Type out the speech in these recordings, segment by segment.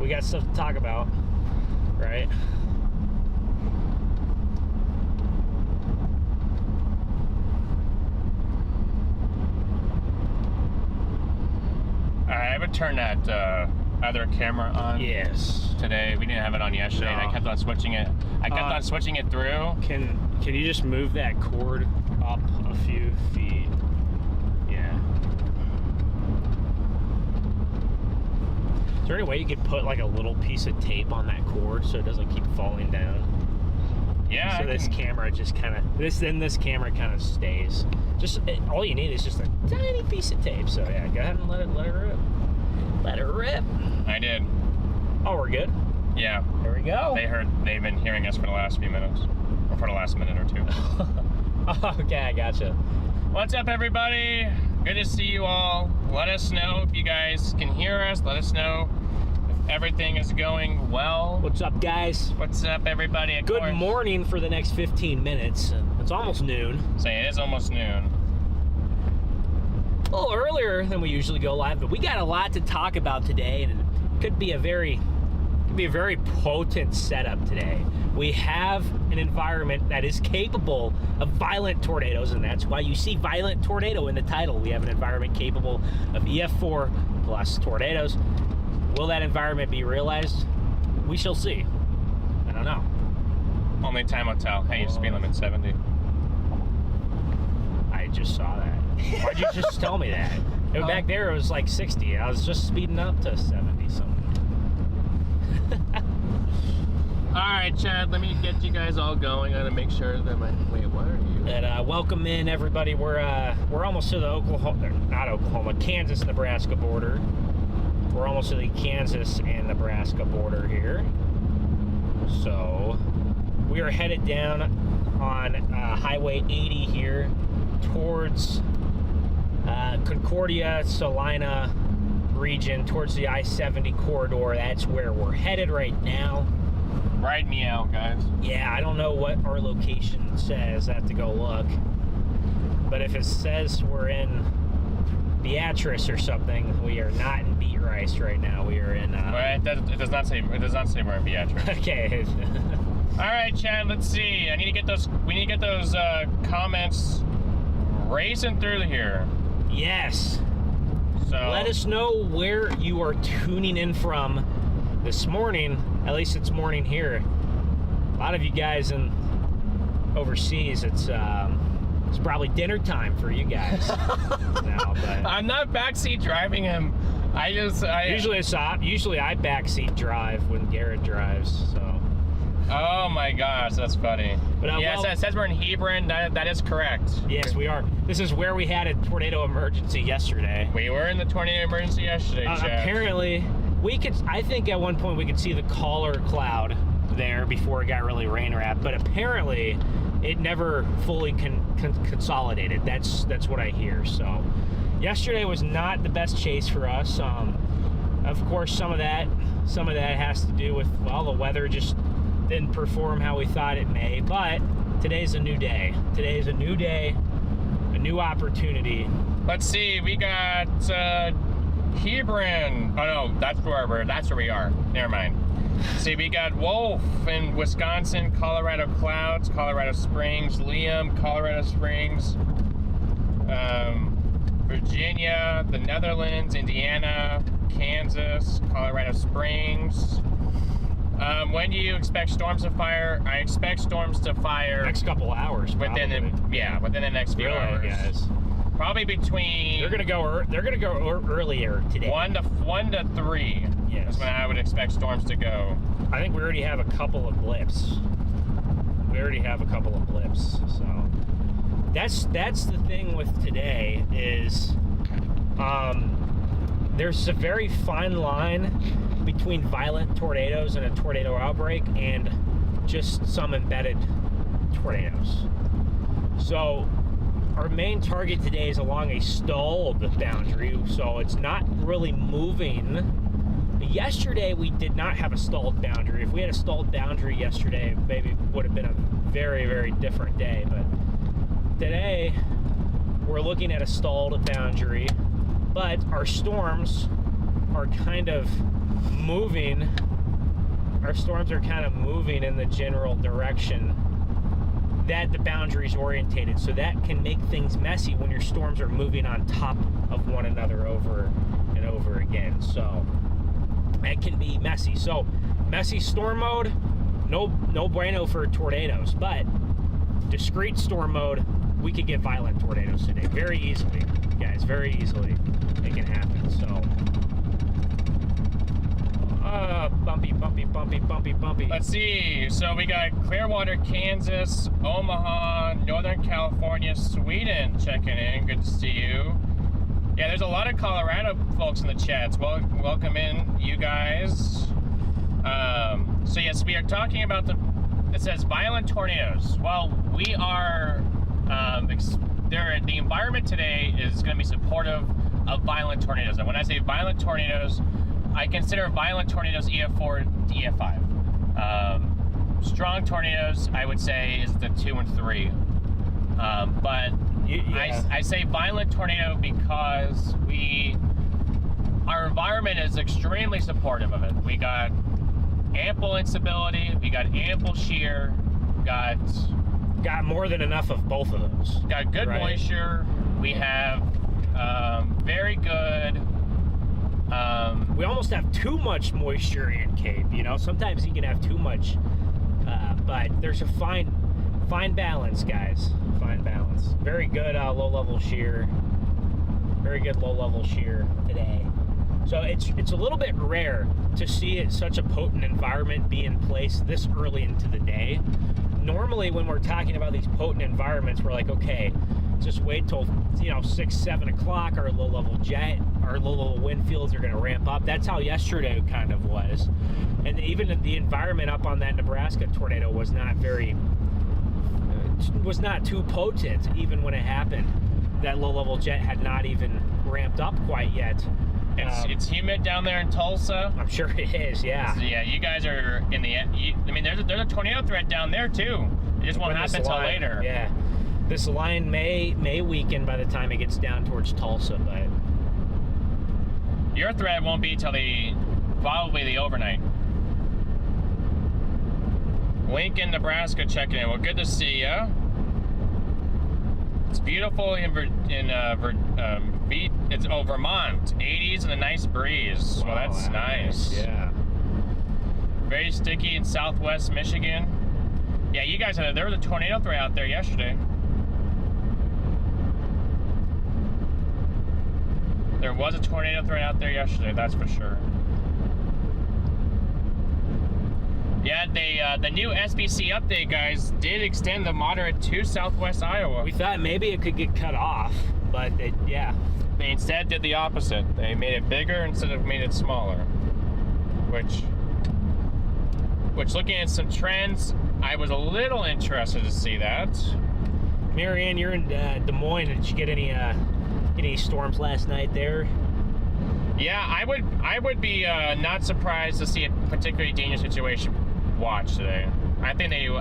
We got stuff to talk about, right? I haven't turned that other camera on. Yes. Today we didn't have it on yesterday. No. And I kept on switching it. I kept on switching it through. Can you just move that cord up a few feet? Yeah. Is there any way you could put like a little piece of tape on that cord so it doesn't keep falling down? Yeah. So this camera just kind of this camera kind of stays. Just all you need is just a tiny piece of tape. So yeah, go ahead and let it rip. Let it rip. I did. Oh, we're good. Yeah. There we go. They've been hearing us for the last few minutes, or for the last minute or two. Okay, I gotcha. What's up, everybody? Good to see you all. Let us know if you guys can hear us. Let us know if everything is going well. What's up, guys? What's up, everybody? Good morning for the next 15 minutes. It's almost noon. Say it is almost noon. A little earlier than we usually go live, but we got a lot to talk about today, and it could be a very potent setup today. We have an environment that is capable of violent tornadoes, and that's why you see violent tornado in the title. We have an environment capable of EF4 plus tornadoes. Will that environment be realized? We shall see. I don't know. Only time will tell. Hey, speed limit 70. I just saw that. Why'd you just tell me that? Back there it was like 60. I was just speeding up to 70 something. Alright, Chad, let me get you guys all going. I gotta make sure that wait, what are you? And welcome in, everybody. We're almost to the Kansas-Nebraska border. We're almost to the Kansas and Nebraska border here. So we are headed down on Highway 80 here towards Concordia, Salina region, towards the I-70 corridor. That's where we're headed right now. Ride me out, guys. Yeah, I don't know what our location says. I have to go look. But if it says we're in Beatrice or something, we are not in Beat Rice right now. We are in. Well, it does not say we're in Beatrice. Okay. All right, Chad. Let's see. We need to get those comments racing through here. Yes. So let us know where you are tuning in from this morning. At least it's morning here. A lot of you guys in overseas, it's probably dinner time for you guys now. But I'm not backseat driving him. Usually I backseat drive when Garrett drives. So. Oh my gosh, that's funny. But yes, it says we're in Hebron. That is correct. Yes, we are. This is where we had a tornado emergency yesterday. We were in the tornado emergency yesterday, Chad. Apparently, I think at one point we could see the collar cloud there before it got really rain wrapped, but apparently it never fully consolidated. That's what I hear. So yesterday was not the best chase for us. Of course, some of that has to do with, well, the weather just didn't perform how we thought it may, but today's a new day. Today's a new day, a new opportunity. Let's see, we got Hebron. Oh no, that's where we are. Never mind. See, we got Wolf in Wisconsin, Colorado Clouds, Colorado Springs, Liam, Colorado Springs, Virginia, the Netherlands, Indiana, Kansas, Colorado Springs. When do you expect storms to fire? I expect storms to fire next couple hours. Within the next few hours. Guys. Probably between. They're gonna go earlier today. 1 to 3. Yes. Is when I would expect storms to go. I think we already have a couple of blips. So that's the thing with today is there's a very fine line between violent tornadoes and a tornado outbreak and just some embedded tornadoes. So our main target today is along a stalled boundary, so it's not really moving. Yesterday we did not have a stalled boundary. If we had a stalled boundary yesterday, maybe it would have been a very, very different day. But today we're looking at a stalled boundary, but our storms are kind of moving. Our storms are kind of moving in the general direction that the boundary is orientated. So that can make things messy when your storms are moving on top of one another over and over again. So that can be messy. So messy storm mode, no bueno for tornadoes. But discrete storm mode, we could get violent tornadoes today very easily, guys. Very easily, it can happen. So. Bumpy. Let's see. So we got Clearwater, Kansas, Omaha, Northern California, Sweden checking in. Good to see you. Yeah, there's a lot of Colorado folks in the chats. Well, welcome in, you guys. So yes, we are talking about it says violent tornadoes. Well, we are, the environment today is going to be supportive of violent tornadoes. And when I say violent tornadoes, I consider violent tornadoes EF4 to EF5. Strong tornadoes, I would say, is the 2 and 3. But yeah. I say violent tornado because our environment is extremely supportive of it. We got ample instability, we got ample shear, got more than enough of both of those. Got good moisture. We have very good. We almost have too much moisture in Cape, you know. Sometimes you can have too much, but there's a fine balance, guys. Fine balance. Very good low-level shear. Very good low-level shear today. So it's a little bit rare to see such a potent environment be in place this early into the day. Normally, when we're talking about these potent environments, we're like, okay, just wait till 6, 7 o'clock. Our low-level wind fields are going to ramp up. That's how yesterday kind of was, and even the environment up on that Nebraska tornado was not too potent. Even when it happened, that low-level jet had not even ramped up quite yet. It's humid down there in Tulsa. I'm sure it is. Yeah. So, yeah, you guys are in the. There's a tornado threat down there too. It just won't happen until later. Yeah. This line may weaken by the time it gets down towards Tulsa, but your threat won't be till probably the overnight. Lincoln, Nebraska checking in. Well, good to see ya. It's beautiful in Vermont. 80s and a nice breeze. Wow, well, that's nice. Yeah. Very sticky in Southwest Michigan. Yeah, you guys there was a tornado threat out there yesterday. There was a tornado threat out there yesterday, that's for sure. Yeah, the new SBC update, guys, did extend the moderate to southwest Iowa. We thought maybe it could get cut off, but They instead did the opposite. They made it bigger instead of made it smaller. Which looking at some trends, I was a little interested to see that. Marianne, you're in Des Moines. Did you get any storms last night there? Yeah, I would be not surprised to see a particularly dangerous situation watch today. I think they will.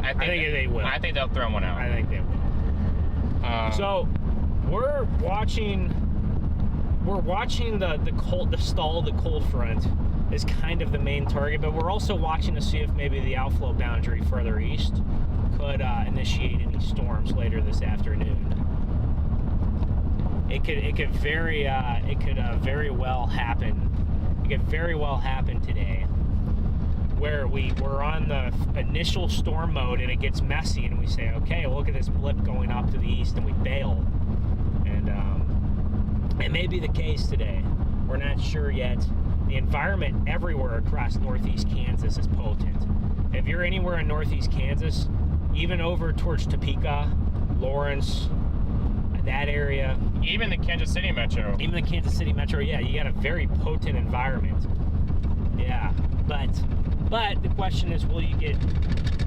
I think they'll throw one out. I think they will. So we're watching the cold front is kind of the main target, but we're also watching to see if maybe the outflow boundary further east could initiate any storms later this afternoon. It could very well happen. It could very well happen today, where we're on the initial storm mode and it gets messy, and we say, okay, well, look at this blip going up to the east, and we bail. And it may be the case today. We're not sure yet. The environment everywhere across northeast Kansas is potent. If you're anywhere in northeast Kansas, even over towards Topeka, Lawrence, that area, even the Kansas City metro, yeah, you got a very potent environment. Yeah, but the question is, will you get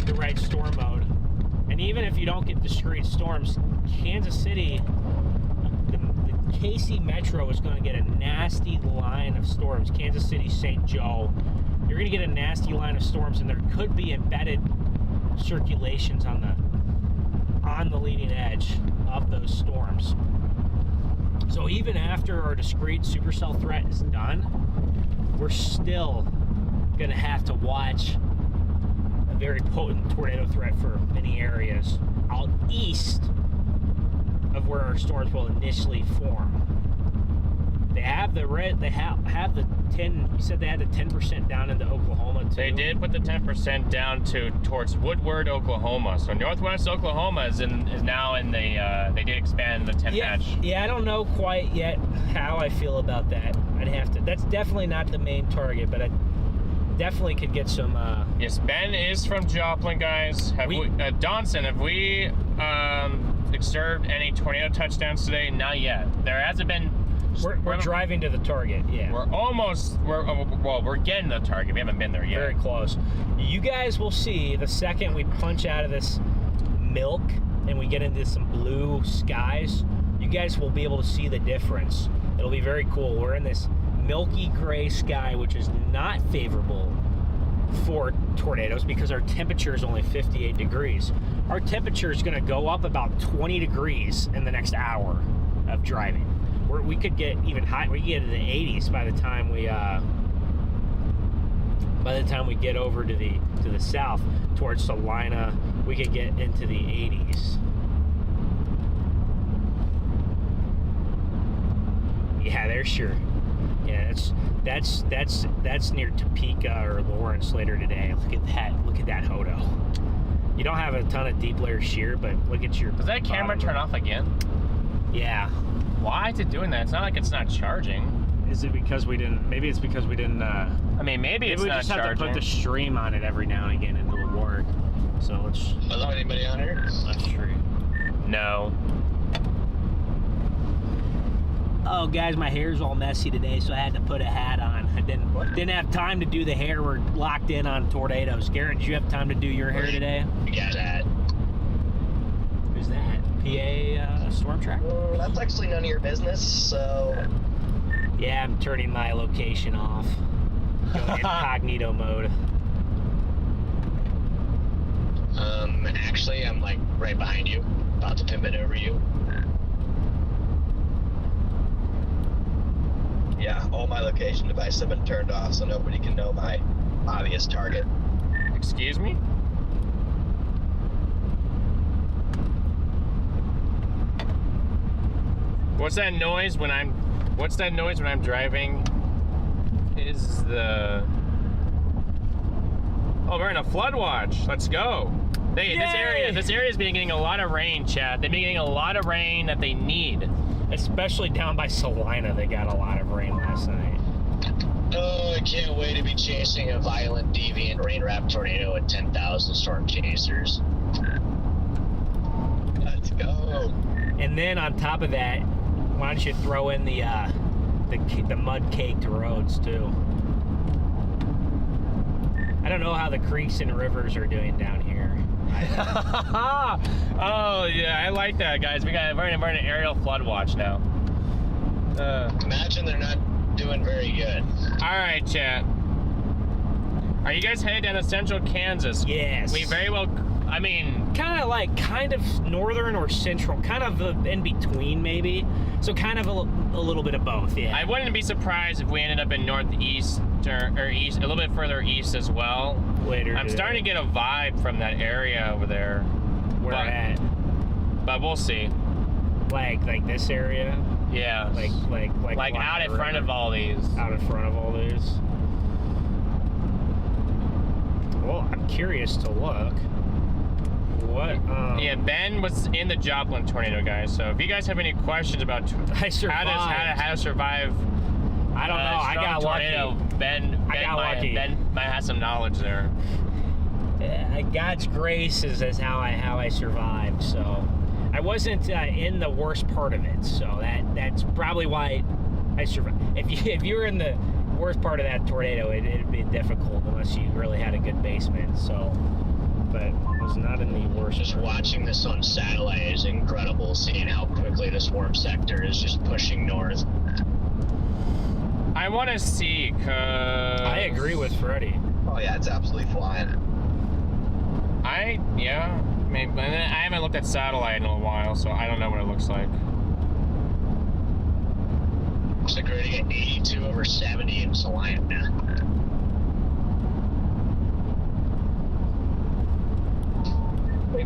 the right storm mode? And even if you don't get discrete storms, Kansas City, the KC metro is going to get a nasty line of storms. Kansas City, St. Joe, you're going to get a nasty line of storms, and there could be embedded circulations on the leading edge of those storms. So even after our discrete supercell threat is done, we're still gonna have to watch a very potent tornado threat for many areas out east of where our storms will initially form. They have the have the 10. You said they had the 10% down into Oklahoma too. They did put the 10% down towards Woodward, Oklahoma. So northwest Oklahoma is now in the. They did expand the 10 patch. Yeah, I don't know quite yet how I feel about that. I'd have to. That's definitely not the main target, but I definitely could get some. Yes, Ben is from Joplin, guys. Thompson, have we observed any tornado touchdowns today? Not yet. There hasn't been. We're driving to the target, yeah. We're getting to the target. We haven't been there yet. Very close. You guys will see the second we punch out of this milk and we get into some blue skies, you guys will be able to see the difference. It'll be very cool. We're in this milky gray sky, which is not favorable for tornadoes because our temperature is only 58 degrees. Our temperature is going to go up about 20 degrees in the next hour of driving. We could get even high. We get into the 80s by the time we get over to the south towards Salina. We could get into the 80s. Yeah, there's sure. Yeah, that's near Topeka or Lawrence later today. Look at that. Look at that hodo. You don't have a ton of deep layer shear, but look at your. Does that camera turn off again? Yeah. Why is it doing that? It's not like it's not charging. Is it because we didn't? Maybe it's because we didn't. I mean, maybe it's we not just charging. have to put the stream on it every now and again and it'll work. So let's. Hello, anybody on here? Let's stream. No. Oh, guys, my hair's all messy today, so I had to put a hat on. I didn't have time to do the hair. We're locked in on tornadoes. Garrett, did you have time to do your hair today? Yeah, that. Who's that? PA storm track? That's actually none of your business, so... Yeah, I'm turning my location off. Going incognito mode. Actually, I'm like right behind you. About to pimp it over you. Yeah, all my location devices have been turned off, so nobody can know my obvious target. Excuse me? What's that noise when I'm driving? Is the... Oh, we're in a flood watch. Let's go. Hey, this area's been getting a lot of rain, chat. They've been getting a lot of rain that they need. Especially down by Salina, they got a lot of rain last night. Oh, I can't wait to be chasing a violent, deviant rain-wrapped tornado at 10,000 storm chasers. Let's go. And then on top of that, why don't you throw in the mud-caked roads too? I don't know how the creeks and rivers are doing down here. Oh yeah, I like that, guys. We're in an aerial flood watch now. Imagine they're not doing very good. All right, chat. Are you guys headed down to central Kansas? Yes. We very well. I mean, kind of northern or central, kind of in between maybe. So kind of a little bit of both. Yeah. I wouldn't be surprised if we ended up in northeast or east, a little bit further east as well. Later. I'm starting to get a vibe from that area over there. Where at? But we'll see. Like this area? Yeah. Like out in front of all these. Out in front of all these. Well, I'm curious to look. What? Yeah, Ben was in the Joplin tornado, guys. So if you guys have any questions about how to survive, I don't know. I got tornado, lucky. Ben might have some knowledge there. God's grace is how I survived. So I wasn't in the worst part of it. So that's probably why I survived. If you were in the worst part of that tornado, it'd be difficult unless you really had a good basement. So. But it was not in the worst. Just watching this on satellite is incredible, seeing how quickly the swarm sector is just pushing north. I want to see, cause... I agree with Freddie. Oh yeah, it's absolutely flying. I mean, I haven't looked at satellite in a while, so I don't know what it looks like. Looks like we're getting 82/70 in Salina.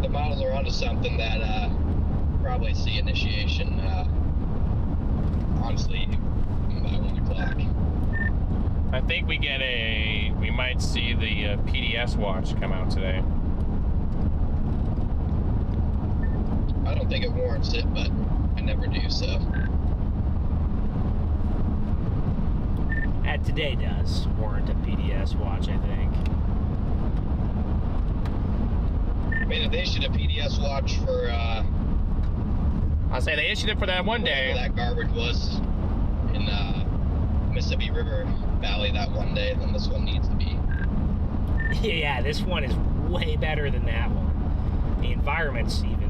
the models are onto something that probably see initiation, honestly, by 1 o'clock. I think we might see the PDS watch come out today. I don't think it warrants it, but I never do, so. Today does warrant a PDS watch, I think. I mean, if they issued a PDS watch for, I'll say they issued it for that one day. That garbage was in Mississippi River Valley that one day, then this one needs to be. Yeah, this one is way better than that one. The environment's even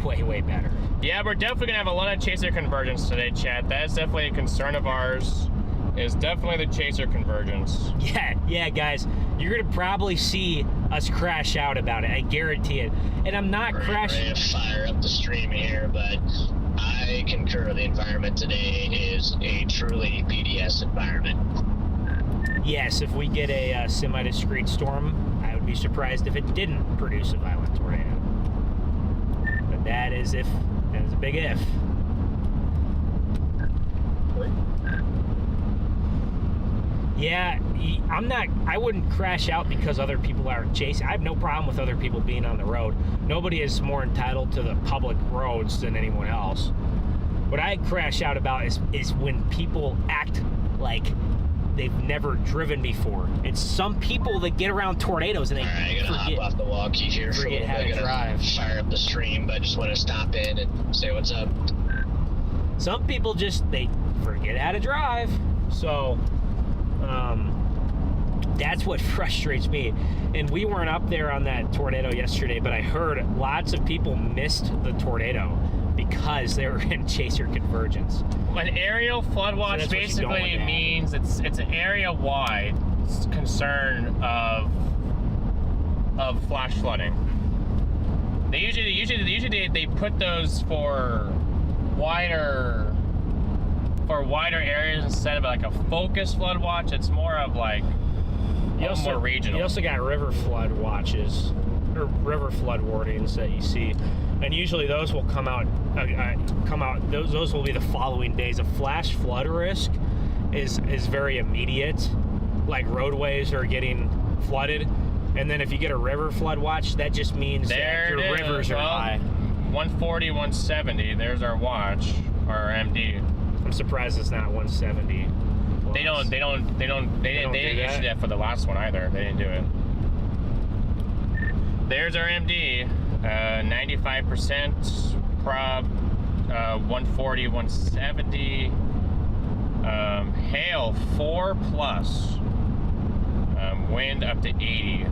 way better. Yeah, we're definitely gonna have a lot of chaser convergence today, chat. That is definitely a concern of ours. Is definitely the chaser convergence. Yeah, guys, you're gonna probably see us crash out about it. I guarantee it. And I'm not crashing. Ready to fire up the stream here, but I concur. The environment today is a truly PDS environment. Yes, if we get a semi-discrete storm, I would be surprised if it didn't produce a violent tornado. But that is a big if. Yeah, I wouldn't crash out because other people are chasing. I have no problem with other people being on the road. Nobody is more entitled to the public roads than anyone else. What I crash out about is when people act like they've never driven before. It's some people that get around tornadoes and they I gotta hop off the walkie here for a forget little how bit. to drive. Fire up the stream, but I just want to stop in and say what's up. Some people they forget how to drive. So, that's what frustrates me. And we weren't up there on that tornado yesterday, but I heard lots of people missed the tornado because they were in chaser convergence. An aerial flood watch So basically means it's an area-wide concern of flash flooding. They usually they put those for wider areas instead of like a focused flood watch. It's more of like more regional. You also got river flood watches or river flood warnings that you see, and usually those will come out. Those will be the following days. A flash flood risk is very immediate, like roadways are getting flooded, and then if you get a river flood watch, that just means that your rivers are high. 140, 170. There's our watch, our MD. I'm surprised it's not 170. They didn't issue that for the last one either. They didn't do it. There's our MD, 95% prob, 140, 170. Hail 4+. Wind up to 80.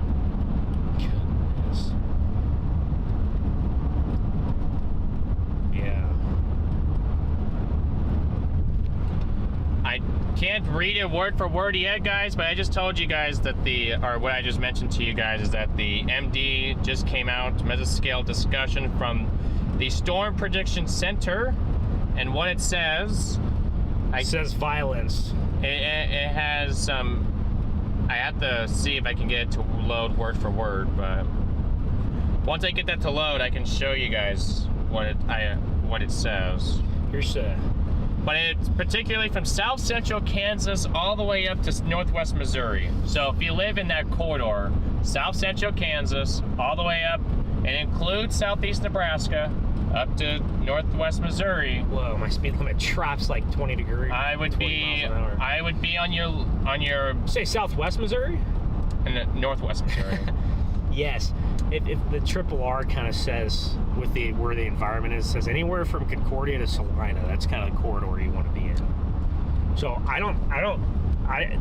Goodness. Yeah. I can't read it word for word yet, guys, but I just told you guys that what I just mentioned to you guys is that the MD just came out, Mesoscale discussion from the Storm Prediction Center, and what it says... It says violence. It has some... I have to see if I can get it to load word for word, but once I get that to load, I can show you guys what it says. Here's But it's particularly from south central Kansas all the way up to northwest Missouri. So if you live in that corridor, south central Kansas all the way up, and includes southeast Nebraska up to northwest Missouri. Whoa, my speed limit drops like 20 degrees. I would be on your say southwest Missouri? In northwest Missouri. Yes. If the RRR kind of says with where the environment is, it says anywhere from Concordia to Salina. That's kind of the corridor you want to be in. So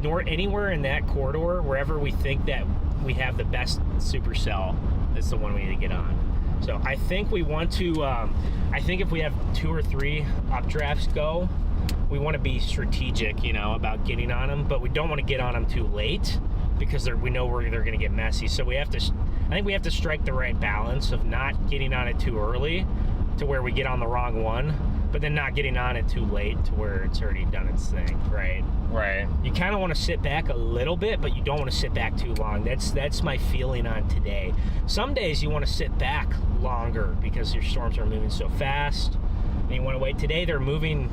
nor anywhere in that corridor, wherever we think that we have the best supercell, that's the one we need to get on. So I think we want to, I think if we have 2 or 3 updrafts go, we want to be strategic, about getting on them, but we don't want to get on them too late because we know where they're going to get messy. So I think we have to strike the right balance of not getting on it too early to where we get on the wrong one, but then not getting on it too late to where it's already done its thing, right? Right. You kind of want to sit back a little bit, but you don't want to sit back too long. That's my feeling on today. Some days you want to sit back longer because your storms are moving so fast, and you want to wait. Today they're moving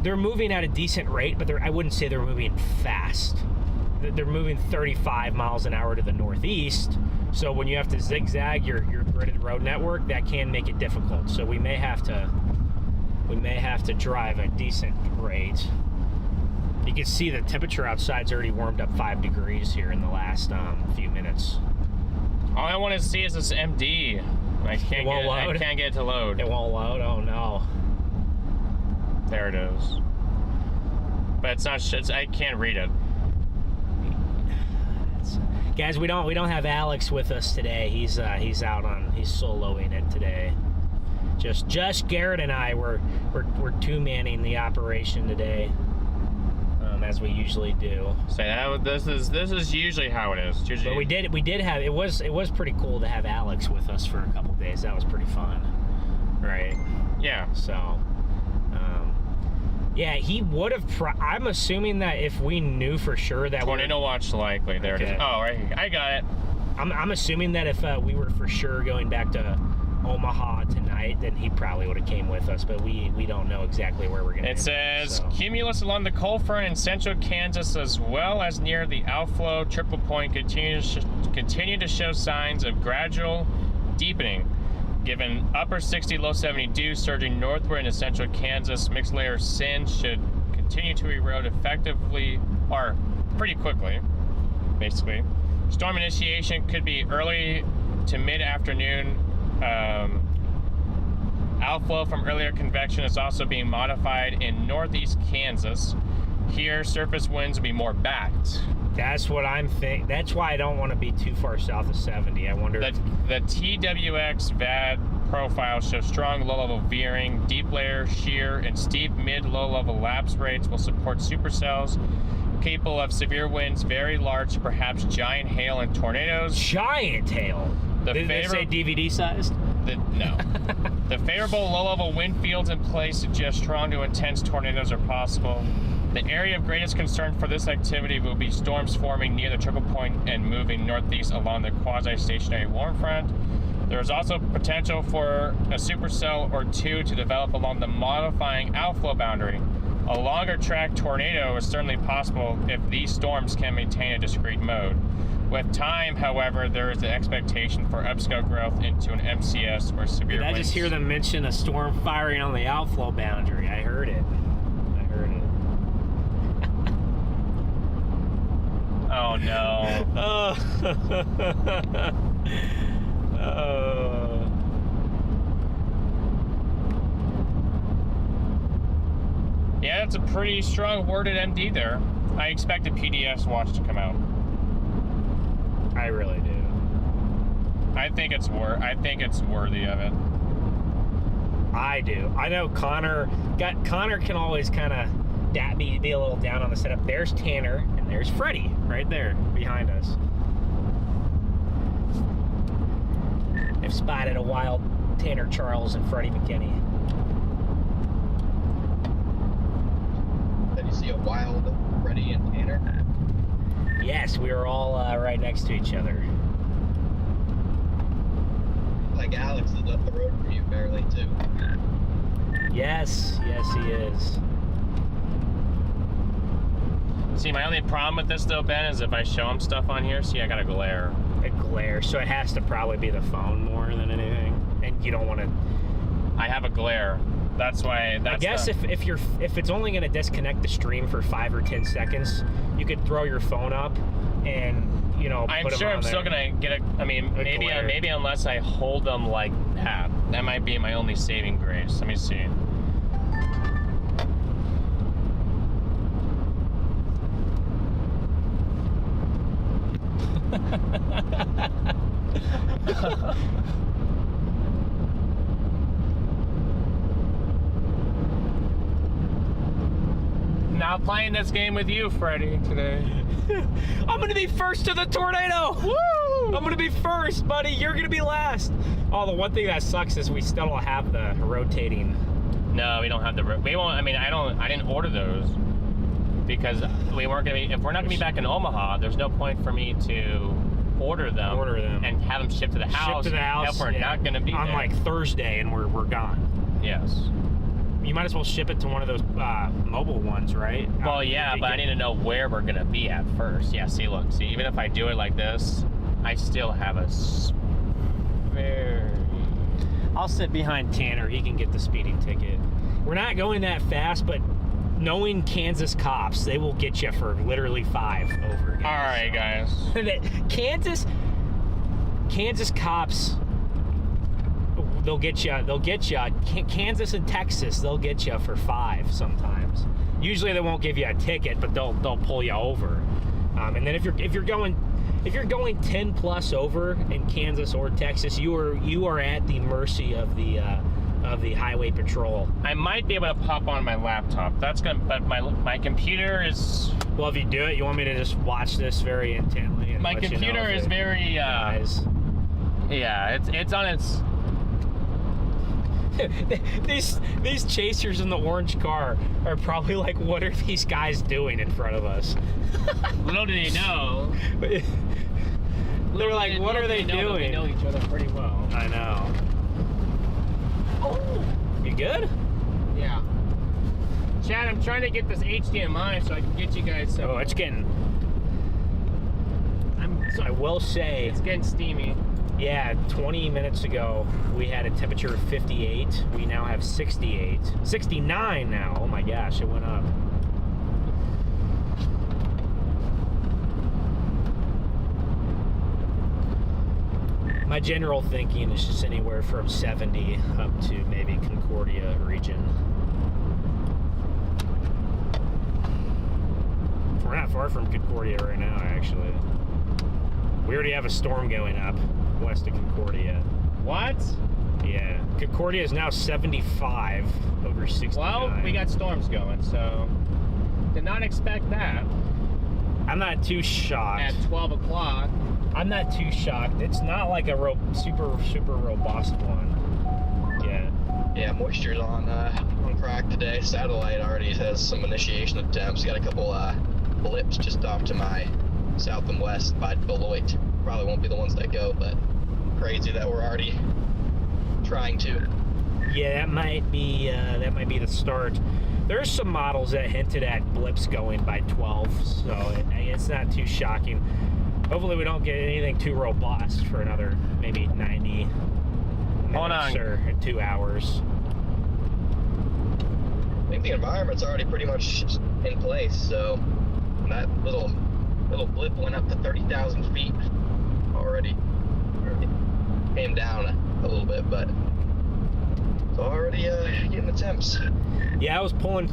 at a decent rate, but I wouldn't say they're moving fast. They're moving 35 miles an hour to the northeast. So when you have to zigzag your gridded road network, that can make it difficult. So we may have to drive a decent rate. You can see the temperature outside's already warmed up 5 degrees here in the last few minutes. All I want to see is this MD. I can't get it to load. It won't load. Oh no. There it is. But it's not. I can't read it. Guys, we don't have Alex with us today. He's soloing it today. Just Garrett and I. We're two-manning the operation today, as we usually do. So this is usually how it is. Usually. But we did have it was pretty cool to have Alex with us for a couple days. That was pretty fun, right? Yeah. So. Yeah, he would have. I'm assuming that if we knew for sure that tornado watch likely. There it is. Oh, right. I got it. I'm assuming that if we were for sure going back to Omaha tonight, then he probably would have came with us. But we don't know exactly where we're going. It says cumulus along the cold front in central Kansas, as well as near the outflow triple point, continue to show signs of gradual deepening. Given upper 60, low 70 dew surging northward into central Kansas, mixed layer SIN should continue to erode effectively or pretty quickly, basically. Storm initiation could be early to mid-afternoon. Outflow from earlier convection is also being modified in northeast Kansas. Here, surface winds will be more backed. That's what I'm thinking. That's why I don't want to be too far south of 70. I wonder. The TWX VAD profile shows strong low-level veering, deep layer shear, and steep mid-low-level lapse rates will support supercells capable of severe winds, very large, perhaps giant hail and tornadoes. Giant hail. Did they say DVD sized? No. The favorable low-level wind fields in place suggest strong to intense tornadoes are possible. The area of greatest concern for this activity will be storms forming near the triple point and moving northeast along the quasi-stationary warm front. There is also potential for a supercell or two to develop along the modifying outflow boundary. A longer track tornado is certainly possible if these storms can maintain a discrete mode. With time, however, there is the expectation for upscale growth into an MCS or severe winds. Did I just hear them mention a storm firing on the outflow boundary? I heard it. Oh no. Yeah, that's a pretty strong worded MD there. I expect a PDS watch to come out. I really do. I think it's worthy of it. I do. I know Connor can always kind of be a little down on the setup. There's Tanner and there's Freddie right there behind us. I've spotted a wild Tanner Charles and Freddie McKinney. Did you see a wild Freddie and Tanner? Yes, we were all right next to each other. Like Alex is up the road from you barely too. Yes, he is. See, my only problem with this though, Ben, is if I show him stuff on here, see, I got a glare. A glare, so it has to probably be the phone more than anything, and you don't want to. I have a glare. That's why. I guess if it's only going to disconnect the stream for 5 or 10 seconds, you could throw your phone up, and I'm sure I'm still gonna get a. I mean, maybe unless I hold them like that, that might be my only saving grace. Let me see. Not playing this game with you, Freddie, today. I'm gonna be first to the tornado! Woo! I'm gonna be first, buddy. You're gonna be last. Oh, the one thing that sucks is we still don't have the rotating No, we don't have the. We won't. I mean, I didn't order those because we weren't gonna be. If we're not gonna be back in Omaha, there's no point for me to order them and have them shipped to the house. Shipped to the house. If we're not gonna be on there. like Thursday, and we're gone. Yes. You might as well ship it to one of those mobile ones, right? Well, yeah, but I need to know where we're gonna be at first. Yeah. See, look. See, even if I do it like this, I still have a spare. I'll sit behind Tanner. He can get the speeding ticket. We're not going that fast, but knowing Kansas cops, they will get you for literally 5 over. All right, guys. Kansas cops, they'll get you. Kansas and Texas, they'll get you for 5 sometimes. Usually they won't give you a ticket, but they'll pull you over. And then if you're going 10 plus over in Kansas or Texas, you are at the mercy of the highway patrol. I might be able to pop on my laptop. But my computer is. Well, if you do it, you want me to just watch this very intently. And My computer is very. Yeah, it's on its. These chasers in the orange car are probably like, what are these guys doing in front of us? Little do they know. They're like, what are they doing? We know each other pretty well. I know. Oh, you good? Yeah. Chad, I'm trying to get this HDMI so I can get you guys some. Oh, it's getting. I will say. It's getting steamy. Yeah, 20 minutes ago, we had a temperature of 58. We now have 68. 69 now. Oh my gosh, it went up. My general thinking is just anywhere from 70 up to maybe Concordia region. We're not far from Concordia right now, actually. We already have a storm going up west of Concordia. What? Yeah. Concordia is now 75 over 69. Well, we got storms going, so did not expect that. I'm not too shocked. At 12 o'clock. I'm not too shocked. It's not like a super robust one. Yeah, moisture's on crack today. Satellite already has some initiation attempts. Got a couple blips just off to my south and west by Beloit. Probably won't be the ones that go, but crazy that we're already trying to. Yeah, that might be the start. There's some models that hinted at blips going by 12, so it's not too shocking. Hopefully we don't get anything too robust for another maybe 90 minutes or 2 hours. I think the environment's already pretty much in place, so that little blip went up to 30,000 feet already. It came down a little bit, but it's already getting the temps. Yeah, I was pulling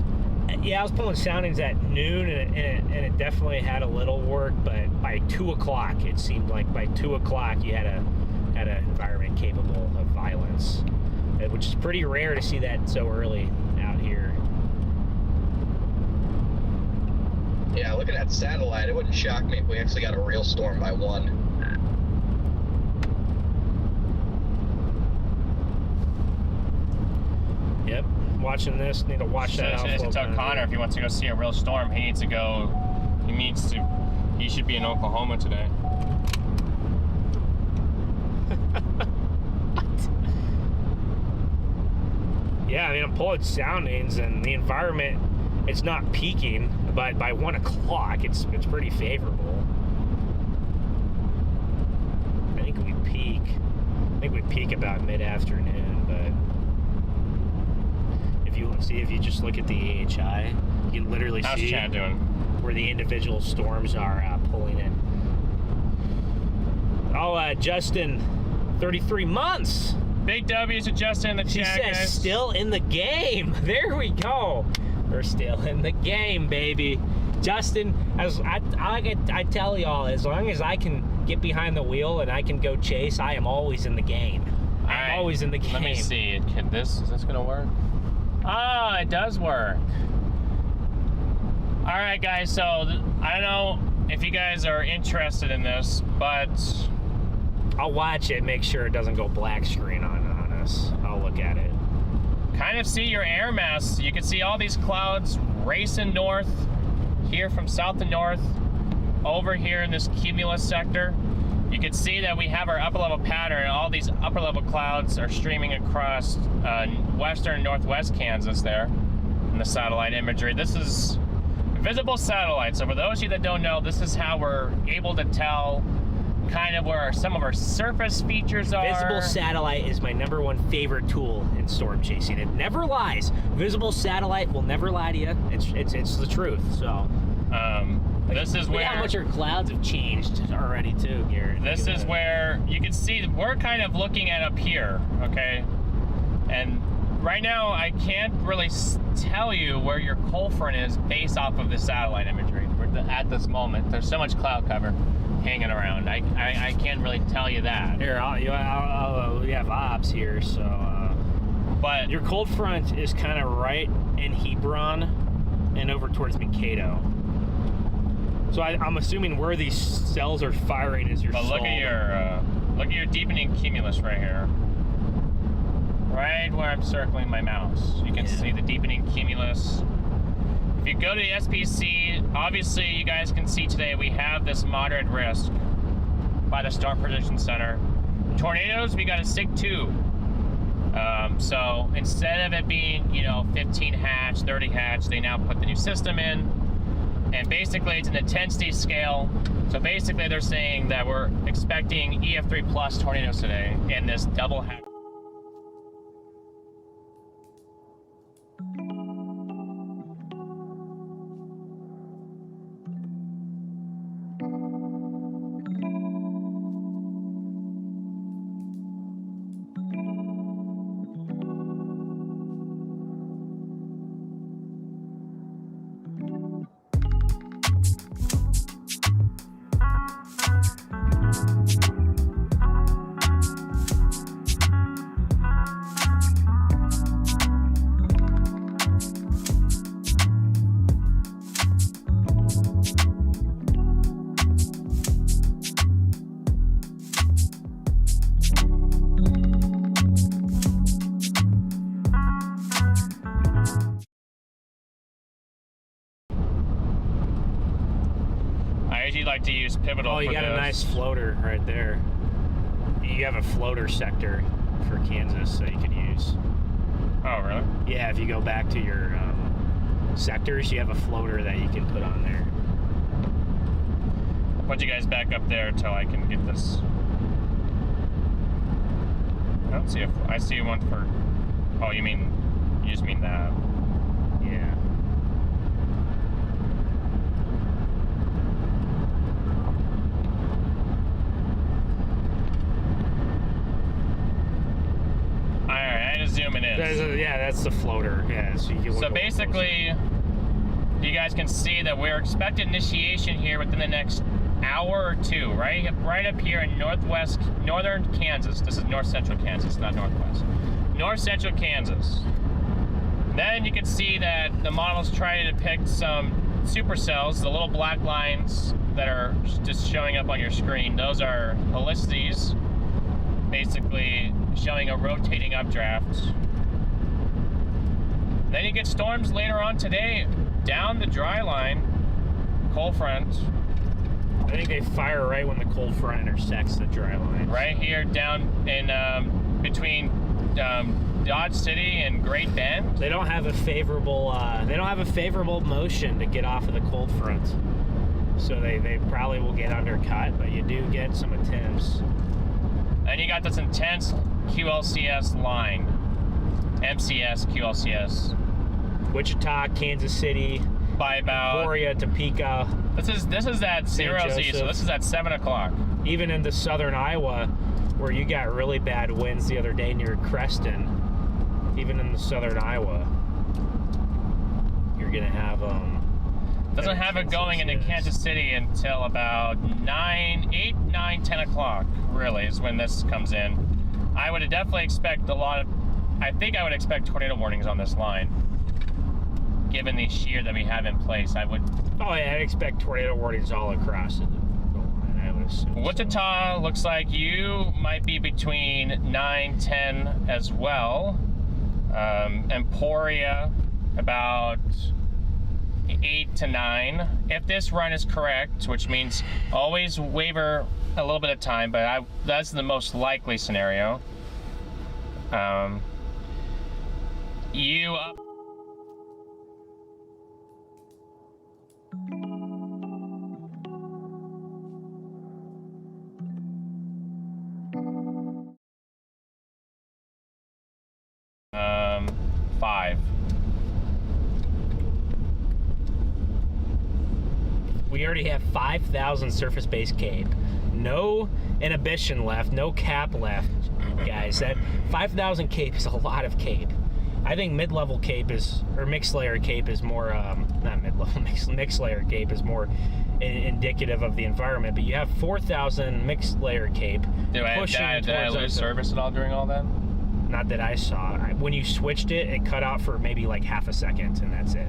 soundings at noon, and it definitely had a little work. But by 2 o'clock, it seemed like by 2 o'clock you had an environment capable of violence, which is pretty rare to see that so early out here. Yeah, looking at satellite, it wouldn't shock me if we actually got a real storm by 1. Yep, watching this, need to watch that out. I should tell Connor if he wants to go see a real storm, he should be in Oklahoma today. Yeah, I mean, I'm pulling soundings, and the environment, it's not peaking, but by 1 o'clock, it's pretty favorable. I think we peak about mid-afternoon, but if you just look at the AHI, you can literally How's see Chad doing? Where the individual storms are pulling in. Oh, Justin, 33 months. Big W's to Justin in the She chat, says guys. still in the game. There we go. We're still in the game, baby. Justin, as I tell y'all, as long as I can get behind the wheel and I can go chase, I am always in the game. I'm always in the game. Let me see. Is this gonna work? Oh, it does work. All right, guys. So I don't know if you guys are interested in this, but I'll watch it, make sure it doesn't go black screen on us. I'll look at it. kind of see your air mass. You can see all these clouds racing north here from south to north over here in this cumulus sector. You can see that we have our upper level pattern. All these upper level clouds are streaming across western and northwest Kansas there in the satellite imagery. This is visible satellite. So for those of you that don't know, this is how we're able to tell kind of where some of our surface features are. Visible satellite is my #1 favorite tool in storm chasing. It never lies. Visible satellite will never lie to you. It's the truth. So this is where how much our clouds have changed already too, Garrett. This is where you can see we're kind of looking at up here, okay? And right now I can't really tell you where your cold front is based off of the satellite imagery. At this moment, there's so much cloud cover hanging around. I can't really tell you that. Here, we have ops here, so. But your cold front is kind of right in Hebron and over towards Mankato. So I'm assuming where these cells are firing is your. But look at your deepening cumulus right here. Right where I'm circling my mouse, you can see the deepening cumulus. If you go to the SPC, obviously you guys can see today we have this moderate risk by the Storm Prediction Center. Tornadoes, we got a SIG 2. So instead of it being, 15 hatch, 30 hatch, they now put the new system in. And basically it's an intensity scale. So basically they're saying that we're expecting EF3 plus tornadoes today in this double hatch. Like to use pivotal. Oh, you got a nice floater right there. You have a floater sector for Kansas that you could use. Oh, really? Yeah, if you go back to your sectors, you have a floater that you can put on there. I'll put you guys back up there until I can get this. I don't see I see one for. Oh, you just mean that? Yeah. Zooming in. That's the floater. Yeah, so you can. So basically, you guys can see that we're expecting initiation here within the next hour or two, right up here in northern Kansas. This is north central Kansas, not northwest. North central Kansas. Then you can see that the model's trying to depict some supercells, the little black lines that are just showing up on your screen. Those are helicities, basically showing a rotating updraft. Then you get storms later on today down the dry line, cold front. I think they fire right when the cold front intersects the dry line. Right here down in between Dodge City and Great Bend. They don't have a favorable motion to get off of the cold front, so they probably will get undercut. But you do get some attempts. And you got this intense QLCS line, MCS, QLCS. Wichita, Kansas City, by about Emporia, Topeka. This is at 0Z, so this is at 7 o'clock. Even into southern Iowa, where you got really bad winds the other day near Creston, even in the southern Iowa, you're gonna have doesn't have it going into Kansas City until about 8, 9, 10 o'clock, really, is when this comes in. I would definitely expect I think I would expect tornado warnings on this line. Given the shear that we have in place, I would. Oh yeah, I'd expect tornado warnings all across the line, I would assume. Wichita looks like you might be between 9, 10 as well. Emporia about 8 to 9. If this run is correct, which means always waver a little bit of time, but that's the most likely scenario. You up. Five. We already have 5,000 surface-based cape. No inhibition left, no cap left, guys. That 5,000 cape is a lot of cape. I think mid-level cape is, or mixed layer cape is more, not mid-level, mixed layer cape is more indicative of the environment, but you have 4,000 mixed layer cape. Did I lose service at all during all that? Not that I saw. When you switched it, it cut out for maybe like half a second, and that's it.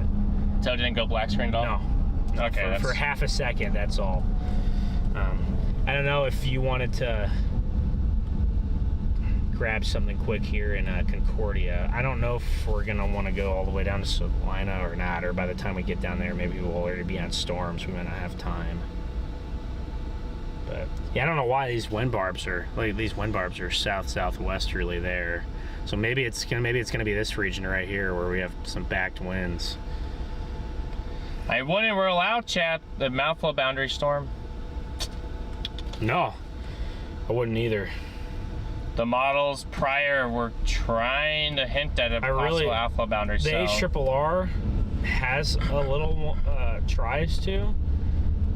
So it didn't go black screen at all? No. Okay. For half a second, that's all. I don't know if you wanted to grab something quick here in Concordia. I don't know if we're going to want to go all the way down to Salina or not, or by the time we get down there, maybe we'll already be on storms. We might not have time. But yeah, I don't know why these wind barbs are south-southwesterly there. So maybe it's gonna be this region right here where we have some backed winds. I wouldn't rule out, chat, the mouthful boundary storm. No, I wouldn't either. The models prior were trying to hint at a possible alpha boundary. The HRRR has a little tries to.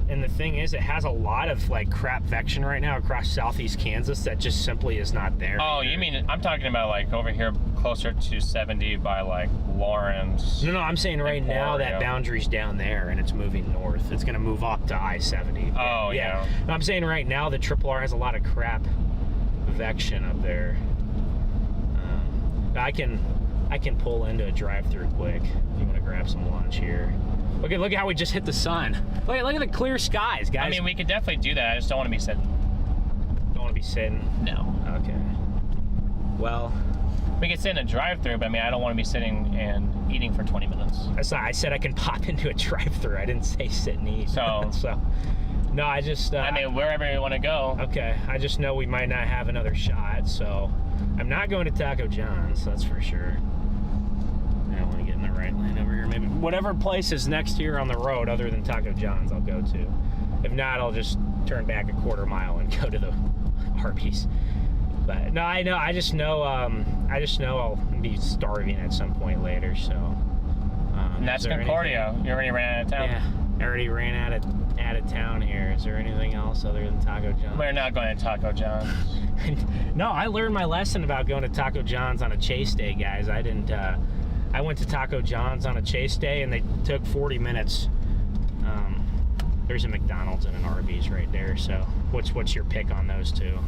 And the thing is, it has a lot of like crap vection right now across southeast Kansas that just simply is not there. Oh, either. You mean, I'm talking about like over here closer to 70 by like Lawrence. No, I'm saying right now that boundary's down there and it's moving north. It's going to move up to I-70. Oh, yeah. No, I'm saying right now the RRR has a lot of crap vection up there. I can pull into a drive-through quick if you want to grab some lunch here. Look at how we just hit the sun. Look at the clear skies, guys. I mean, we could definitely do that. I just don't want to be sitting. Don't want to be sitting? No. Okay. Well, we could sit in a drive-through, but I mean, I don't want to be sitting and eating for 20 minutes. That's not. I said I can pop into a drive-through. I didn't say sit and eat. So. No, I just. I mean, wherever you want to go. Okay. I just know we might not have another shot, so I'm not going to Taco John's. That's for sure. I want to get in the right lane over here. Maybe whatever place is next here on the road other than Taco John's, I'll go to. If not, I'll just turn back a quarter mile and go to the Arby's. But no, I know. I just know I'll be starving at some point later. So. And that's Concordia. You already ran out of town. Yeah, I already ran out of town here. Is there anything else other than Taco John's? We're not going to Taco John's. No, I learned my lesson about going to Taco John's on a chase day, guys. I didn't. I went to Taco John's on a chase day, and they took 40 minutes. There's a McDonald's and an Arby's right there. So, what's your pick on those two?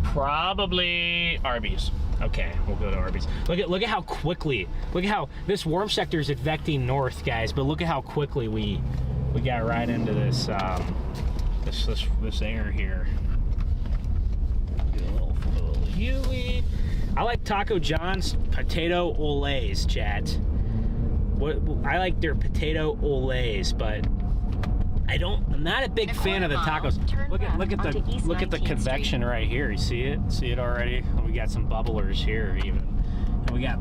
Probably Arby's. Okay, we'll go to Arby's. Look at how quickly. Look at how this warm sector is advecting north, guys. But look at how quickly we got right into this this air here. Get a little Huey. I like Taco John's potato olays, chat. I like their potato olays, but I'm not a big fan of the tacos. Look at the convection right here. You see it? See it already? We got some bubblers here even. And we got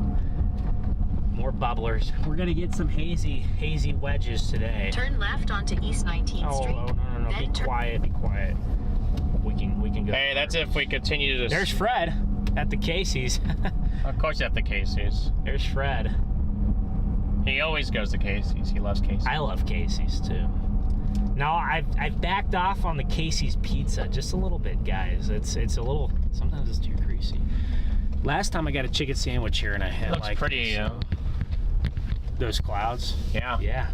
more bubblers. We're gonna get some hazy wedges today. Turn left onto East 19th Street. Oh, no. Be quiet. We can go. Hey, that's if we continue to. There's Fred at the Casey's. Of course, at the Casey's. There's Fred. He always goes to Casey's. He loves Casey's. I love Casey's too. No, I've backed off on the Casey's pizza just a little bit, guys. It's a little, sometimes it's too greasy. Last time I got a chicken sandwich here and I had looks pretty. Those clouds. Yeah. Yeah.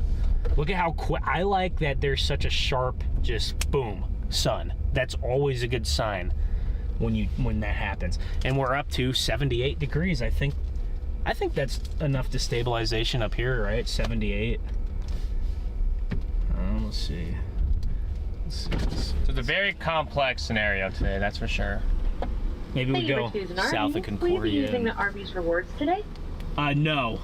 Look at how quick. I like that there's such a sharp, just boom, sun. That's always a good sign when that happens. And we're up to 78 degrees. I think that's enough destabilization up here, right? 78. Let's see. So it's a very complex scenario today, that's for sure. Maybe we Thank you go for choosing south of Arby's. Will you be Concordia. using the Arby's rewards today? No.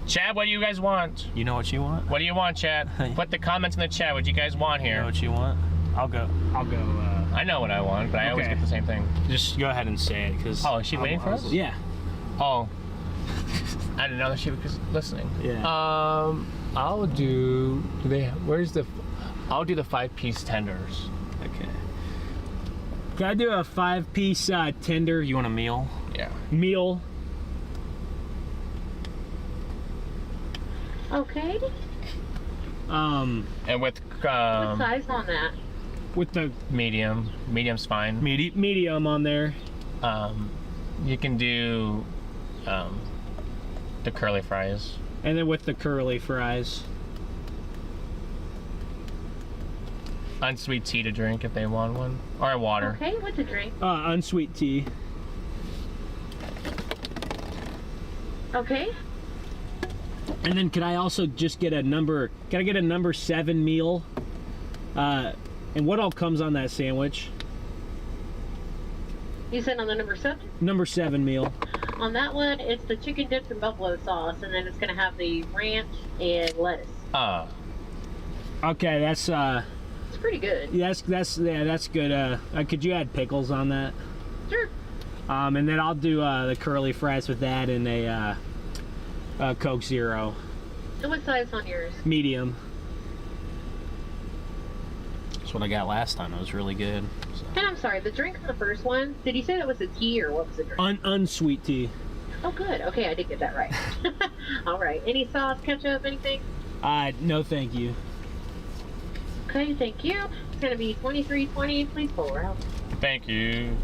Chad, what do you guys want? You know what you want? What do you want, Chad? Put the comments in the chat. What you guys want You know here? what you want? I'll go. I know what I want, but I always Okay. get the same thing. Just go ahead and say it, because. Oh, is she waiting for us? Yeah. Oh, I didn't know that she was listening. Yeah. I'll do. I'll do the 5-piece tenders. Okay. Can I do a 5-piece tender? You want a meal? Yeah. Meal. Okay. And with What size on that? With the medium. Medium's fine. medium on there. You can do the curly fries. And then with the curly fries. Unsweet tea to drink if they want one, or water. Okay, what's a drink? Unsweet tea. Okay. And then could I also just get can I get a number 7 meal? And what all comes on that sandwich? You said on the number 7? Number 7 meal. On that one, it's the chicken dipped in buffalo sauce, and then it's gonna have the ranch and lettuce. Okay, that's It's pretty good. that's good. Could you add pickles on that? Sure. And then I'll do the curly fries with that and a Coke Zero. And what size on yours? Medium. That's what I got last time. It was really good. So. And I'm sorry, the drink on the first one, did you say that was a tea or what was the drink? Unsweet tea. Oh, good. Okay, I did get that right. All right. Any sauce, ketchup, anything? No, thank you. Okay, thank you. It's gonna be $23.20. Please pull around. Thank you.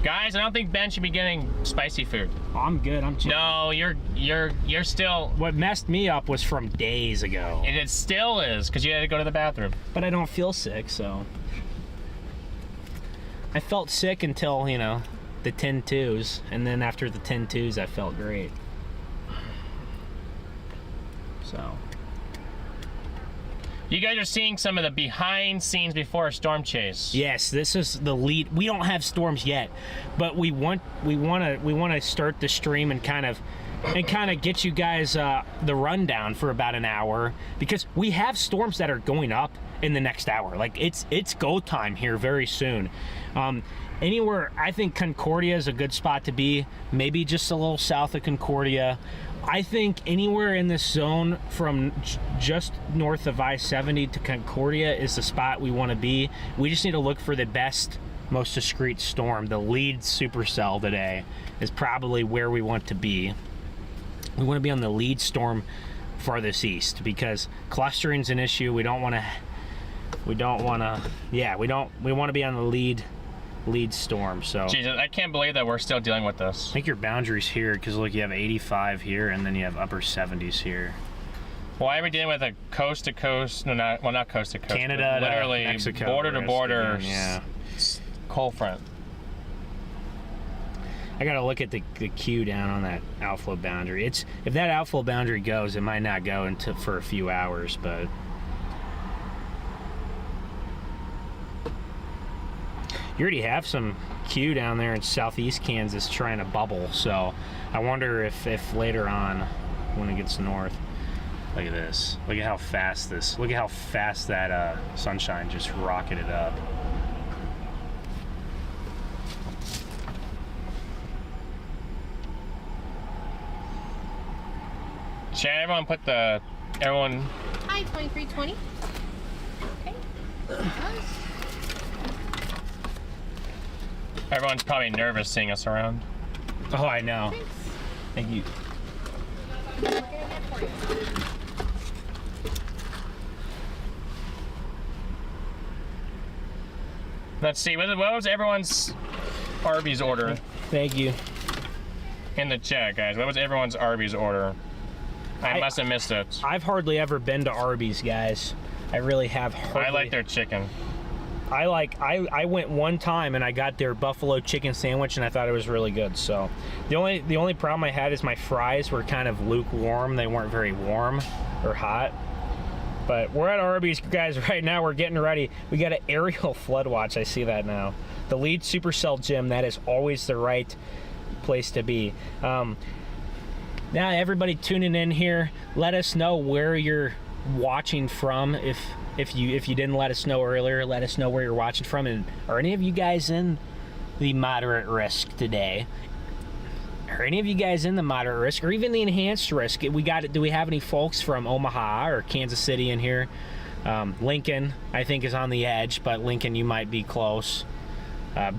Guys, I don't think Ben should be getting spicy food. Oh, I'm good. I'm chill. No, you're still. What messed me up was from days ago. And it still is, because you had to go to the bathroom. But I don't feel sick, so. I felt sick until, the 10-2s. And then after the 10-2s, I felt great. So. You guys are seeing some of the behind scenes before a storm chase. Yes, this is the lead. We don't have storms yet, but we want to start the stream and kind of get you guys the rundown for about an hour, because we have storms that are going up in the next hour. Like it's go time here very soon. Anywhere, I think Concordia is a good spot to be. Maybe just a little south of Concordia. I think anywhere in this zone from just north of I-70 to Concordia is the spot we want to be. We just need to look for the best, most discreet storm. The lead supercell today is probably where we want to be. We want to be on the lead storm farthest east, because clustering's an issue. We want to be on the lead storm. So Jesus, I can't believe that we're still dealing with this. I think your boundary's here, because look, you have 85 here, and then you have upper 70s here. Why are we dealing with a coast to coast? No, not coast to coast. Canada, but literally Mexico, border to border. Yeah. Cold front. I gotta look at the queue down on that outflow boundary. If that outflow boundary goes, it might not go for a few hours, but. You already have some queue down there in southeast Kansas trying to bubble, so I wonder if later on, when it gets north. Look at this. Look at how fast that sunshine just rocketed up. Chad, everyone. Hi, 2320. Okay. Everyone's probably nervous seeing us around. Oh, I know. Thanks. Thank you. Let's see, what was everyone's Arby's order? Thank you. In the chat, guys. What was everyone's Arby's order? I must have missed it. I've hardly ever been to Arby's, guys. I really have. I like their chicken. I went one time and I got their buffalo chicken sandwich and I thought it was really good. So the only problem I had is my fries were kind of lukewarm. They weren't very warm or hot. But we're at Arby's, guys, right now. We're getting ready. We got an aerial flood watch. I see that now. The lead supercell gym, that is always the right place to be. Now, everybody tuning in here, let us know where you're watching from. If you didn't let us know earlier, let us know where you're watching from. And are any of you guys in the moderate risk today? Are any of you guys in the moderate risk or even the enhanced risk? Do we have any folks from Omaha or Kansas City in here? Lincoln, I think, is on the edge, but Lincoln, you might be close.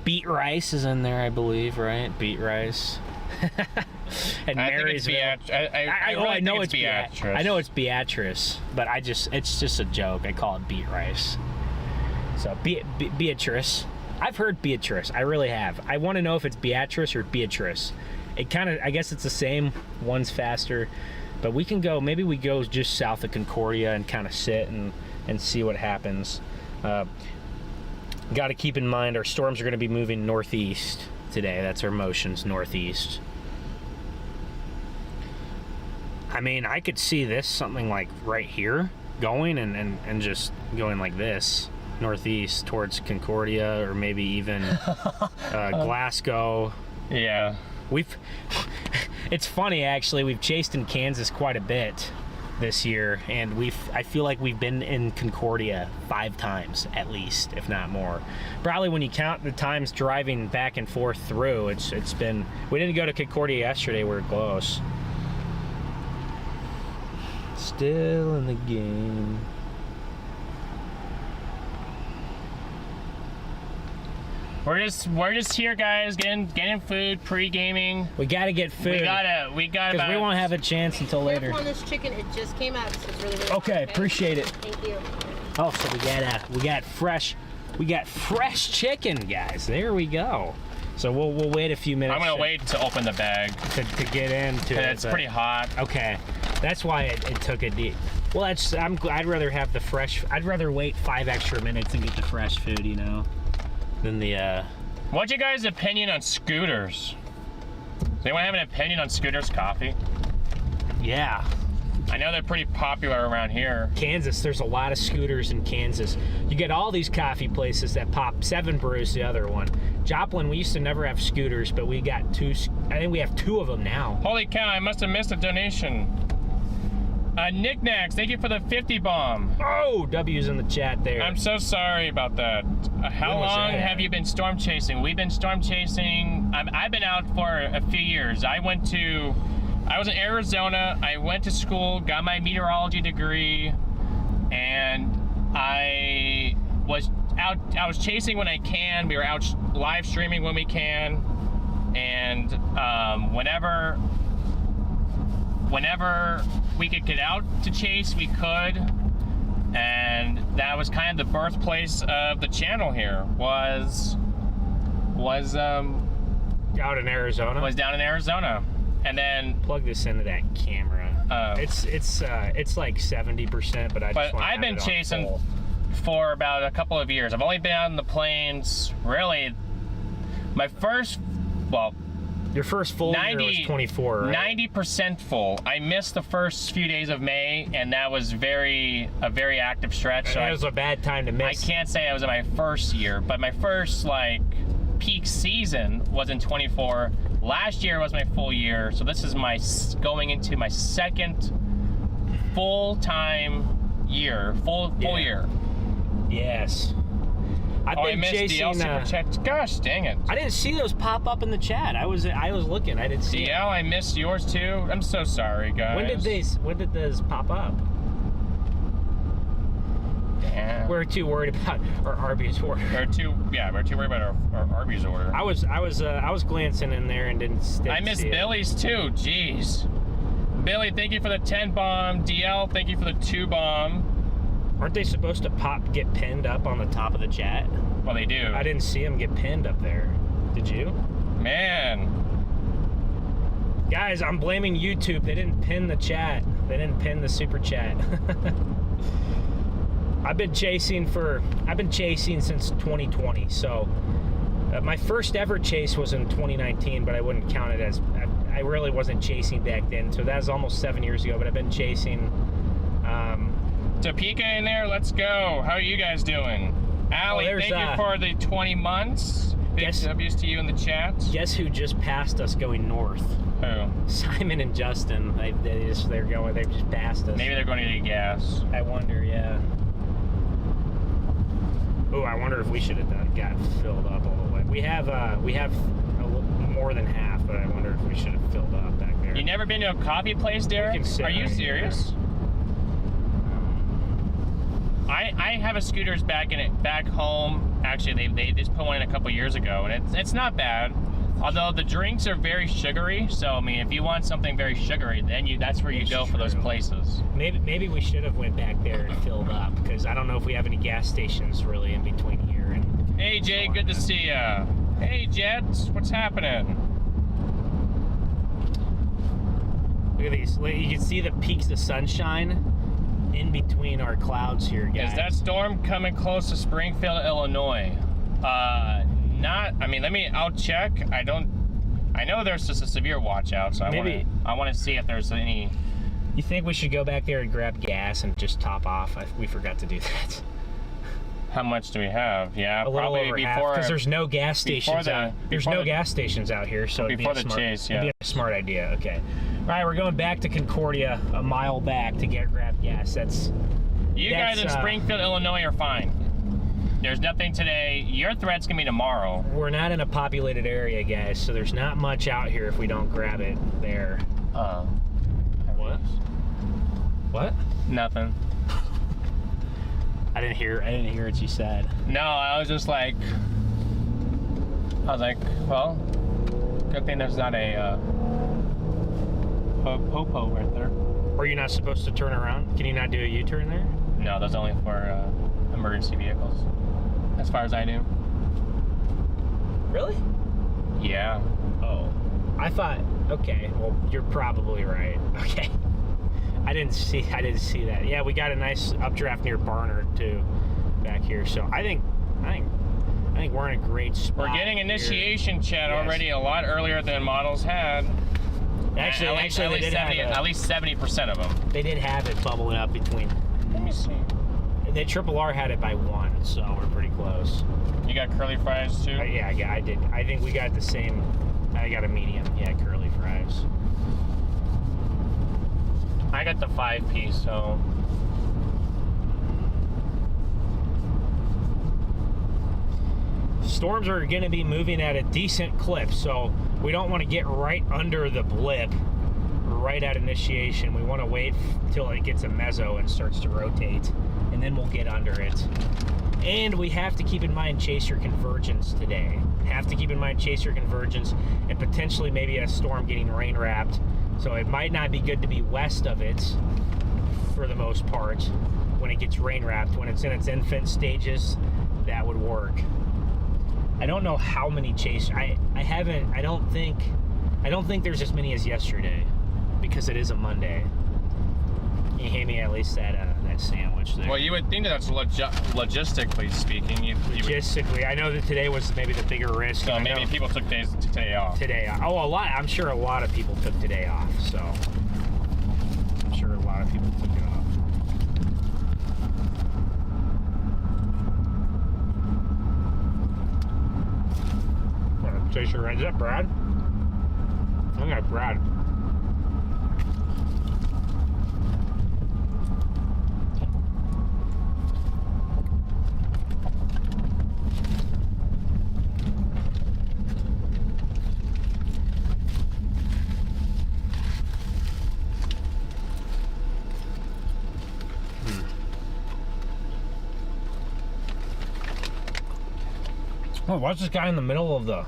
Beat Rice is in there, I believe, right? Beat Rice. And Marysville. I know it's Beatrice. I know it's Beatrice, but it's just a joke. I call it Beat Rice. So Beatrice. I've heard Beatrice. I really have. I want to know if it's Beatrice or Beatrice. It kind of, I guess it's the same. One's faster, but we can go. Maybe we go just south of Concordia and kind of sit and see what happens. Got to keep in mind our storms are going to be moving northeast today. That's our motions, northeast. I mean, I could see this something like right here going and just going like this northeast towards Concordia or maybe even Glasgow. Yeah. It's funny, actually. We've chased in Kansas quite a bit this year, and I feel like we've been in Concordia 5 times at least, if not more. Probably when you count the times driving back and forth through, it's been. We didn't go to Concordia yesterday. We were close. Still in the game. We're just here, guys, getting food, pre-gaming. We gotta get food. We gotta because we won't have a chance until later. On this chicken, it just came out, so it's really, really okay, hot, appreciate it. Thank you. Oh, so we got fresh chicken, guys. There we go. So we'll wait a few minutes. I'm gonna wait to open the bag to get into it. It's pretty hot. Okay, that's why it took a deep. Well, I'd rather have the fresh. I'd rather wait 5 extra minutes and get the fresh food, you know, than the. What's your guys' opinion on scooters? Does anyone have an opinion on Scooters Coffee? Yeah. I know they're pretty popular around here. Kansas, there's a lot of scooters in Kansas. You get all these coffee places that pop. 7 Brews, the other one. Joplin, we used to never have scooters, but we got 2. I think we have 2 of them now. Holy cow, I must have missed a donation. Knickknacks, thank you for the 50 bomb. Oh, W's in the chat there. I'm so sorry about that. How long have you been storm chasing? We've been storm chasing. I've been out for a few years. I was in Arizona. I went to school, got my meteorology degree, and I was chasing when I can. We were out live streaming when we can, and whenever we could get out to chase, we could. And that was kind of the birthplace of the channel here. Was out in Arizona. Was down in Arizona. And then plug this into that camera. It's like 70%, but I've been chasing for about a couple of years. I've only been out in the plains. Really, your first full year was 24, right? 90% full. I missed the first few days of May, and that was a very active stretch. So it was a bad time to miss. I can't say I was in my first year, but my first peak season was in 24. Last year was my full year, so this is going into my second full-time year, full year. Yes. I missed DL super checks. Gosh, dang it! I didn't see those pop up in the chat. I was looking. I didn't see. DL, I missed yours too. I'm so sorry, guys. When did those pop up? Damn. We're too worried about our Arby's order. We're too worried about our Arby's order. I was glancing in there and didn't I missed Billy's too. Jeez. Billy, thank you for the 10 bomb. DL, thank you for the 2 bomb. Aren't they supposed to get pinned up on the top of the chat? Well, they do. I didn't see them get pinned up there. Did you? Man. Guys, I'm blaming YouTube. They didn't pin the chat. They didn't pin the super chat. I've been chasing since 2020. So my first ever chase was in 2019, but I wouldn't count it as. I really wasn't chasing back then. So that was almost 7 years ago. But I've been chasing. Topeka in there, let's go. How are you guys doing? Allie, there's, thank you for the 20 months. Big W's to you in the chat. Guess who just passed us going north? Who? Simon and Justin. They've just passed us. Maybe they're going to get gas. I wonder, yeah. Oh, I wonder if we should have got filled up all the way. We have more than half, but I wonder if we should have filled up back there. You never been to a coffee place, Derek? Are you serious? I have a scooters back home. Actually, they just put one in a couple years ago, and it's not bad. Although the drinks are very sugary, so I mean, if you want something very sugary, then that's where you go for those places. Maybe we should have went back there and filled up, because I don't know if we have any gas stations really in between here and. Hey Jay, good to see ya. Hey Jets, what's happening? Look at these. You can see the peaks of sunshine in between our clouds here, guys. Is that storm coming close to Springfield, Illinois? I'll check. I know there's just a severe watch out, so I want to see if there's any. You think we should go back there and grab gas and just top off? We forgot to do that. How much do we have? Yeah, a little probably over before. Because there's no gas stations gas stations out here, so before the chase, yeah. It'd be a smart idea. Okay. All right, we're going back to Concordia, a mile back to grab gas. You guys in Springfield, Illinois are fine. There's nothing today. Your threat's gonna be tomorrow. We're not in a populated area, guys, so there's not much out here if we don't grab it there. What? What? Nothing. I didn't hear what you said. No, I was like, well, good thing there's not a popo right there. Are you not supposed to turn around? Can you not do a U-turn there? No, that's only for emergency vehicles, as far as I knew. Really? Yeah. Oh, I thought. Okay, well, you're probably right. Okay. I didn't see that. Yeah, we got a nice updraft near Barnard too, back here. So I think we're in a great spot. We're getting initiation chat already a lot earlier than models had. Actually, at least 70% of them. They did have it bubbling up between. Let me see. The Triple R had it by 1, so we're pretty close. You got curly fries too? Yeah, I did. I think we got the same. I got a medium. Yeah, curly fries. I got the 5-piece, so. Storms are going to be moving at a decent clip, so we don't want to get right under the blip right at initiation. We want to wait till it gets a meso and starts to rotate, and then we'll get under it. And we have to keep in mind chaser convergence today. Have to keep in mind chaser convergence and potentially maybe a storm getting rain wrapped. So it might not be good to be west of it for the most part when it gets rain wrapped. When it's in its infant stages, that would work. I don't know how many chase. I don't think there's as many as yesterday because it is a Monday. Can you hand me at least that sandwich there? Well, you would think that's logistically speaking. Logistically, I know that today was maybe the bigger risk. So maybe people took today off. I'm sure a lot of people took today off. So I'm sure a lot of people took it off. Chaser, is that Brad? I think that's Brad. Oh, watch this guy in the middle of the...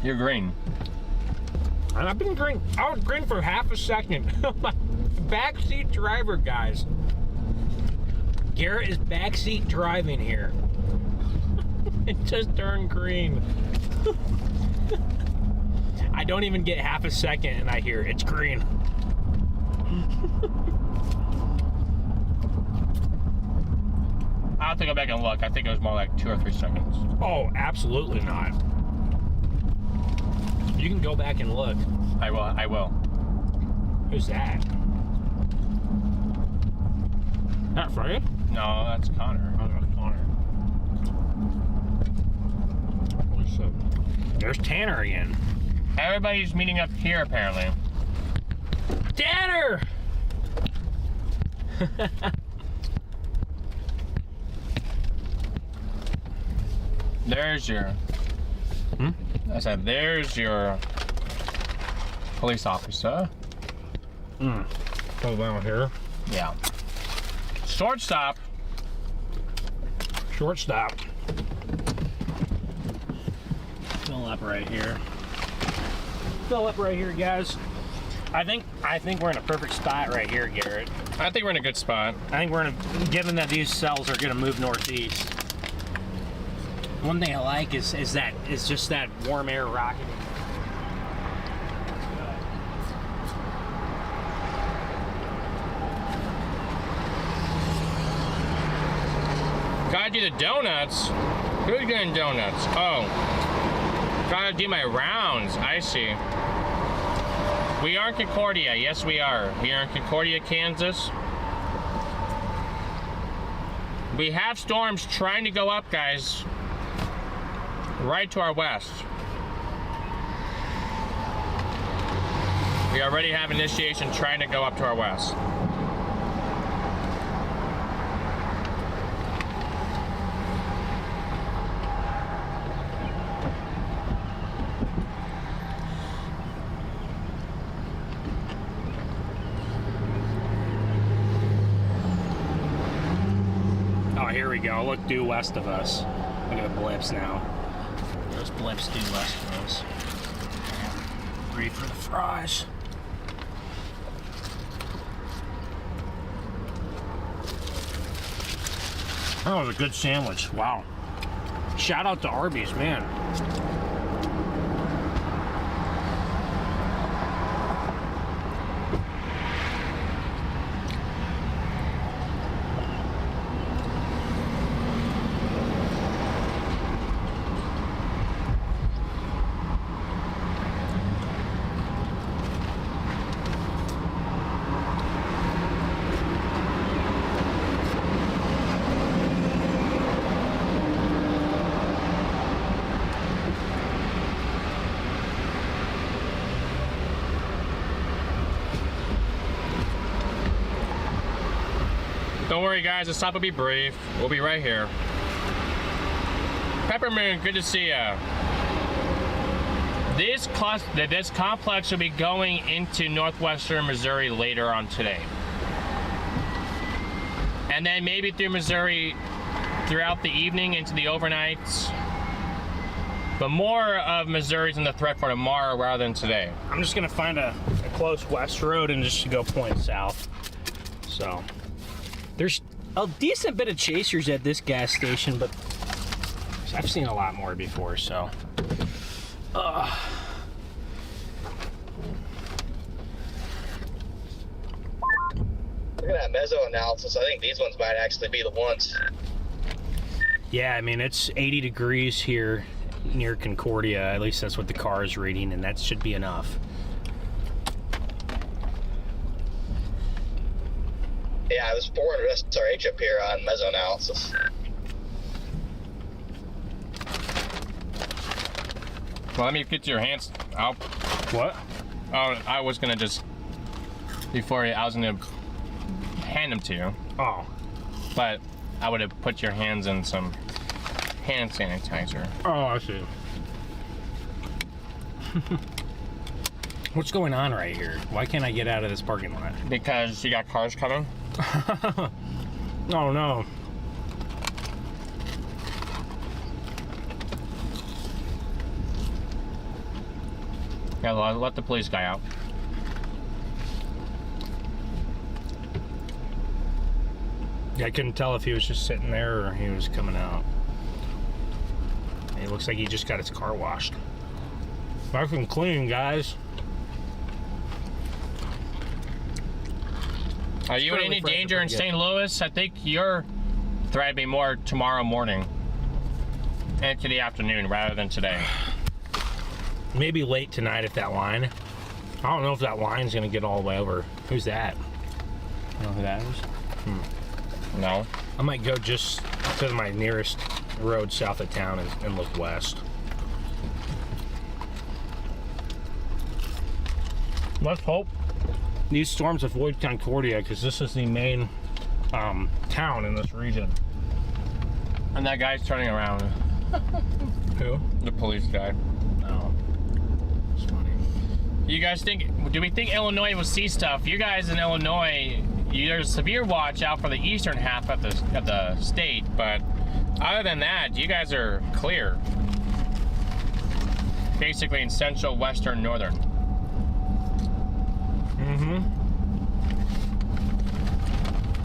You're green. I've been green. I was green for half a second. Backseat driver, guys. Garrett is backseat driving here. It just turned green. I don't even get half a second and I hear it's green. I'll have to go back and look. I think it was more like 2 or 3 seconds. Oh, absolutely not. You can go back and look. I will. Who's that? That Freddie? No, that's Connor. Oh, that's Connor. Holy shit. There's Tanner again. Everybody's meeting up here apparently. Tanner! There's your. I said, there's your police officer. Go down here. Yeah. Shortstop. Shortstop. Fill up right here. Fill up right here, guys. I think we're in a perfect spot right here, Garrett. I think we're in a good spot. I think we're in a, given that these cells are gonna move northeast. One thing I like is just that warm air rocketing. Gotta do the donuts. Who's getting donuts? Oh. Gotta do my rounds. I see. We are in Concordia. Yes, we are. We are in Concordia, Kansas. We have storms trying to go up, guys. Right to our west. We already have initiation trying to go up to our west. Oh, here we go. Look due west of us. Look at the blips now. Those blips due west of us. Ready for the fries. That was a good sandwich. Wow. Shout out to Arby's, man. Don't worry, guys. The stop will be brief. We'll be right here. Peppermint, good to see ya. This complex will be going into northwestern Missouri later on today. And then maybe through Missouri throughout the evening into the overnights. But more of Missouri's in the threat for tomorrow rather than today. I'm just gonna find a close west road and just go point south. So there's a decent bit of chasers at this gas station, but I've seen a lot more before, so. Look at that meso analysis. I think these ones might actually be the ones. Yeah, I mean, it's 80 degrees here near Concordia. At least that's what the car is reading, and that should be enough. Yeah, there's 400 SRH up here on meso analysis. Well, let me get your hands out. What? Oh, I was gonna just, before I was gonna hand them to you. Oh. But I would have put your hands in some hand sanitizer. Oh, I see. What's going on right here? Why can't I get out of this parking lot? Because you got cars coming? Oh no. Yeah, let the police guy out. Yeah, I couldn't tell if he was just sitting there or he was coming out. It looks like he just got his car washed. Nice and clean, guys. Are you in any danger in St. Louis? I think your threat would be more tomorrow morning and to the afternoon rather than today. Maybe late tonight if that line. I don't know if that line's gonna get all the way over. Who's that? You know who that is? No. I might go just to my nearest road south of town and look west. Let's hope these storms avoid Concordia, because this is the main town in this region. And that guy's turning around. Who? The police guy. Oh, it's funny. You guys think, do we think Illinois will see stuff? You guys in Illinois, there's severe watch out for the eastern half of the state, but other than that, you guys are clear. Basically in central, western, northern.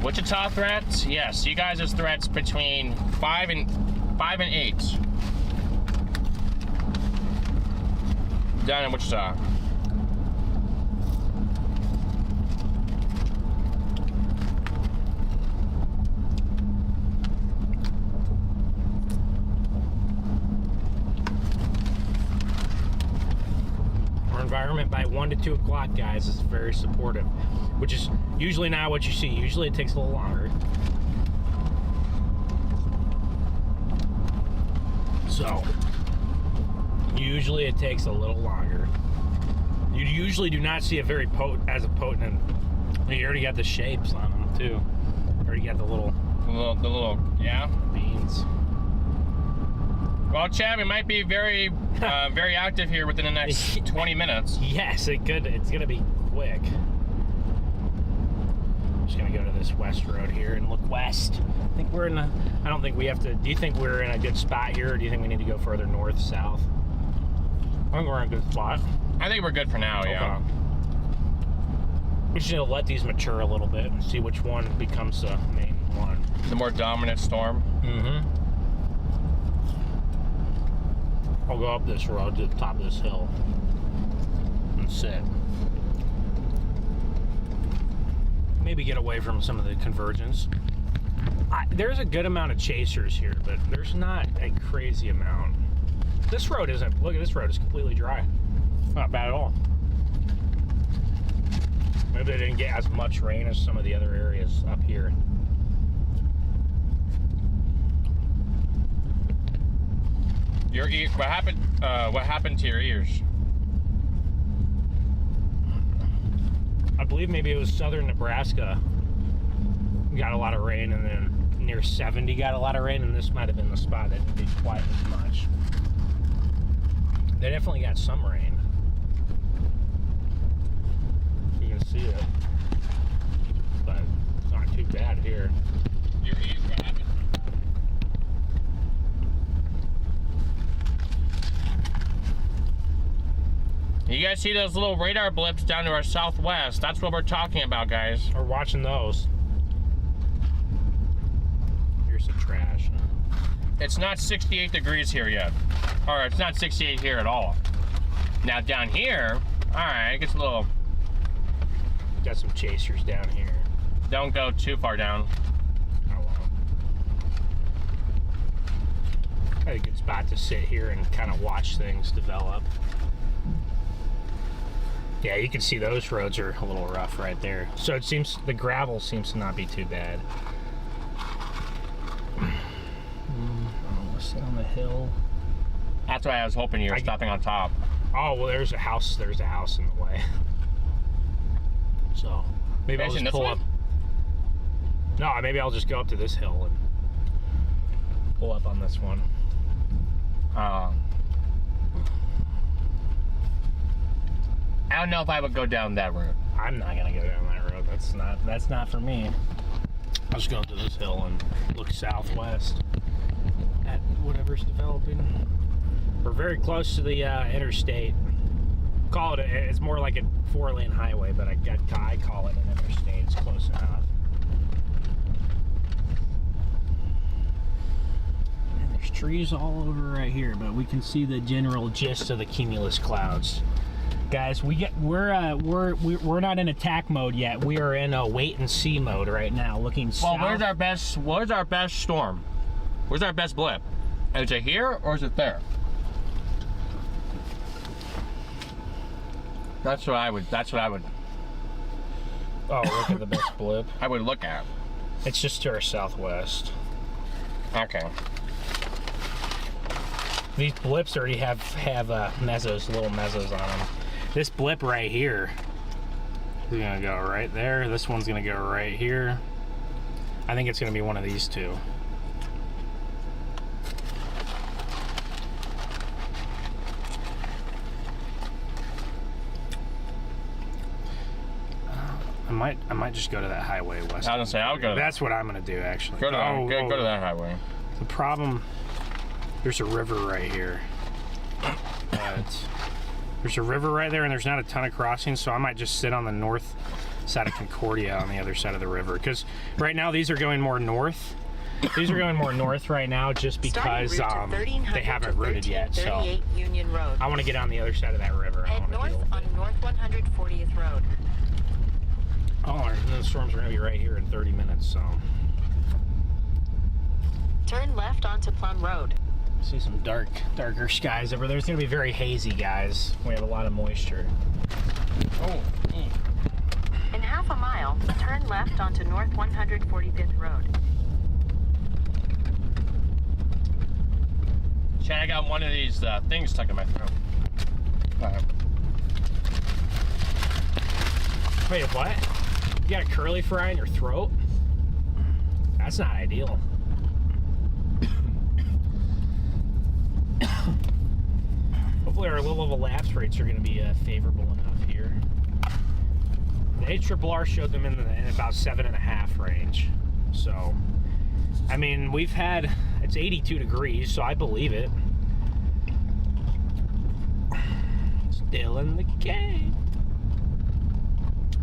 Wichita threats? Yes, you guys have threats between 5 and 8. Down in Wichita. Our environment by 1 to 2 o'clock, guys, is very supportive, which is usually not what you see. Usually it takes a little longer. So, usually it takes a little longer. You usually do not see a very potent. You already got the shapes on them too. You already got the little yeah. beans. Well, Chad, we might be very active here within the next 20 minutes. Yes, it could. It's gonna be quick. I'm just gonna go to this west road here and look west. I think we're in a. I don't think we have to. Do you think we're in a good spot here, or do you think we need to go further north, south? I think we're in a good spot. I think we're good for now. Yeah. Okay. We just need to let these mature a little bit and see which one becomes the main one. The more dominant storm. Mm-hmm. I'll go up this road to the top of this hill and sit. Maybe get away from some of the convergence. There's a good amount of chasers here, but there's not a crazy amount. This road isn't. Look at this road; it's completely dry. Not bad at all. Maybe they didn't get as much rain as some of the other areas up here. Your ear. What happened? What happened to your ears? I believe maybe it was southern Nebraska got a lot of rain, and then near 70 got a lot of rain, and this might have been the spot that didn't get quite as much. They definitely got some rain. You can see it, but it's not too bad here. Your ears. What happened? You guys see those little radar blips down to our southwest? That's what we're talking about, guys. We're watching those. Here's some trash. It's not 68 degrees here yet. Or it's not 68 here at all. Now down here, alright, it gets a little... Got some chasers down here. Don't go too far down. I won't. Got a good spot to sit here and kind of watch things develop. Yeah, you can see those roads are a little rough right there. So it seems the gravel seems to not be too bad. Let's sit on the hill. That's why I was hoping you were stopping on top. Oh, well, there's a house. There's a house in the way. So maybe I'll just pull up. No, maybe I'll just go up to this hill and pull up on this one. I don't know if I would go down that route. I'm not gonna go down that road. That's not for me. I'll just go up to this hill and look southwest at whatever's developing. We're very close to the interstate. Call it it's more like a 4-lane highway, but I call it an interstate. It's close enough. And there's trees all over right here, but we can see the general gist of the cumulus clouds. Guys, we're not in attack mode yet. We are in a wait and see mode right now, looking south. Well, where's our best storm? Where's our best blip? Is it here or is it there? That's what I would Oh, look at the best blip. I would look at. It's just to our southwest. Okay. These blips already have little mesos on them. This blip right here is gonna go right there. This one's gonna go right here. I think it's gonna be one of these two. I might just go to that highway west. I was gonna say I'll go. That's what I'm gonna do actually. Go to go to that highway. The problem, there's a river right here. But there's a river right there, and there's not a ton of crossings, so I might just sit on the north side of Concordia on the other side of the river. Because right now these are going more north. These are going more north right now just because they haven't routed yet. So Union Road. I want to get on the other side of that river. Head north on North 140th Road. Oh, the storms are going to be right here in 30 minutes, so. Turn left onto Plum Road. See some darker skies over there. It's going to be very hazy, guys. We have a lot of moisture. Oh. In half a mile, turn left onto North 145th Road. Chad, I got one of these things stuck in my throat. Wait, what? You got a curly fry in your throat? That's not ideal. Hopefully our low level lapse rates are going to be favorable enough here. The HRRR showed them in about 7.5 range. So, I mean, we've had, it's 82 degrees, so I believe it. Still in the game.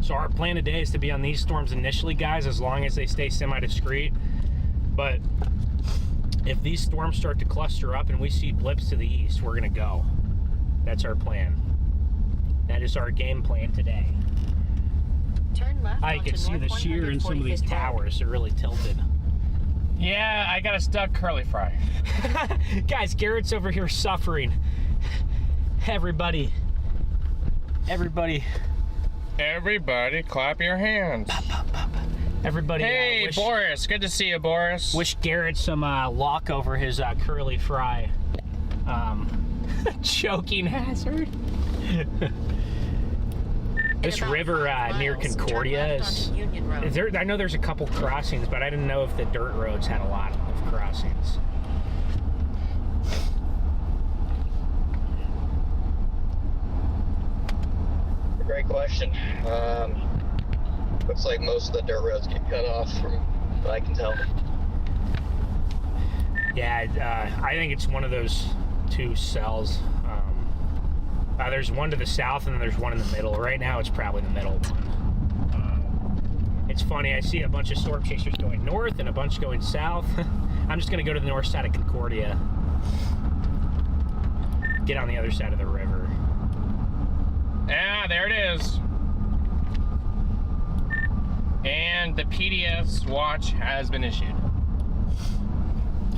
So our plan today is to be on these storms initially, guys, as long as they stay semi-discreet. But if these storms start to cluster up and we see blips to the east, we're gonna go. That's our plan. That is our game plan today. Turn left I can see the shear in some of these towers. They're really tilted. Yeah, I got a stuck curly fry. Guys, Garrett's over here suffering. Everybody, clap your hands. Everybody. Hey, Boris. Good to see you, Boris. Wish Garrett some lock over his curly fry. Choking hazard. This river near Concordia is. I know there's a couple crossings, but I didn't know if the dirt roads had a lot of crossings. Great question. Looks like most of the dirt roads get cut off from what I can tell. Yeah, I think it's one of those two cells. There's one to the south and then there's one in the middle. Right now it's probably the middle one. It's funny, I see a bunch of storm chasers going north and a bunch going south. I'm just going to go to the north side of Concordia. Get on the other side of the river. Ah, there it is. And the PDS watch has been issued.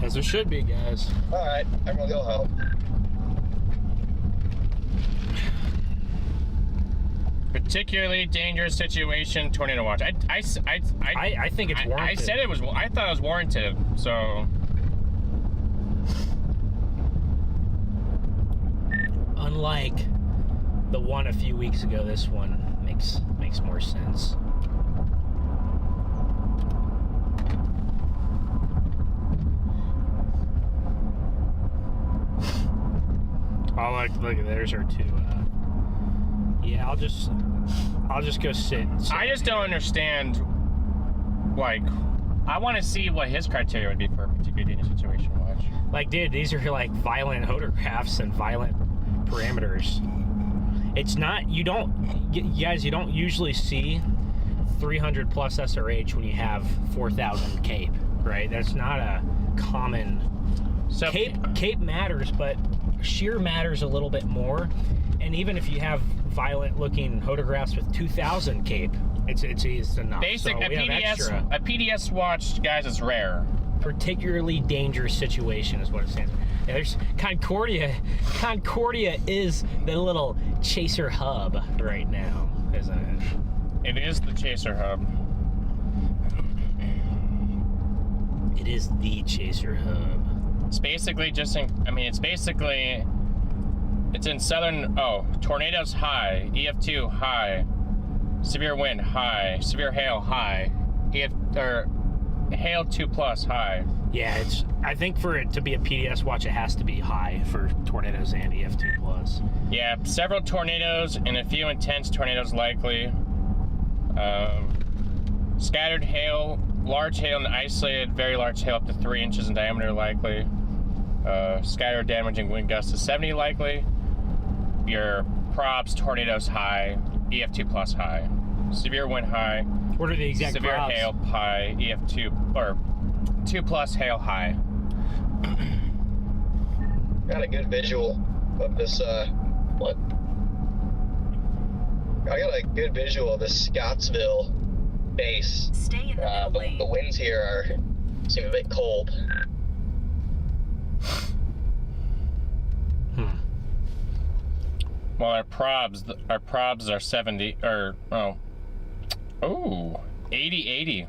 As there should be, guys. Alright, I'm gonna go help. Particularly dangerous situation, tornado watch. I think it's warranted. I said it was. I thought it was warranted. So. Unlike the one a few weeks ago, this one makes more sense. Oh, look, there's our two. Yeah, I'll just go sit. I just don't understand. Like, I want to see what his criteria would be for a particular dangerous situation watch. Like, dude, these are like violent photographs and violent parameters. It's not, you don't usually see 300 plus SRH when you have 4,000 CAPE, right? That's not a common. So CAPE matters, but shear matters a little bit more. And even if you have violent looking photographs with 2,000 CAPE, it's enough. Basic, so a PDS watch, guys, is rare. Particularly dangerous situation is what it stands for. Yeah, there's Concordia. Concordia is the little chaser hub right now, isn't it? It is the chaser hub. It is the Chaser hub. It's basically it's in southern, tornadoes high, EF2 high, severe wind high, severe hail high, hail 2+ high. Yeah, I think for it to be a PDS watch, it has to be high for tornadoes and EF2+. Yeah, several tornadoes and a few intense tornadoes likely. Scattered hail, large hail and isolated, very large hail up to 3 inches in diameter likely. Scattered damaging wind gusts to 70 likely. Your probs, tornadoes high, EF2+ high. Severe wind high. What are the exact severe probs? hail high, EF2 or 2+ hail high. Got a good visual of this, I got a good visual of this Scottsville base. Stay in the middle lane. The winds here seem a bit cold. Well, our probs are 70 or 80.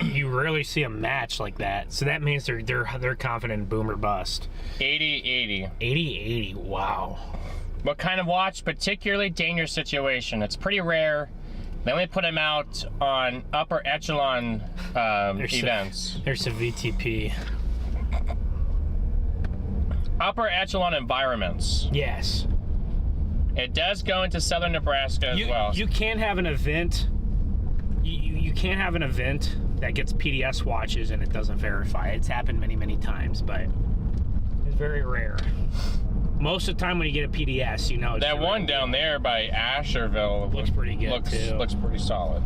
You rarely see a match like that, so that means they're confident in boom or bust. 80. 80. Wow. What kind of watch? Particularly dangerous situation. It's pretty rare. They only put them out on upper echelon events. There's a VTP. Upper echelon environments. Yes. It does go into southern Nebraska as well. You can't have an event. You can't have an event that gets PDS watches and it doesn't verify. It's happened many, many times, but it's very rare. Most of the time when you get a PDS, you know it's that one down there by Asherville looks pretty good too. Looks pretty solid.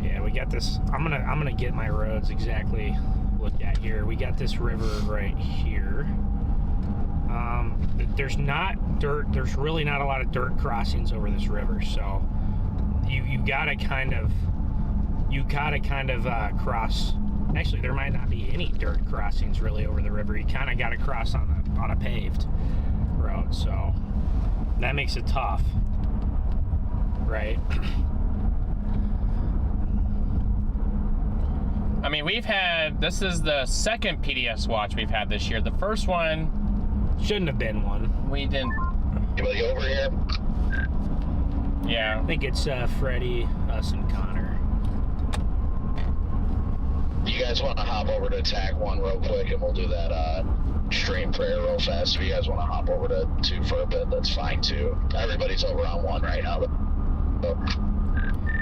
Yeah, we got this. I'm gonna get my roads exactly looked at here. We got this river right here. There's not dirt. There's really not a lot of dirt crossings over this river, so you gotta kind of cross. Actually, there might not be any dirt crossings really over the river. You kind of got to cross on a paved road, so that makes it tough, right? I mean, this is the second PDS watch we've had this year. The first one shouldn't have been one. We didn't. Anybody over here? Yeah. I think it's Freddie, us, and Connor. You guys want to hop over to TAC 1 real quick, and we'll do that stream prayer real fast. If you guys want to hop over to 2 for a bit, that's fine too. Everybody's over on 1 right now. So.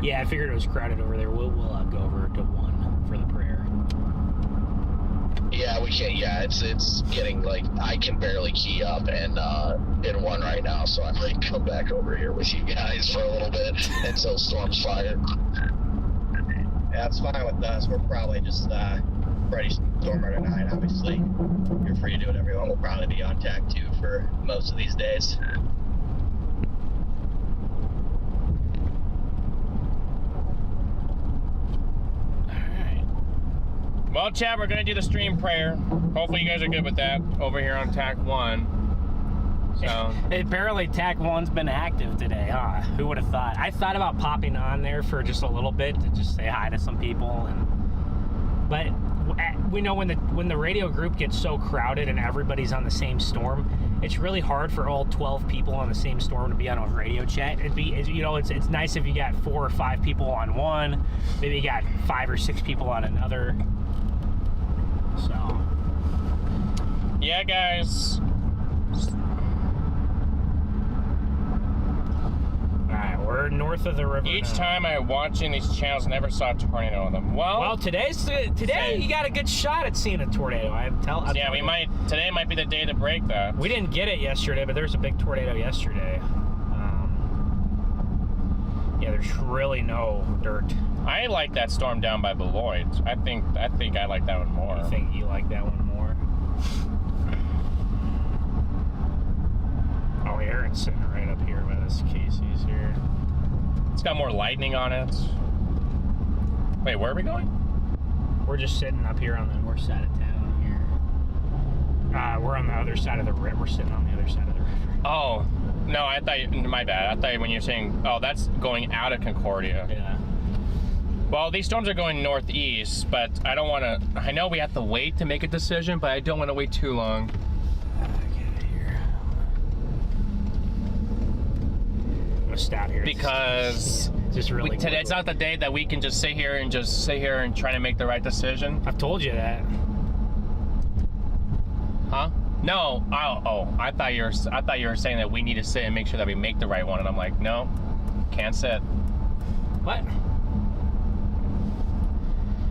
Yeah, I figured it was crowded over there. We'll go over to 1 for the prayer. Yeah, we can't. Yeah, it's getting like I can barely key up and in 1 right now, so I might come back over here with you guys for a little bit until storm's fired. Yeah, that's fine with us. We're probably just ready StormRunner 9, obviously. You're free to do whatever you want. We'll probably be on TAC 2 for most of these days. Well, chat, we're going to do the stream prayer. Hopefully you guys are good with that over here on TAC 1. So Apparently TAC 1's been active today, huh? Who would have thought? I thought about popping on there for just a little bit to just say hi to some people, but we know when the radio group gets so crowded and everybody's on the same storm, it's really hard for all 12 people on the same storm to be on a radio chat. It's nice if you got 4 or 5 people on one, maybe you got 5 or 6 people on another. So yeah, guys. Alright, we're north of the river. Each now. time I'm watching these channels, never saw a tornado on them. Well, today you got a good shot at seeing a tornado. Today might be the day to break that. We didn't get it yesterday, but there's a big tornado yesterday. Yeah, there's really no dirt. I like that storm down by Beloit. I think I like that one more. I think you like that one more. Oh, Aaron's sitting right up here by this Casey's here. It's got more lightning on it. Wait, where are we going? We're just sitting up here on the north side of town here. We're on the other side of the river. We're sitting on the other side of the river. Oh, no, my bad. I thought when you're saying, oh, that's going out of Concordia. Yeah. Well, these storms are going northeast, but I don't want to. I know we have to wait to make a decision, but I don't want to wait too long. Stop here because just really today it's not the day that we can just sit here and try to make the right decision. I've told you that. Huh? No. Oh, I thought you were saying that we need to sit and make sure that we make the right one, and I'm like, no, can't sit. What?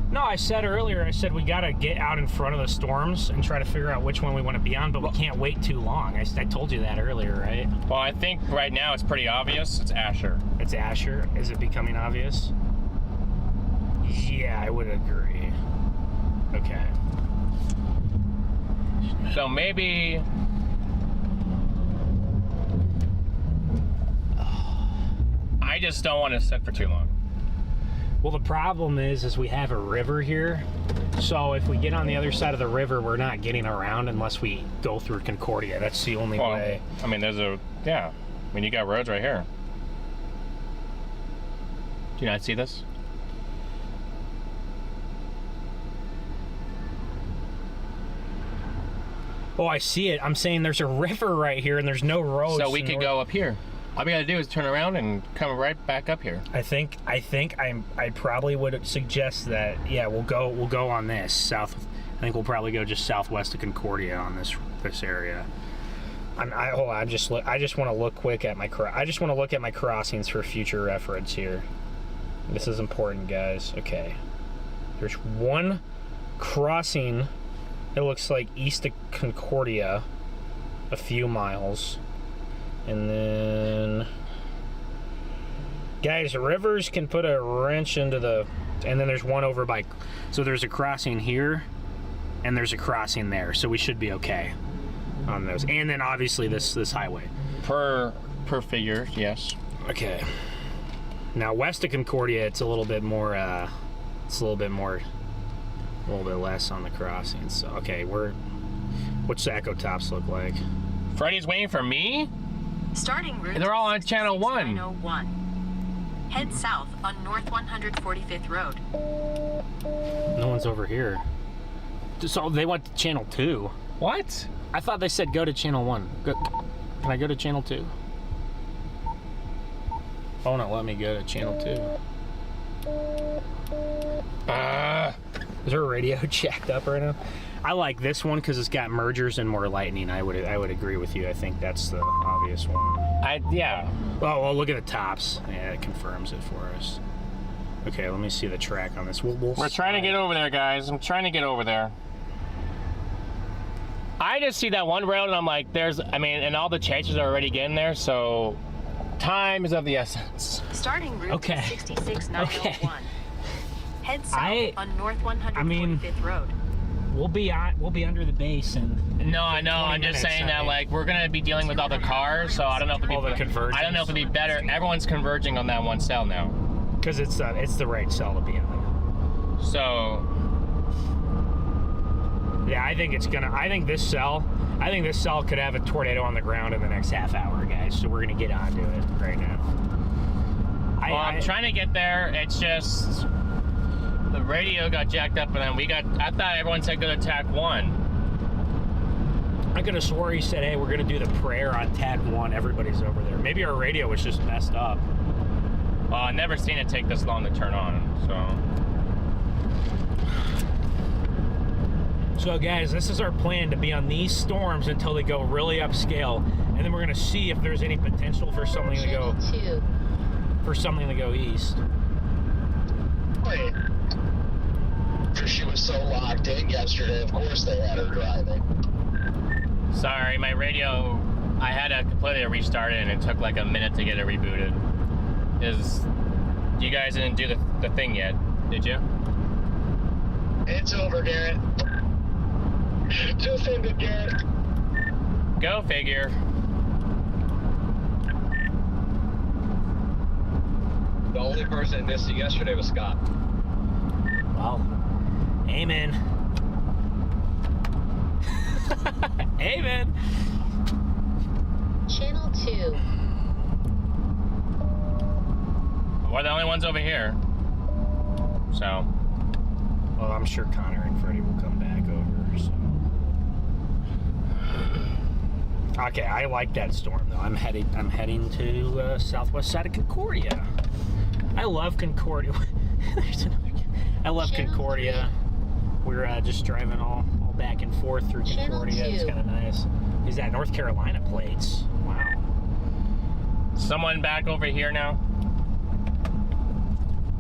No, I said earlier, I said we gotta get out in front of the storms and try to figure out which one we want to be on, but we can't wait too long. I told you that earlier, right? Well, I think right now it's pretty obvious. It's Asher. It's Asher? Is it becoming obvious? Yeah, I would agree. Okay. So maybe... I just don't want to sit for too long. Well, the problem is we have a river here, so if we get on the other side of the river, we're not getting around unless we go through Concordia. That's the only way. I mean, yeah. I mean, you got roads right here. Do you not see this? Oh, I see it. I'm saying there's a river right here, and there's no roads. So we could go up here. All we gotta do is turn around and come right back up here. I probably would suggest that. Yeah, we'll go on this south. I think we'll probably go just southwest of Concordia on this area. Hold on. I just want to look quick at my crossings for future reference here. This is important, guys. Okay. There's one crossing. It looks like east of Concordia, a few miles. And then, guys, rivers can put a wrench into the, and then there's one over by, so there's a crossing here, and there's a crossing there, so we should be okay on those. And then obviously this highway. Per figure, yes. Okay. Now west of Concordia, it's a little bit more, a little bit less on the crossings. So okay, what's the Echo Tops look like? Freddie's waiting for me? Starting route. They're all on channel 1. 901. Head south on North 145th Road. No one's over here. So they went to channel 2. What? I thought they said go to channel 1. Can I go to channel 2? Oh, no, let me go to channel 2. Is our radio jacked up right now? I like this one because it's got mergers and more lightning. I would agree with you. I think that's the obvious one. Yeah. Oh, well, look at the tops. Yeah, it confirms it for us. Okay, let me see the track on this. We're trying to get over there, guys. I'm trying to get over there. I just see that one road and I'm like, and all the chasers are already getting there, so time is of the essence. Starting route 66901. Okay. Head south on North 145th Road. We'll be under the base and. No, I know. I'm just saying that like we're gonna be dealing with all the cars, so I don't know if it'll be convergence. I don't know if it'll be better. Everyone's converging on that one cell now. Because it's the right cell to be on. So. Yeah, I think this cell could have a tornado on the ground in the next half hour, guys. So we're gonna get onto it right now. I'm trying to get there. It's just. The radio got jacked up, and then I thought everyone said go to TAC 1. I could have swore he said, hey, we're going to do the prayer on TAC 1. Everybody's over there. Maybe our radio was just messed up. Well, I've never seen it take this long to turn on, so. So, guys, this is our plan, to be on these storms until they go really upscale. And then we're going to see if there's any potential for something to go east. Wait. She was so locked in yesterday, of course they had her driving. Sorry, my radio, I had to completely restart it and it took like a minute to get it rebooted. You guys didn't do the thing yet, did you? It's over, Garrett. Just ended, Garrett. Go figure. The only person that missed it yesterday was Scott. Wow. Amen. Amen. Channel 2. We're the only ones over here. So. Well, I'm sure Connor and Freddie will come back over. So. Okay, I like that storm though. I'm heading to southwest side of Concordia. I love Concordia. There's another. I love Concordia. We're just driving all back and forth through Concordia. It's kind of nice. Is that North Carolina plates? Wow. Someone back over here now?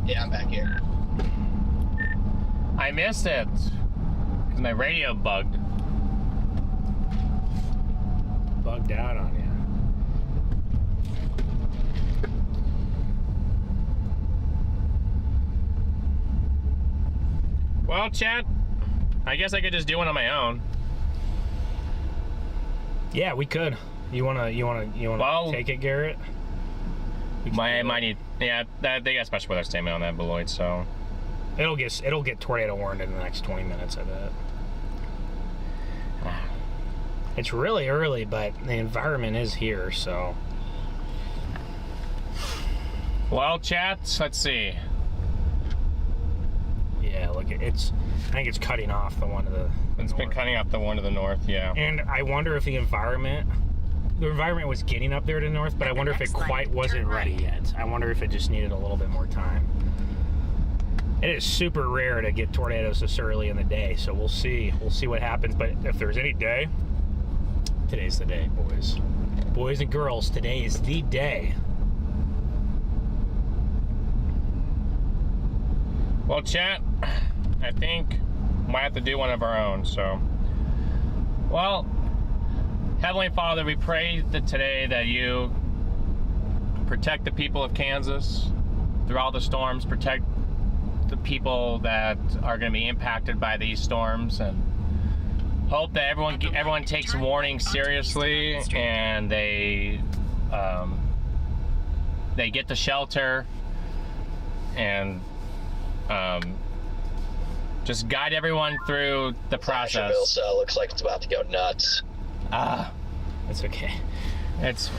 Yeah, I'm back here. I missed it. Because my radio bugged. Bugged out on you. Well, chat, I guess I could just do one on my own. Yeah, we could. You wanna take it, Garrett? Might need. Yeah, they got special weather statement on that Beloit, so it'll get tornado warned in the next 20 minutes, I bet. It's really early, but the environment is here, so. Well, chat, let's see. Yeah, look, I think it's cutting off the one to the It's north. been cutting off the one to the north, yeah. And I wonder if the environment was getting up there to the north, but I wonder if it quite wasn't ready yet. I wonder if it just needed a little bit more time. It is super rare to get tornadoes this early in the day, so we'll see. We'll see what happens, but if there's any day, today's the day, boys. Boys and girls, today is the day. Well, chat, I think we might have to do one of our own, so. Well, Heavenly Father, we pray that today that you protect the people of Kansas through all the storms, protect the people that are going to be impacted by these storms, and hope that everyone takes warning seriously and they get to shelter and just guide everyone through the process. Nashville cell looks like it's about to go nuts. It's okay. It's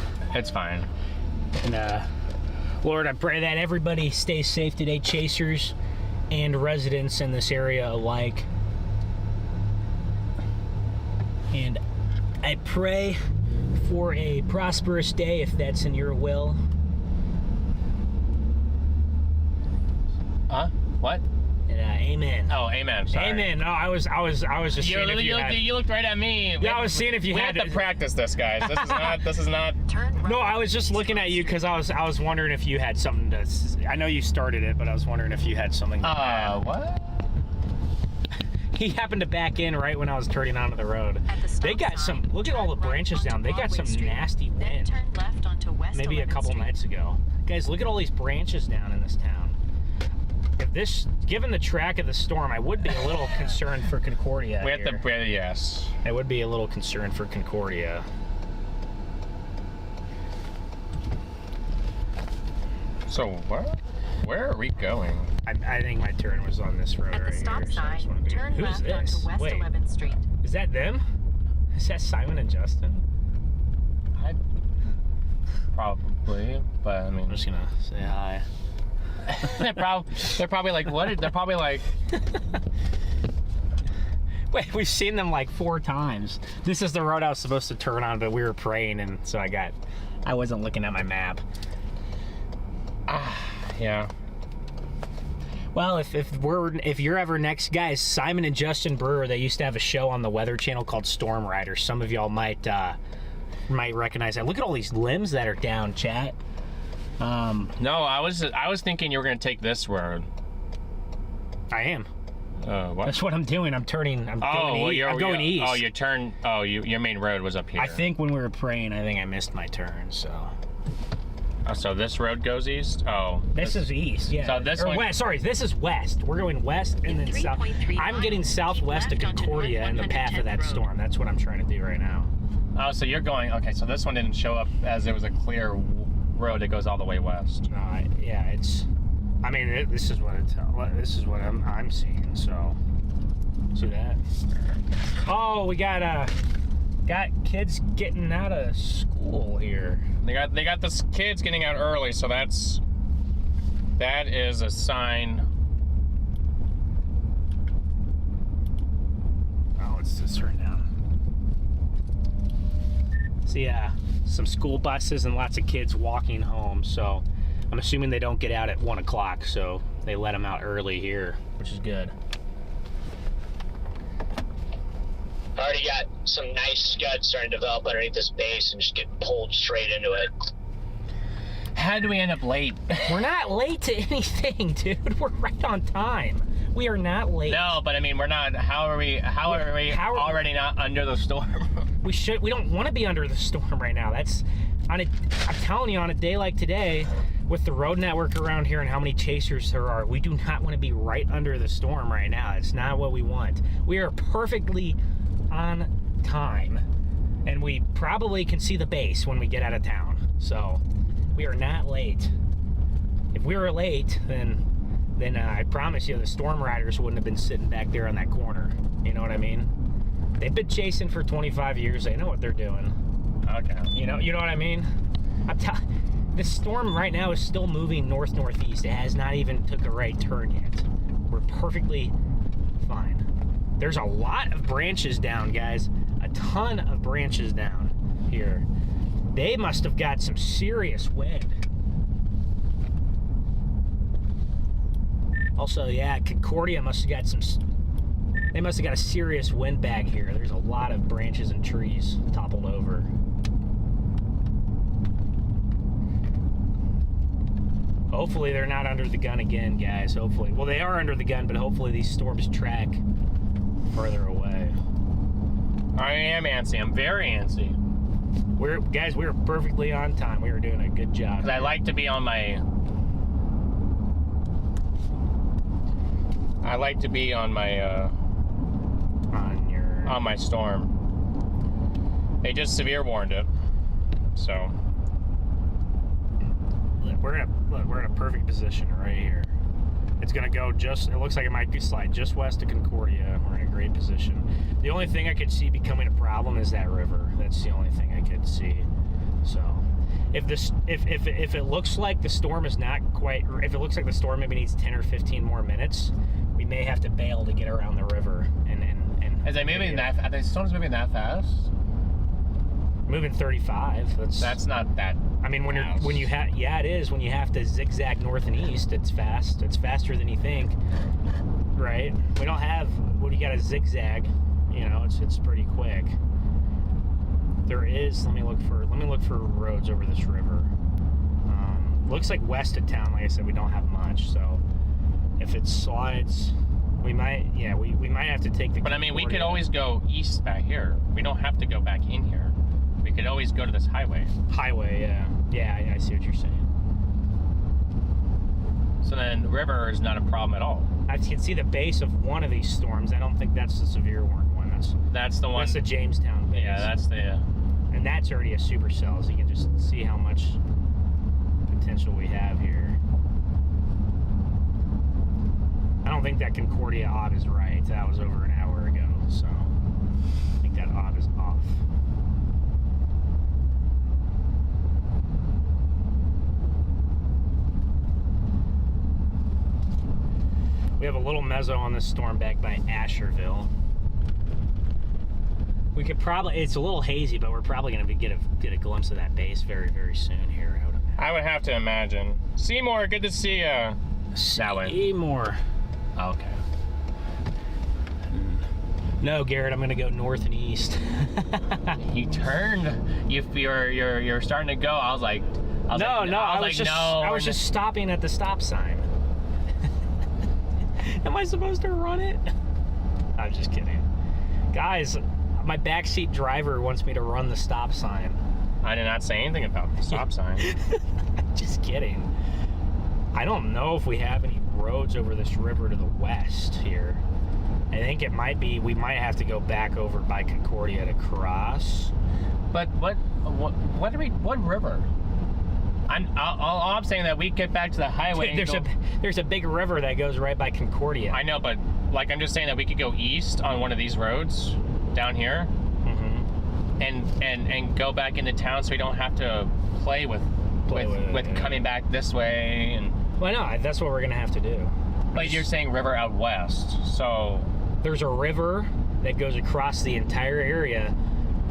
fine. And Lord, I pray that everybody stays safe today, chasers and residents in this area alike. And I pray for a prosperous day, if that's in your will. What? And, amen. Oh, amen. Sorry. Amen. No, I was just seeing if you looked right at me. Yeah, I was seeing if you we had have to practice this, guys. This is not. Turn right. No, I was just looking at you because I was wondering if you had something to. I know you started it, but I was wondering if you had something. What? He happened to back in right when I was turning onto the road. At the stop They got some. sign, Look at all the turn branches right down. They onto got some Broadway Street, nasty then wind. turn left onto West Maybe a 11th couple Street. nights ago. Guys, look at all these branches down in this town. If this, given the track of the storm, I would be a little concerned for Concordia. We have to. Yes. I would be a little concerned for Concordia. So where are we going? I think my turn was on this road At right the stop here. So I just sign, wanted to- turn Who's left this? onto West Wait, 11th Street. is that them? Is that Simon and Justin? Probably, but I mean, I'm just gonna say hi. they're probably like, what? They're probably like, Wait, we've seen them like 4 times. This is the road I was supposed to turn on, but we were praying, and so I wasn't looking at my map. yeah. Well, if you're ever next, guys, Simon and Justin Brewer, they used to have a show on the Weather Channel called StormRunner. Some of y'all might recognize that. Look at all these limbs that are down, chat. No, I was thinking you were gonna take this road. I am. What? That's what I'm doing. I'm turning. I'm going east. Oh, your turn. Oh, your main road was up here. I think when we were praying, I think I missed my turn. So. Oh, so this road goes east. Oh. This is east, yeah. So this or one. west. Sorry, this is west. We're going west and then south. 3.3 I'm getting miles, southwest keep to left onto Concordia North in the path of that 110th Road. storm. That's what I'm trying to do right now. Oh, so you're going. Okay, so this one didn't show up as it was a clear road that goes all the way west. Yeah, it's. I mean, this is what I'm seeing. So, see that? Oh, we got kids getting out of school here. They got the kids getting out early, so that is a sign let's turn down. See, some school buses and lots of kids walking home. So I'm assuming they don't get out at 1 o'clock. So they let them out early here, which is good. Already got some nice scuds starting to develop underneath this base and just get pulled straight into it. How do we end up late? We're not late to anything, dude. We're right on time. We are not late. No, but I mean, we're not. How are we already not under the storm? We don't want to be under the storm right now. I'm telling you, on a day like today, with the road network around here and how many chasers there are, we do not want to be right under the storm right now. It's not what we want. We are perfectly on time, and we probably can see the base when we get out of town. So we are not late. If we were late, then I promise you the storm riders wouldn't have been sitting back there on that corner. You know what I mean? They've been chasing for 25 years. They know what they're doing. Okay. You know what I mean? This storm right now is still moving north-northeast. It has not even took a right turn yet. We're perfectly fine. There's a lot of branches down, guys. A ton of branches down here. They must have got some serious wind. Also, yeah, Concordia must have got they must have got a serious wind bag here. There's a lot of branches and trees toppled over. Hopefully they're not under the gun again, guys. Hopefully. Well, they are under the gun, but hopefully these storms track further away. I am antsy. I'm very antsy. We're perfectly on time. We are doing a good job. Because I like to be on my... on my storm. They just severe warned it, so we're in a perfect position right here. It's gonna go just. It looks like it might slide just west of Concordia. We're in a great position. The only thing I could see becoming a problem is that river. That's the only thing I could see. So, if it looks like the storm is not quite, if it looks like the storm maybe needs 10 or 15 more minutes, we may have to bail to get around the river and is it moving that? Are the storms moving that fast? Moving 35. That's not that. I mean, when you have, yeah, it is. When you have to zigzag north and east, it's fast. It's faster than you think, right? We don't have. When you got to zigzag, you know, it's pretty quick. There is. Let me look for roads over this river. Looks like west of town. Like I said, we don't have much. So if it slides, we might. Yeah, we might have to take the. But I mean, we could always go east back here. We don't have to go back in here. We could always go to this highway. Yeah, I see what you're saying. So then river is not a problem at all. I can see the base of one of these storms. I don't think that's the severe one. That's the one. That's the Jamestown base. Yeah, that's the... And that's already a supercell, so you can just see how much potential we have here. I don't think that Concordia ob is right. That was over an hour ago, so I think that ob is off. We have a little meso on this storm back by Asherville. We could probably, it's a little hazy, but we're probably going to get a glimpse of that base very, very soon here. I would have to imagine. Seymour, good to see you. That way. Seymour. Okay. No, Garrett, I'm going to go north and east. You turned. You're starting to go. I was like, I was just stopping at the stop sign. Am I supposed to run it? I'm just kidding. Guys, my backseat driver wants me to run the stop sign. I did not say anything about the stop sign. Just kidding. I don't know if we have any roads over this river to the west here. I think it might be, we might have to go back over by Concordia to cross. But what river? All I'm saying that we get back to the highway. There's a big river that goes right by Concordia. I know, but like I'm just saying that we could go east on one of these roads down here, and go back into town, so we don't have to play with coming back this way. And well, no, that's what we're gonna have to do. But you're saying river out west, so there's a river that goes across the entire area.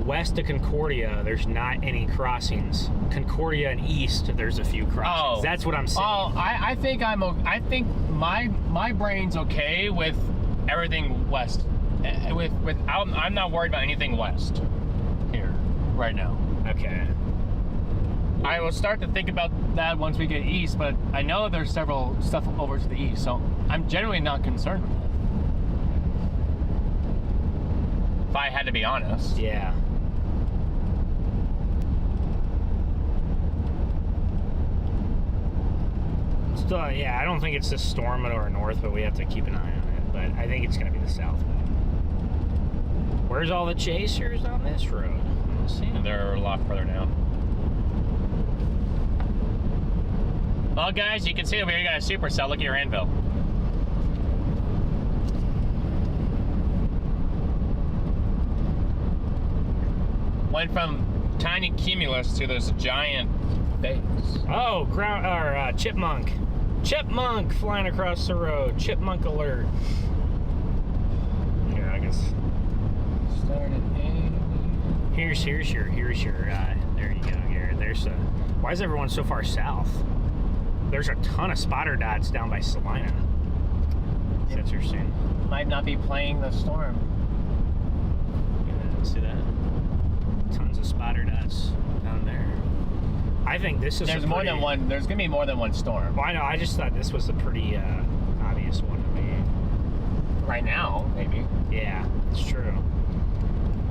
West of Concordia, there's not any crossings. Concordia and east, there's a few crossings. Oh. That's what I'm saying. Oh, I think I think my brain's okay with everything west. I'm not worried about anything west here right now. Okay. I will start to think about that once we get east, but I know there's several stuff over to the east, so I'm generally not concerned with it. If I had to be honest. Yeah. Still, yeah, I don't think it's the storm or north, but we have to keep an eye on it. But I think it's going to be the south one. Where's all the chasers on this road? I don't see them. They're a lot further down. Well, guys, you can see that we got a supercell. Look at your anvil. Went from tiny cumulus to this giant base. Oh, chipmunk. Chipmunk flying across the road. Chipmunk alert. Here, I guess. Started in. Here's your. There you go, Garrett. There's a. Why is everyone so far south? There's a ton of spotter dots down by Salina. That's interesting. Might not be playing the storm. Yeah, see that? Tons of spotter dots down there. I think this is. There's more than one. There's gonna be more than one storm. Well, I know. I just thought this was a pretty obvious one to me. Right now, maybe. Yeah, it's true.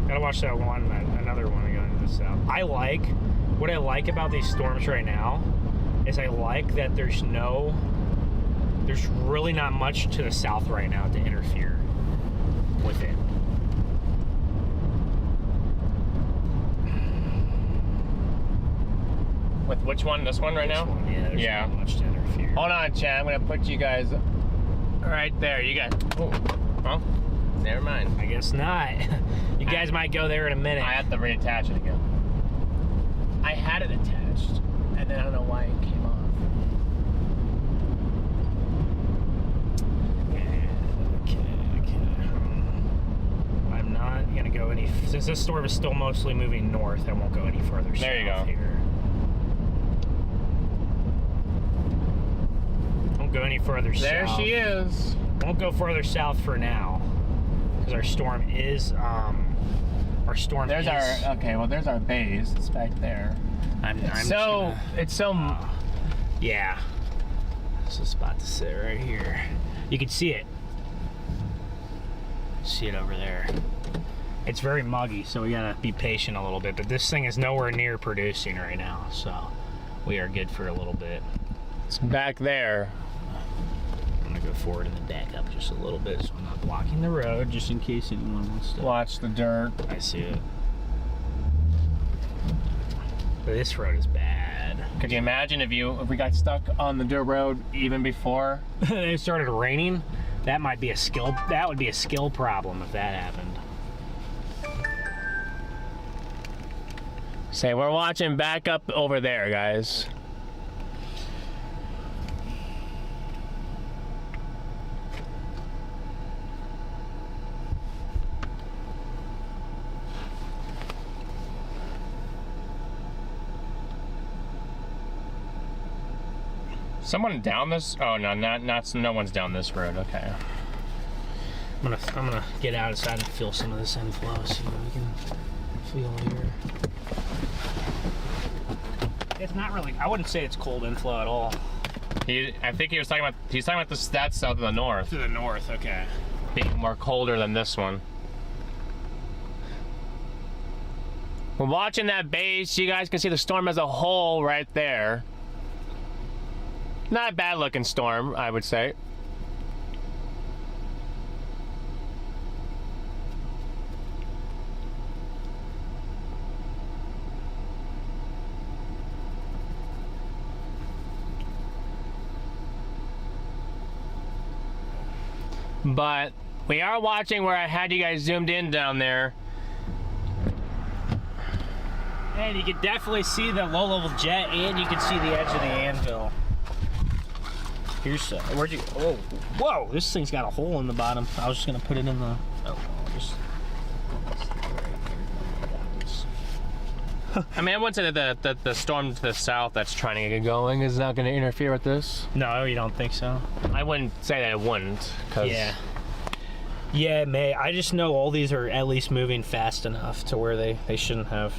Gotta watch that one, another one going to the south. What I like about these storms right now is I like that there's really not much to the south right now to interfere with it. With which one? This one right now? Yeah, there's not much to interfere. Hold on, Chad. I'm gonna put you guys right there. You got. Oh, well, never mind. I guess not. You guys might go there in a minute. I have to reattach it again. I had it attached, and then I don't know why it came off. Okay. I'm not gonna go any. Since this storm is still mostly moving north, I won't go any further south. There you go. Here. Won't go any further south. There she is. Won't go further south for now, because our storm is. There's our base. It's back there. Yeah. This is a spot to sit right here. You can see it. See it over there. It's very muggy, so we gotta be patient a little bit. But this thing is nowhere near producing right now, so we are good for a little bit. It's back there. I'm gonna go forward and then back up just a little bit so I'm not blocking the road, just in case anyone wants to watch the dirt. I see it. But this road is bad. Could you imagine if we got stuck on the dirt road even before it started raining? That would be a skill problem if that happened. Say, we're watching back up over there, guys. Someone down this? Oh no, no one's down this road. Okay. I'm gonna get outside and feel some of this inflow. See what we can feel here. It's not really. I wouldn't say it's cold inflow at all. I think he's talking about the stats south of the north. To the north, okay. Being more colder than this one. We're watching that base. You guys can see the storm as a whole right there. Not a bad looking storm, I would say. But we are watching where I had you guys zoomed in down there. And you can definitely see the low-level jet, and you can see the edge of the anvil. Here's where'd you? Oh, whoa! This thing's got a hole in the bottom. I was just gonna put it in the. Oh, just I mean, I wouldn't say that the storm to the south that's trying to get going is not going to interfere with this. No, you don't think so? I wouldn't say that it wouldn't. Cause Yeah, it may. I just know all these are at least moving fast enough to where they shouldn't have.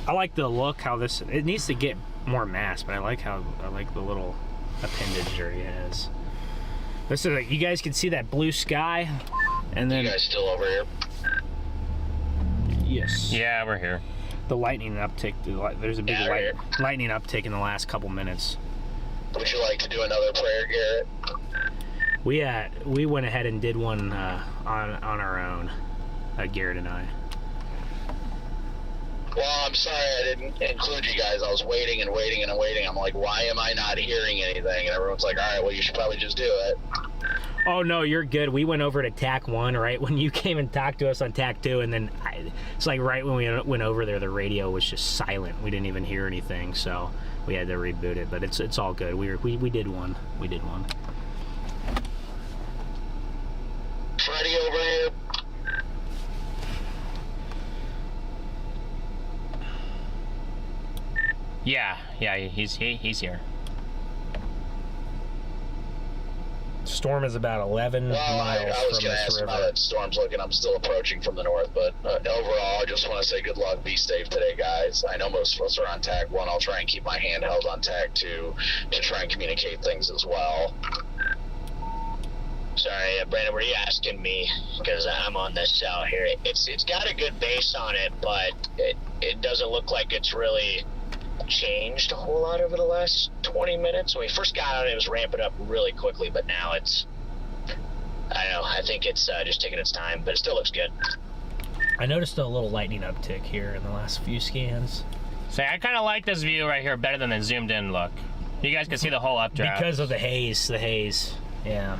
I like the look, how this, it needs to get more mass, but I like the little appendage area it has. This is like, you guys can see that blue sky, and then You guys still over here? yes, Yeah, we're here. the lightning uptick. There's a big Yeah, right here. lightning uptick in the last couple minutes. Would you like to do another prayer, Garrett? We went ahead and did one on our own, Garrett and I. Well, I'm sorry I didn't include you guys. I was waiting and waiting and waiting. I'm like, why am I not hearing anything? And everyone's like, all right, well, you should probably just do it. Oh no, you're good. We went over to TAC 1 right when you came and talked to us on TAC 2, and then it's like right when we went over there, the radio was just silent. We didn't even hear anything, so we had to reboot it. But it's all good. We did one. We did one. Freddie over here. Yeah, he's here. Storm is about 11 Well, miles I was from going to this ask river. how that storm's looking. I'm still approaching from the north, but overall, I just want to say good luck. Be safe today, guys. I know most of us are on TAC 1. I'll try and keep my hand held on TAC 2 to try and communicate things as well. Sorry, Brandon, were you asking me? Because I'm on this cell here. It's got a good base on it, but it doesn't look like it's really changed a whole lot over the last 20 minutes. When we first got on it, was ramping up really quickly, but now it's, I don't know, I think it's just taking its time, but it still looks good. I noticed a little lightning uptick here in the last few scans. So I kind of like this view right here better than the zoomed in look. You guys can see the whole updraft. Because of the haze, yeah.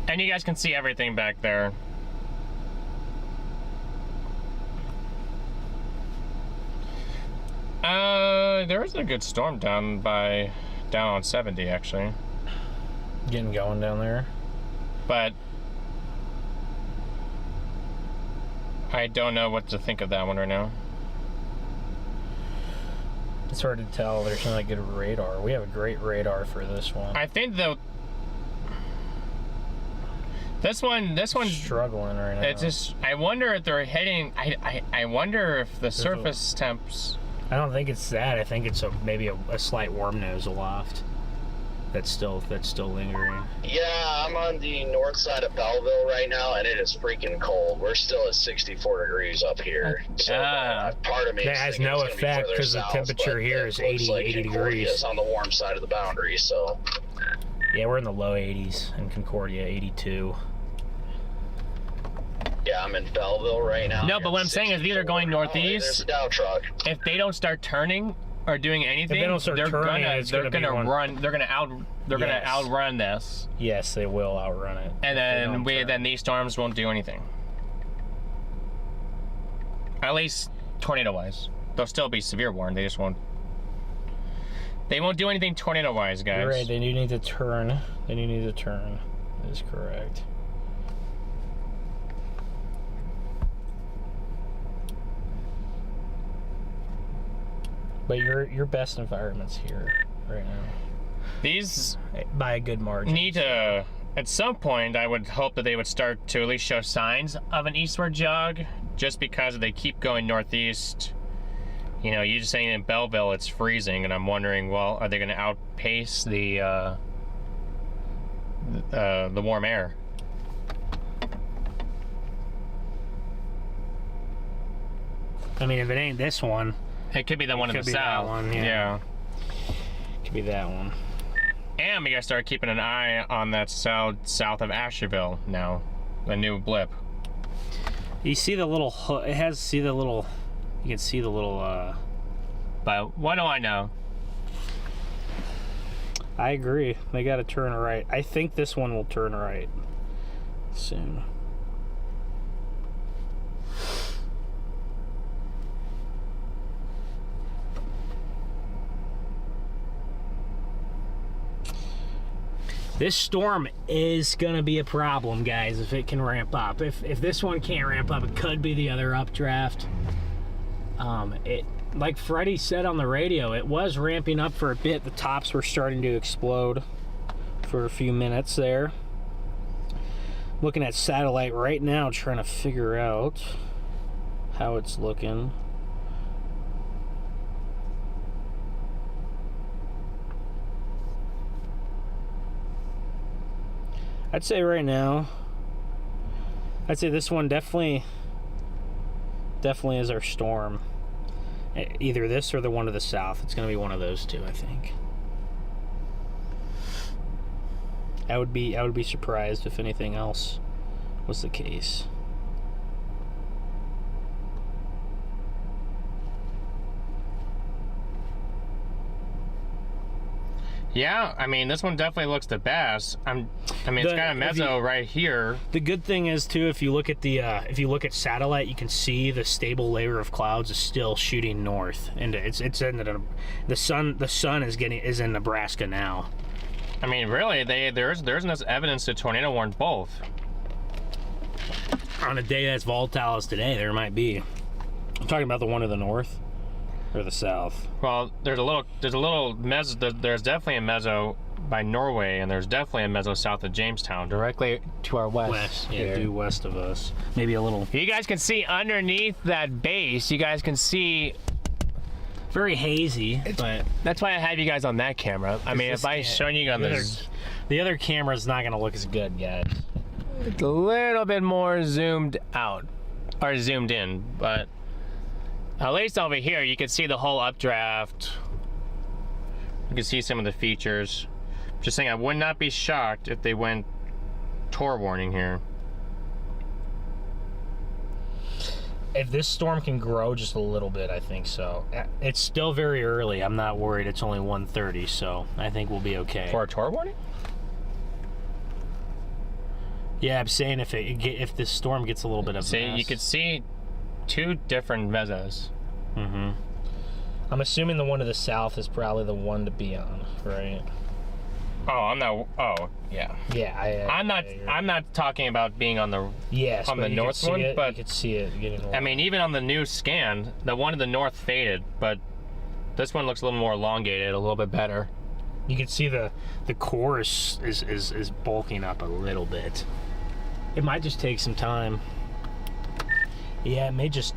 And you guys can see everything back there. There is a good storm down on 70 actually. Getting going down there. But I don't know what to think of that one right now. It's hard to tell. There's not a good radar. We have a great radar for this one. I think though this one's struggling right now. It's just, I wonder if they're hitting, I wonder if the surface temps. I don't think it's that. I think it's maybe a slight warm nose aloft that's still lingering. Yeah, I'm on the north side of Belleville right now, and it is freaking cold. We're still at 64 degrees up here. So part of me that has no effect because the temperature here is 80 degrees. It's on the warm side of the boundary, so. Yeah, we're in the low 80s in Concordia, 82. Yeah, I'm in Belleville right now. No, but what I'm saying is they're going northeast. There's a Dow truck. If they don't start turning or doing anything, If they don't start turning, it's they're gonna gonna be run. They're gonna outrun this. Yes, they will outrun it. And then these storms won't do anything. At least tornado-wise, they'll still be severe warned. They just won't. They won't do anything tornado-wise, guys. You're right. They do need to turn. They do need to turn. That is correct. But your best environment's here right now. These by a good margin. need to, at some point, I would hope that they would start to at least show signs of an eastward jog, just because if they keep going northeast. You know, you just saying in Belleville it's freezing, and I'm wondering, well, are they going to outpace the warm air? I mean, if it ain't this one, it could be the one in the south. That one, yeah. Could be that one. And we gotta start keeping an eye on that south of Asheville now, the new blip. You see the little hook? It has. See the little. You can see the little. But what do I know? I agree. They got to turn right. I think this one will turn right soon. This storm is gonna be a problem, guys, if it can ramp up. If this one can't ramp up, it could be the other updraft. like Freddie said on the radio, it was ramping up for a bit. The tops were starting to explode for a few minutes there. Looking at satellite right now, trying to figure out how it's looking. I'd say right now, I'd say this one definitely is our storm. Either this or the one to the south. It's going to be one of those two, I think. I would be surprised if anything else was the case. Yeah, I mean, this one definitely looks the best. It's got a meso right here. The good thing is too, if you look at satellite, you can see the stable layer of clouds is still shooting north, and it's in the sun is in Nebraska now. I mean, really, there's enough evidence to tornado warn both. On a day that's volatile as today, there might be. I'm talking about the one to the north. Or the south. Well, there's definitely a meso by Norway, and there's definitely a meso south of Jamestown, directly to our west. Yeah, due west of us. Maybe a little. You guys can see underneath that base. You guys can see. Very hazy, but that's why I have you guys on that camera. I mean, if I showed you on this, the other camera's not gonna look as good, guys. It's a little bit more zoomed out, or zoomed in, but. At least over here, you can see the whole updraft. You can see some of the features. Just saying, I would not be shocked if they went tornado warning here. If this storm can grow just a little bit, I think so. It's still very early. I'm not worried. It's only 1:30, so I think we'll be okay. For a tornado warning? Yeah, I'm saying if this storm gets a little bit of see, you could see two different mesos. Mm-hmm. I'm assuming the one to the south is probably the one to be on, right? Yeah. Yeah, I'm not talking about being on the on the north one, but you could see it getting. I mean, even on the new scan, the one to the north faded, but this one looks a little more elongated, a little bit better. You can see the core is bulking up a little bit. It might just take some time. Yeah, it may just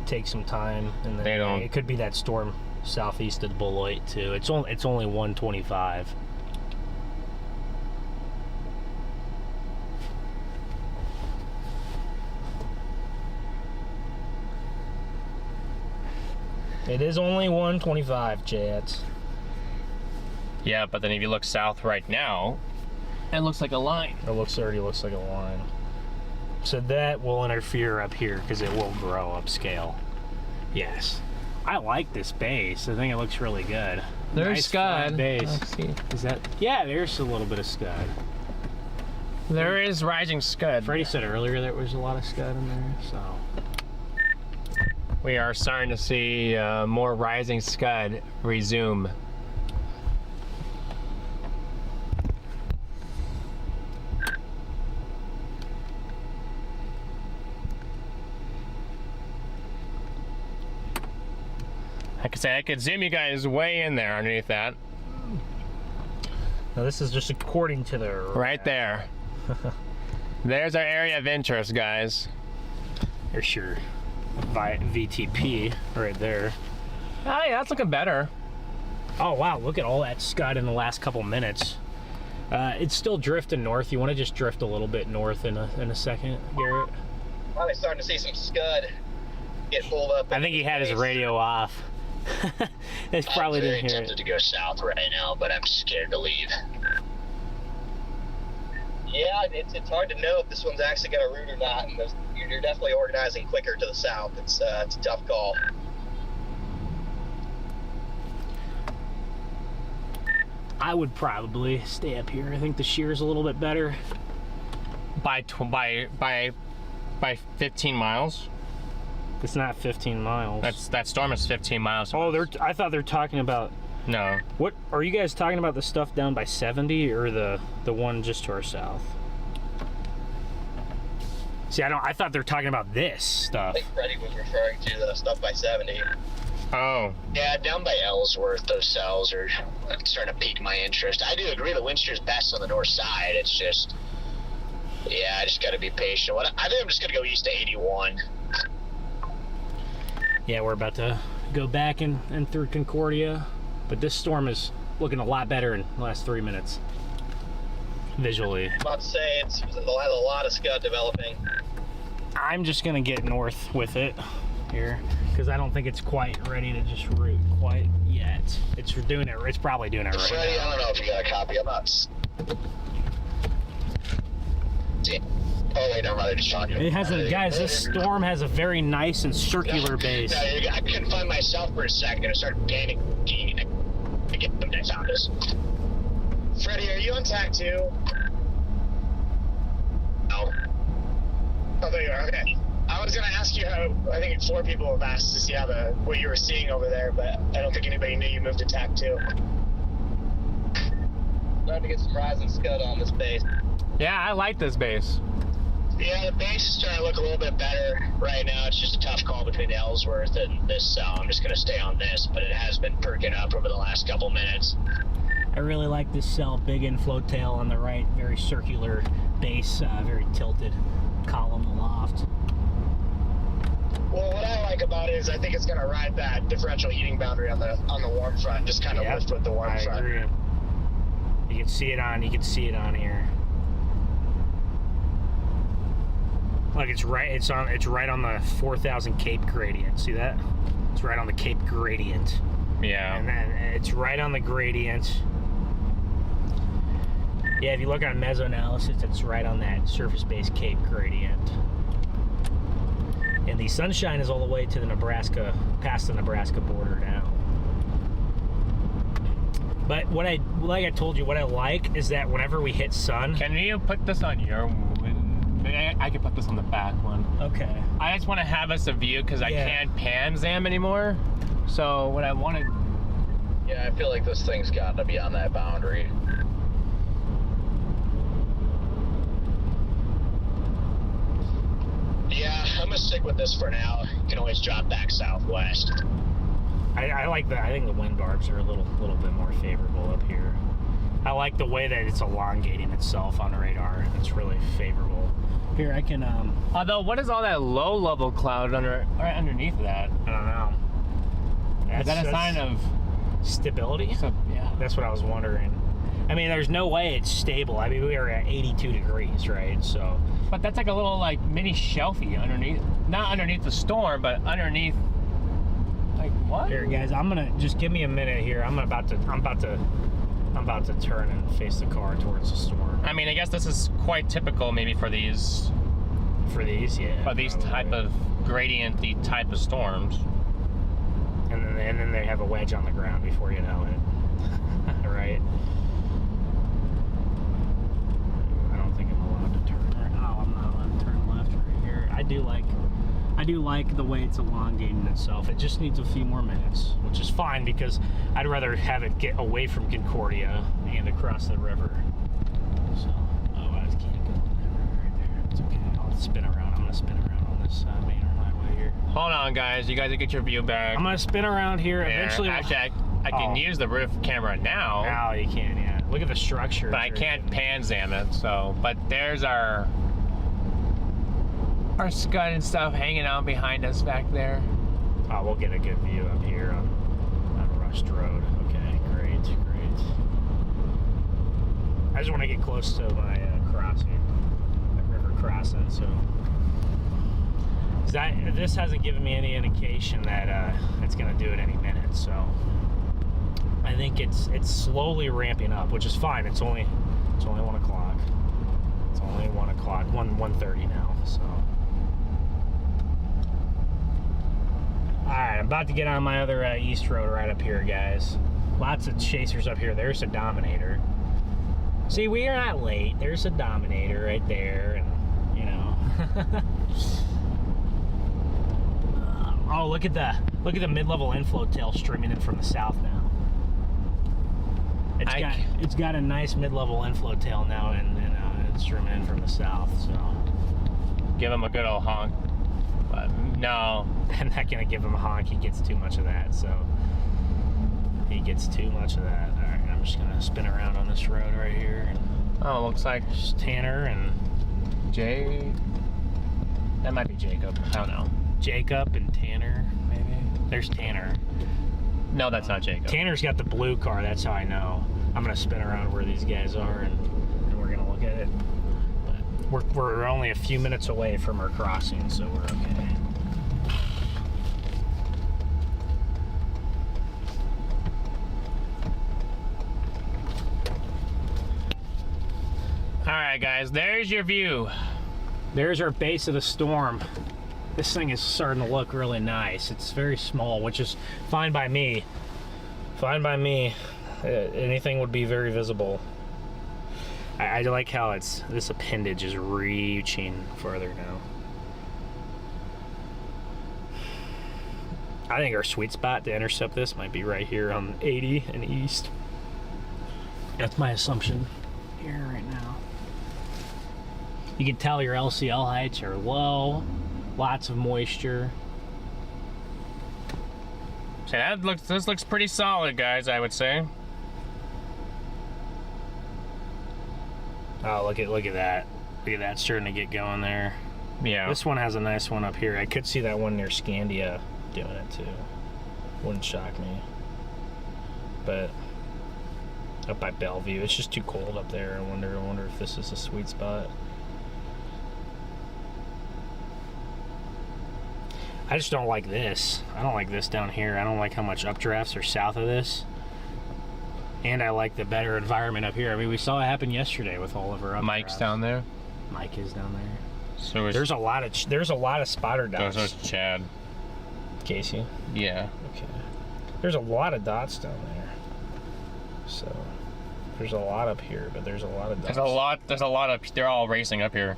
take some time, and then it could be that storm southeast of Beloit too. It's only 125. It is only 125, Jets. Yeah, but then if you look south right now, it looks like a line. It already looks like a line. So that will interfere up here because it will grow upscale. Yes. I like this base. I think it looks really good. There's nice scud. Base. Is that? Yeah, there's a little bit of scud. There is rising scud. Freddie said earlier there was a lot of scud in there, so. We are starting to see more rising scud resume. I could zoom you guys way in there underneath that. Now this is just according to the... Right there. There's our area of interest, guys. There's your VTP right there. Oh yeah, that's looking better. Oh wow, look at all that scud in the last couple minutes. It's still drifting north. You want to just drift a little bit north in a second, Garrett? Finally starting to see some scud get pulled up. I think he had his radio off. They probably didn't hear it. I'm tempted to go south right now, but I'm scared to leave. Yeah, it's hard to know if this one's actually got a route or not, and you're definitely organizing quicker to the south. It's a tough call. I would probably stay up here. I think the shear's a little bit better. By 15 miles. It's not 15 miles. That storm is 15 miles. Oh, I thought they're talking about. No. What are you guys talking about? The stuff down by 70 or the one just to our south? See, I thought they're talking about this stuff. I think Freddie was referring to the stuff by 70. Oh. Yeah, down by Ellsworth, those cells are starting to pique my interest. I do agree the wind shear is best on the north side. It's just, yeah, I just got to be patient. I think I'm just going to go east to 81. Yeah, we're about to go back and through Concordia, but this storm is looking a lot better in the last 3 minutes visually. I'm about to say it's a lot of scud developing. I'm just gonna get north with it here because I don't think it's quite ready to just root quite yet. It's doing it. It's probably doing it right Freddie, now. I don't know if you got a copy. I'm not. Oh wait, never mind. I just shot you. It has a, guys, this storm has a very nice and circular base. No, I couldn't find myself for a second. I started panicking and I get them. I found us. Freddie, are you on TAC 2? No. Oh, there you are. Okay. I was gonna ask you how. I think 4 people have asked to see how what you were seeing over there, but I don't think anybody knew you moved to TAC 2. Starting to get some rising scud on this base. Yeah, I like this base. Yeah, the base is starting to look a little bit better right now. It's just a tough call between Ellsworth and this cell. I'm just gonna stay on this, but it has been perking up over the last couple minutes. I really like this cell, big inflow tail on the right, very circular base, very tilted column aloft. Well, what I like about it is I think it's gonna ride that differential heating boundary on the warm front, just kind of lift with the warm front. I agree. You can see it on. You can see it on here. Look, it's right. It's right on the 4,000 Cape gradient. See that? It's right on the Cape gradient. Yeah. And then it's right on the gradient. Yeah, if you look on mesoanalysis, it's right on that surface-based Cape gradient. And the sunshine is all the way to the Nebraska, past the Nebraska border now. But like I told you, what I like is that whenever we hit sun. Can you put this on your maybe I could put this on the back one. Okay. I just want to have us a view because I can't pan zam anymore. So what I wanted. Yeah, I feel like this thing's got to be on that boundary. Yeah, I'm gonna stick with this for now. You can always drop back southwest. I like that. I think the wind barbs are a little bit more favorable up here. I like the way that it's elongating itself on radar. It's really favorable. Here, I can. Although, what is all that low-level cloud underneath that? I don't know. Is that a sign of stability? Yeah. That's what I was wondering. I mean, there's no way it's stable. I mean, we are at 82 degrees, right? So. But that's like a little like mini shelfie underneath, not underneath the storm, but underneath. Like what? Here, guys, I'm gonna just give me a minute here. I'm about to turn and face the car towards the storm. I mean, I guess this is quite typical, maybe for these. For these, yeah. For these type of gradient-y type of storms. And then they have a wedge on the ground before you know it. Right. I don't think I'm allowed to turn right. Oh, I'm not allowed to turn left right here. I do like the way it's elongating itself. It just needs a few more minutes, which is fine because I'd rather have it get away from Concordia and across the river. So, I just can't go right there. It's okay. I'll spin around. I'm gonna spin around on this main highway here. Hold on, guys. You guys will get your view back. I'm gonna spin around here. Yeah, Eventually, actually, I can use the roof camera now. Now you can, yeah. Look at the structure. But I can't pan zam it. So, but there's our scud and stuff hanging out behind us back there. Oh, we'll get a good view up here on Rust Road. Okay, great. I just want to get close to my crossing, my river crossing. So this hasn't given me any indication that it's going to do it any minute. So I think it's slowly ramping up, which is fine. It's only 1 o'clock. It's only 1 o'clock, 1:30 now. So. Alright, I'm about to get on my other east road right up here, guys. Lots of chasers up here. There's a Dominator. See, we are not late. There's a Dominator right there, and, you know. Oh, look at the mid-level inflow tail streaming in from the south now. It's got a nice mid-level inflow tail now, and it's streaming in from the south, so. Give them a good old honk. But No. I'm not gonna give him a honk. He gets too much of that, so he gets too much of that. All right, I'm just gonna spin around on this road right here. Oh, looks like There's Tanner and Jay. That might be Jacob. I don't know. Jacob and Tanner, maybe. There's Tanner. No, that's not Jacob. Tanner's got the blue car. That's how I know. I'm gonna spin around where these guys are, and we're gonna look at it. But we're only a few minutes away from our crossing, so we're okay. All right, guys. There's your view. There's our base of the storm. This thing is starting to look really nice. It's very small, which is fine by me. Fine by me. Anything would be very visible. I like how this appendage is reaching farther now. I think our sweet spot to intercept this might be right here on 80 and east. That's my assumption here right now. You can tell your LCL heights are low, lots of moisture. So this looks pretty solid, guys, I would say. Oh, look at that. Look at that starting to get going there. Yeah. This one has a nice one up here. I could see that one near Scandia doing it too. Wouldn't shock me. But up by Bellevue, it's just too cold up there. I wonder if this is a sweet spot. I just don't like this. I don't like this down here. I don't like how much updrafts are south of this. And I like the better environment up here. I mean, we saw it happen yesterday with all of our updrafts. Mike's down there. Mike is down there. So There's a lot of spotter dots. There's Chad. Casey. Yeah. Okay. There's a lot of dots down there. So there's a lot up here, but there's a lot of dots. There's a lot of. They're all racing up here.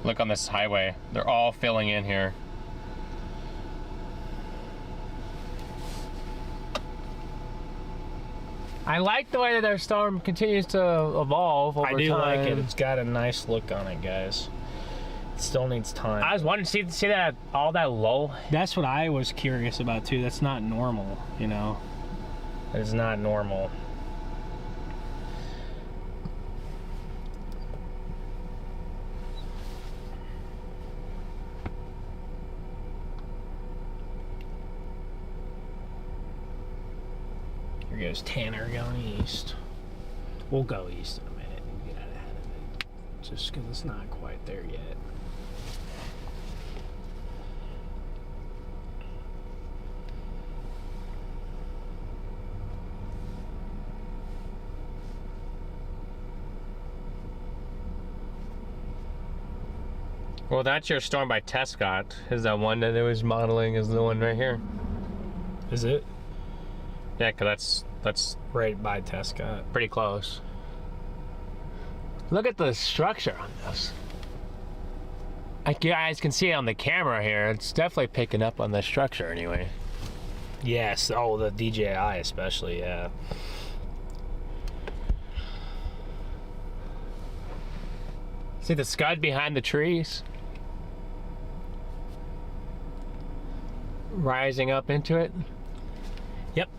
Look on this highway. They're all filling in here. I like the way that our storm continues to evolve over time. I do like it. It's got a nice look on it, guys. It still needs time. I was wondering, see that all that low? That's what I was curious about too. That's not normal, you know. It's not normal. Here goes Tanner going east. We'll go east in a minute and get out ahead of it. Just because it's not quite there yet. Well, that's your storm by Tescott. Is that one that it was modeling? Is the one right here? Is it? Yeah, cause that's Right by Tescott. pretty close. Look at the structure on this. Like you guys can see on the camera here, it's definitely picking up on the structure anyway. Yes. Oh, the DJI especially. Yeah. See the scud behind the trees? Rising up into it. Yep.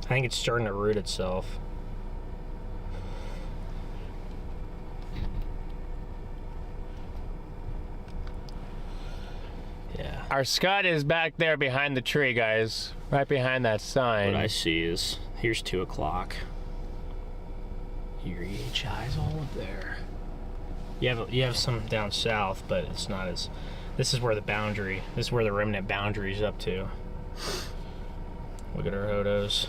I think it's starting to root itself. Yeah. Our scud is back there behind the tree, guys. Right behind that sign. What I see is, here's 2 o'clock. Your EHI's all up there. You have some down south, but it's not as... This is where the boundary, this is where the remnant boundary is up to. Look at our hodos.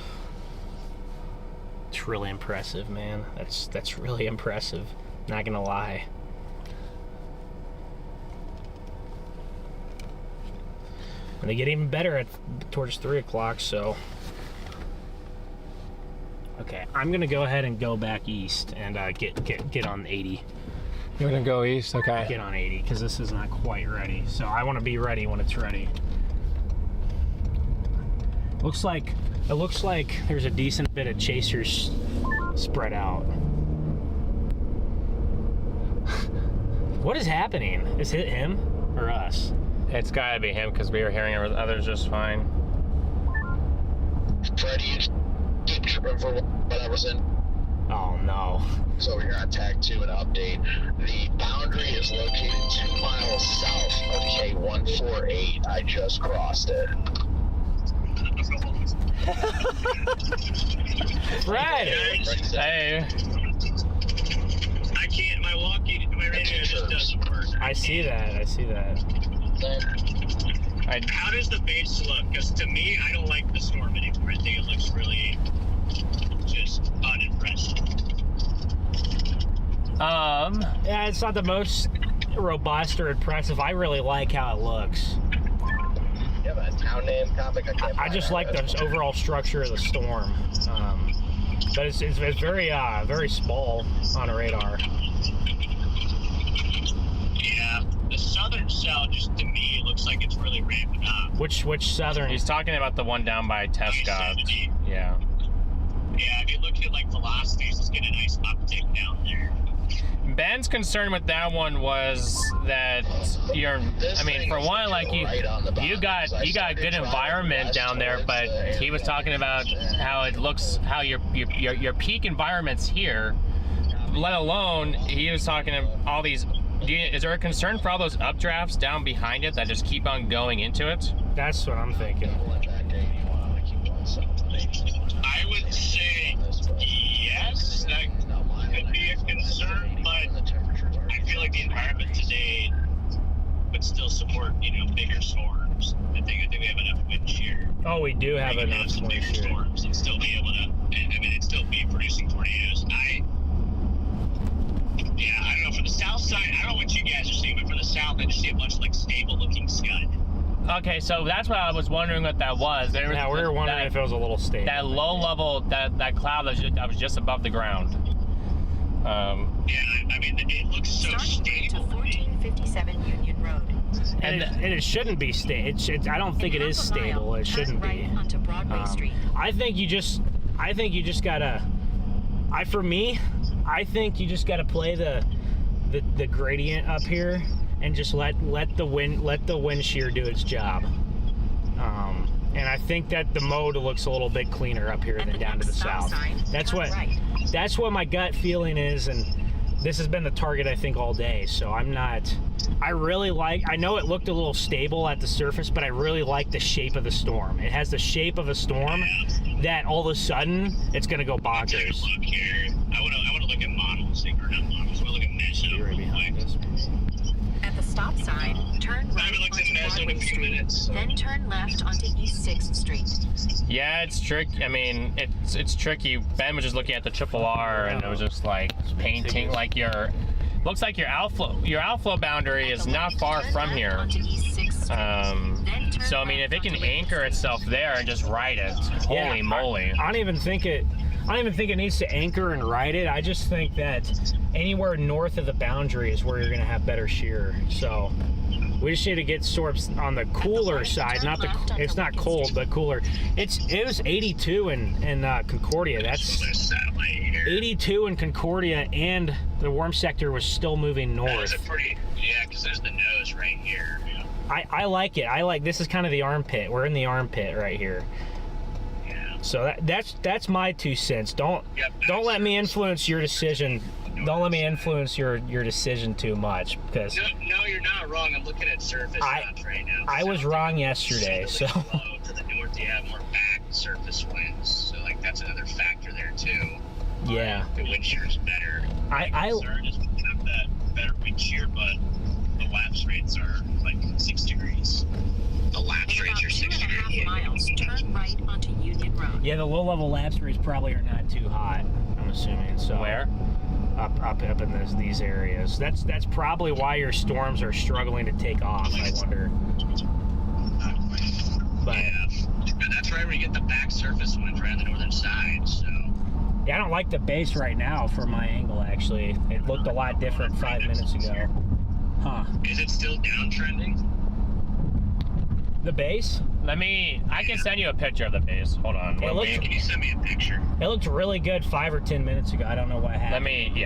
It's really impressive, man. That's really impressive. Not gonna lie. And they get even better towards 3 o'clock, so. Okay, I'm gonna go ahead and go back east and get on 80. You're gonna go east, okay. Get on 80, because this is not quite ready. So I want to be ready when it's ready. It looks like there's a decent bit of chasers spread out. What is happening? Is it him or us? It's gotta be him because we were hearing others just fine. Freddie, keep tripping for whatever's in. Oh no. So we're here on tag 2 and update. The boundary is located 2 miles south of K148. I just crossed it. Fred! Hey. I can't. My radio just doesn't work. I see that. How does the base look? Because to me, I don't like the storm anymore. I think it looks really just unimpressive. Yeah, it's not the most robust or impressive. I really like how it looks. You have a town name comic? I just like the overall structure of the storm. But it's very very small on a radar. Yeah, the southern cell just to me looks like it's really ramping up. Which southern? He's talking about the one down by Tescott. I-70. Yeah. Yeah, if you look at like velocities, it's getting a nice uptick down there. Ben's concern with that one was that for one, like you got a good environment down there, but he was talking about how it looks, how your peak environment's here, let alone he was talking about all these. Is there a concern for all those updrafts down behind it that just keep on going into it? That's what I'm thinking. I would say yes, that could be a concern, but I feel like the environment today would still support, bigger storms. I think we have enough wind shear. Oh, we do have enough some wind bigger shear. storms and still be able to, it'd still be producing tornadoes. I don't know, for the south side, I don't know what you guys are seeing, but for the south, I just see a bunch of like stable looking scud. Okay, so that's what I was wondering what that was. We were wondering if it was a little stable. That low level, that cloud that was just above the ground. It looks so Starting stable. to 1457 Union Road. And it shouldn't be stable. I don't think it is stable. It shouldn't be. Right onto Broadway Street. I think you just gotta. I think you just gotta play the gradient up here and just let the wind shear do its job. And I think that the mode looks a little bit cleaner up here than down to the south. That's what my gut feeling is, and this has been the target I think all day. So I know it looked a little stable at the surface, but I really like the shape of the storm. It has the shape of a storm that all of a sudden it's gonna go bonkers. Look here. I want to look at models, or not models. I want to look at Meso. Right behind us. At the stop sign, turn right onto Broadway Street, then turn left onto East 6th Street. Yeah, it's tricky. It's tricky. Ben was just looking at the triple R, and it was just like painting like looks like your outflow boundary is not far from here. So if it can anchor itself there and just ride it, holy moly! I don't even think it needs to anchor and ride it. I just think that anywhere north of the boundary is where you're going to have better shear. So we just need to get storms on the cooler side. It's not cold, but cooler. It was 82 in Concordia. That's 82 in Concordia, and the warm sector was still moving north. Because there's the nose right here. I like it. This is kind of the armpit. We're in the armpit right here. So that's my 2 cents. Don't let me influence your decision. Don't let me influence your decision too much, because no, you're not wrong. I'm looking at surface maps right now. I was wrong yesterday. So to the north, you have more back surface winds. So that's another factor there too. Yeah. The wind shear is better. My concern is we have that better wind shear, but the lapse rates are like 6 degrees. The lapse rates are 6 degrees. In about 2.5 miles, turn right onto Union Road. Yeah, the low-level lapse rates probably are not too hot, I'm assuming. So where? Up in these areas. That's probably why your storms are struggling to take off, I wonder. But that's right where you get the back surface winds right on the northern side. So yeah, I don't like the base right now for my angle. Actually, it looked a lot different 5 minutes ago. Huh? Is it still downtrending? The base? I can send you a picture of the base. Hold on. Can you send me a picture? It looked really good 5 or 10 minutes ago. I don't know what happened.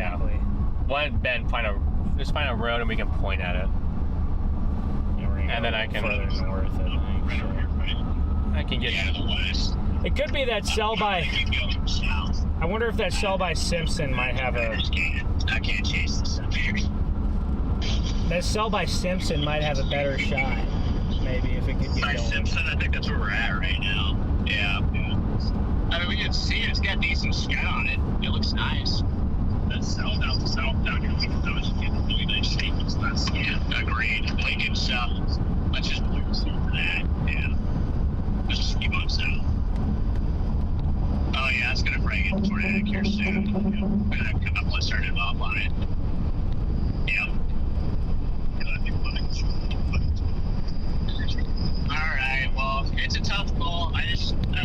Let Ben find a road and we can point at it. and then I can further north, I think. So. I can get Yeah, to the west. It could be that cell by. Keep going south. I wonder if that cell by Simpson might have I a. just can't. I can't chase this up here. That cell by Simpson might have a better shot. Maybe if it could get By going. Simpson, I think that's where we're at right now. Yeah. I mean, we can see it. It's got decent sky on it. It looks nice. That south down here, that was getting really nice shape. Yeah, agreed. Lincoln South. Let's just wait and see for that. Yeah. Let's just keep on south. Oh yeah, it's gonna bring it tornadic here soon. Yeah. We're gonna come up and start it off on it. Yeah. Alright, well, it's a tough call. I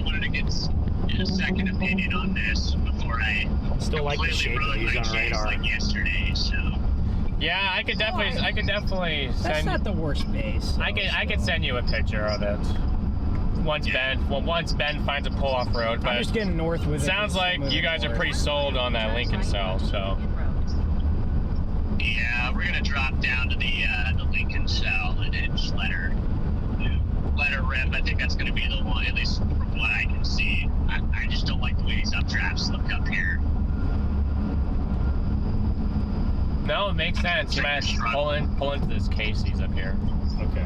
wanted to get a second opinion on this before I Still like the shape of these on radar. like yesterday, so. Yeah, I could definitely That's send. not the worst base. I could send you a picture of it. Once Ben finds a pull off road, but I'm just getting north with it. sounds like you guys are pretty sold on that Lincoln cell, so. Yeah, we're gonna drop down to the Lincoln cell and then just let her rip. I think that's gonna be the one, at least from what I can see. I just don't like the way these updrafts look up here. No, it makes sense. You might pull into this Casey's up here, Okay.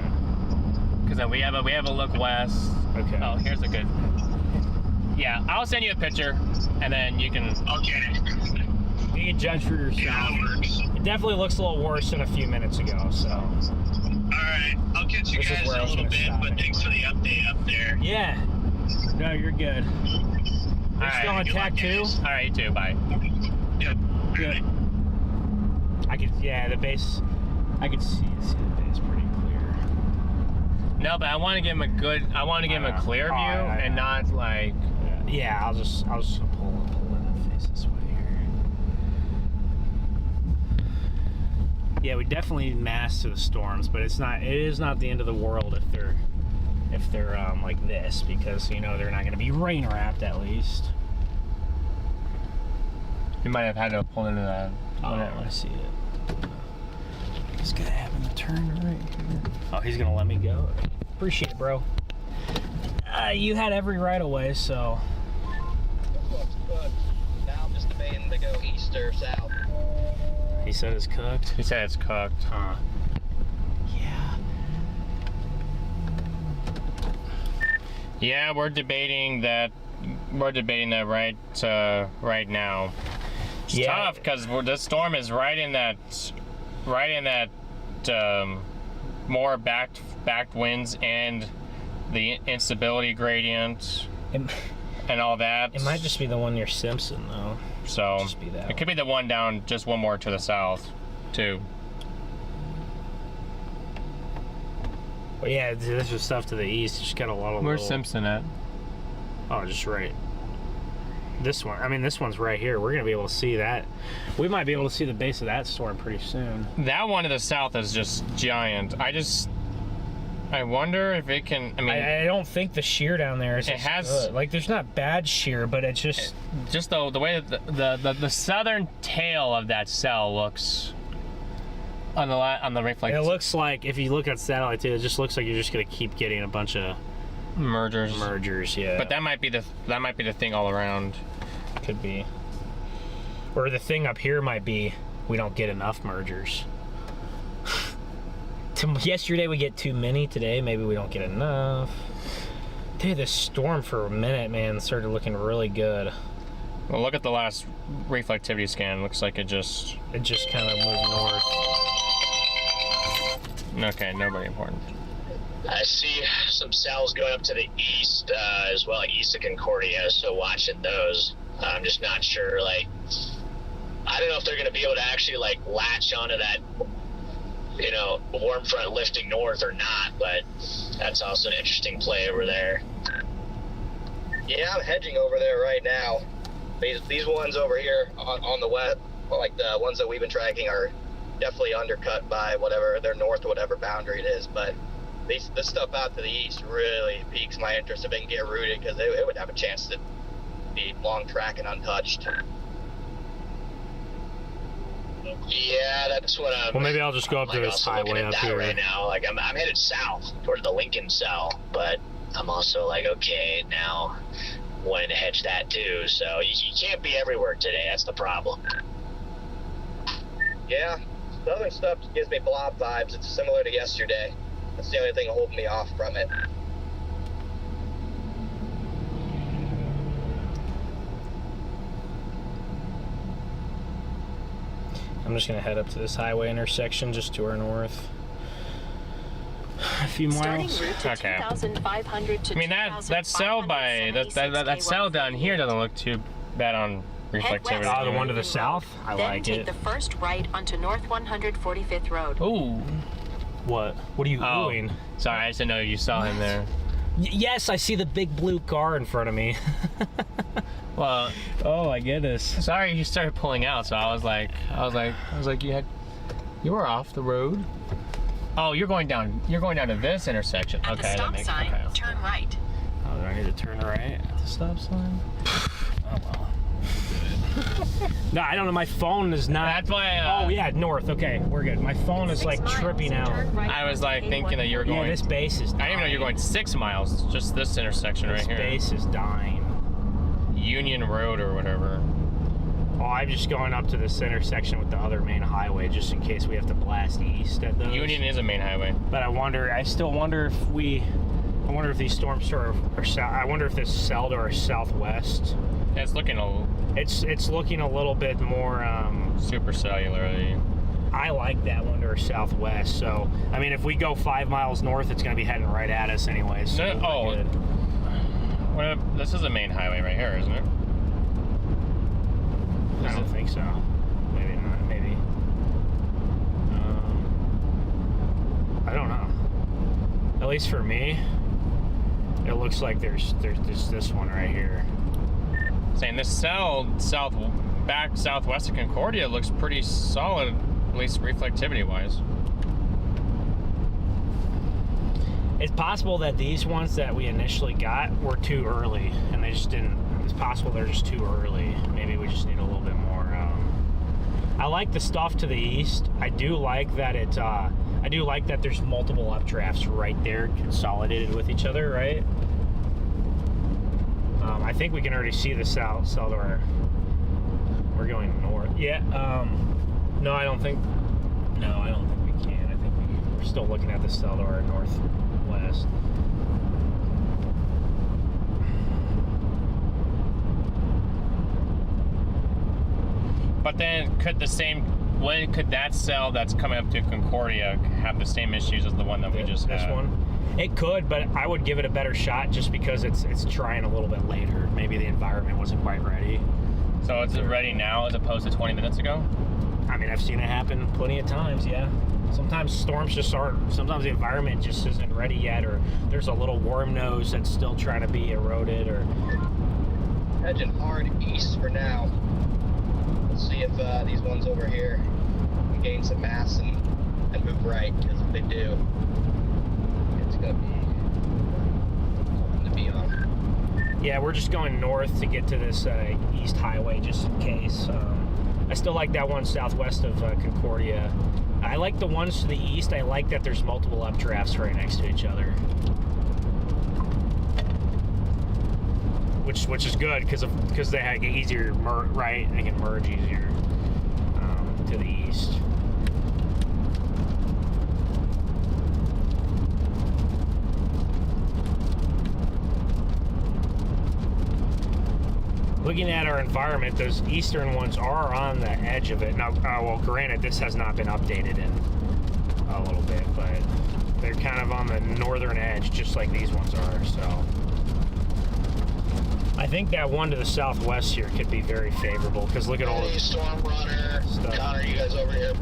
because then we have a look west. Okay. Oh, here's a good. Yeah, I'll send you a picture, and then you can. Okay. You can judge for yourself. Yeah, that works. It definitely looks a little worse than a few minutes ago, so. Alright, I'll catch you This is guys in where I a was little gonna bit, stop but thanks for the update up there. Yeah. No, you're good. You're Alright, still on good tack luck, 2? guys. All right, you too. Bye. Yep. Good. I could, yeah, the base, I could see the base pretty clear. No, but I want to give him a good. I want to give him a clear view and not like. Yeah, I'll just pull in and face this way here. Yeah, we definitely need mass to the storms, but it is not the end of the world if they're like this, because you know they're not going to be rain wrapped at least. You might have had to pull into that. Oh, I see it. This guy having to turn right here. Oh, he's gonna let me go. Appreciate it, bro. You had every right of way, so. Now I'm just debating to go east or south. He said it's cooked. He said it's cooked. Huh. Yeah. Yeah, we're debating that. We're debating that right now. It's tough because the storm is right in that more backed winds and the instability gradient and all that. It might just be the one near Simpson, though. So Just be that it could be the one down, just one more to the south, too. Well, yeah, this is stuff to the east. Just got a lot of. Where's little... Simpson at? Oh, just right. This one. I mean, this one's right here. We're gonna be able to see that. We might be able to see the base of that storm pretty soon. That one to the south is just giant. I wonder if it can. I mean, I don't think the shear down there is. It has good. Like, there's not bad shear, but it's just the way that the southern tail of that cell looks on the reflex. It looks like, if you look at satellite too, it just looks like you're just gonna keep getting a bunch of mergers. Yeah. But that might be the thing all around. Could be. Or the thing up here might be we don't get enough mergers. Yesterday we get too many. Today maybe we don't get enough. Dude, this storm for a minute, man, started looking really good. Well, look at the last reflectivity scan. Looks like it just kind of moved north. Okay, nobody important. I see some cells going up to the east as well, east of Concordia, so watching those. I'm just not sure, like, I don't know if they're going to be able to actually, like, latch onto that, you know, warm front lifting north or not, but that's also an interesting play over there. Yeah, I'm hedging over there right now. These ones over here on the west, like the ones that we've been tracking, are definitely undercut by whatever their north, whatever boundary it is, but this stuff out to the east really piques my interest if they can get rooted, because it would have a chance to be long track and untouched. Yeah, that's what I'm. Well, maybe I'll just go up to like, this also looking highway at up that here. right now. Like I'm headed south toward the Lincoln cell, but I'm also like, okay, now wanting to hedge that too. So you can't be everywhere today. That's the problem. Yeah, southern stuff gives me blob vibes. It's similar to yesterday. That's the only thing holding me off from it. I'm just gonna head up to this highway intersection just to our north. A few Starting miles. route to Okay. 2,500 to I mean that cell by that cell down here doesn't look too bad on reflectivity. Oh, the one to the south? I then like take it. the first right onto North 145th Road. Ooh. What? What are you doing? Sorry, I just didn't know you saw him there. Yes, I see the big blue car in front of me. Well, Oh my goodness. sorry, you started pulling out, so I was like, you were off the road. Oh, you're going down to this intersection. At Okay, the that stop makes sign, okay. turn right. Oh, do I need to turn right at the stop sign? Oh well. No, I don't know. My phone is not. That's why. Oh yeah, north. Okay, we're good. My phone is 6 like miles, tripping out. turn right I was like onto thinking that you were Yeah, going. this base is. I didn't even know you were going 6 miles. Just this intersection This right here. base is dying. Union Road or whatever. Oh, I'm just going up to this intersection with the other main highway just in case we have to blast east at those. Union is a main highway. But I still wonder if these storms are south. I wonder if this cell to our southwest. It's looking It's looking a little bit more. super cellularly. I like that one to our southwest. So I mean, if we go 5 miles north, it's going to be heading right at us anyway. So No, we're oh. good. Well, this is a main highway right here, isn't it? I don't think so. Maybe not. Maybe. I don't know. At least for me, it looks like there's this one right here. Saying this cell southwest of Concordia looks pretty solid, at least reflectivity wise. It's possible that these ones that we initially got were too early, and they just didn't. It's possible they're just too early. Maybe we just need a little bit more. I like the stuff to the east. I do like that I do like that there's multiple updrafts right there, consolidated with each other, right? I think we can already see the south to our. We're going north. Yeah. No, I don't think. No, I don't think we can. I think we're still looking at the cell to our northwest. But then when could that cell that's coming up to Concordia have the same issues as the one that we just had? This one? It could, but I would give it a better shot just because it's trying a little bit later. Maybe the environment wasn't quite ready. So it's ready now as opposed to 20 minutes ago? I mean, I've seen it happen plenty of times, yeah. Sometimes storms just aren't, sometimes the environment just isn't ready yet, or there's a little worm nose that's still trying to be eroded, or... Hedging hard east for now. Let's see if these ones over here can gain some mass and move right, because if they do, it's going to be something to be on. Yeah, we're just going north to get to this east highway just in case. I still like that one southwest of Concordia. I like the ones to the east. I like that there's multiple updrafts right next to each other. Which is good because they get easier, right? They can merge easier to the east. Looking at our environment, those eastern ones are on the edge of it. Now, well, granted, this has not been updated in a little bit, but they're kind of on the northern edge, just like these ones are, so. I think that one to the southwest here could be very favorable, because look at all Hey, the StormRunner, stuff. Connor, you guys over here?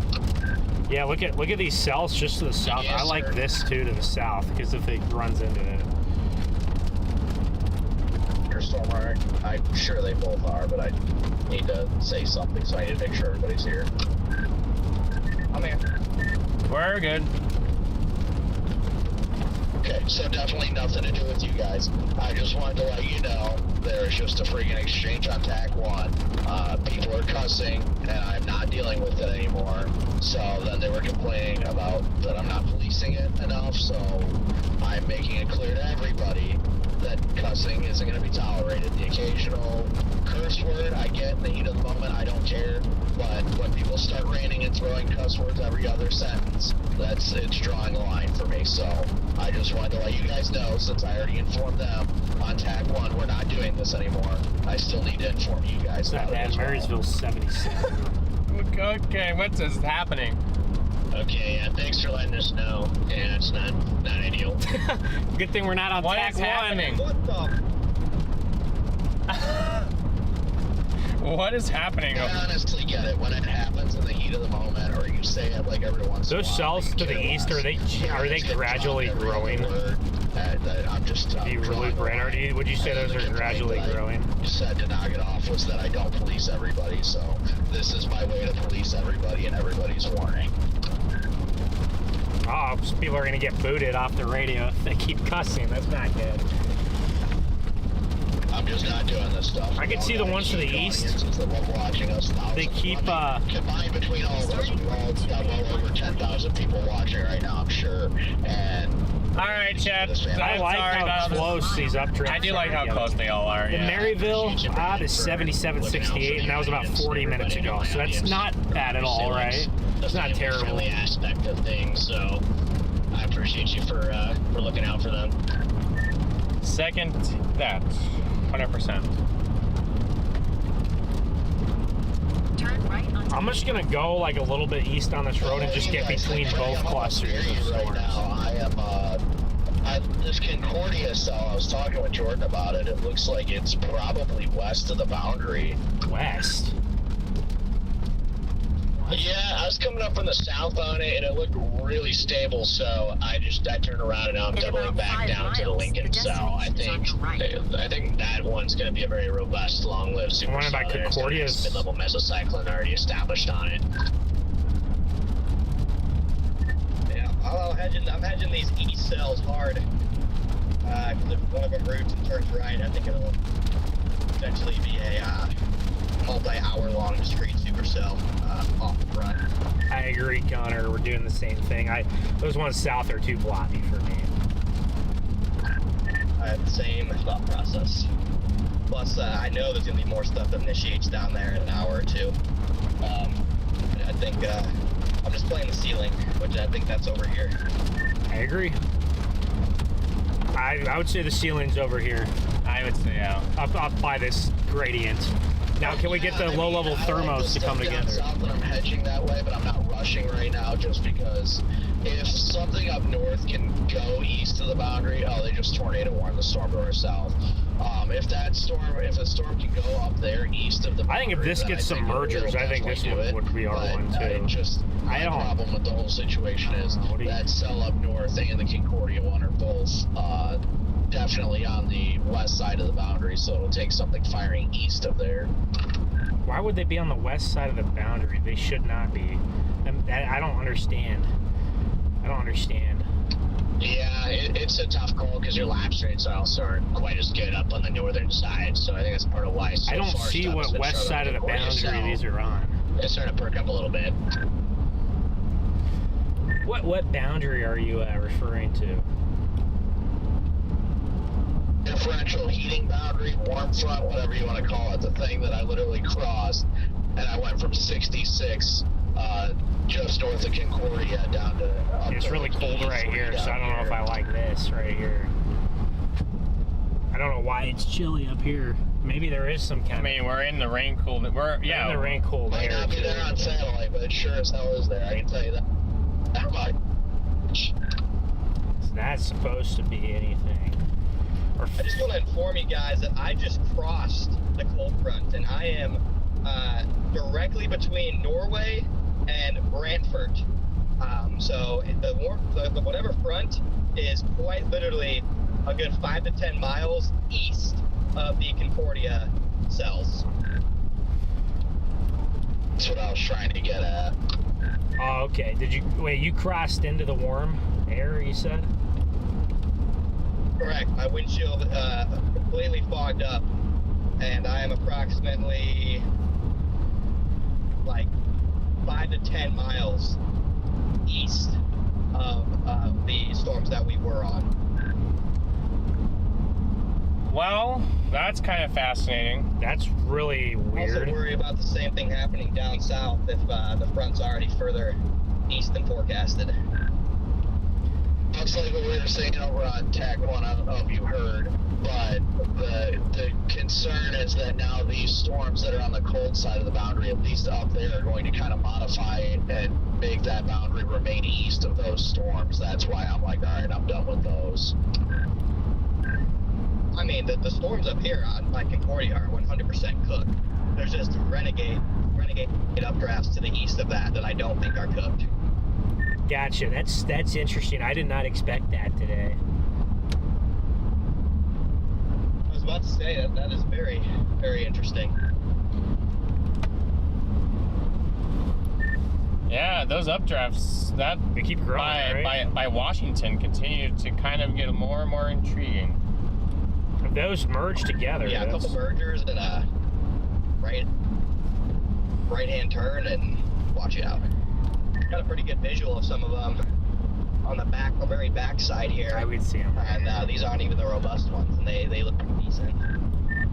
Yeah, look at these cells just to the south. Yes, I like sir. this too to the south, because if it runs into it. Your StormRunner, I'm sure they both are, but I need to say something, so I need to make sure everybody's here. I'm here. We're good. Okay, so definitely nothing to do with you guys. I just wanted to let you know there should just a freaking exchange on TAC 1. People are cussing, and I'm not dealing with it anymore. So then they were complaining about that I'm not policing it enough, so I'm making it clear to everybody that cussing isn't going to be tolerated. The occasional curse word I get in the heat of the moment, I don't care. But when people start ranting and throwing cuss words every other sentence, it's drawing a line for me. So I just wanted to let you guys know, since I already informed them on TAC 1, we're not doing this anymore. I still need to inform you guys. That bad. Marysville 77. Okay, what's this happening? Okay, yeah, thanks for letting us know. Yeah, it's not ideal. Good thing we're not on What TAC is 1. happening? What the? What is happening? I honestly get it when it happens in the heat of the moment, or you say it like every once in a Those while. cells to the east, are they gradually growing? I'm just You really, Brad, would you say those are gradually growing? Said to knock it off was that I don't police everybody, so this is my way to police everybody, and everybody's warning. Oh, people are gonna get booted off the radio if they keep cussing. That's not good. I'm just not doing this stuff. I can see the ones to the east. They keep, combined between all of us, we've all got well over 10,000 people watching right now, I'm sure. And All right, Chad. I like how close these updrafts are. I do like how together. close they all are. In Yeah. Maryville, odd is 77.68, and that was about 40 minutes ago. So that's not bad at all, right? It's not terrible. Friendly aspect of things, so I appreciate you for looking out for them. Second, that 100%. Turn right onto I'm just gonna go like a little bit east on this road and just get between both clusters of storms. This Concordia cell, I was talking with Jordan about it. It looks like it's probably west of the boundary. West. Yeah, I was coming up from the south on it, and it looked really stable, so I turned around, and now I'm In doubling about back 5 down to the miles, Lincoln the cell. I destination is on think that one's going to be a very robust, long-lived supercell. One by Concordia's mid-level mesocyclone already established on it. Yeah, I'm hedging these east cells hard. If one of them roots and turns right, I think it'll eventually be a multi-hour-long discrete supercell off the front. I agree, Connor. We're doing the same thing. Those ones south are too blocky for me. I have the same thought process. Plus, I know there's going to be more stuff that initiates down there in an hour or two. I think I'm just playing the ceiling, which I think that's over here. I agree. I would say the ceiling's over here. I would say, yeah. Up by this gradient. Now, can we get the low-level thermos to come together? South, and I'm hedging that way, but I'm not rushing right now just because if something up north can go east of the boundary, they just tornado warned the StormRunner south. If the storm can go up there east of the boundary, I think if this gets some mergers, I think this one would be R1 too. My problem with the whole situation is that cell up north and the Concordia one are both definitely on the west side of the boundary, so it'll take something firing east of there. Why would they be on the west side of the boundary? They should not be. I don't understand. Yeah, it's a tough call because your lapse rates also aren't quite as good up on the northern side, so I think that's part of why. So I don't far see stuff has what been west showed side on of the Concordia boundary cell. these are on. It's starting to perk up a little bit. What boundary are you referring to? Differential heating boundary, warm front, whatever you want to call it, the thing that I literally crossed, and I went from 66 just north of Concordia down to It's really cold right here, so I don't know if I like this right here. I don't know why it's chilly up here. Maybe there is some kind I mean, we're in the rain cooled. in the rain cold might air. not be there on satellite, but it sure as hell is there, I can tell you that. That's supposed to be anything. I just want to inform you guys that I just crossed the cold front, and I am directly between Norway and Brantford. So the whatever front is quite literally a good 5 to 10 miles east of the Concordia cells. That's what I was trying to get at. Oh, okay. You crossed into the warm air, you said? Correct. My windshield completely fogged up and I am approximately like 5 to 10 miles east of the storms that we were on. Well, that's kind of fascinating. That's really weird. Also worry about the same thing happening down south if the front's already further east than forecasted. Looks like what we were saying over on Tech 1, I don't know if you heard, but the concern is that now these storms that are on the cold side of the boundary, at least up there, are going to kind of modify and make that boundary remain east of those storms. That's why I'm like, all right, I'm done with those. I mean, the storms up here on like Concordia are 100% cooked. There's just renegade updrafts to the east of that I don't think are cooked. Gotcha. That's interesting. I did not expect that today. I was about to say that is very, very interesting. Yeah, those updrafts that They keep growing, right? by Washington continue to kind of get more and more intriguing. If those merge together, Yeah, a couple mergers and a right-hand turn, and watch it out. Got a pretty good visual of some of them on the very back side here. I would see them. And these aren't even the robust ones, and they look pretty decent.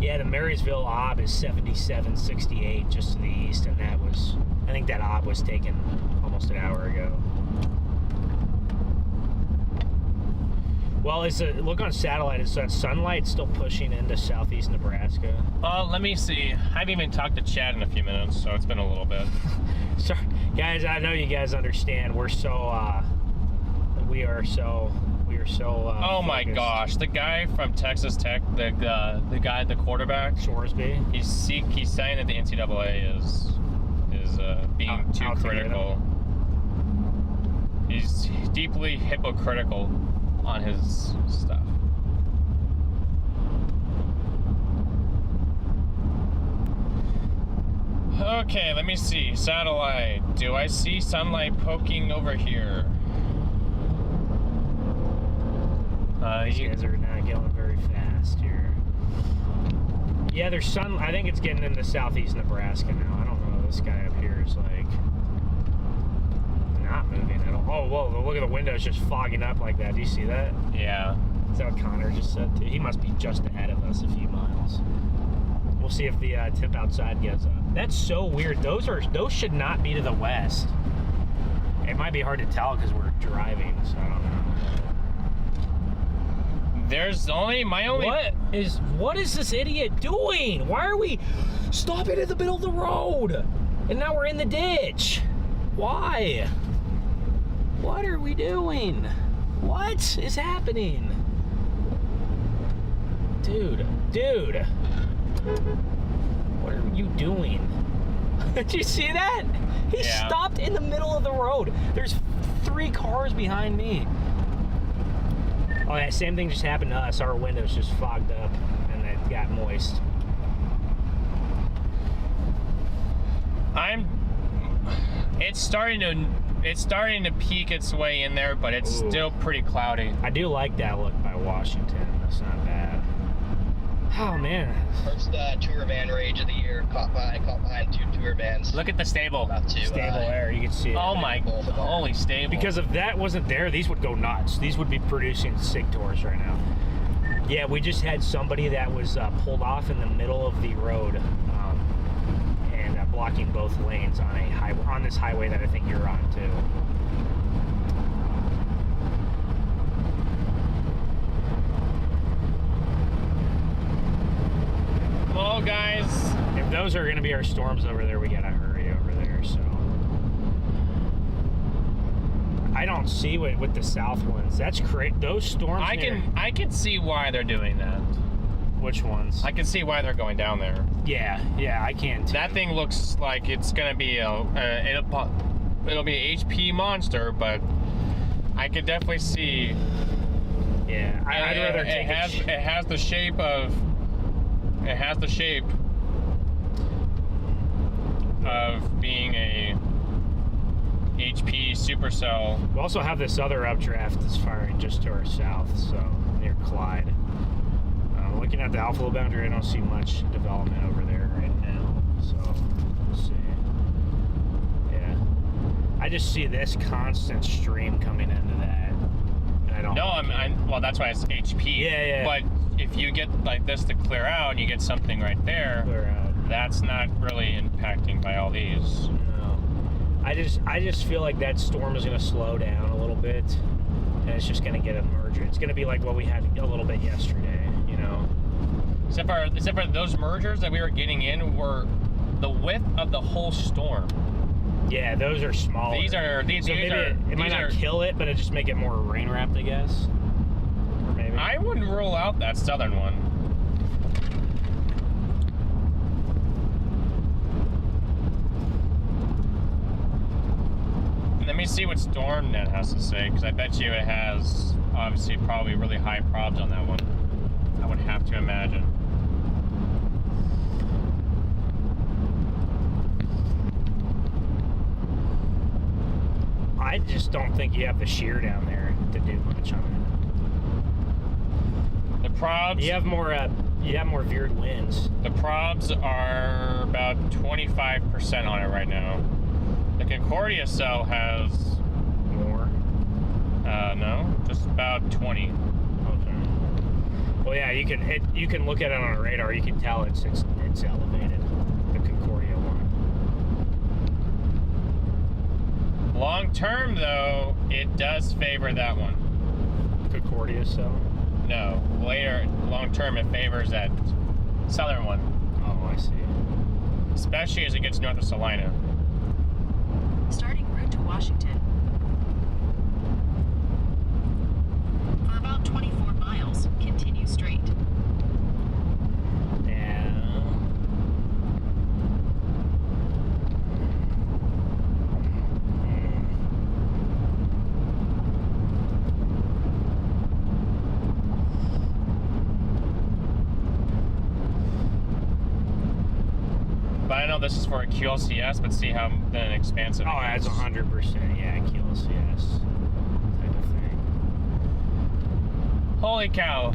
Yeah, the Marysville ob is 7768 just to the east, and I think that ob was taken almost an hour ago. Well, look on satellite, is that sunlight still pushing into southeast Nebraska? Let me see. I haven't even talked to Chad in a few minutes, so it's been a little bit. Sorry, guys, I know you guys understand. We are so oh my focused. gosh, the guy from Texas Tech, the guy, the quarterback, Shoresby. he's saying that the NCAA is being too critical. He's deeply hypocritical on his stuff. Okay, let me see. Satellite. Do I see sunlight poking over here? These guys are not going very fast here. Yeah, there's sun. I think it's getting into southeast Nebraska now. I don't know. This guy up here is like not moving at all. Oh, whoa! Look at the windows just fogging up like that. Do you see that? Yeah. That's what Connor just said too. He must be just ahead of us a few miles. We'll see if the tip outside goes up. That's so weird. Those should not be to the west. It might be hard to tell because we're driving, so I don't know. There's only What is this idiot doing? Why are we stopping in the middle of the road? And now we're in the ditch. Why? What are we doing? What is happening? Dude. What are you doing? Did you see that? He stopped in the middle of the road. There's 3 cars behind me. Oh yeah, same thing just happened to us. Our windows just fogged up and it got moist. It's starting to peek its way in there, but it's still pretty cloudy. I do like that look by Washington. That's not bad. Oh man. First tour van rage of the year. Caught behind 2 tour vans. Look at the stable. About to, Stable air, you can see it. Oh my, holy stable. Because if that wasn't there, these would go nuts. These would be producing sig tours right now. Yeah, we just had somebody that was pulled off in the middle of the road and blocking both lanes on this highway that I think you're on too. Well, guys, if those are going to be our storms over there, we got to hurry over there. So I don't see with the south ones. That's great. Those storms. I can see why they're doing that. Which ones? I can see why they're going down there. Yeah, I can too. That thing looks like it's gonna be it'll be an HP monster, but I could definitely see. Yeah, I'd rather take it has the shape of being a HP supercell. We also have this other updraft that's firing just to our south, so near Clyde. Looking at the outflow boundary, I don't see much development over there right now. So, let's see. Yeah. I just see this constant stream coming into that. And I don't. No, well, that's why it's HP. Yeah. But if you get like this to clear out and you get something right there, Clear out. that's not really impacting by all these. No. I just feel like that storm is going to slow down a little bit. And it's just going to get a merger. It's going to be like what we had a little bit yesterday, you know? Except for those mergers that we were getting in were the width of the whole storm. Yeah, those are smaller. These so maybe it might not kill it, but it just make it more rain wrapped, I guess. Or maybe. I wouldn't rule out that southern one. Let me see what StormNet has to say, because I bet you it has obviously probably really high probs on that one. I would have to imagine. I just don't think you have the shear down there to do much on The probs. it. You have more veered winds. The probs are about 25% on it right now. The Concordia cell has More. no, just about 20. Okay. Well, yeah, you can look at it on a radar. You can tell it's elevated. The Concordia one. Long term, though, it does favor that one. Concordia cell. No, later, long term, it favors that southern one, Oh, I see. especially as it gets north of Salina. Starting route to Washington. For about 24 miles, continue straight. But I know this is for a QLCS, but see how then expansive. Oh, it that's gets. 100%. Yeah, QLCS type of thing. Holy cow.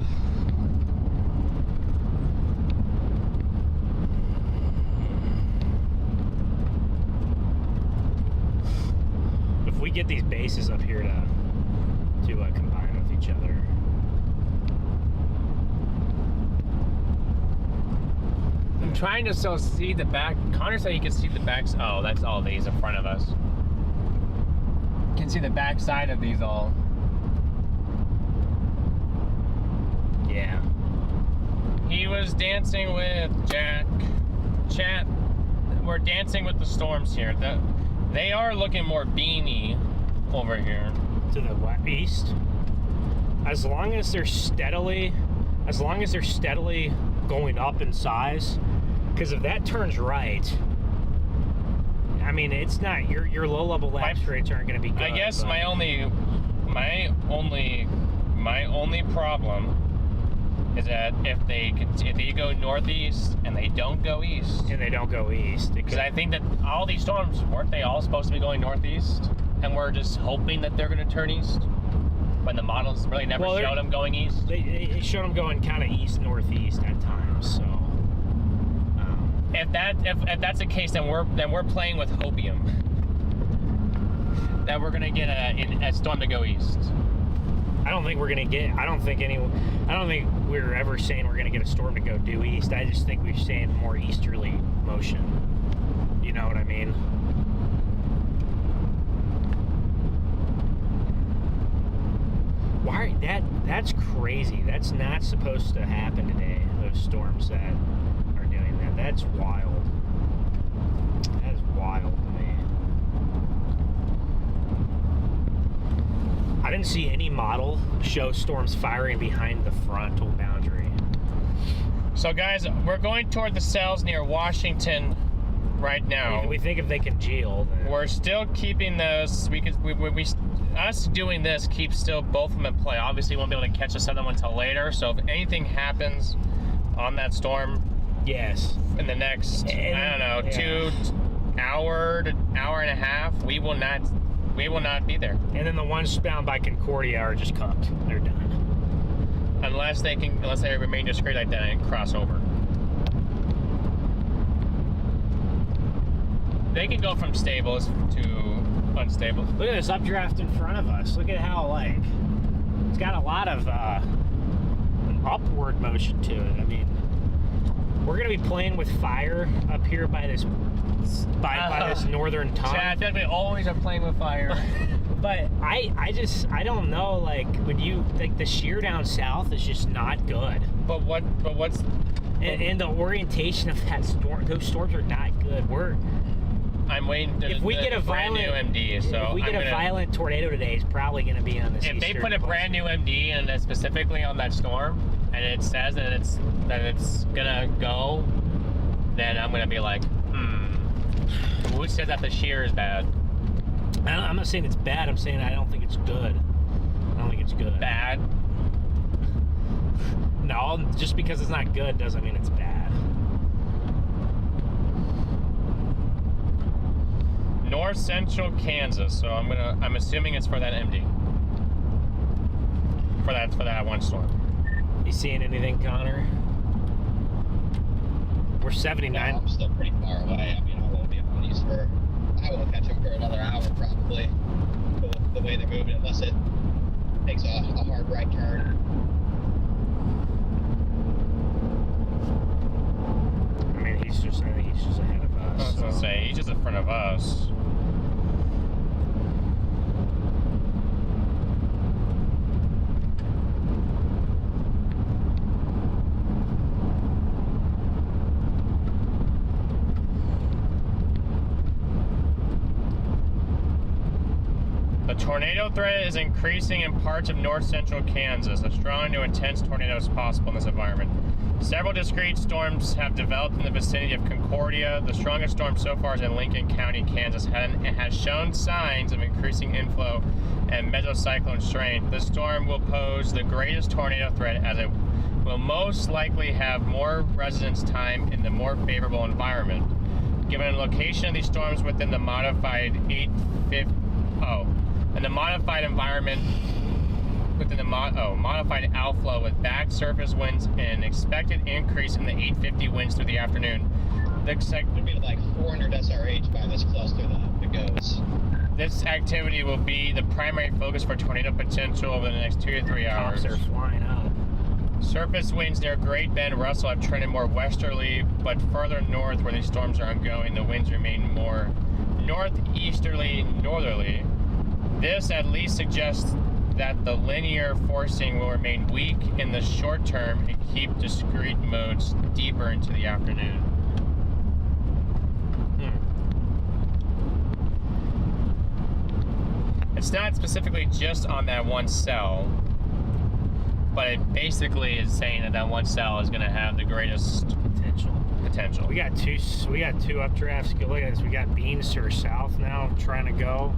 If we get these bases up here to combine with each other. I'm trying to still see the back. Connor said you can see the backs. Oh, that's all these in front of us. You can see the back side of these all. Yeah. He was dancing with Jack. Chat. We're dancing with the storms here. They are looking more beamy over here. To the east. As long as they're steadily going up in size, because if that turns right, I mean, it's not your low level lapse rates aren't going to be good. I guess but my only problem is that if they go northeast and they don't go east, because I think that all these storms, weren't they all supposed to be going northeast, and we're just hoping that they're going to turn east when the models really never showed them going east. They showed them going kind of east northeast at times. So if that's the case, then we're playing with hopium. That we're gonna get a storm to go east. I don't think we're ever saying we're gonna get a storm to go due east. I just think we're saying more easterly motion. You know what I mean? Why that's crazy. That's not supposed to happen today. Those storms that are doing that. That's wild. That is wild to me. I didn't see any model show storms firing behind the frontal boundary. So guys, we're going toward the cells near Washington right now. We think if they congeal, then We're still keeping those. Us doing this keeps still both of them in play. Obviously, we won't be able to catch the southern one until later. So if anything happens on that storm, yes, in the next, I don't know, 2 hour to hour and a half, we will not be there. and then the ones bound by Concordia are just cooked. They're done. unless they remain discreet like that and cross over. They can go from stables to unstable. Look at this updraft in front of us. Look at how, like, it's got a lot of upward motion to it. I mean, we're gonna be playing with fire up here by this northern tongue. Yeah, I feel like we always are playing with fire. But I don't know, like, when you, like, the shear down south is just not good. But what's and the orientation of that storm, those storms are not good. I'm waiting. If we get a brand new violent MD, so if we get a violent tornado today, it's probably going to be on this. If they put a brand new MD and specifically on that storm, and it says that it's gonna go, then I'm gonna be like, who said that the shear is bad? I'm not saying it's bad. I'm saying I don't think it's good. I don't think it's good. Bad? No, just because it's not good doesn't mean it's bad. North Central Kansas. So I'm assuming it's for that MD. For that one storm. You seeing anything, Connor? We're 79. No, I'm still pretty far away. I mean, I won't be on these I won't catch them for another hour probably. The way they're moving, unless it takes a hard right turn. I mean, I think he's just ahead of us. I was gonna say, he's just in front of us. The tornado threat is increasing in parts of north central Kansas. A strong to intense tornado is possible in this environment. Several discrete storms have developed in the vicinity of Concordia. The strongest storm so far is in Lincoln County, Kansas, and has shown signs of increasing inflow and mesocyclone strength. This storm will pose the greatest tornado threat as it will most likely have more residence time in the more favorable environment. Given the location of these storms within the modified modified environment within the modified outflow with back surface winds and expected increase in the 850 winds through the afternoon. There'd be like 400 SRH by this cluster that goes. This activity will be the primary focus for tornado potential over the next 2 to 3 hours. Cops are flying up. Surface winds near Great Bend, Russell have trended more westerly, but further north where these storms are ongoing, the winds remain more northeasterly, northerly. This at least suggests that the linear forcing will remain weak in the short term and keep discrete modes deeper into the afternoon. It's not specifically just on that one cell, but it basically is saying that one cell is going to have the greatest potential. We got two updrafts. Look at this. We got beans to our south now trying to go.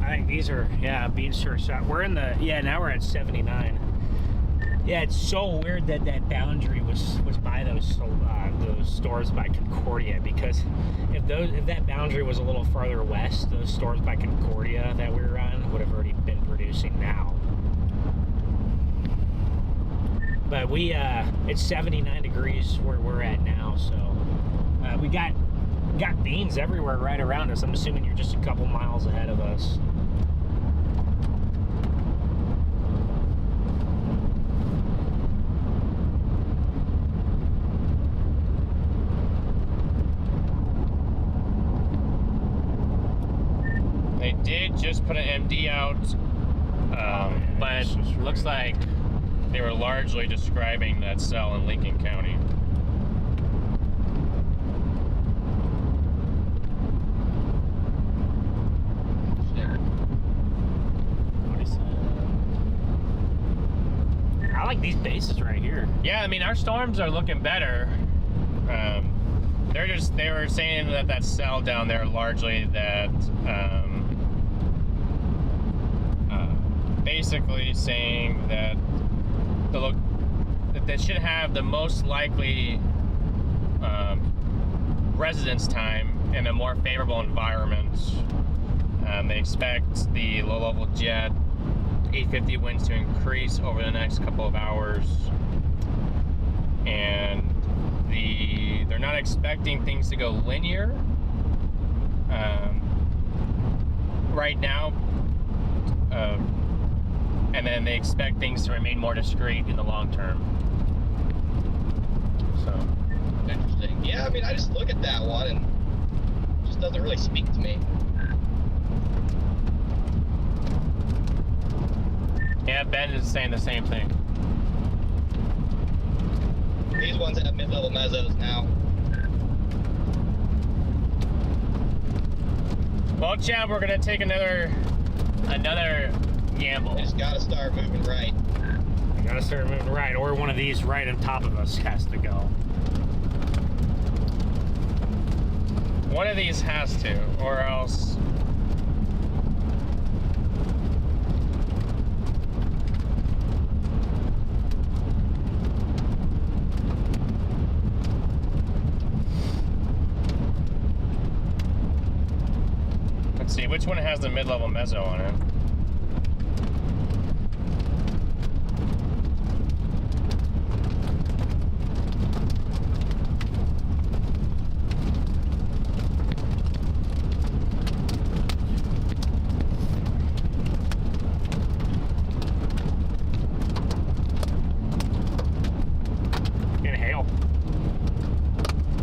I think these are, beans to our south. We're in the, now we're at 79. Yeah, it's so weird that that boundary was by those stores by Concordia, because if that boundary was a little farther west, those stores by Concordia that we were on would have already been producing now. But it's 79 degrees where we're at now, so we got beans everywhere right around us. I'm assuming you're just a couple miles ahead of us. They did just put an MD out, but it looks like they were largely describing that cell in Lincoln County. I like these bases right here. Yeah, I mean, our storms are looking better. They were saying that cell down there largely that basically saying that that they should have the most likely residence time in a more favorable environment. They expect the low-level jet 850 winds to increase over the next couple of hours. And they're not expecting things to go linear right now. And then they expect things to remain more discrete in the long term. So Interesting. Yeah, I mean, I just look at that one and it just doesn't really speak to me. yeah, Ben is saying the same thing. These ones have mid-level mesos now. Well, Chad, we're gonna take another gamble. Just gotta start moving right. We gotta start moving right, or one of these right on top of us has to go. One of these has to, or else. Let's see, which one has the mid-level meso on it?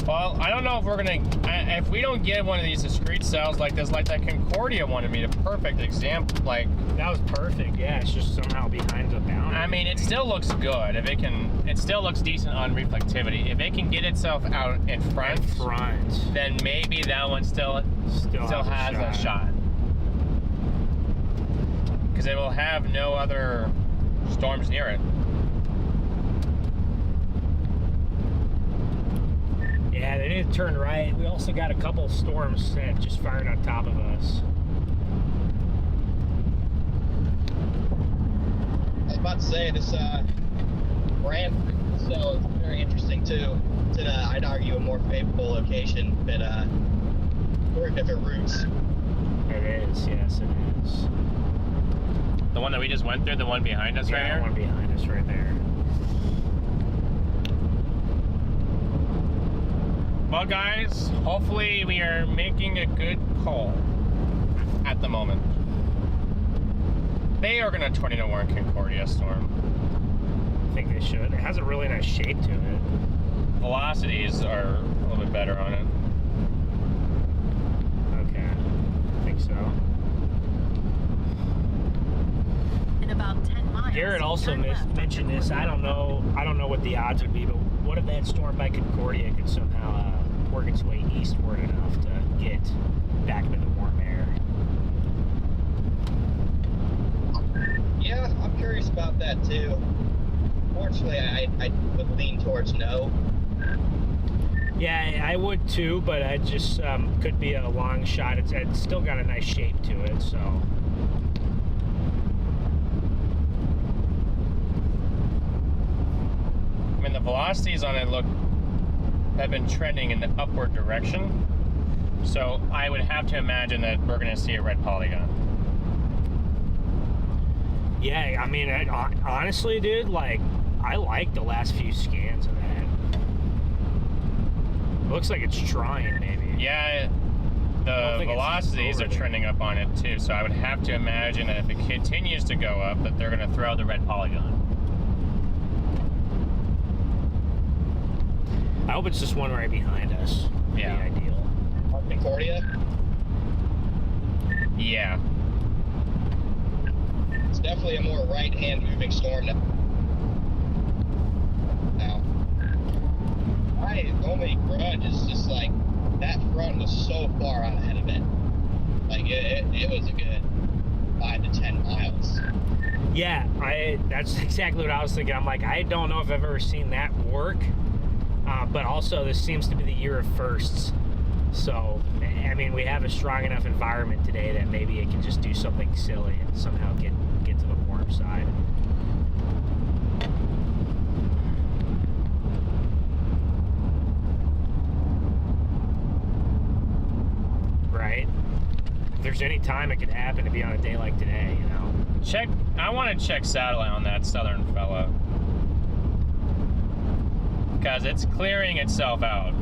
Well, I don't know if we're gonna, if we don't get one of these discrete cells like this, like that Concordia one would be the perfect example. Like That was perfect. Yeah, it's just somehow behind the boundary. I mean, it still looks good. If it can, it still looks decent on reflectivity. If it can get itself out in front, then maybe that one still has a shot. Because it will have no other storms near it. Yeah, they need to turn right. We also got a couple storms that just fired on top of us. I was about to say, this brand cell is very interesting too. It's in I'd argue, a more favorable location, but very different routes. It is, yes, it is. The one that we just went through, the one behind us right here? The one behind us right there. Well, guys, hopefully we are making a good call at the moment. They are going to tornado warn Concordia storm. I think they should. It has a really nice shape to it. Velocities are a little bit better on it. Okay, I think so. In about 10 miles. Garrett also turn left mentioned onto this. I don't know what the odds would be, but what if that storm by Concordia could somehow work its way eastward enough to get back into the warm air? Yeah, I'm curious about that too. Fortunately, I would lean towards no. Yeah, I would too, but I just could be a long shot. It's still got a nice shape to it, so. I mean, the velocities on it have been trending in the upward direction. So I would have to imagine that we're going to see a red polygon. Yeah, I mean, honestly, dude, like, I like the last few scans of that. It looks like it's trying, maybe. Yeah, the velocities are trending up on it too. So I would have to imagine that if it continues to go up, that they're going to throw the red polygon. I hope it's just one right behind us. Yeah. That'd be ideal. Concordia? Yeah. It's definitely a more right-hand moving storm now. My only grudge is just like, that front was so far out ahead of it. Like, it was a good 5 to 10 miles. Yeah, that's exactly what I was thinking. I'm like, I don't know if I've ever seen that work. But also, this seems to be the year of firsts. So, I mean, we have a strong enough environment today that maybe it can just do something silly and somehow get to the warm side. Right? there's any time it could happen to be on a day like today, you know. I want to check satellite on that southern fella. Because it's clearing itself out.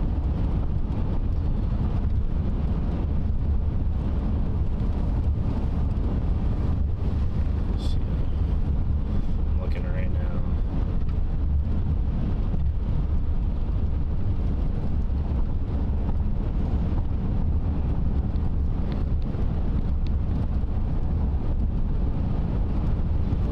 I'm looking right now.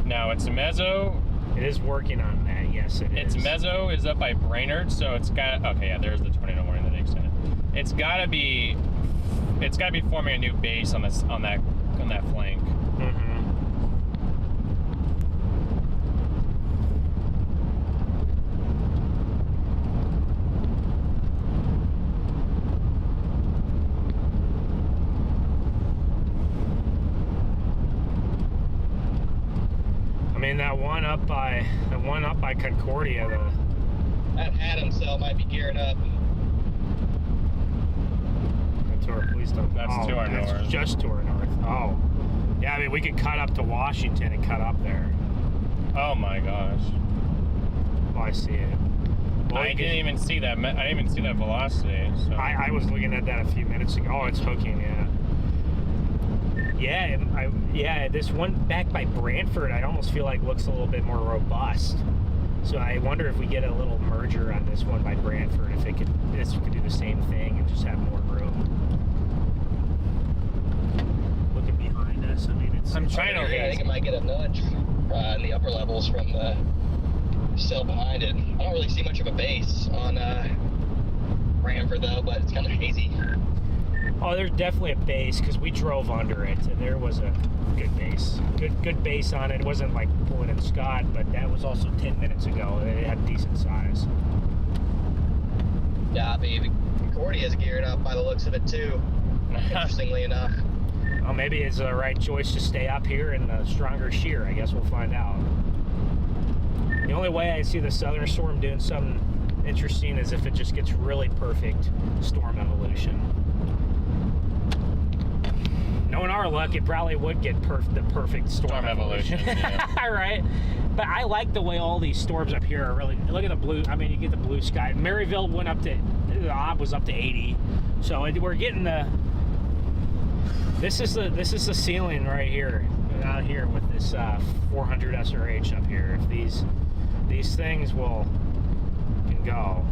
Now it's Meso. It is working on that, yes it is. Its Meso is up by Brainerd, so it's got, okay, yeah, there's the tornado warning that they extended. It's gotta be forming a new base on this, on that flank. Mm-hmm. I mean, that one up by Concordia, That Adams cell might be gearing up. to our police dump. That's to our that's north. Just to our north. Oh, yeah. I mean, we could cut up to Washington and cut up there. Oh my gosh. Oh, I see it. Well, I didn't even see that. I didn't even see that velocity. So. I was looking at that a few minutes ago. Oh, it's hooking. Yeah. Yeah, this one back by Brantford, I almost feel like looks a little bit more robust. So I wonder if we get a little merger on this one by Brantford, if this could do the same thing and just have more room. Looking behind us, I mean, it's. I'm trying to. I think it might get a nudge in the upper levels from the cell behind it. I don't really see much of a base on Brantford though, but it's kind of hazy. Oh, there's definitely a base because we drove under it, and there was a good base. Good base on it. It wasn't like pulling in Scott, but that was also 10 minutes ago. It had decent size. Yeah, baby. Concordia's geared up by the looks of it too. Interestingly enough. Well, maybe it's the right choice to stay up here in the stronger shear. I guess we'll find out. The only way I see the southern storm doing something interesting is if it just gets really perfect storm evolution. Knowing our luck, it probably would get the perfect storm evolution. Yeah. Right? But I like the way all these storms up here are really. Look at the blue. I mean, you get the blue sky. Maryville went up to, the op was up to 80. So we're getting the. This is the ceiling right here, out here with this 400 SRH up here. If these things can go.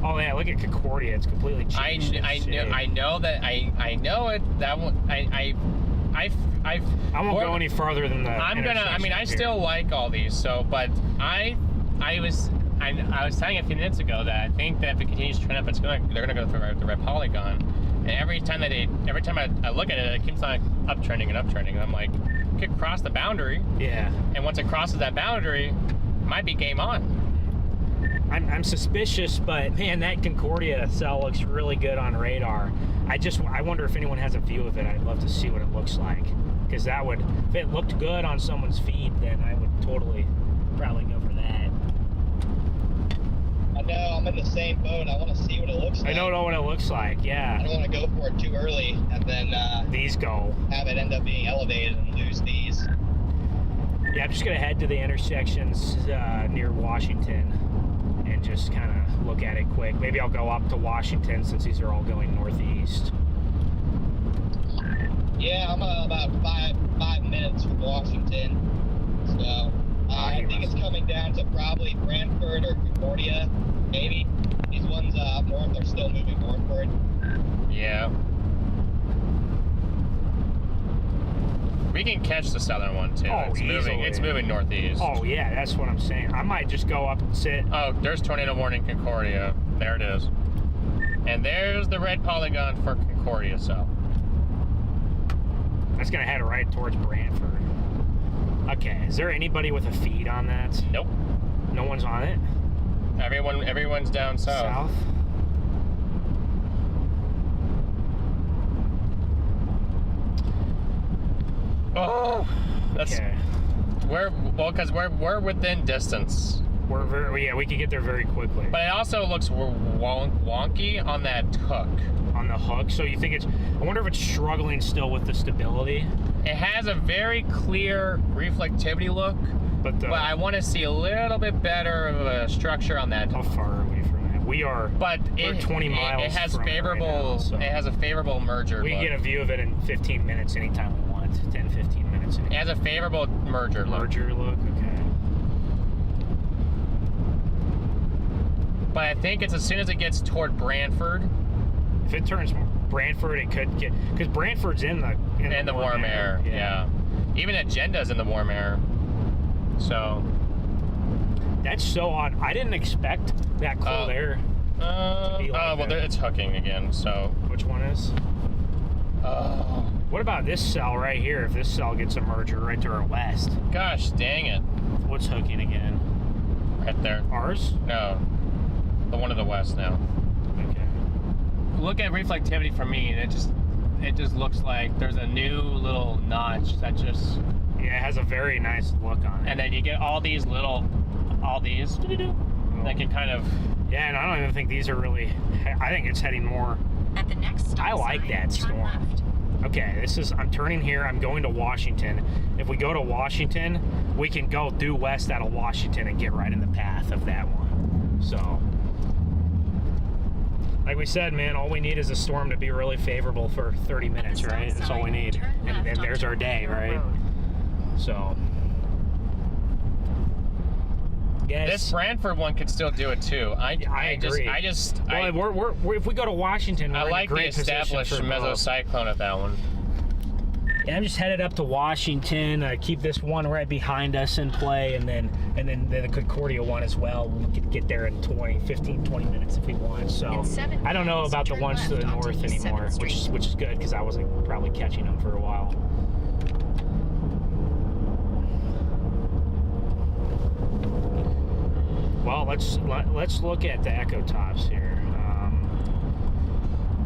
Oh yeah, look at Concordia. It's completely changed. I know it. That one. I won't go any further than that. I still like all these. So, but I was saying a few minutes ago that I think that if it continues to trend up, they're gonna go through the red polygon. And every time I look at it, it keeps on uptrending. And I'm like, it could cross the boundary. Yeah. And once it crosses that boundary, it might be game on. I'm suspicious, but man, that Concordia cell looks really good on radar. I wonder if anyone has a view of it. I'd love to see what it looks like, because that would, if it looked good on someone's feed, then I would probably go for that. I know, I'm in the same boat. I want to see what it looks like. I don't know what it looks like. Yeah. I don't want to go for it too early and then these go. Have it end up being elevated and lose these. Yeah, I'm just gonna head to the intersections near Washington and just kind of look at it quick. Maybe I'll go up to Washington since these are all going northeast. Yeah, I'm about five minutes from Washington, so I think it's coming down to probably Brantford or Concordia, maybe. These ones up north are still moving northward. Yeah. We can catch the southern one too. Oh, it's moving northeast. Oh yeah, that's what I'm saying. I might just go up and sit. Oh, there's tornado warning Concordia. There it is. And there's the red polygon for Concordia cell. That's gonna head right towards Brantford. Okay, is there anybody with a feed on that? Nope. No one's on it? Everyone's down south. Oh, that's okay. Because we're within distance. We can get there very quickly. But it also looks wonky on that hook. on the hook. So you think it's, I wonder if it's struggling still with the stability. It has a very clear reflectivity look, but I want to see a little bit better of a structure on that. How far are we from that? We're 20 miles. It has from favorable. Right now, so. It has a favorable merger. We can get a view of it in 15 minutes anytime we want. 10, 15 minutes. It has a favorable merger look. Merger look. Okay. But I think it's as soon as it gets toward Brantford. If it turns Brantford, it could get, because Brantford's in the warm air. Yeah. Even Agenda's in the warm air. So. That's so odd. I didn't expect that cold air. To be like well, it's hooking again. So. Which one is? What about this cell right here? If this cell gets a merger right to our west. Gosh, dang it. What's hooking again? Right there. Ours? No. The one to the west now. Okay. Look at reflectivity for me, and it just looks like there's a new little notch that just. Yeah, it has a very nice look on it. And then you get all these that can kind of. Yeah, and I don't even think these are really. I think it's heading more. At the next stop I like sign, that turn storm. left. Okay, I'm turning here. I'm going to Washington. If we go to Washington, we can go due west out of Washington and get right in the path of that one. So. Like we said, man, all we need is a storm to be really favorable for 30 minutes, right? That's all we need. And there's our day, right? So. Yes. This Brantford one could still do it too. I agree. We're if we go to Washington, we're I like in a great the established position for both. mesocyclone of that one. Yeah, I'm just headed up to Washington. Keep this one right behind us in play, and then the Concordia one as well. We could get there in 15, 20 minutes if we want. So I don't know about the ones to the north anymore, which is good because I wasn't probably catching them for a while. Well, let's look at the echo tops here.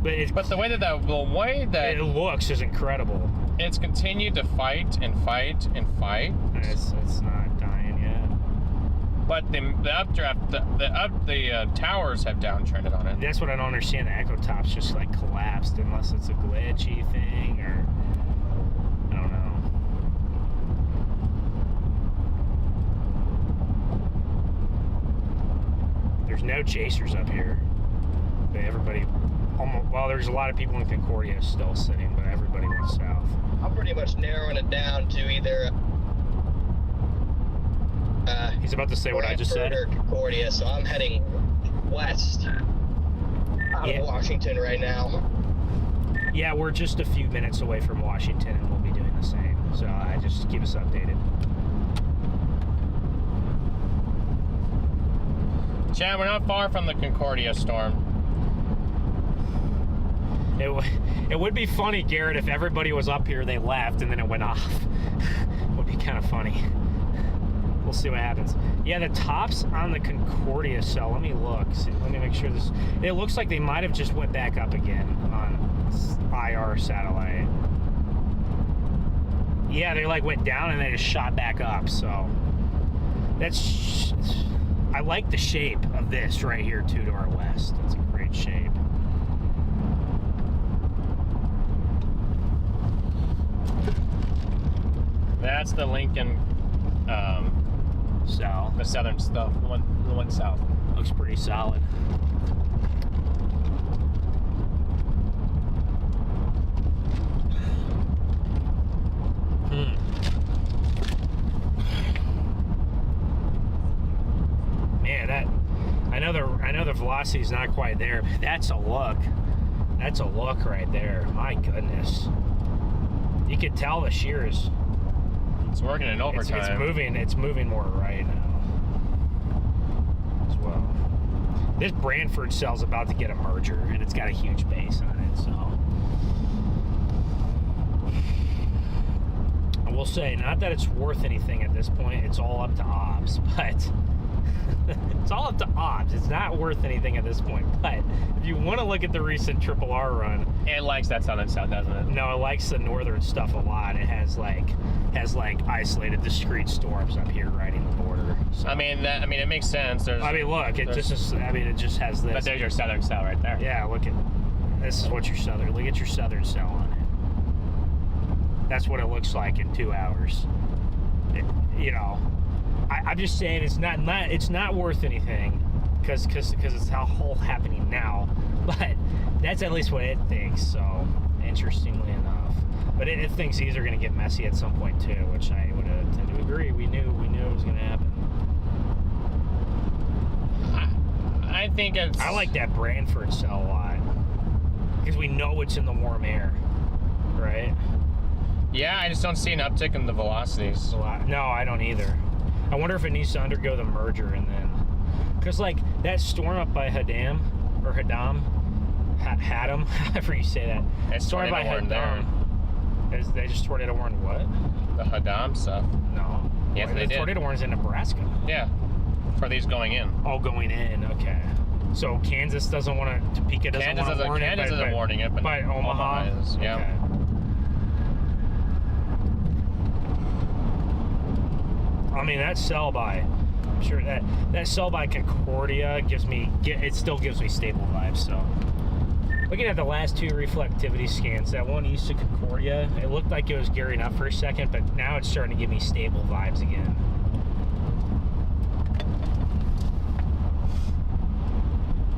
But the way that it looks is incredible. It's continued to fight and fight and fight. It's not dying yet. But the updraft, the towers have downtrended on it. That's what I don't understand. The echo tops just like collapsed, unless it's a glitchy thing or I don't know. There's no chasers up here. But everybody, there's a lot of people in Concordia still sitting, but everybody went south. I'm pretty much narrowing it down to either. He's about to say what I just said. Or Concordia, so I'm heading west out of Washington right now. Yeah, we're just a few minutes away from Washington, and we'll be doing the same. So just keep us updated. Chad, we're not far from the Concordia storm. It would be funny, Garrett, if everybody was up here, they left, and then it went off. It would be kind of funny. We'll see what happens. Yeah, the tops on the Concordia cell, let me look. Let me make sure this... It looks like they might have just went back up again on IR satellite. Yeah, they like went down and they just shot back up, so... That's... I like the shape of this right here, too, to our west. It's a great shape. That's the Lincoln, south. The southern stuff, the one south. Looks pretty solid. Man, I know the velocity's not quite there, but that's a look. That's a look right there. My goodness. You could tell the shears. It's working in overtime. It's moving more right now as well. This Brantford cell's about to get a merger, and it's got a huge base on it, so. I will say, not that it's worth anything at this point, it's all up to OBS, but it's all up to OBS. It's not worth anything at this point, but if you want to look at the recent Triple R run, it likes that southern south, doesn't it? No, it likes the northern stuff a lot. It has like isolated discrete storms up here riding the border. So. I mean, it makes sense. Look, it just has this. But there's your southern south right there. Yeah, look at This is what your southern. Look at your southern cell on it. That's what it looks like in 2 hours. You know, I'm just saying it's not worth anything because it's all happening now. But that's at least what it thinks. So interestingly enough, but it thinks these are going to get messy at some point too, which I would tend to agree. We knew it was going to happen. I think it's. I like that Branford cell a lot because we know it's in the warm air, right? Yeah, I just don't see an uptick in the velocities. No, I don't either. I wonder if it needs to undergo the merger and then, because like that storm up by Haddam, however you say that. It's Storm by there. They just tornado warned what? The Haddam stuff. No. Yes, they the did. Tornado warns in Nebraska. Yeah, for these going in. Oh, going in. Okay. So Kansas doesn't want to. Topeka doesn't want to warn it. Kansas isn't warning it, but Omaha is. Yeah. Okay. I mean, that cell by, I'm sure that cell by Concordia still gives me stable vibes. So, looking at the last 2 reflectivity scans, that one east of Concordia, it looked like it was gearing up for a second, but now it's starting to give me stable vibes again.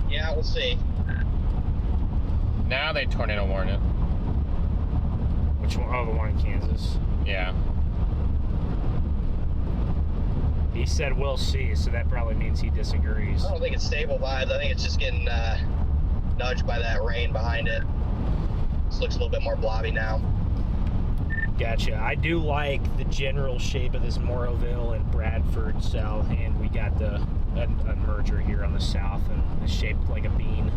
Yeah, we'll see. Now they tornado warn it. Which one? Oh, the one in Kansas. Yeah. He said we'll see, so that probably means he disagrees. I don't think it's stable vibes. I think it's just getting nudged by that rain behind it. This looks a little bit more blobby now. Gotcha. I do like the general shape of this Moroville and Bradford cell, and we got a merger here on the south, and it's shaped like a bean.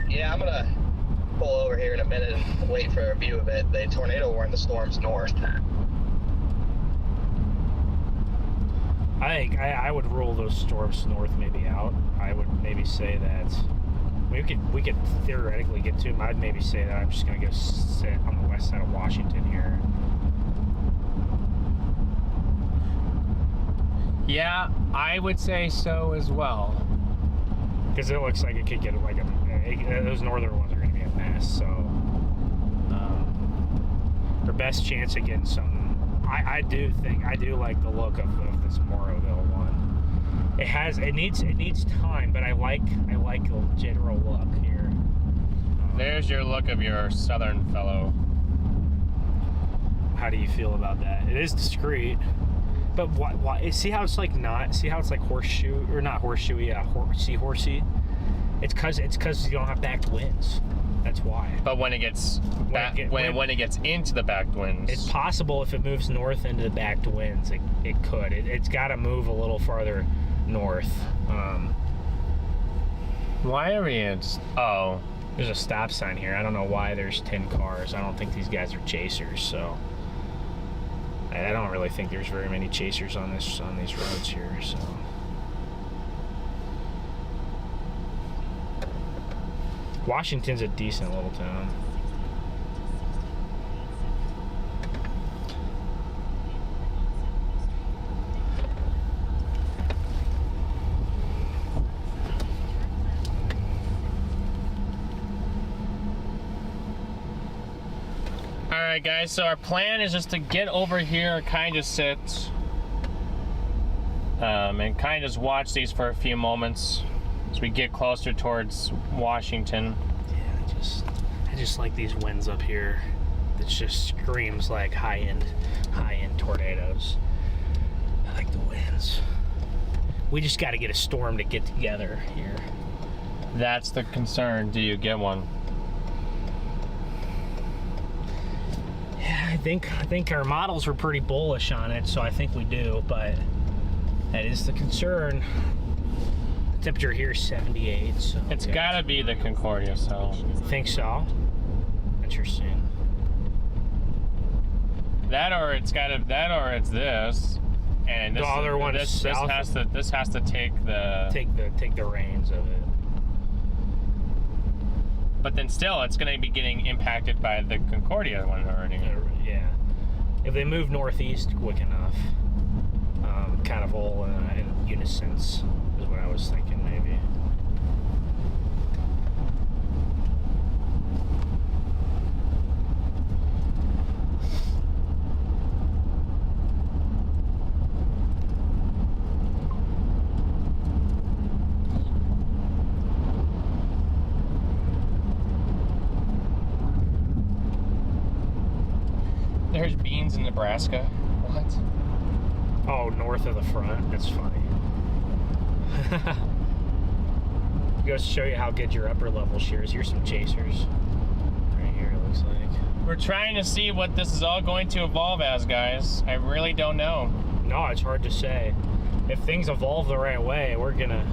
Yeah, I'm gonna pull over here in a minute and wait for a view of it. The tornado warned the storm's north. I think I would rule those storms north maybe out. I would maybe say that we could theoretically get to them. I'd maybe say that I'm just gonna go sit on the west side of Washington here. Yeah, I would say so as well. Because it looks like it could get like those northern ones are going to be a mess. So, our best chance of getting something. I do like the look of this Moroville one. It needs time, but I like the general look here. There's your look of your southern fellow. How do you feel about that? It is discreet. But why? See how it's like horseshoe or not horseshoe? Yeah, seahorsey. It's because you don't have backed winds. That's why. But when it gets when it gets into the backed winds, it's possible if it moves north into the backed winds, it could. It's got to move a little farther north. Why are we in? Oh, there's a stop sign here. I don't know why there's 10 cars. I don't think these guys are chasers, so. I don't really think there's very many chasers on these roads here, so. Washington's a decent little town. Alright guys, so our plan is just to get over here, kind of sit, and kind of just watch these for a few moments as we get closer towards Washington. Yeah, I just like these winds up here. It just screams like high-end tornadoes. I like the winds. We just got to get a storm to get together here. That's the concern. Do you get one? I think our models were pretty bullish on it, so I think we do, but that is the concern. The temperature here is 78, so it's gotta be the Concordia cell. Think so? Interesting. That or it's this, and this, the other one this has to take the reins of it. But then still, it's going to be getting impacted by the Concordia one already. Yeah. If they move northeast quick enough, kind of all in unison is what I was thinking, maybe. there's beans in Nebraska? What? Oh, north of the front. That's funny. Goes to show you how good your upper level shears. Here's some chasers. Right here, it looks like. We're trying to see what this is all going to evolve as, guys. I really don't know. No, it's hard to say. If things evolve the right way, we're gonna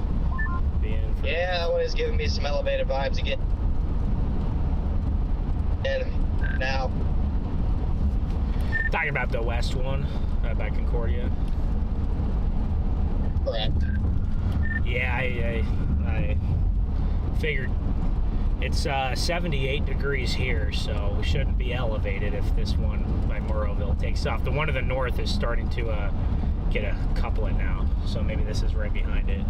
be in for... Yeah, that one is giving me some elevated vibes again. And now. Talking about the west one, by Concordia. Correct. Yeah, I figured it's 78 degrees here, so we shouldn't be elevated if this one by Moroville takes off. The one to the north is starting to get a couplet now, so maybe this is right behind it.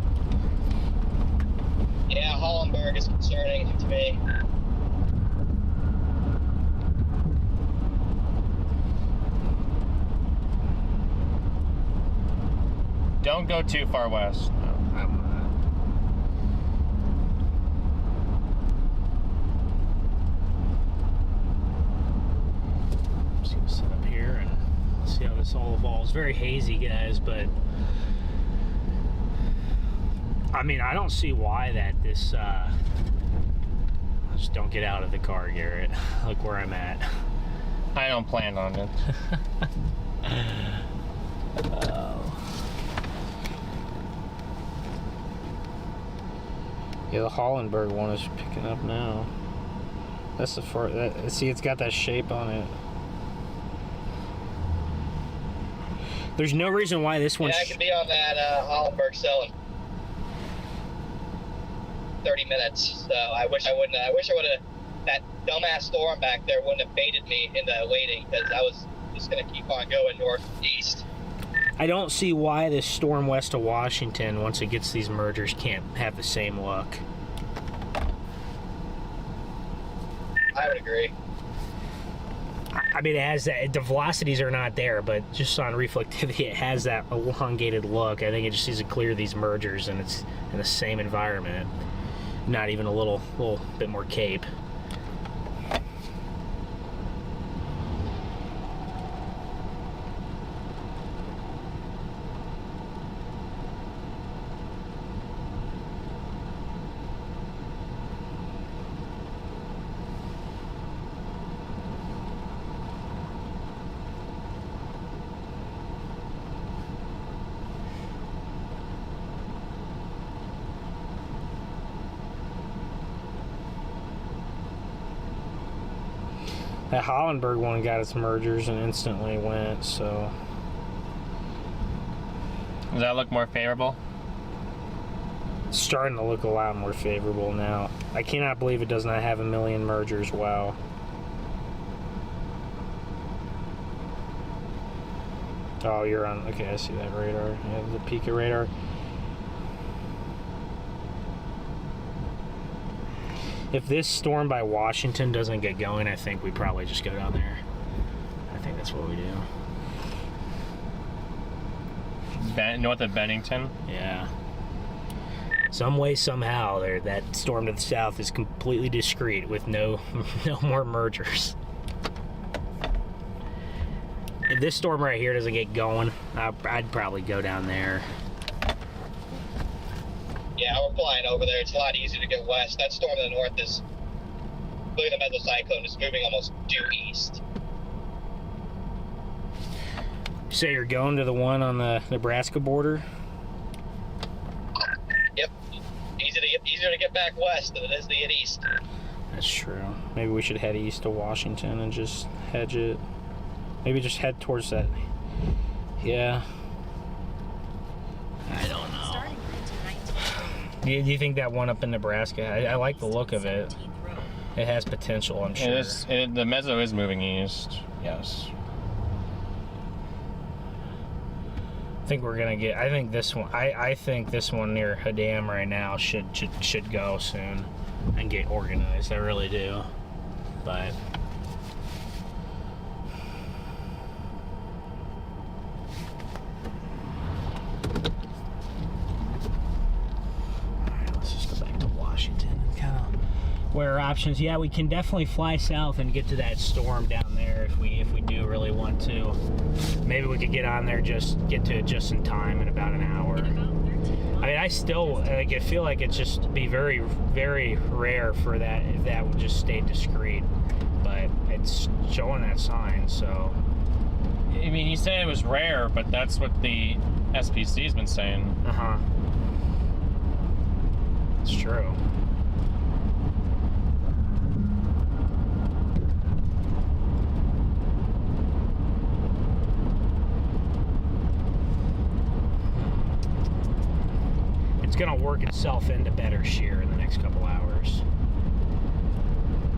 Yeah, Hollenberg is concerning to me. Don't go too far west. No, I'm not. Just gonna sit up here and see how this all evolves. Very hazy, guys, but I mean, I don't see why that this just don't get out of the car, Garrett. Look where I'm at. I don't plan on it. Yeah, the Hollenberg one is picking up now. That's the far. See, it's got that shape on it. There's no reason why this one. Yeah, I could be on that Hollenberg cell in 30 minutes. So I wish I wouldn't. I wish I would have. That dumbass storm back there wouldn't have baited me into waiting, because I was just gonna keep on going northeast. I don't see why this storm west of Washington, once it gets these mergers, can't have the same look. I would agree. I mean, it has that. The velocities are not there, but just on reflectivity, it has that elongated look. I think it just needs to clear these mergers, and it's in the same environment. Not even a little bit more cape. That Hollenberg one got its mergers and instantly went, so... Does that look more favorable? It's starting to look a lot more favorable now. I cannot believe it does not have 1 million mergers, wow. Oh, you're on, okay, I see that radar. Yeah, the Pika radar. If this storm by Washington doesn't get going, I think we probably just go down there. I think that's what we do. North of Bennington? Yeah. Some way, somehow, that storm to the south is completely discreet with no more mergers. If this storm right here doesn't get going, I'd probably go down there. Yeah, we're flying over there. It's a lot easier to get west. That storm to the north is, look at the mesocyclone, is moving almost due east. So you're going to the one on the Nebraska border? Yep. Easier to get back west than it is to get east. That's true. Maybe we should head east to Washington and just hedge it. Maybe just head towards that. Yeah. I don't know. Do you think that one up in Nebraska? I like the look of it. It has potential, I'm sure. The meso is moving east. Yes. I think we're gonna get. I think this one. I think this one near Hadam right now should go soon and get organized. I really do. But what are options? Yeah, we can definitely fly south and get to that storm down there if we do really want to. Maybe we could get on there, get to it just in time in about an hour. I mean, I still I feel like it's just be very, very rare for that if that would just stay discreet, but it's showing that sign. So I mean, you say it was rare, but that's what the SPC's been saying. It's true. It's gonna work itself into better shear in the next couple hours.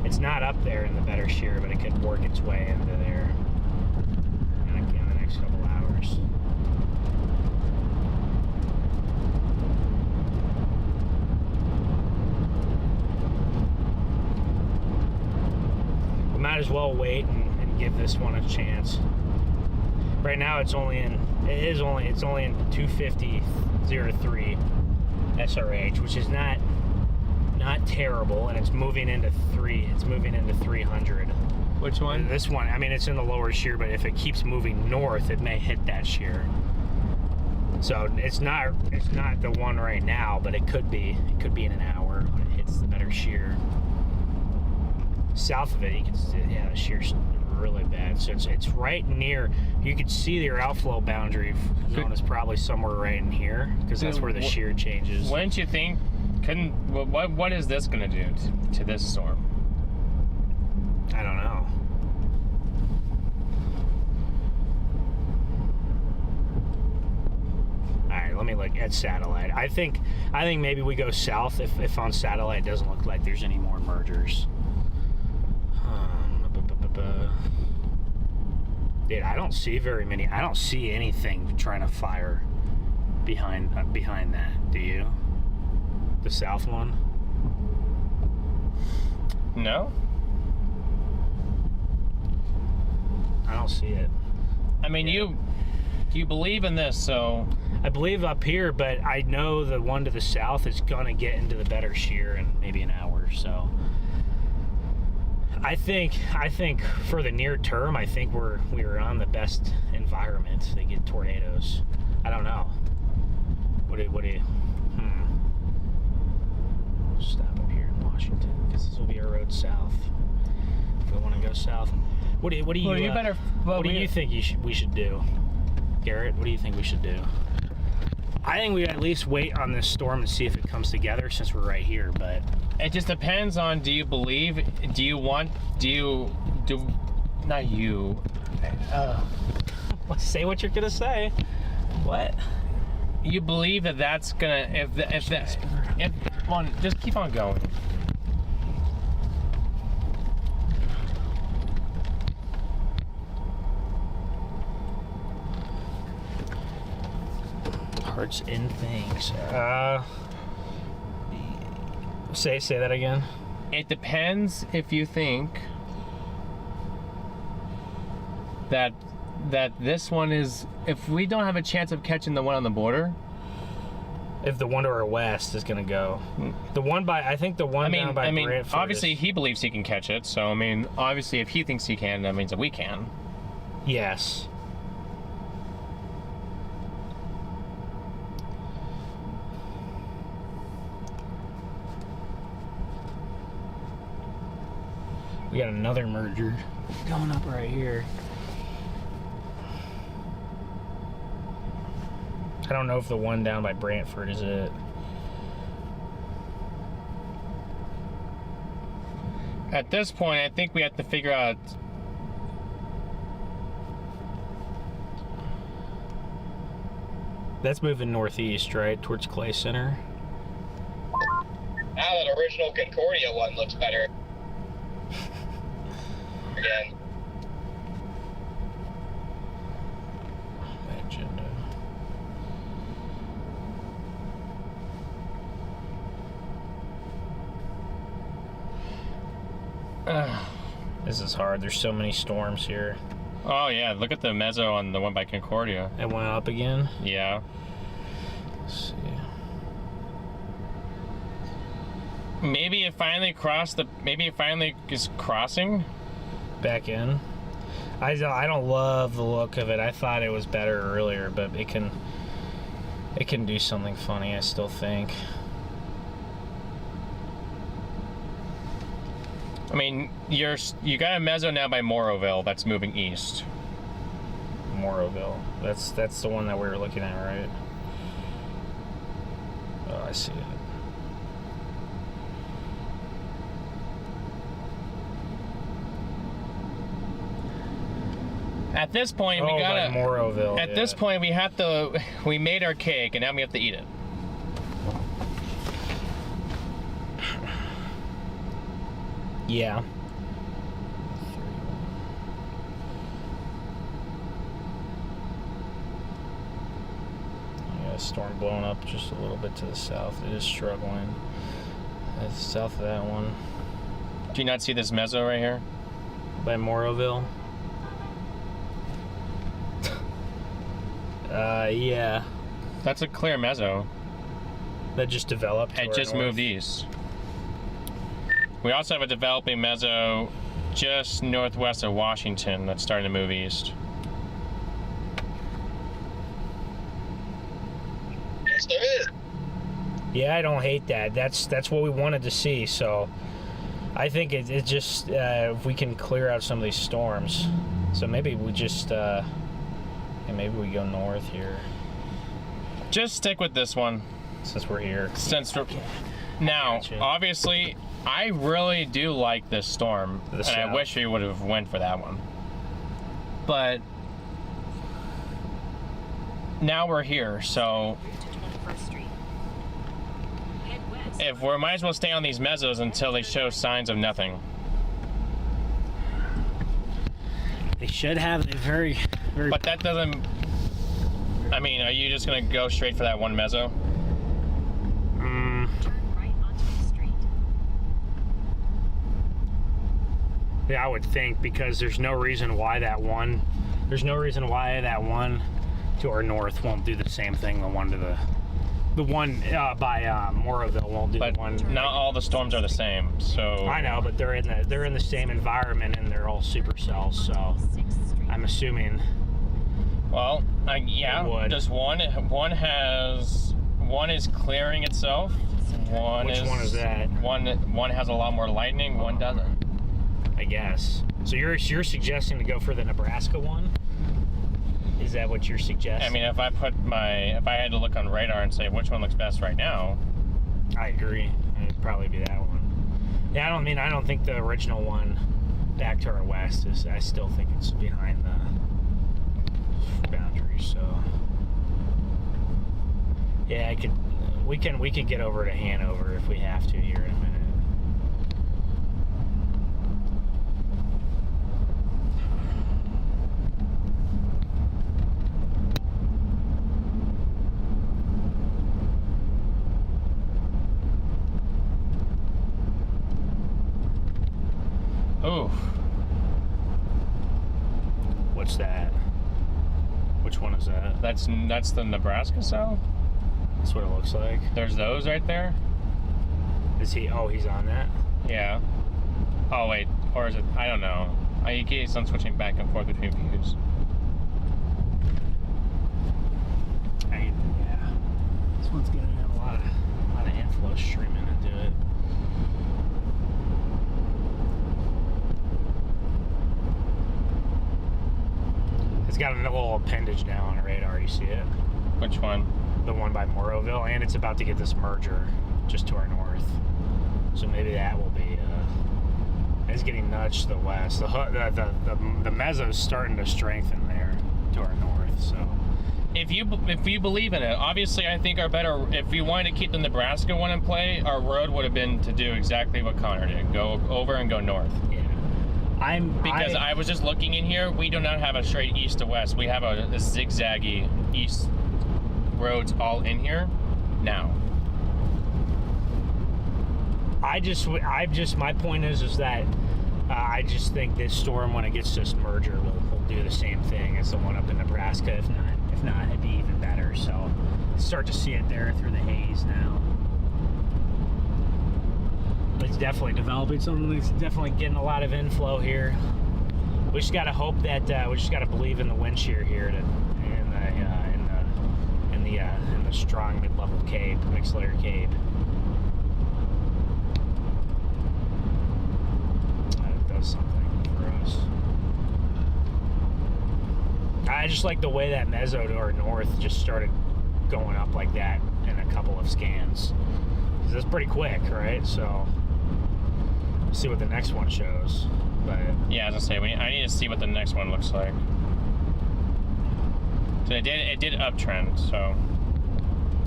It's not up there in the better shear, but it could work its way into there in the next couple hours. We might as well wait and give this one a chance. Right now it's only in 250.03 SRH, which is not terrible, and it's moving into 300. Which one? This one, I mean, it's in the lower shear, but if it keeps moving north, it may hit that shear. So it's not the one right now, but it could be in an hour when it hits the better shear. South of it, you can see, yeah, the shear's really bad. So it's right near. You could see their outflow boundary zone is probably somewhere right in here, because that's where the shear changes. Wouldn't you think? What is this going to do to this storm? I don't know. All right, let me look at satellite. I think maybe we go south if on satellite it doesn't look like there's any more mergers. Dude, I don't see very many. I don't see anything trying to fire behind that. Do you? The south one? No. I don't see it. I mean, you believe in this, so I believe up here, but I know the one to the south is gonna get into the better shear in maybe an hour. So I think for the near term, I think we're on the best environment to get tornadoes. I don't know. What do you? Stop up here in Washington, because this will be our road south. If we want to go south, what do you? Well, you better. Well, what do you think we should do, Garrett? What do you think we should do? I think we at least wait on this storm and see if it comes together, since we're right here. But it just depends on, do you believe? Do you want? Not you. Say what you're gonna say. What? You believe that that's gonna just keep on going. Hearts in things. Say that again. It depends if you think that this one is, if we don't have a chance of catching the one on the border. If the one to our west is gonna go, the one by down by Brantford. Obviously he believes he can catch it. So I mean, obviously if he thinks he can, that means that we can. Yes. We got another merger going up right here. I don't know if the one down by Brantford is it. At this point, I think we have to figure out. That's moving northeast, right, towards Clay Center. Now that original Concordia one looks better. Again. Agenda. This is hard. There's so many storms here. Oh yeah, look at the meso on the one by Concordia. It went up again. Yeah. Let's see. Maybe it finally crossed the. Maybe it finally is crossing back in. I don't love the look of it. I thought it was better earlier, but it can do something funny, I still think. I mean, you got a meso now by Moroville that's moving east. Moroville. That's the one that we were looking at, right? Oh, I see it. At this point, we gotta. Moroville. At this point, we made our cake, and now we have to eat it. Yeah. Yeah, storm blowing up just a little bit to the south. It is struggling. That's south of that one. Do you not see this meso right here? By Moroville? Yeah. That's a clear meso. That just developed. It just moved east. We also have a developing meso just northwest of Washington that's starting to move east. Yes, there is. Yeah, I don't hate that. That's what we wanted to see. So I think it just if we can clear out some of these storms. So maybe we just maybe we go north here. Just stick with this one since we're here. Now, Gotcha. obviously, I really do like this storm, and south. I wish we would have went for that one. But now we're here, so if we might as well stay on these mesos until they show signs of nothing. They should have a very. But that doesn't. I mean, are you just gonna go straight for that one meso? Yeah, I would think, because there's no reason why that one to our north won't do the same thing. The one by Moroville won't do the one. But not all the storms are the same, so. I know, but they're in the same environment and they're all supercells. So I'm assuming. Well, yeah. Just one is clearing itself. Which one is that? One has a lot more lightning. One doesn't. I guess. So you're suggesting to go for the Nebraska one? Is that what you're suggesting? I mean, if I had to look on radar and say which one looks best right now. I agree. It'd probably be that one. Yeah, I don't think the original one back to our west is. I still think it's behind the boundary. So yeah, we could get over to Hanover if we have to here in a minute. Ooh. What's that? Which one is that? That's the Nebraska cell? That's what it looks like. There's those right there? Is he? Oh, he's on that? Yeah. Oh, wait. Or is it? I don't know. I keep on switching back and forth between views. Yeah. This one's going to have a lot of inflow streaming into it. It's got a little appendage now on the radar. You see it? Which one? The one by Moroville, and it's about to get this merger just to our north. So maybe that will be. It's getting nudged to the west. The meso's starting to strengthen there to our north. So if you believe in it, obviously I think if we wanted to keep the Nebraska one in play, our road would have been to do exactly what Connor did: go over and go north. Yeah. I was just looking in here. We do not have a straight east to west. We have a zigzaggy east roads all in here now. My point is that I just think this storm, when it gets to this merger, will do the same thing as the one up in Nebraska. If not, it'd be even better. So start to see it there through the haze now. It's definitely developing something that's definitely getting a lot of inflow here. We just gotta hope that we just gotta believe in the wind shear here in the strong mid-level cape, mixed layer cape. That does something for us. I just like the way that meso to our north just started going up like that in a couple of scans. Because that's pretty quick, right? So, we'll see what the next one shows. But yeah, as I say, I need to see what the next one looks like. So it did uptrend, so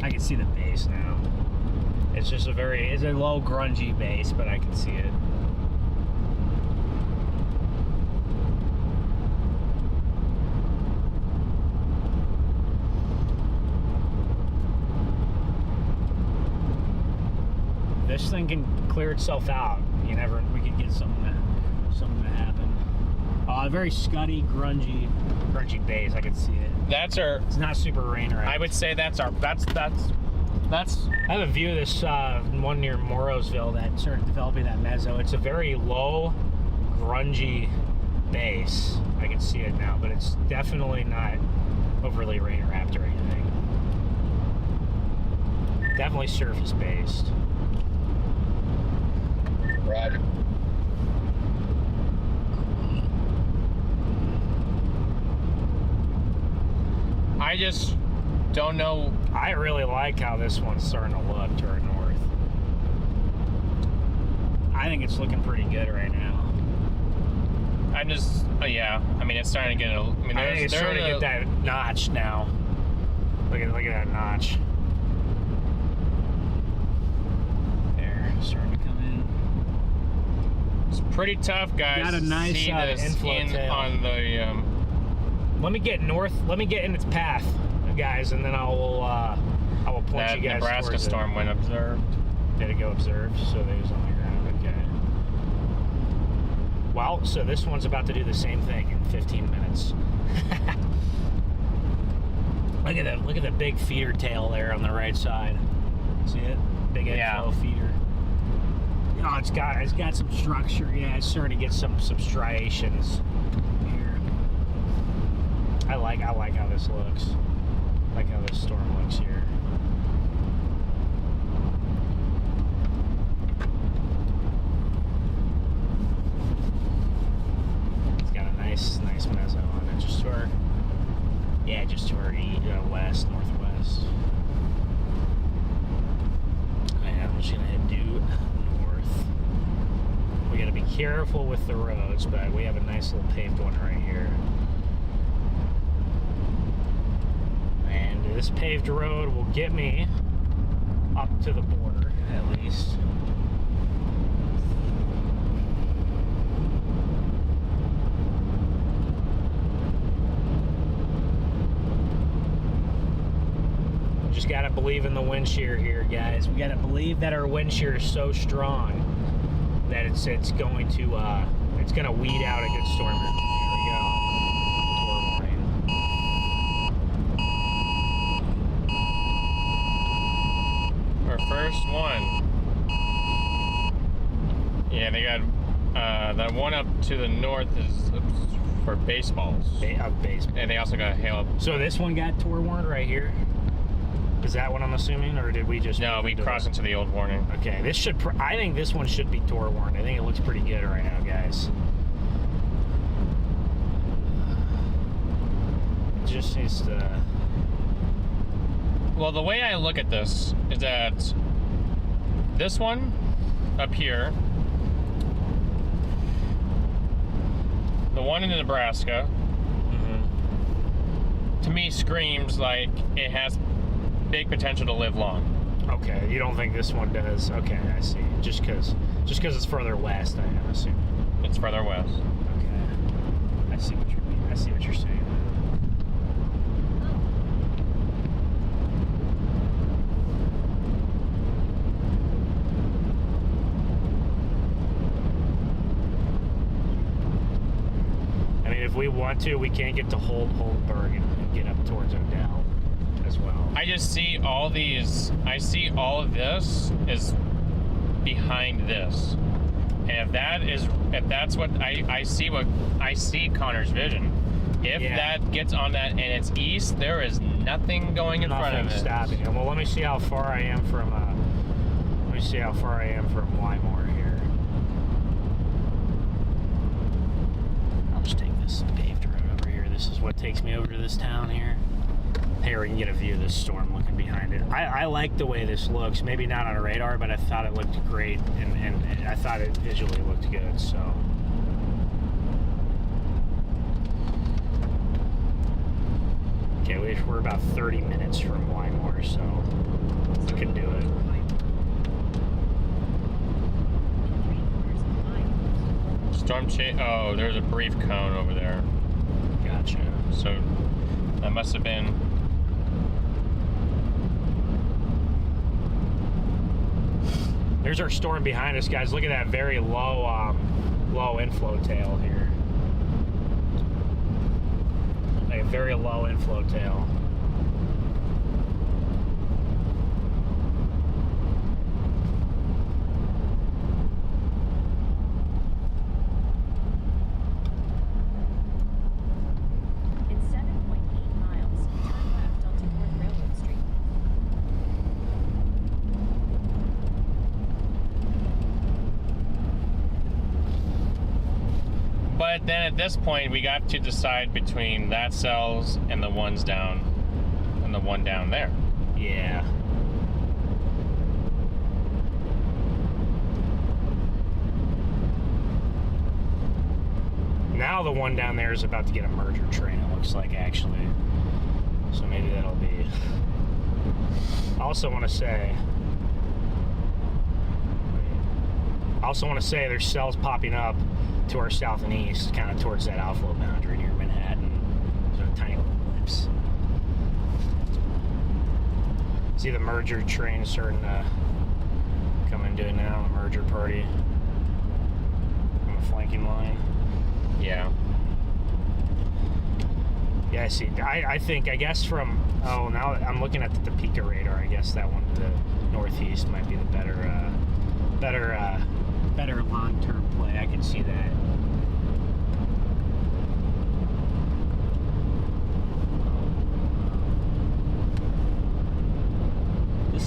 I can see the base now. It's just it's a low grungy base, but I can see it. This thing can clear itself out. We could get something to happen. A very scuddy, grungy base. I can see it. It's not super rain right. I would say that's. I have a view of this one near Morrowsville that started developing that meso. It's a very low, grungy base. I can see it now, but it's definitely not overly rain wrapped or anything. Definitely surface based. Roger. I just don't know. I really like how this one's starting to look to our north. I think it's looking pretty good right now. I'm just, yeah. I mean, it's starting to get a. I think it's starting to get that notch now. Look at that notch. There, starting to come in. It's pretty tough, guys. Got a nice see this inflow tail. On the. Let me get north. Let me get in its path, guys, and then I will point you guys. Nebraska storm went observed. Did it go observed? So they was on the ground. Okay. Well, so this one's about to do the same thing in 15 minutes. Look at the big feeder tail there on the right side. See it? Big inflow feeder. Oh, it's got some structure. Yeah, it's starting to get some striations here. I like how this looks. I like how this storm looks here. It's got a nice meso on it, just to our west, northwest. And I'm just gonna head due north. We gotta be careful with the roads, but we have a nice little paved one right here. And this paved road will get me up to the border, at least. Just gotta believe in the wind shear here, guys. We gotta believe that our wind shear is so strong that it's going to weed out a good storm. There we go. Our first one. Yeah, they got that one up to the north is for baseballs. Baseball. And they also got hail. So this one got tour warned right here? Is that what I'm assuming, or did we just? No, we crossed into the old warning. Okay, this should. I think this one should be tour warned. I think it looks pretty good right now, guys. It just needs to. Well, the way I look at this is that this one up here, the one in Nebraska, to me screams like it has big potential to live long. Okay, you don't think this one does? Okay, I see. Just because it's further west, I'm assuming. It's further west. Okay, I see what you mean. I see what you're saying. I mean, if we want to, we can get to Holdberg and get up towards Odell as well. I just see all these. I see all of this is behind. behind this. And if that's what I see Connor's vision. If that gets on that and it's east, there is nothing going in front of it. Stopping it. Well, let me see how far I am from Wymore here. I'll just take this paved road over here. This is what takes me over to this town here. Here we can get a view of this storm looking behind it. I like the way this looks. Maybe not on a radar, but I thought it looked great, and I thought it visually looked good. So. Okay, we're about 30 minutes from Wymore, so we could do it. Oh, there's a brief cone over there. Gotcha. So that must have been. There's our storm behind us, guys. Look at that very low inflow tail here. Like a very low inflow tail. In 7.8 miles, turn left onto North Railroad Street. But then at this point, we got to decide between that cells and the ones down, and the one down there. Yeah. Now the one down there is about to get a merger train, it looks like, actually. So maybe that'll be... I also want to say there's cells popping up to our south and east, kind of towards that outflow boundary near Manhattan. Those are tiny little blips. See the merger train starting to come into it now, the merger party on the flanking line. Yeah. Yeah, I see. I think, I guess from, now I'm looking at the Topeka radar. I guess that one to the northeast might be the better long-term play. I can see that.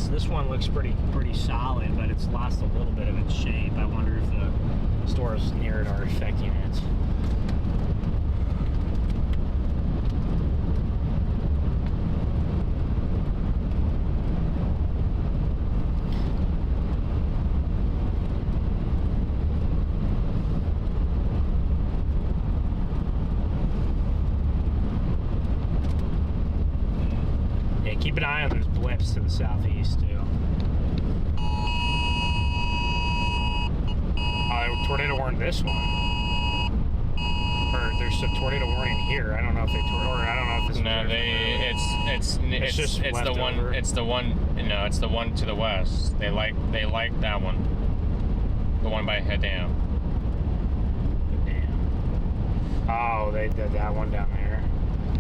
This one looks pretty solid, but it's lost a little bit of its shape. I wonder if the storms near it are affecting it. Keep an eye on those blips to the southeast, too. Tornado warned this one. Or there's a tornado warning here. I don't know if they I don't know if this. No, it's the one. over. It's the one. No, it's the one to the west. They like that one. The one by Headam. Damn. Oh, they did that one down there.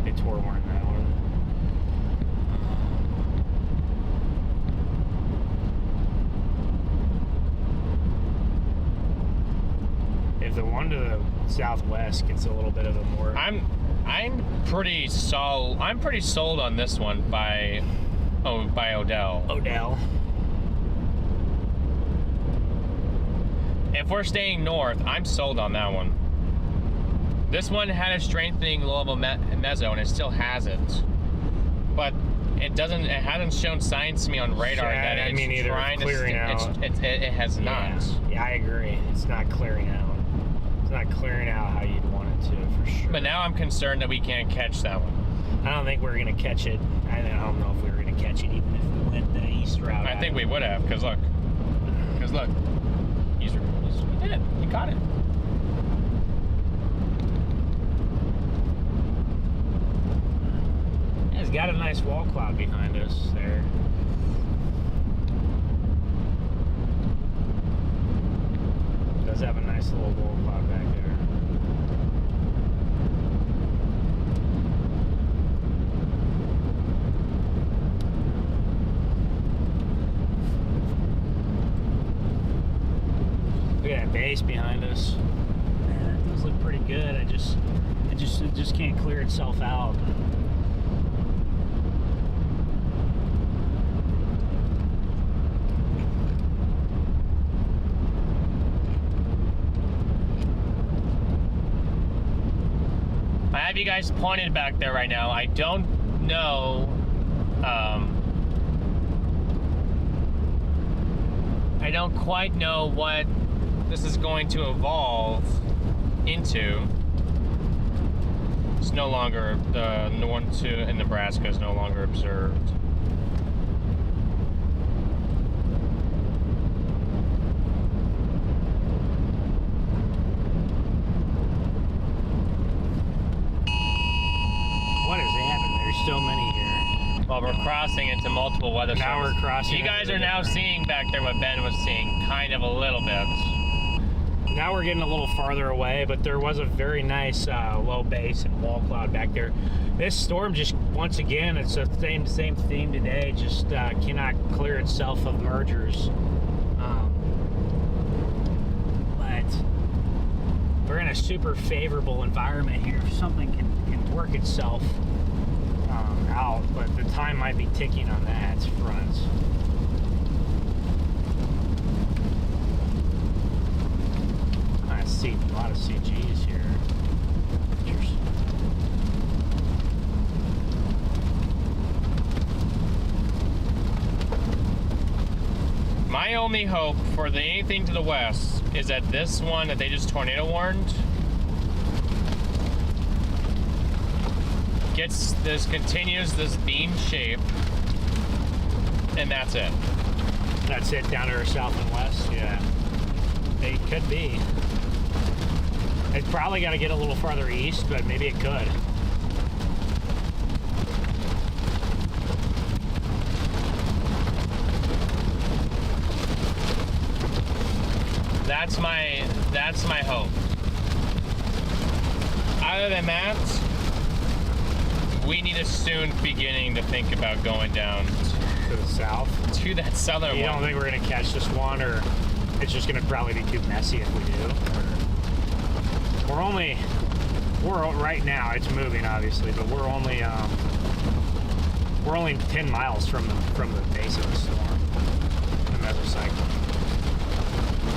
They tore warned that one. If the one to the southwest gets a little bit of a more... I'm pretty sold on this one by Odell. If we're staying north, I'm sold on that one. This one had a strengthening low level meso, and it still has it. But it hasn't shown signs to me on radar that it's trying to clearing out. It has not. Yeah, I agree. It's not clearing out. It's not clearing out how you'd want it to, for sure. But now I'm concerned that we can't catch that one. I don't think we're going to catch it. I don't know if we were going to catch it even if we went the east route. I think we would have, because look. He did. He caught it. Yeah, it's got a nice wall cloud behind us there. It does have a nice little wall cloud back there. at that base behind us. Man, that does look pretty good. It just can't clear itself out. I have you guys pointed back there right now. I don't know. I don't quite know what this is going to evolve into. It's no longer, the one in Nebraska is no longer observed. What is happening? There's so many here. Well, we're crossing into multiple weather Now systems. we're crossing. You guys are now seeing back there what Ben was seeing, kind of a little bit. Now we're getting a little farther away, but there was a very nice low base and wall cloud back there. This storm just, once again, it's the same theme today, just cannot clear itself of mergers. But we're in a super favorable environment here. Something can work itself out, but the time might be ticking on that front. I see a lot of CGs here. Pictures. My only hope for anything to the west is that this one that they just tornado warned continues this beam shape, and that's it. That's it down to our south and west. Yeah, it could be. It's probably got to get a little farther east, but maybe it could. That's my hope. Other than that, we need to soon beginning to think about going down To the south. to that southern one. You don't think we're gonna catch this one, or it's just gonna probably be too messy if we do? Or we're right now. It's moving, obviously, but we're only 10 miles from the base of the storm, the mesocycle.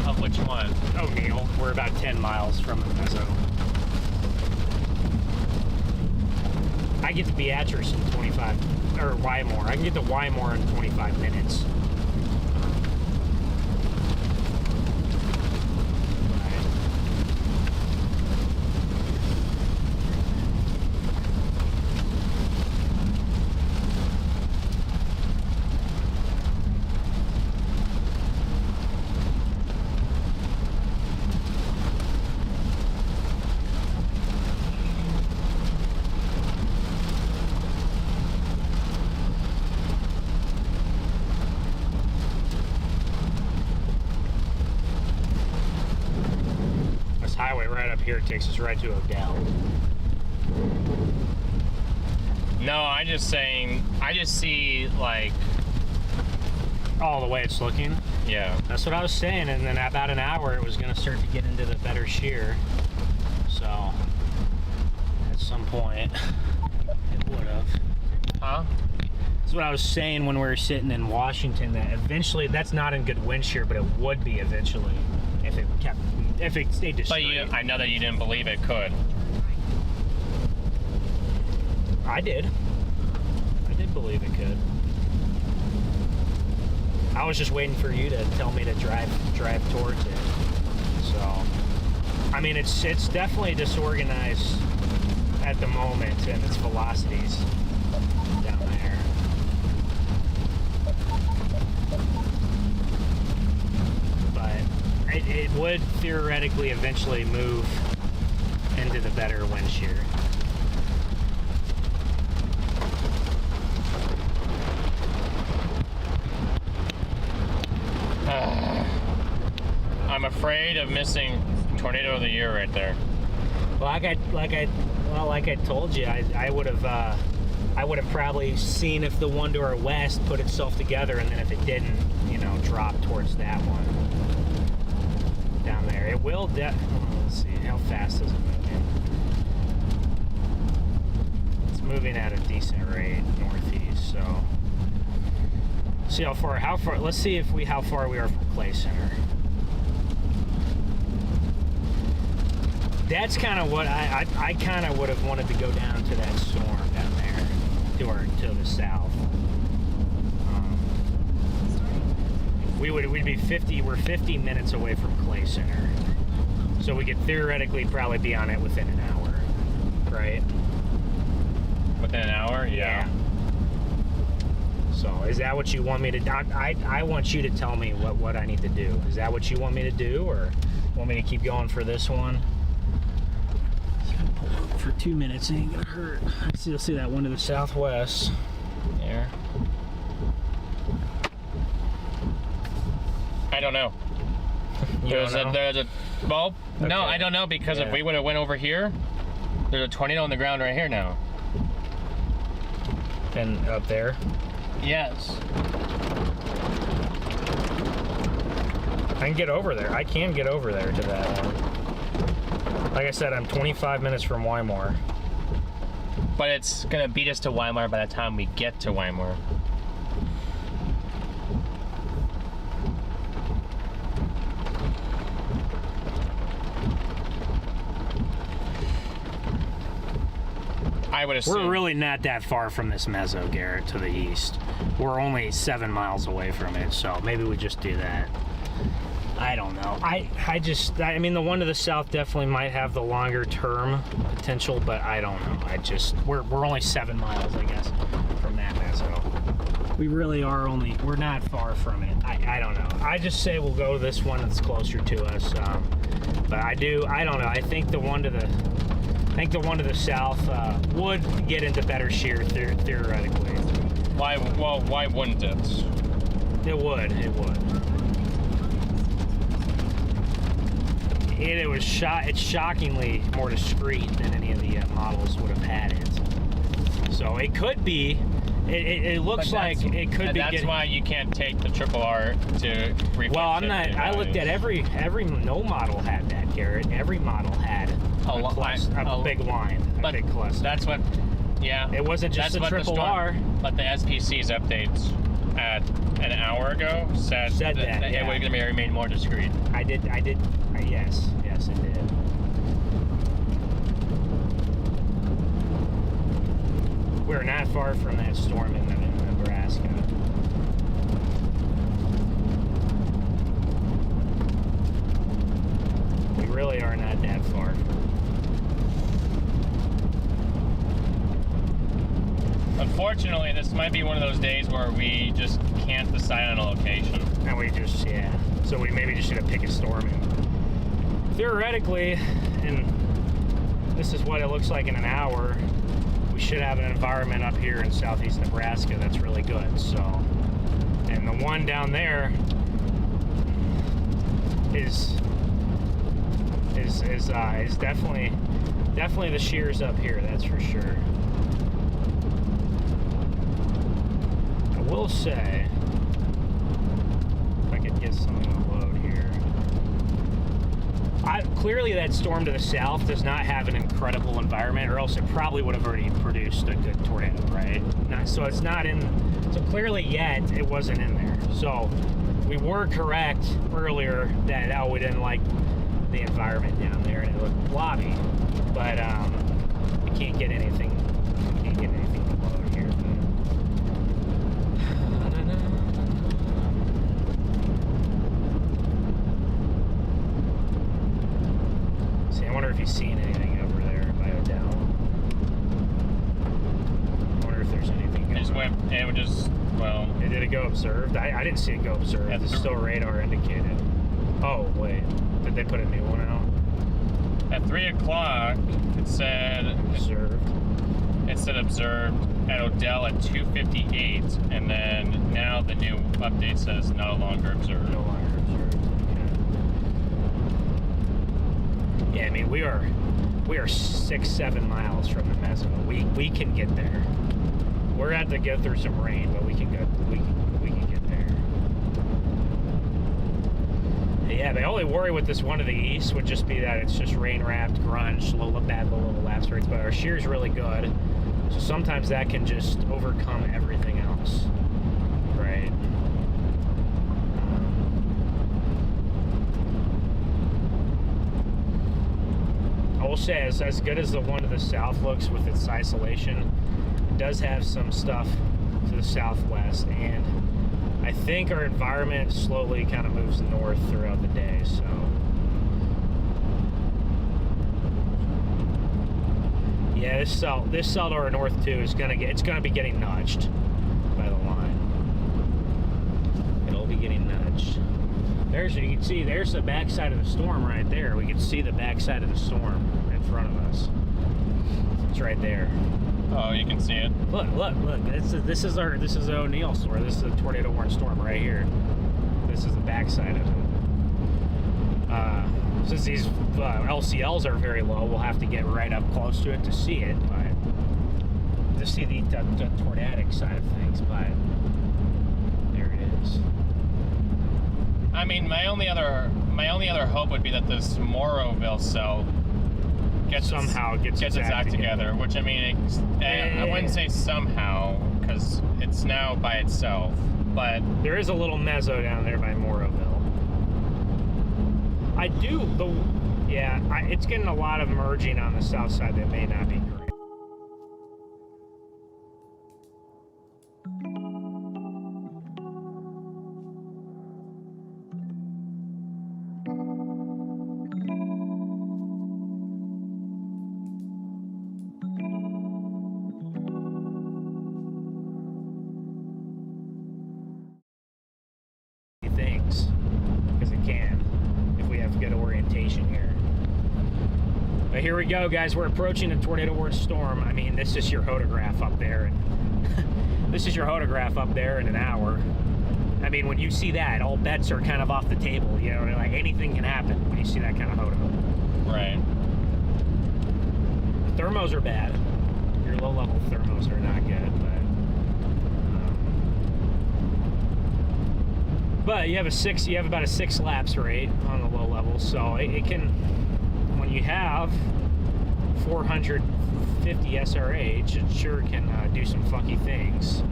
Of which one? O'Neill. We're about 10 miles from the meso. I get to Beatrice in 25, or Wymore. I can get to Wymore in 25 minutes. Highway right up here takes us right to Odell. No, I just see like, Oh, the way it's looking. yeah. That's what I was saying, and then about an hour it was going to start to get into the better shear. So, at some point, it would have. Huh? That's what I was saying when we were sitting in Washington, that eventually, that's not in good wind shear, but it would be eventually if it stayed But straight. I know that you didn't believe it could. I did believe it could. I was just waiting for you to tell me to drive towards it. So, I mean, it's definitely disorganized at the moment in its velocities down there. But it would theoretically eventually move into the better wind shear. I'm afraid of missing tornado of the year right there. Well, like I told you, I would have probably seen if the one to our west put itself together, and then if it didn't, drop towards that one down there. will let's see, how fast is it moving? It's moving at a decent rate northeast, so see how far, let's see how far we are from Clay Center. That's kind of what I kind of would have wanted to go down to that storm down there to the south. We'd be 50 minutes away from Clay Center, so we could theoretically probably be on it within an hour, right? Within an hour? Yeah. So is that what you want me to do? I want you to tell me what I need to do. Is that what you want me to do, or want me to keep going for this one? Pull up for 2 minutes, ain't gonna hurt. You'll see that one to the southwest there. I don't know. There's a well, okay. No, I don't know, because if we would have went over here, there's a tornado on the ground right here now. And up there? Yes. I can get over there. I can get over there to that one. Like I said, I'm 25 minutes from Weimar. But it's gonna beat us to Weimar by the time we get to Weimar. I would assume. We're really not that far from this meso, Garrett, to the east. We're only 7 miles away from it, so maybe we just do that. I don't know. I mean, the one to the south definitely might have the longer term potential, but I don't know. We're only 7 miles, I guess, from that meso. We really are we're not far from it. I don't know. I just say we'll go to this one that's closer to us. But I don't know. I think the one to the south would get into better shear theoretically. Why wouldn't it? It would. It's shockingly more discreet than any of the models would have had it. So it could be. It looks like it could be. That's why you can't take the RRR to reflection. Well, I'm not. I looked at every no model had that, Garrett. Every model had a big line, a big cluster. That's what. Yeah. It wasn't just the RRR. But the SPC's updates at an hour ago said that it was going to remain more discreet. I did. Yes, it did. We're not far from that storm in Nebraska. We really are not that far. Unfortunately, this might be one of those days where we just can't decide on a location. And we just, so we maybe just should have picked a storm. And theoretically, and this is what it looks like in an hour, we should have an environment up here in southeast Nebraska that's really good. So, and the one down there is definitely the shears up here, that's for sure. I will say, if I could get something to load here. Clearly that storm to the south does not have an incredible environment, or else it probably would have already produced a good tornado, right? So it's not in, so clearly yet it wasn't in there. So we were correct earlier that, we didn't like the environment down there and it looked blobby, but we can't get anything to load here. See, I wonder if he's seen anything over there by Odell. I wonder if there's anything going on. It would just, well... Did it go observed? I didn't see it go observed. It's still radar indicated. Oh, wait. Did they put a new one out? At 3 o'clock, it said... Observed. It said observed at Odell at 2:58, and then now the new update says no longer observed. No longer observed. Yeah, I mean, we are 6-7 miles from the meso. We can get there. We're gonna have to go through some rain, but we can get there. Yeah, the only worry with this one to the east would just be that it's just rain-wrapped, grunge, bad low lapse rates, but our shear's really good. So sometimes that can just overcome everything else, right? I will say, as good as the one to the south looks with its isolation, it does have some stuff to the southwest, and I think our environment slowly kind of moves north throughout the day, so. Yeah, this cell to our north too is it's gonna be getting nudged by the line. It'll be getting nudged. You can see there's the backside of the storm right there. We can see the backside of the storm in front of us. It's right there. Oh, you can see it. Look! This is the O'Neill storm. This is the tornado warning storm right here. This is the backside of it. Since these LCLs are very low, we'll have to get right up close to it to see it, but to see the tornadic side of things. But there it is. I mean, my only other hope would be that this Moroville cell gets its act together. Which, I mean, I wouldn't say somehow, because it's now by itself. But there is a little meso down there by Moroville. It's getting a lot of merging on the south side that may not be great. Things, because it can, if we have good orientation here. But here we go, guys. We're approaching a tornado warning storm. I mean, this is your photograph up there. This is your photograph up there in an hour. I mean, when you see that, all bets are kind of off the table. You know, like anything can happen when you see that kind of photo. Right. The thermos are bad. Your low-level thermos are not good, but you have about a 6 lapse rate on the low level, so it can, when you have 450 SRH, it sure can do some funky things.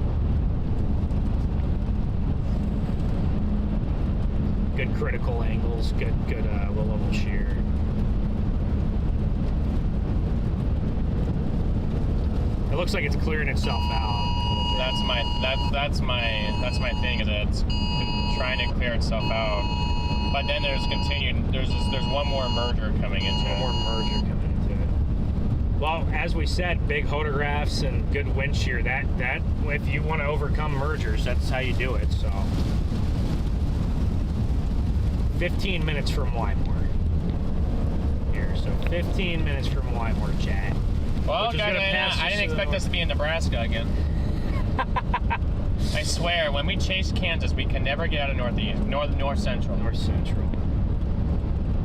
Good critical angles, good low level shear. It looks like it's clearing itself out. That's my thing, is that it's trying to clear itself out, but then there's one more merger coming into it. Well, as we said, big photographs and good wind shear, that if you want to overcome mergers, that's how you do it. So 15 minutes from Wymore here, so 15 minutes from Wymore, chat. Well, guys, I didn't expect us to be in Nebraska again. I swear, when we chase Kansas, we can never get out of north central.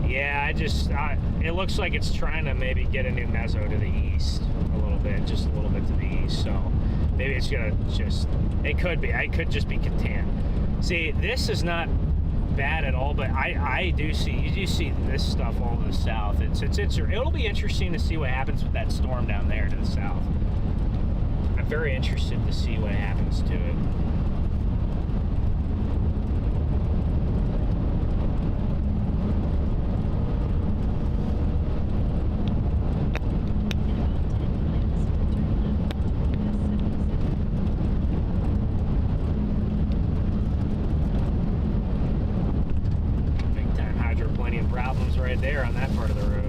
Yeah, it looks like it's trying to maybe get a new meso to the east a little bit, just a little bit to the east. So maybe it's gonna it could be. I could just be content. See, this is not bad at all, but you do see this stuff all to the south. It'll be interesting to see what happens with that storm down there to the south. I'm very interested to see what happens to it. Big time hydroplanian problems right there on that part of the road.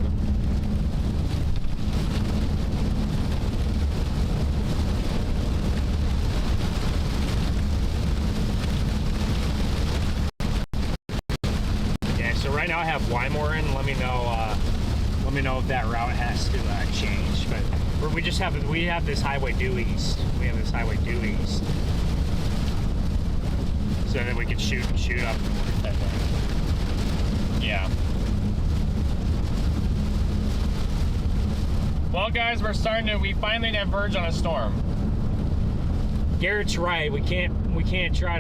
Right now I have Wymore in. Let me know if that route has to change. But we have this highway due east. So that we can shoot up north that way. Yeah. Well, guys, we finally diverge on a storm. Garrett's right. We we can't try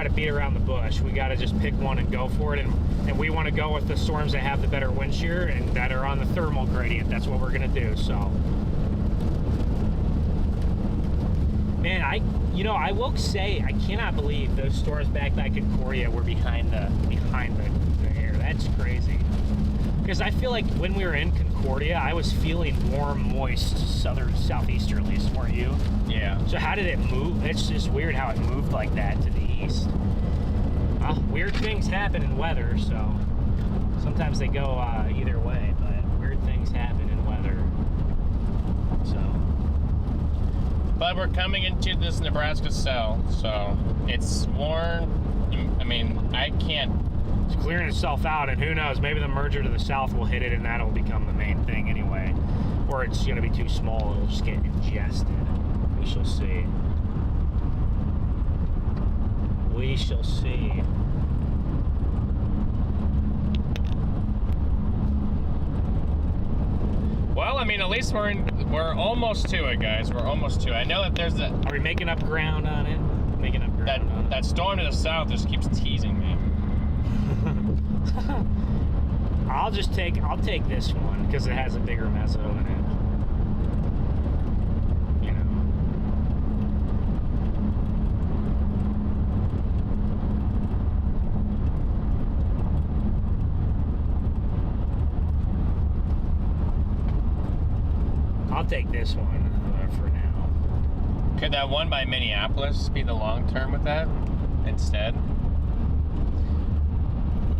to beat around the bush. We got to just pick one and go for it. And we want to go with the storms that have the better wind shear and that are on the thermal gradient. That's what we're gonna do. So, man, I will say I cannot believe those storms back in Concordia were behind the air. That's crazy. Because I feel like when we were in Concordia, I was feeling warm, moist, southeasterlies, weren't you? Yeah. So how did it move? It's just weird how it moved like that to the east. Weird things happen in weather, so sometimes they go either way, but weird things happen in weather. So. But we're coming into this Nebraska cell, so it's warm. I mean, I can't. It's clearing itself out, and who knows, maybe the merger to the south will hit it and that'll become the main thing anyway. Or it's going to be too small, it'll just get ingested. We shall see. We shall see. Well, I mean, at least we're almost to it, guys. We're almost to it. I know that there's a... Are we making up ground on it? Making up ground on it. That storm to the south just keeps teasing me. I'll take this one because it has a bigger meso in it. You know. I'll take this one for now. Could that one by Minneapolis be the long term with that instead?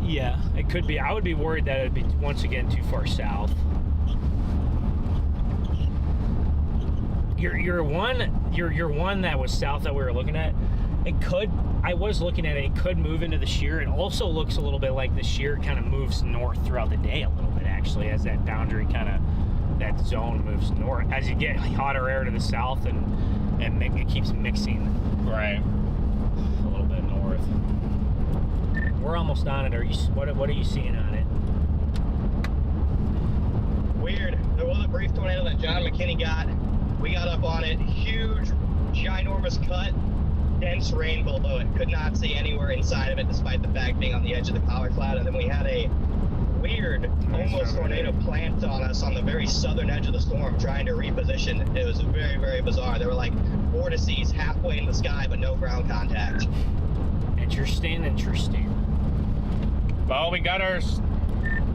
Yeah, it could be. I would be worried that it'd be once again too far south. Your one that was south that we were looking at, it could. I was looking at it. It could move into the shear. It also looks a little bit like the shear kind of moves north throughout the day a little bit actually, as that boundary that zone moves north. As you get hotter air to the south and it keeps mixing. Right. A little bit north. We're almost on it. What are you seeing on it? Weird. There was a brief tornado that John McKinney got. We got up on it. Huge, ginormous cut. Dense rain below it. Could not see anywhere inside of it, despite the fact being on the edge of the power cloud. And then we had a weird, almost tornado plant on us on the very southern edge of the storm, trying to reposition. It was very, very bizarre. There were like vortices halfway in the sky, but no ground contact. Interesting. Well, we got our...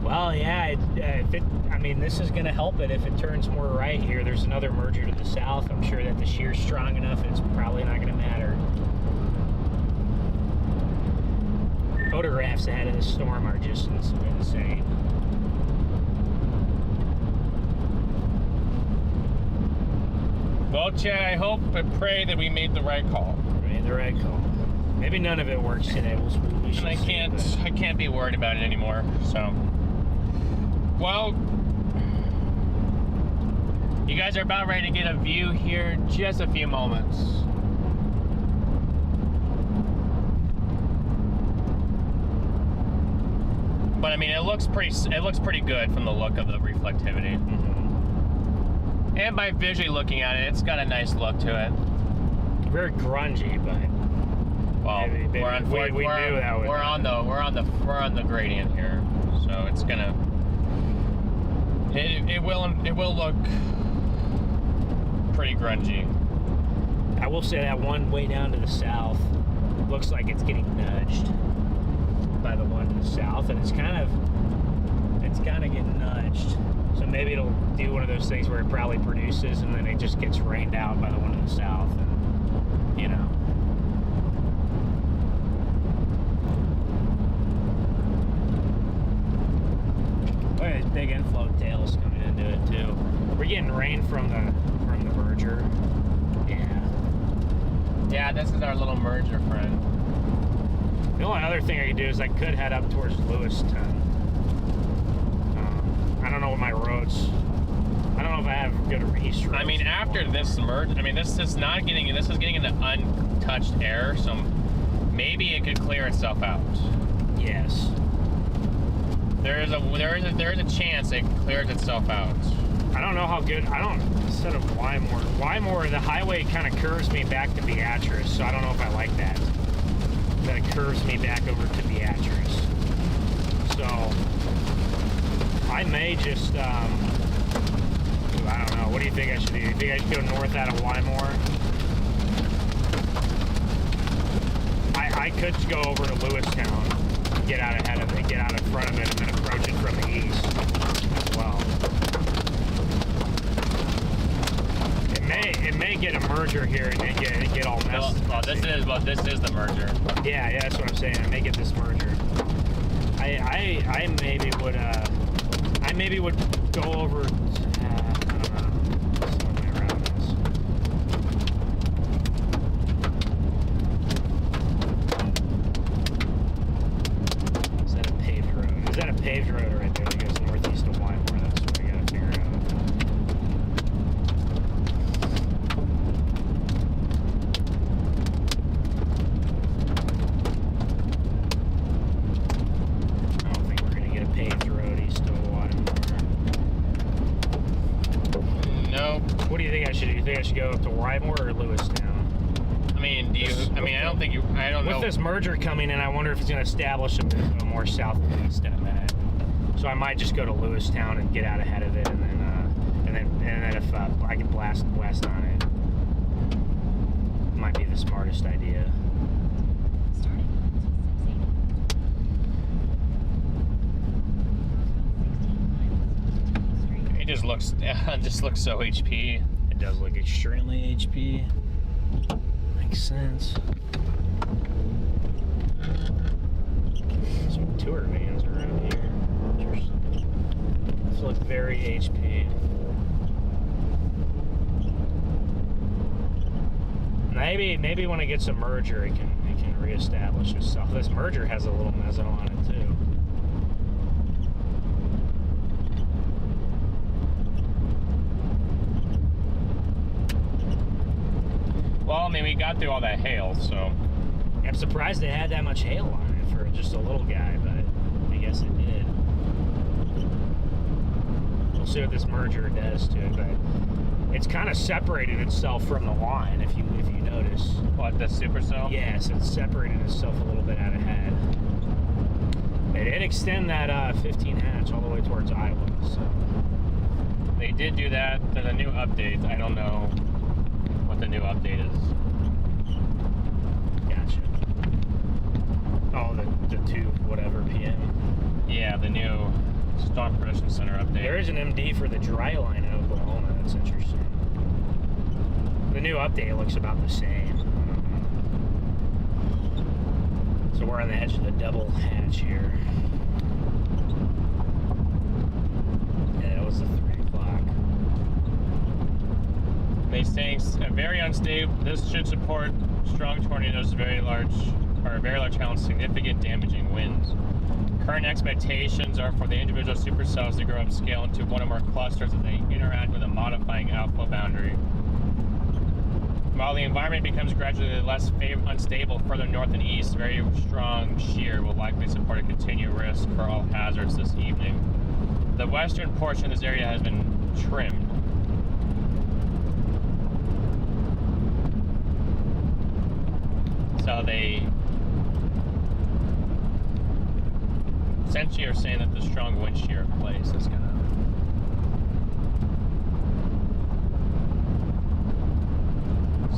Well, yeah, this is going to help it if it turns more right here. There's another merger to the south. I'm sure that the shear's strong enough, it's probably not going to matter. Photographs ahead of the storm are just insane. Well, Chad, I hope and pray that we made the right call. Made the right call. Maybe none of it works today. We should I can't be worried about it anymore. So, well, you guys are about ready to get a view here in just a few moments. But I mean, it looks pretty good from the look of the reflectivity. Mm-hmm. And by visually looking at it, it's got a nice look to it. Very grungy, but well, maybe. We're on the gradient here, so it's gonna. It will look pretty grungy. I will say that one way down to the south looks like it's getting nudged by the one to the south, and it's kind of getting nudged. So maybe it'll do one of those things where it probably produces and then it just gets rained out by the one to the south, and you know. Look at these big inflow tails coming into it too. We're getting rain from the merger. Yeah, this is our little merger friend. The only other thing I could do is I could head up towards Lewiston. I don't know what my roads. I don't know if I have good east roads. I mean, after this merge, I mean, this is getting into untouched air, so maybe it could clear itself out. Yes. There is a chance it clears itself out. I don't know how good. Instead of Wymore, the highway kind of curves me back to Beatrice, so I don't know if I like that. That it curves me back over to Beatrice. So I may just, I don't know. What do you think I should do? You think I should go north out of Wymore? I could go over to Lewistown, get out ahead of it, get out in front of it, and then approach it from the east as well. It may get a merger here and then get all messed. Well, this is the merger. Yeah, that's what I'm saying. I may get this merger. I maybe would go over. I don't know. Some way around this. Is that a paved road? Is that a paved road right there that goes northeast of Wymore? That's what we gotta figure out. What do you think I should do? You think I should go up to Wymore or Lewistown? I don't know. With this merger coming in, I wonder if it's going to establish a more southeast in a minute. So I might just go to Lewistown and get out ahead of it, and then if I can blast west on it, might be the smartest idea. It just looks so HP. It does look extremely HP. Makes sense. Some tour vans around here. These look very HP. Maybe when it gets a merger, it can reestablish itself. This merger has a little meso on it too. Well, I mean, we got through all that hail, so. I'm surprised it had that much hail on it for just a little guy, but I guess it did. We'll see what this merger does to it, but it's kind of separated itself from the line, if you notice. What, the supercell? Yes, it's separated itself a little bit out ahead. They did extend that 15 hatch all the way towards Iowa, so. They did do that. There's a new update. I don't know what the new update is. Gotcha. Oh, the 2 whatever PM. Yeah, the new Storm Prediction Center update. There is an MD for the dry line in Oklahoma. That's interesting. The new update looks about the same. So we're on the edge of the double hatch here. Yeah, that was the 3 o'clock. They saying very unstable. This should support strong tornadoes, very large challenge, significant damaging winds. Current expectations are for the individual supercells to grow up scale into one or more clusters as they interact with a modifying outflow boundary. While the environment becomes gradually less unstable further north and east, very strong shear will likely support a continued risk for all hazards this evening. The western portion of this area has been trimmed. So they essentially are saying that the strong wind shear in place is gonna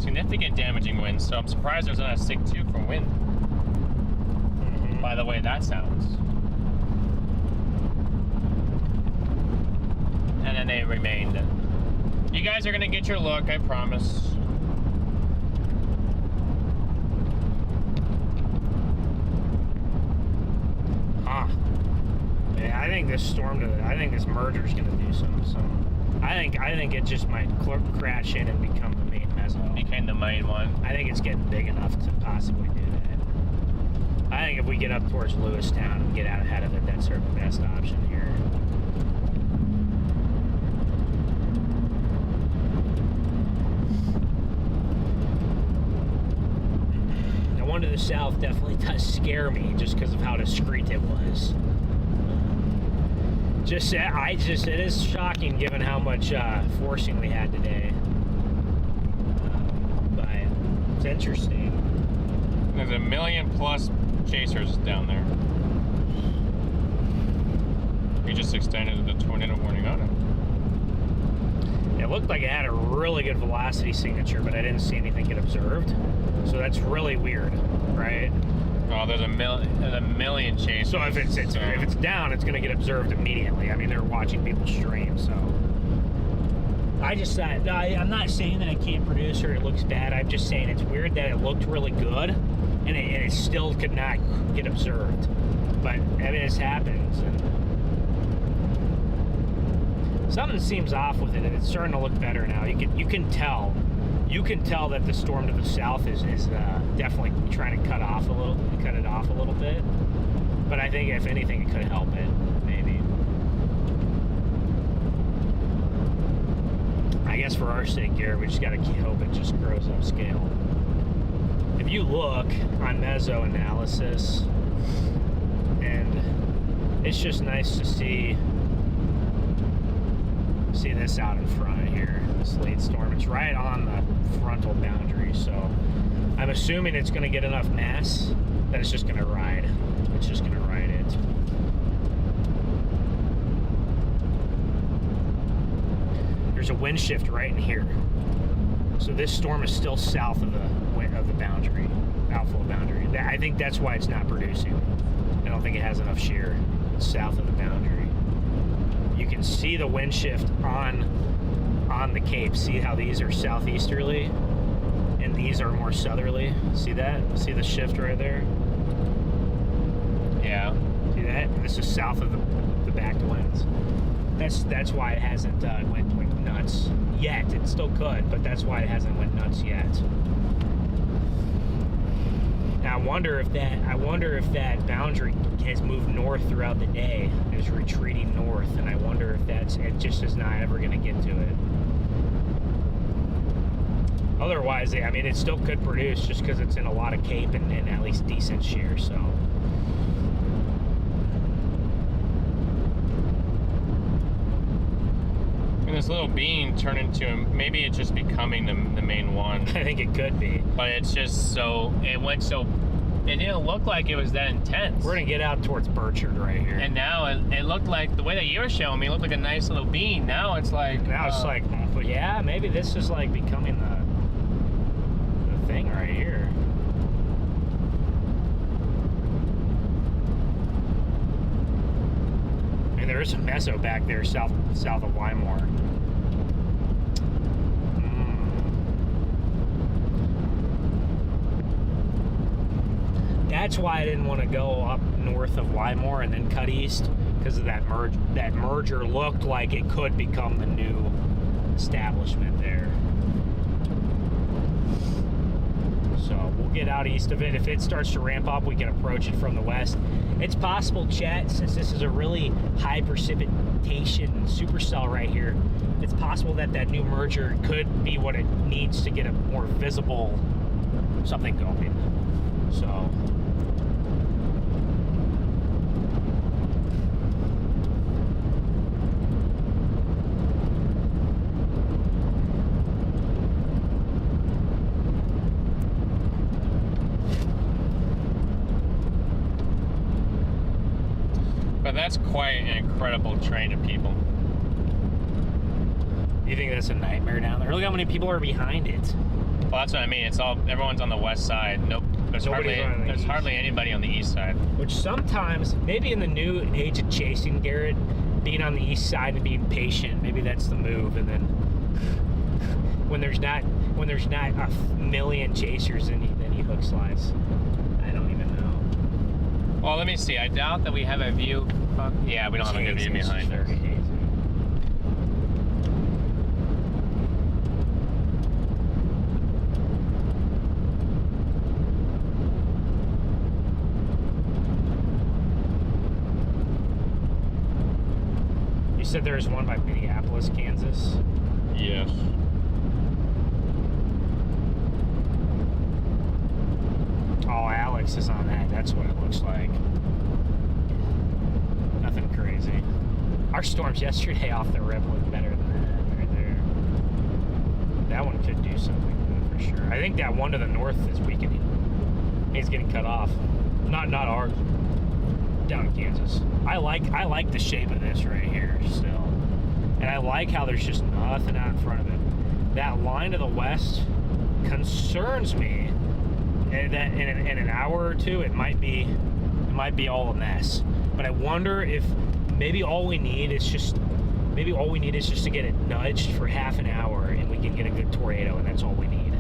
significant damaging winds. So I'm surprised there's not a SIG 2 for wind. Mm-hmm. By the way that sounds. And then they remained. You guys are gonna get your look, I promise. Yeah, I think this merger's gonna do some. I think it just might crash in and become the main meso. Became the main one. I think it's getting big enough to possibly do that. I think if we get up towards Lewistown and get out ahead of it, that's our best option here. The one to the south definitely does scare me just because of how discreet it was. it is shocking given how much forcing we had today. But it's interesting. There's 1 million plus chasers down there. We just extended the tornado warning on it. It looked like it had a really good velocity signature, but I didn't see anything get observed. So that's really weird, right? Oh, there's a million chasers. So if it's down, it's going to get observed immediately. I mean, they're watching people stream, so. I just thought, I'm not saying that I can't produce or it looks bad. I'm just saying it's weird that it looked really good and it still could not get observed. But, I mean, this happens. And something seems off with it, and it's starting to look better now. You can tell that the storm to the south is definitely trying to cut it off a little bit. But I think if anything, it could help it, maybe. I guess for our sake, Garrett, we just gotta hope it just grows upscale. If you look on meso analysis, and it's just nice to see this out in front here, this late storm. It's right on the frontal boundary, so I'm assuming it's going to get enough mass that it's just going to ride. It's just going to ride it. There's a wind shift right in here, so this storm is still south of the boundary, outflow boundary. I think that's why it's not producing. I don't think it has enough shear. It's south of the boundary. You can see the wind shift on the Cape. See how these are southeasterly and these are more southerly? See that? See the shift right there? Yeah. See that? This is south of the back winds. That's why it hasn't went nuts yet. It still could, but that's why it hasn't went nuts yet. Now I wonder if that boundary has moved north throughout the day, is retreating north, and I wonder if it just is not ever going to get to it. Otherwise, I mean, it still could produce just because it's in a lot of Cape and at least decent shear, so. And this little bean turned into, maybe it's just becoming the main one. I think it could be. But it's just so, it didn't look like it was that intense. We're going to get out towards Burchard right here. And now it looked like, the way that you were showing me, it looked like a nice little bean. Now it's like... It's like, yeah, maybe this is like becoming the thing right here. And there is a meso back there south of Wymore. That's why I didn't want to go up north of Wymore and then cut east, because of that merger looked like it could become the new establishment there. So we'll get out east of it. If it starts to ramp up, we can approach it from the west. It's possible, Chet, since this is a really high precipitation supercell right here, it's possible that new merger could be what it needs to get a more visible something going. So. But that's quite an incredible train of people. You think that's a nightmare down there? Look how many people are behind it. Well, that's what I mean. Everyone's on the west side. Nope. There's hardly anybody on the east side. Which sometimes, maybe in the new age of chasing, Garrett, being on the east side and being patient, maybe that's the move. And then when there's not a million chasers, then you hook slice. I don't even know. Well, let me see. I doubt that we have a view. Yeah, we don't have a good view behind us. You said there's one by Minneapolis, Kansas? Yes. Oh, Alex is on that. That's what it looks like. Nothing crazy. Our storms yesterday off the rip looked better than that right there. That one could do something for sure. I think that one to the north is weakening. He's getting cut off. Not ours. Down in Kansas. I like the shape of this right here still. And I like how there's just nothing out in front of it. That line to the west concerns me. And that in an hour or two it might be all a mess. But I wonder if maybe all we need is just to get it nudged for half an hour and we can get a good tornado, and that's all we need.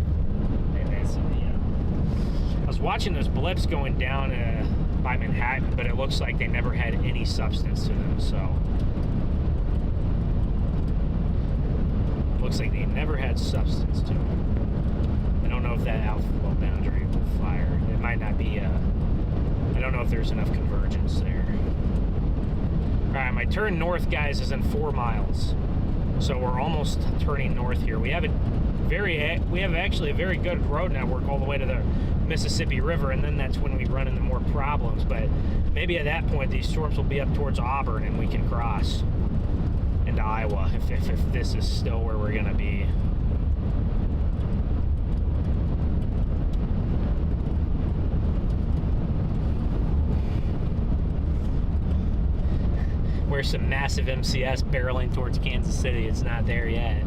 And that's, I was watching those blips going down by Manhattan, but it looks like they never had any substance to them, so looks like they never had substance to them. I don't know if that alphabetical boundary will fire. It might not be I don't know if there's enough convergence there. Alright, my turn north, guys, is in 4 miles. So we're almost turning north here. We have actually a very good road network all the way to the Mississippi River, and then that's when we run into more problems. But maybe at that point these storms will be up towards Auburn and we can cross into Iowa if this is still where we're gonna be. Where's some massive MCS barreling towards Kansas City? It's not there yet.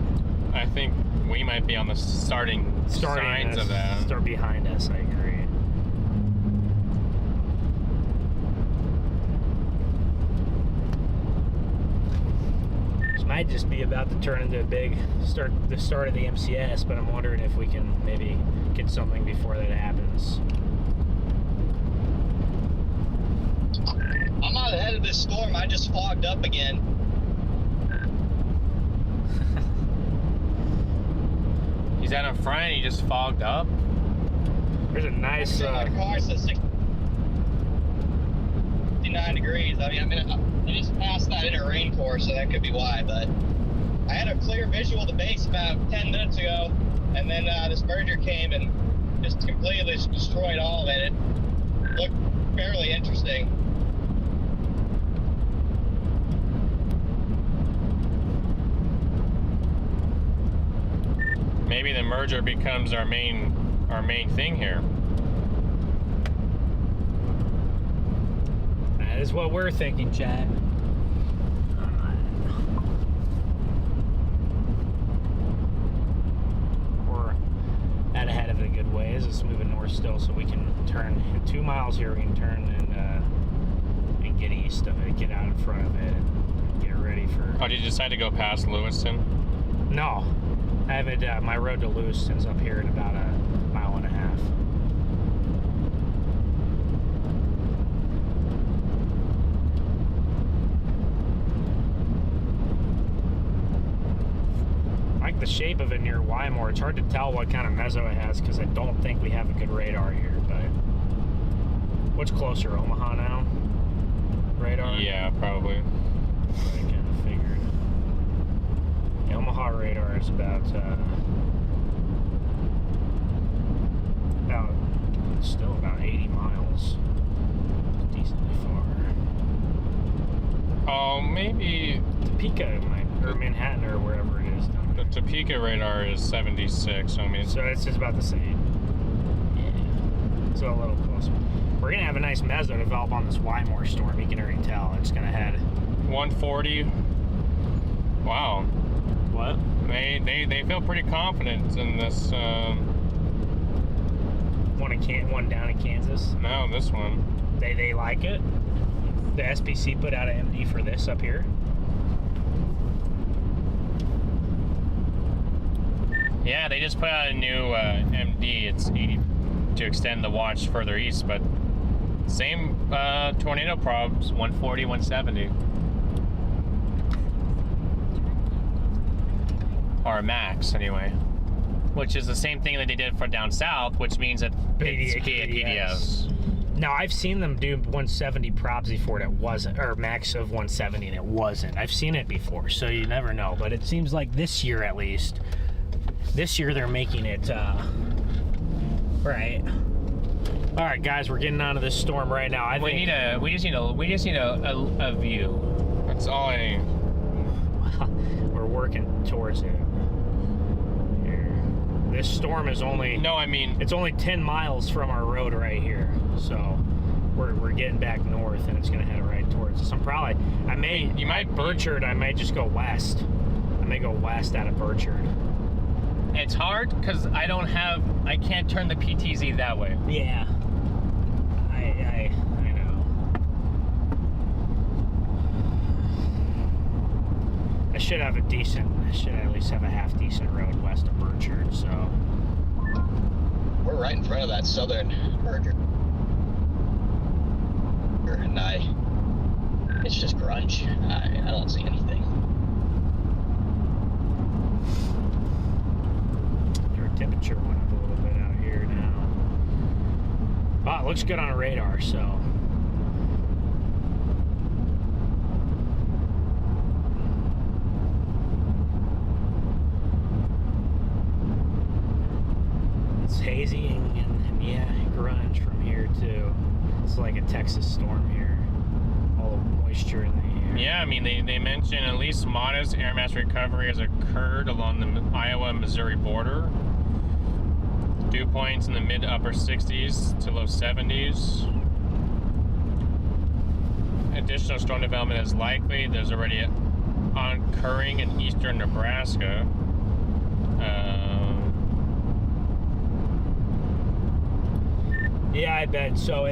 I think we might be on the starting signs of that. Start behind us, I agree. This might just be about to turn into the start of the MCS, but I'm wondering if we can maybe get something before that happens. I'm not ahead of this storm. I just fogged up again. He's out in front and he just fogged up. There's a nice. My car says 69 degrees. I just passed that inner rain core, so that could be why. But I had a clear visual of the base about 10 minutes ago, and then this merger came and just completely destroyed all of it. It looked fairly interesting. Maybe the merger becomes our main thing here. That is what we're thinking, Chad. We're out ahead of it a good ways. It's moving north still, so we can turn in 2 miles here. We can turn and get east of it, get out in front of it, and get ready for. Oh, did you decide to go past Lewiston? No. I have it, my road to Lewiston's up here in about 1.5 miles. I like the shape of it near Wymore. It's hard to tell what kind of meso it has because I don't think we have a good radar here, but what's closer, Omaha now? Radar? Yeah, probably. I kind of figured. The Omaha radar is about still about 80 miles. Decently far. Oh, maybe Topeka or Manhattan or wherever it is down the there. Topeka radar is 76. So I mean, So it's just about the same. Yeah. So a little closer. We're gonna have a nice meso develop on this Wymore storm. You can already tell. It's gonna head 140. Wow. what? They feel pretty confident in this. One down in Kansas. No, this one. They like it. The SPC put out an MD for this up here. Yeah, they just put out a new MD. It's 80 to extend the watch further east, but same tornado probs, 140, 170. Or max, anyway. Which is the same thing that they did for down south, which means that it's PDOs. Now, I've seen them do 170 probs before and it wasn't, or max of 170 and it wasn't. I've seen it before, so you never know. But it seems like this year, at least, they're making it right. All right, guys, we're getting onto this storm right now. We just need a view. That's all I need. we're working towards it. Here. This storm is only... No, I mean... It's only 10 miles from our road right here. So we're getting back north, and it's going to head right towards us. I might Burchard, I might just go west. I may go west out of Burchard. It's hard because I can't turn the PTZ that way. Yeah. I know. I should at least have a half decent road west of Burchard, so. We're right in front of that southern merger. And it's just grunge. I don't see anything. Temperature went up a little bit out here now. Wow, it looks good on a radar, so. It's hazy and yeah, grunge from here too. It's like a Texas storm here. All the moisture in the air. Yeah, I mean, they mentioned at least modest air mass recovery has occurred along the Iowa-Missouri border. Dew points in the mid to upper 60s to low 70s. Additional storm development is likely. There's already occurring in eastern Nebraska. Yeah, I bet. So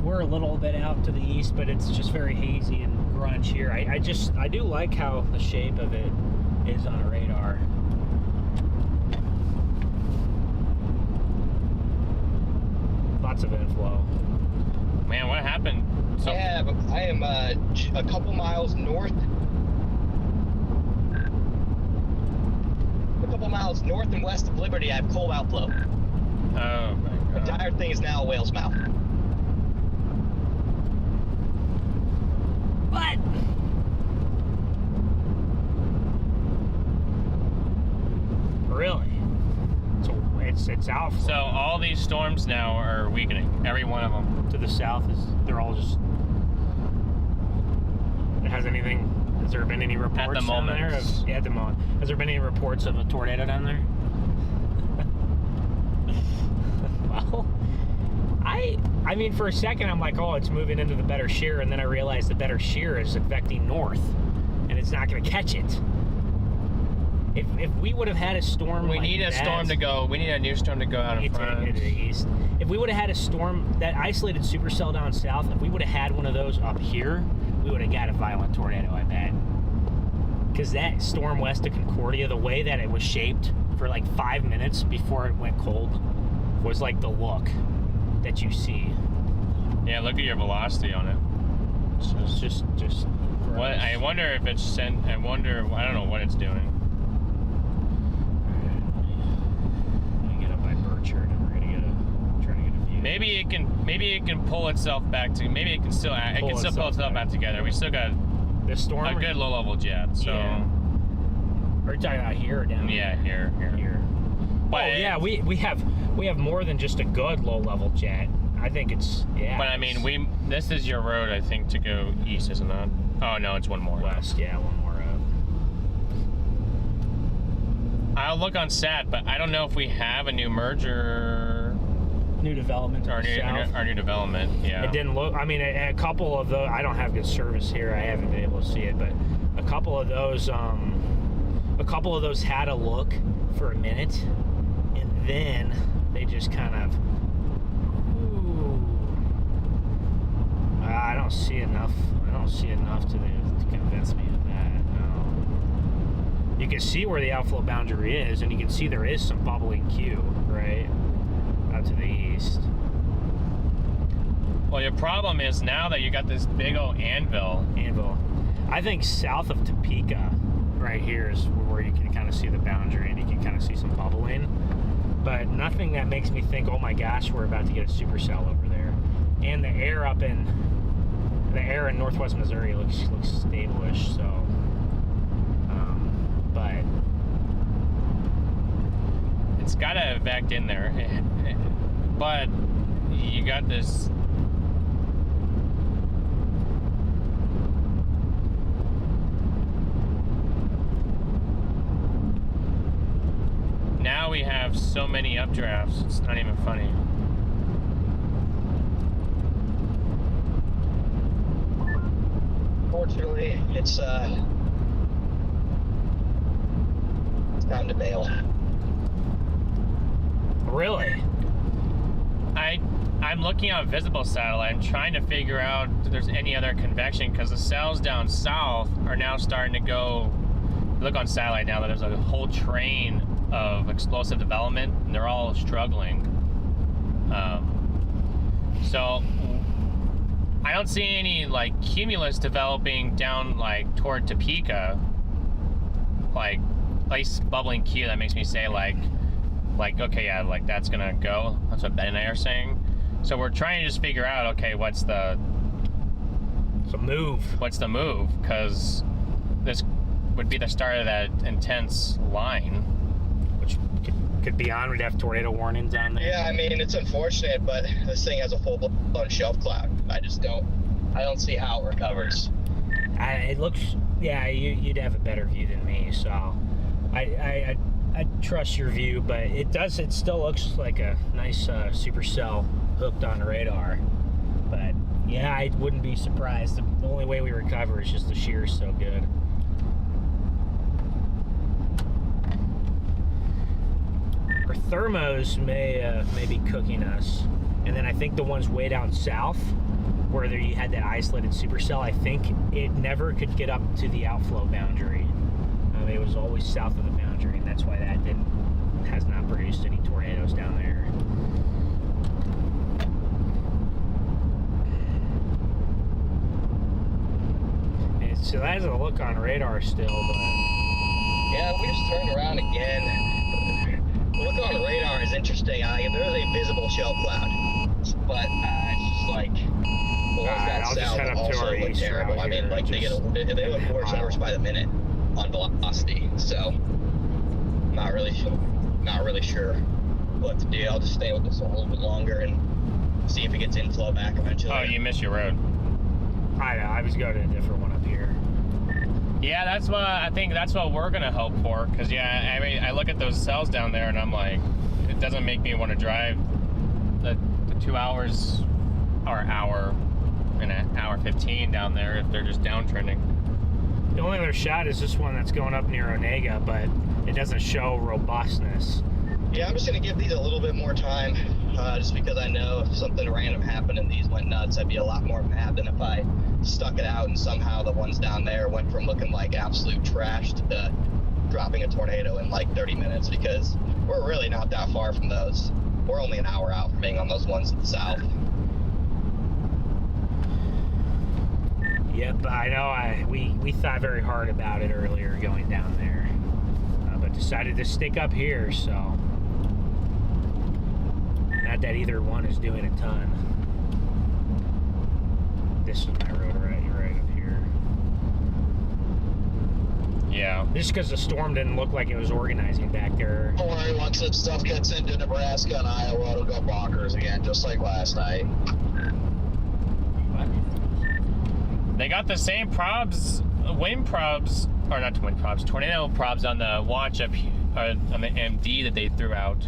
we're a little bit out to the east, but it's just very hazy and grunge here. I do like how the shape of it is on a radar. Lots of inflow. Man, what happened? So I am a couple miles north. A couple miles north and west of Liberty, I have cold outflow. Oh my The god. entire thing is now a whale's mouth. But really, it's out. So all these storms now are weakening. Every one of them. To the south they're all just. Has there been any reports At the moment. down there? At the moment. Has there been any reports of a tornado down there? Well, I mean, for a second I'm like, oh, it's moving into the better shear, and then I realized the better shear is affecting north, and it's not going to catch it. If we would have had a storm, We need a storm to go. We need a new storm to go out in front. to the east. If we would have had a storm, that isolated supercell down south, if we would have had one of those up here, we would have got a violent tornado, I bet. Because that storm west of Concordia, the way that it was shaped for like 5 minutes before it went cold, was like the look that you see. Yeah, look at your velocity on it. It's just What? I wonder if it's I don't know what it's doing. Get up by Burchard, and we're trying to get a view. Maybe it can pull itself back to. Maybe it can still pull itself back together. We still got This storm. a good low level jet. So. Yeah. Are you talking about here or down? Yeah, here. But yeah, we have more than just a good low level jet. I think it's But I mean, this is your road, I think, to go east, isn't it? Oh no, it's one more. west. Yeah, one more up. I'll look on SAT, but I don't know if we have a new merger. New development. Our new development. Yeah. It didn't look. I mean, a couple of those. I don't have good service here. I haven't been able to see it, but a couple of those had a look for a minute, and then they just kind of. I don't see enough. I don't see enough to convince me of that. No. You can see where the outflow boundary is, and you can see there is some bubbling Q, right, out to the east. Well, your problem is now that you got this big old anvil. I think south of Topeka, right here, is where you can kind of see the boundary, and you can kind of see some bubbling, but nothing that makes me think, oh my gosh, we're about to get a supercell over there. And the air in northwest Missouri looks stable-ish, so but It's got to have backed in there, but you got this. have so many updrafts. It's not even funny. Fortunately, it's time to bail. Really? I'm looking on visible satellite. I'm trying to figure out if there's any other convection because the cells down south are now starting to go. Look on satellite now that there's a whole train of explosive development, and they're all struggling. So I don't see any like cumulus developing down like toward Topeka, like ice bubbling Q. That makes me say like okay, yeah, like that's gonna go. That's what Ben and I are saying. So we're trying to just figure out, okay, what's the move? Because this would be the start of that intense line, which could be on. We'd have tornado warnings on there. Yeah, I mean, it's unfortunate, but this thing has a full-blown shelf cloud. I don't see how it recovers. It looks, yeah, you'd have a better view than me, so I trust your view, but it still looks like a nice supercell hooked on radar. But yeah, I wouldn't be surprised. The only way we recover is just the shear's so good. Our thermos may be cooking us, and then I think the ones way down south, where you had that isolated supercell, I think it never could get up to the outflow boundary. It was always south of the boundary, and that's why that has not produced any tornadoes down there. And so that has a look on radar still, but yeah, we just turned around again. The look on radar is interesting. There's a visible shell cloud, but it's just like the ones that I'll just south head up to also our look east terrible. right I mean, here, like they look worse and worse by the minute on velocity. So not really sure what to do. I'll just stay with this one a little bit longer and see if it gets inflow back eventually. Oh, you missed your road. I was going to a different one up here. Yeah, I think that's what we're gonna hope for. Cause yeah, I mean, I look at those cells down there and I'm like, it doesn't make me want to drive the 2 hours or hour and an hour 15 down there if they're just downtrending. The only other shot is this one that's going up near Onega, but it doesn't show robustness. Yeah, I'm just going to give these a little bit more time, just because I know if something random happened and these went nuts, I'd be a lot more mad than if I stuck it out and somehow the ones down there went from looking like absolute trash to dropping a tornado in like 30 minutes, because we're really not that far from those. We're only an hour out from being on those ones to the south. Yep, I know. We thought very hard about it earlier going down there, but decided to stick up here, so not that either one is doing a ton. This is my road right up here. Yeah. Just because the storm didn't look like it was organizing back there. Don't worry, once that stuff gets into Nebraska and Iowa, it'll go bonkers again, just like last night. They got the same probs, tornado probs on the watch up here, on the MD that they threw out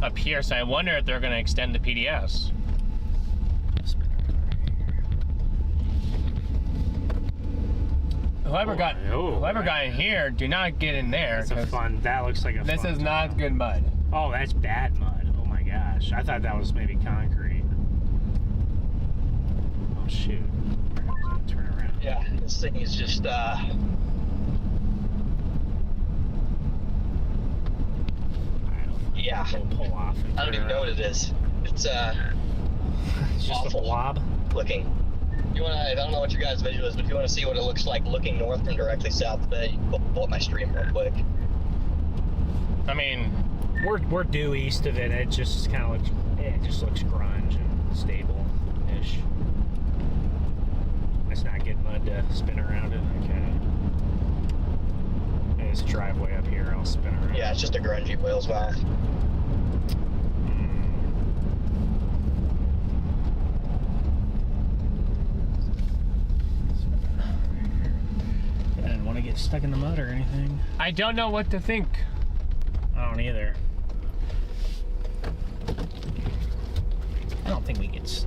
up here. So I wonder if they're going to extend the PDS. Whoever got in here, do not get in there. That looks like a This fun is not tunnel. good mud. Oh, that's bad mud. Oh my gosh. I thought that was maybe concrete. Oh shoot. I was gonna turn around. Yeah, this thing is just, I yeah. We'll pull off. I don't even know what it is. It's It's just awful a blob. looking. I don't know what your guys' visual is, but if you want to see what it looks like looking north from directly south of it, you can pull up my stream real quick. I mean, We're due east of it. It just kind of looks. It just looks grunge and stable-ish. It's not good mud to spin around it. Okay. And it's a driveway up here. I'll spin around. Yeah, it's just a grungy whale's mouth. I didn't want to get stuck in the mud or anything. I don't know what to think. Oh, don't either. I don't think we get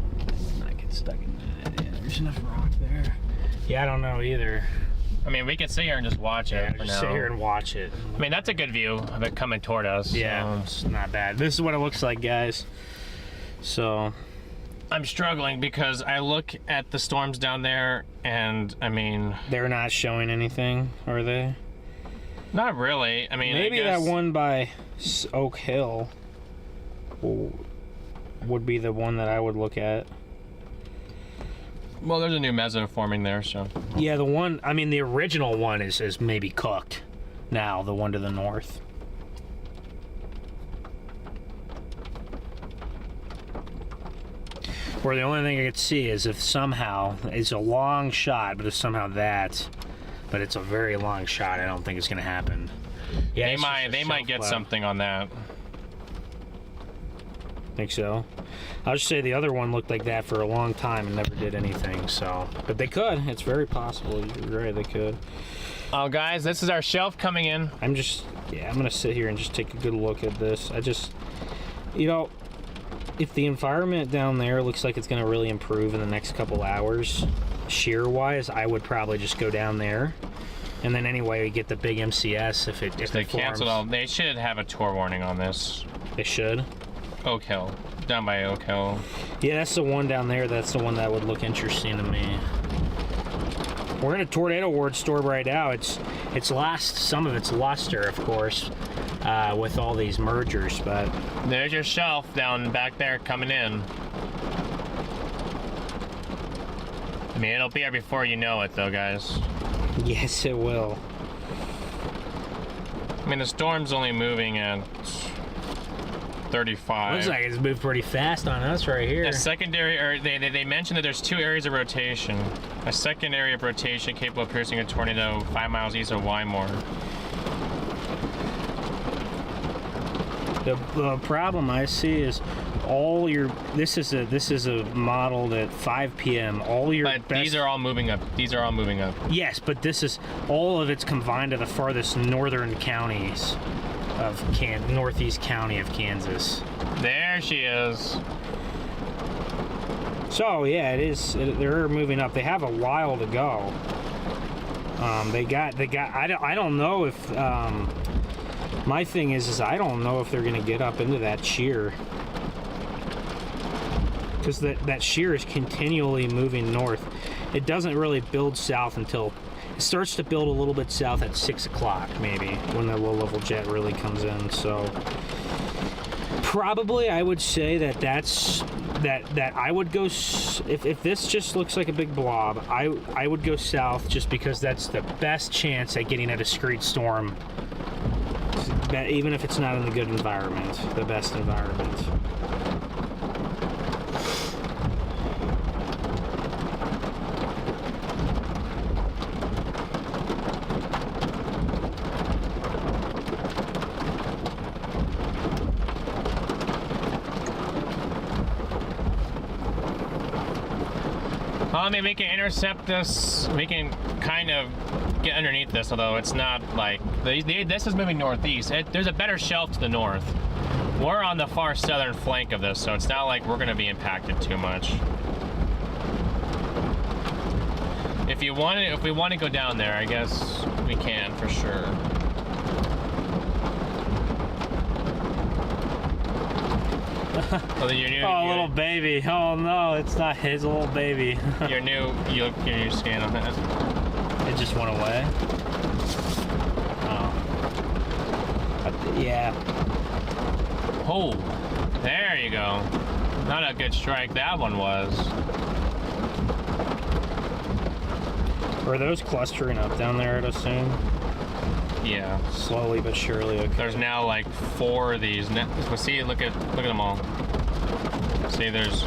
not get stuck in that. Yeah, there's enough rock there. Yeah, I don't know either. I mean, we could sit here and just watch it. Yeah, just sit here and watch it. I mean, that's a good view of it coming toward us. Yeah, it's not bad. This is what it looks like, guys. So, I'm struggling because I look at the storms down there, and I mean, they're not showing anything, are they? Not really. I mean, maybe I guess that one by Oak Hill would be the one that I would look at. Well, there's a new meso forming there, so. Yeah, the one, I mean, the original one is maybe cooked now, the one to the north. Or the only thing I could see is if somehow, it's a long shot, but if somehow that, but it's a very long shot, I don't think it's going to happen. Yeah, they might get something on that. Think so. I'll just say the other one looked like that for a long time and never did anything, so. But they could. It's very possible. You're right, they could. Oh, guys, this is our shelf coming in. I'm going to sit here and just take a good look at this. You know, if the environment down there looks like it's going to really improve in the next couple hours, shear-wise, I would probably just go down there. And then anyway, we get the big MCS if they it canceled all. They should have a tour warning on this. They should. Oak Hill, down by Oak Hill. Yeah, that's the one down there. That's the one that would look interesting to me. We're in a tornado ward storm right now. It's lost some of its luster, of course, with all these mergers. But there's your shelf down back there coming in. I mean, it'll be here before you know it, though, guys. Yes, it will. I mean, the storm's only moving at 35. Looks like it's moved pretty fast on us right here. A secondary, or they mentioned that there's 2 areas of rotation. A second area of rotation capable of piercing a tornado 5 miles east of Wymore. The problem I see is all your. This is a model at 5 p.m. All your. But these are all moving up. These are all moving up. Yes, but this is all of it's confined to the farthest northern counties of northeast county of Kansas. There she is. So yeah, they're moving up. They have a while to go. They got. I don't know if. My thing is I don't know if they're gonna get up into that shear. Because that shear is continually moving north. It doesn't really build south until it starts to build a little bit south at 6 o'clock, maybe, when the low-level jet really comes in. So probably I would say that I would go, if this just looks like a big blob, I would go south just because that's the best chance at getting a discrete storm, even if it's not in the good environment, the best environment. I mean, we can intercept this. We can kind of get underneath this, although it's not like this is moving northeast. There's a better shelf to the north. We're on the far southern flank of this, so it's not like we're going to be impacted too much. If we want to go down there, I guess we can for sure. Little baby. Oh no, it's not his little baby. your new scan on that. It just went away. Oh. Yeah. Oh, there you go. Not a good strike that one was. Are those clustering up down there, I'd assume? Yeah. Slowly but surely. Okay. There's now like 4 of these. See, look at them all. See, there's.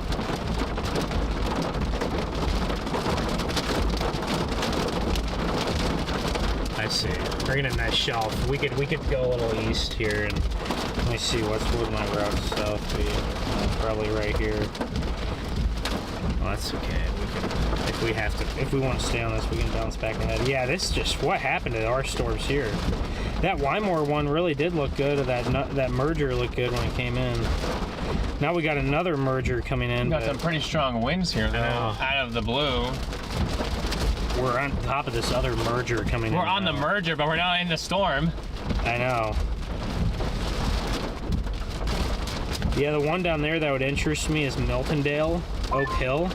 I see. We're getting a nice shelf. We could go a little east here, and let me see what would my route south be. Probably right here. Well, that's okay. If we want to stay on this, we can bounce back ahead. Yeah, this just what happened to our storms here. That Wymore one really did look good. That merger looked good when it came in. Now we got another merger coming in. We got some pretty strong winds here, though, know. out of the blue. We're on top of this other merger coming in. We're on the merger, but we're not in the storm. I know. Yeah, the one down there that would interest me is Miltondale, Oak Hill.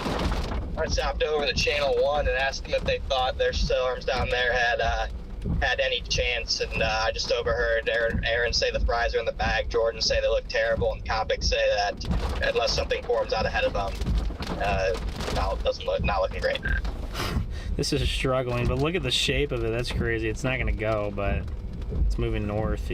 I stopped over to Channel 1 and asked them if they thought their storms down there had any chance, and I just overheard Aaron say the fries are in the bag, Jordan say they look terrible, and Copic say that unless something forms out ahead of them, not looking great. This is struggling, but look at the shape of it. That's crazy. It's not gonna go, but it's moving north.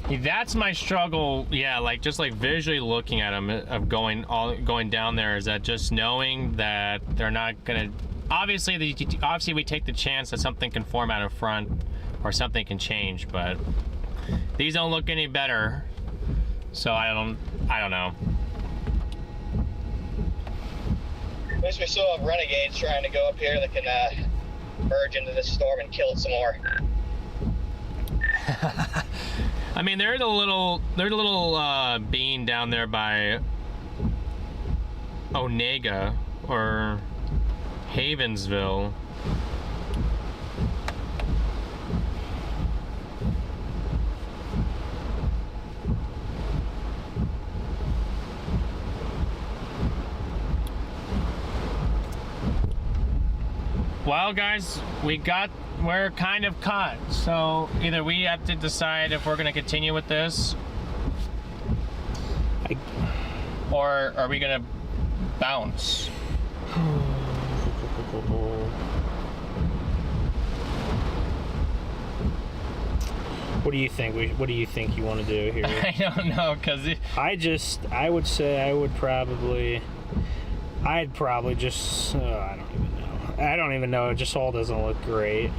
That's my struggle. Yeah, like just like visually looking at them of going down there, is that just knowing that they're not gonna. Obviously we take the chance that something can form out in front or something can change, but these don't look any better. So I don't know. At least we still have renegades trying to go up here that can merge into this storm and kill it some more. I mean, there's a little bean down there by Onega or Havensville. Well, guys, we're kind of caught. So either we have to decide if we're going to continue with this, or are we going to bounce? What do you think? What do you think you want to do here? I don't know, because I would say I'd probably just I don't even know. It just all doesn't look great.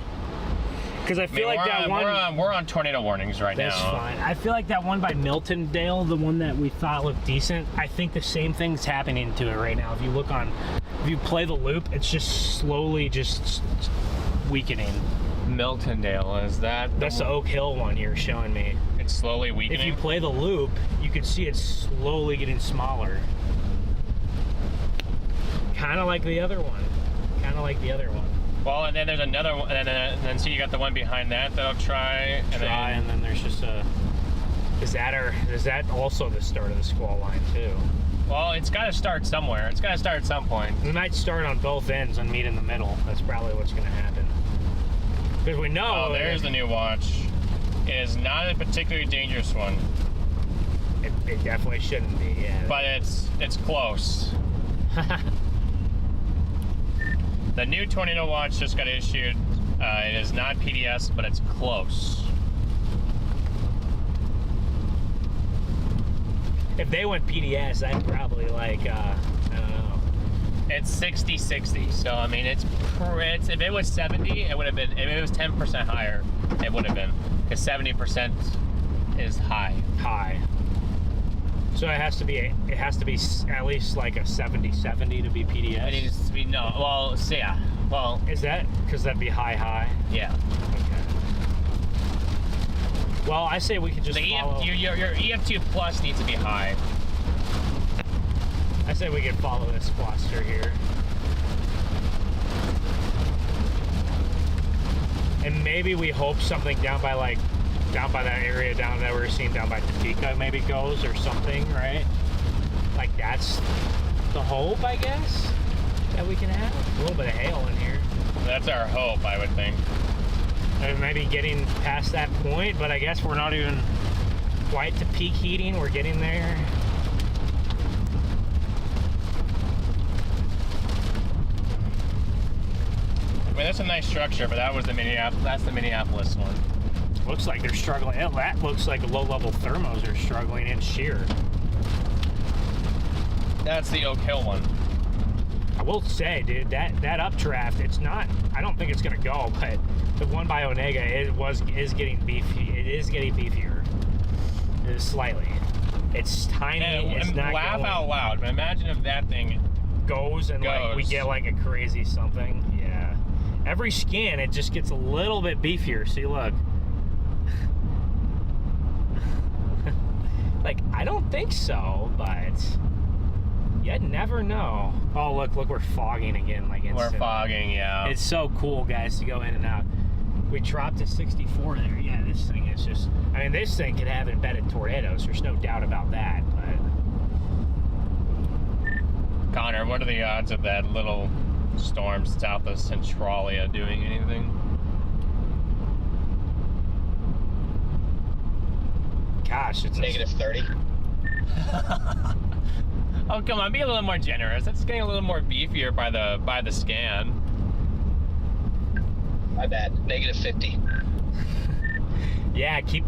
Because I feel like that one... We're on tornado warnings right now. That's fine. I feel like that one by Miltondale, the one that we thought looked decent, I think the same thing's happening to it right now. If you play the loop, it's just slowly just weakening. Miltondale, is that... That's the Oak Hill one you're showing me. It's slowly weakening? If you play the loop, you can see it slowly getting smaller. Kind of like the other one. Well, and then there's another one, and then so you got the one behind that that'll try, and then there's just a. Is that also the start of the squall line too? Well, it's got to start somewhere. It's got to start at some point. We might start on both ends and meet in the middle. That's probably what's going to happen. Because we know. Oh, there's the new watch. It is not a particularly dangerous one. It definitely shouldn't be. Yeah. But it's close. The new tornado watch just got issued. It is not PDS, but it's close. If they went PDS, I'd probably like, I don't know. It's 60-60, so I mean, it's if it was 70, it would have been. If it was 10% higher, it would have been. Because 70% is high. High. So it has to be at least like a 70-70 to be PDS. It needs to be yeah. Well, is that because that'd be high? Yeah. Okay. Well, I say we could just follow. Your EF2 plus needs to be high. I say we could follow this cluster here. And maybe we hope something down by that area down that we're seeing down by Topeka maybe goes or something, right? Like that's the hope, I guess, that we can have. A little bit of hail in here. That's our hope, I would think. And maybe getting past that point, but I guess we're not even quite to peak heating. We're getting there. I mean, that's a nice structure, but that's the Minneapolis one. Looks like they're struggling. That looks like low-level thermos are struggling in shear. That's the Oak Hill one. I will say, dude, that updraft, it's not. I don't think it's gonna go, but the one by Onega is getting beefy. It is getting beefier. It is slightly. It's tiny. It's not laugh going. Out loud. But imagine if that thing goes and like we get like a crazy something. Yeah. Every scan, it just gets a little bit beefier. See, look. Like, I don't think so, but you never know. Oh, look, we're fogging again, like instantly. We're fogging, yeah. It's so cool, guys, to go in and out. We dropped to 64 there. Yeah, this thing is just, I mean, this thing could have embedded tornadoes. There's no doubt about that, but. Connor, what are the odds of that little storm south of Centralia doing anything? Gosh, it's Negative 30. Oh, come on, be a little more generous. It's getting a little more beefier by the scan. My bad. Negative 50. Yeah, keep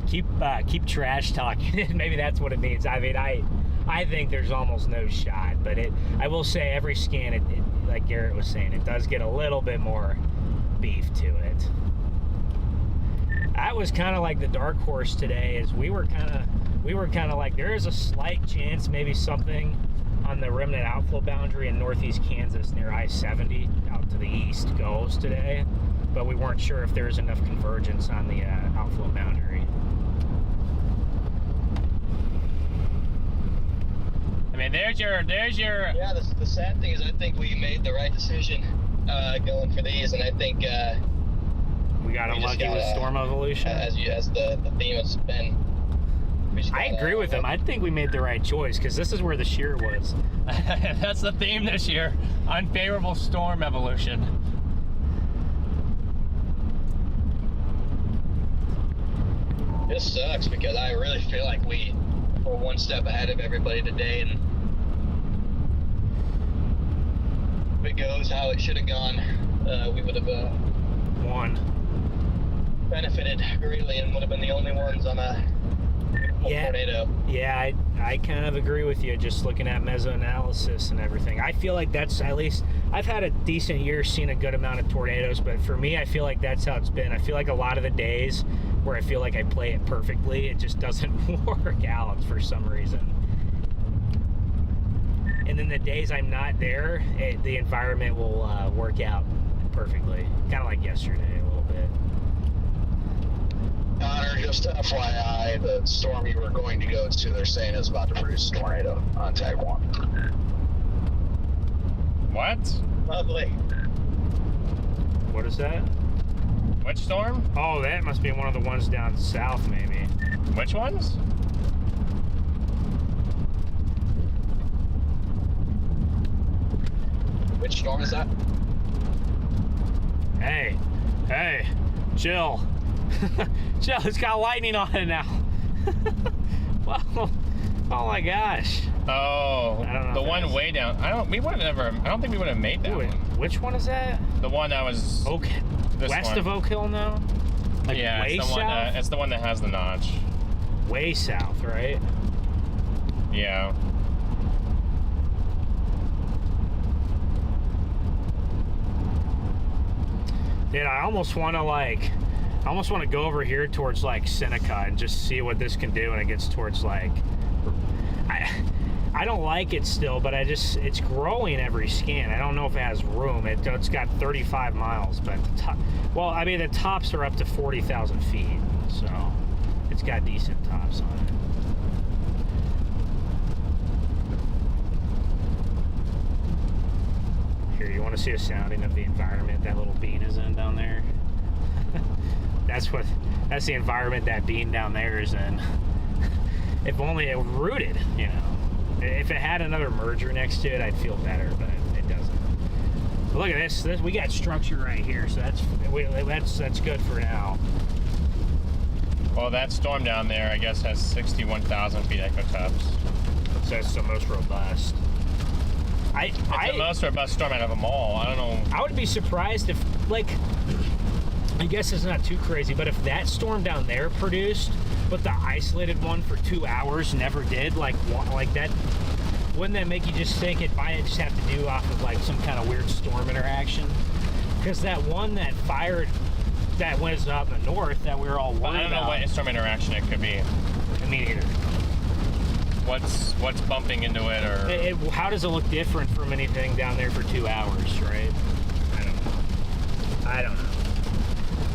trash talking. Maybe that's what it means. I mean, I think there's almost no shot, but I will say every scan, it like Garrett was saying, it does get a little bit more beef to it. That was kind of like the dark horse today, is we were kind of like, there is a slight chance maybe something on the remnant outflow boundary in northeast Kansas near I-70 out to the east goes today, but we weren't sure if there was enough convergence on the outflow boundary. I mean, there's your. Yeah, the sad thing is I think we made the right decision going for these, and I think we got unlucky with storm evolution. As the theme has been. I agree with him. I think we made the right choice because this is where the shear was. That's the theme this year. Unfavorable storm evolution. This sucks because I really feel like we were one step ahead of everybody today, and if it goes how it should have gone, we would have won. Benefited greatly and would have been the only ones on a tornado. Yeah, I kind of agree with you, just looking at meso-analysis and everything. I feel like that's, at least, I've had a decent year, seen a good amount of tornadoes, but for me, I feel like that's how it's been. I feel like a lot of the days where I feel like I play it perfectly, it just doesn't work out for some reason. And then the days I'm not there, the environment will work out perfectly. Kind of like yesterday a little bit. Connor, just FYI, the storm you were going to go to, they're saying is about to produce a tornado on tag 1. What? Lovely. What is that? Which storm? Oh, that must be one of the ones down south, maybe. Which ones? Which storm is that? Hey, chill. Chill, it's got lightning on it now. Well, oh my gosh. Oh, I don't know the one way down. I don't think we would have made that one. Which one is that? The one that was west of Oak Hill now? Like yeah, way it's the south? one it's the one that has the notch. Way south, right? Yeah. Dude, I almost want to go over here towards like Seneca and just see what this can do when it gets towards like, I don't like it still, but it's growing every scan. I don't know if it has room. It's got 35 miles, but the top, well, I mean, the tops are up to 40,000 feet, so it's got decent tops on it. Here, you want to see a sounding of the environment that little bean is in down there? That's the environment that bean down there is in. If only it rooted, you know. If it had another merger next to it, I'd feel better, but it doesn't. But look at this. We got structure right here, so that's good for now. Well, that storm down there, I guess, has 61,000 feet ecotops. So that's the most robust. It's the most robust storm out of them all. I don't know. I would be surprised if, like, I guess it's not too crazy, but if that storm down there produced, but the isolated one for 2 hours never did, like that, wouldn't that make you just think it might just have to do off of like some kind of weird storm interaction? Because that one that fired, that was up in the north that we were all worried about. I don't know what storm interaction it could be. Me neither. What's bumping into it, or how does it look different from anything down there for 2 hours, right? I don't know.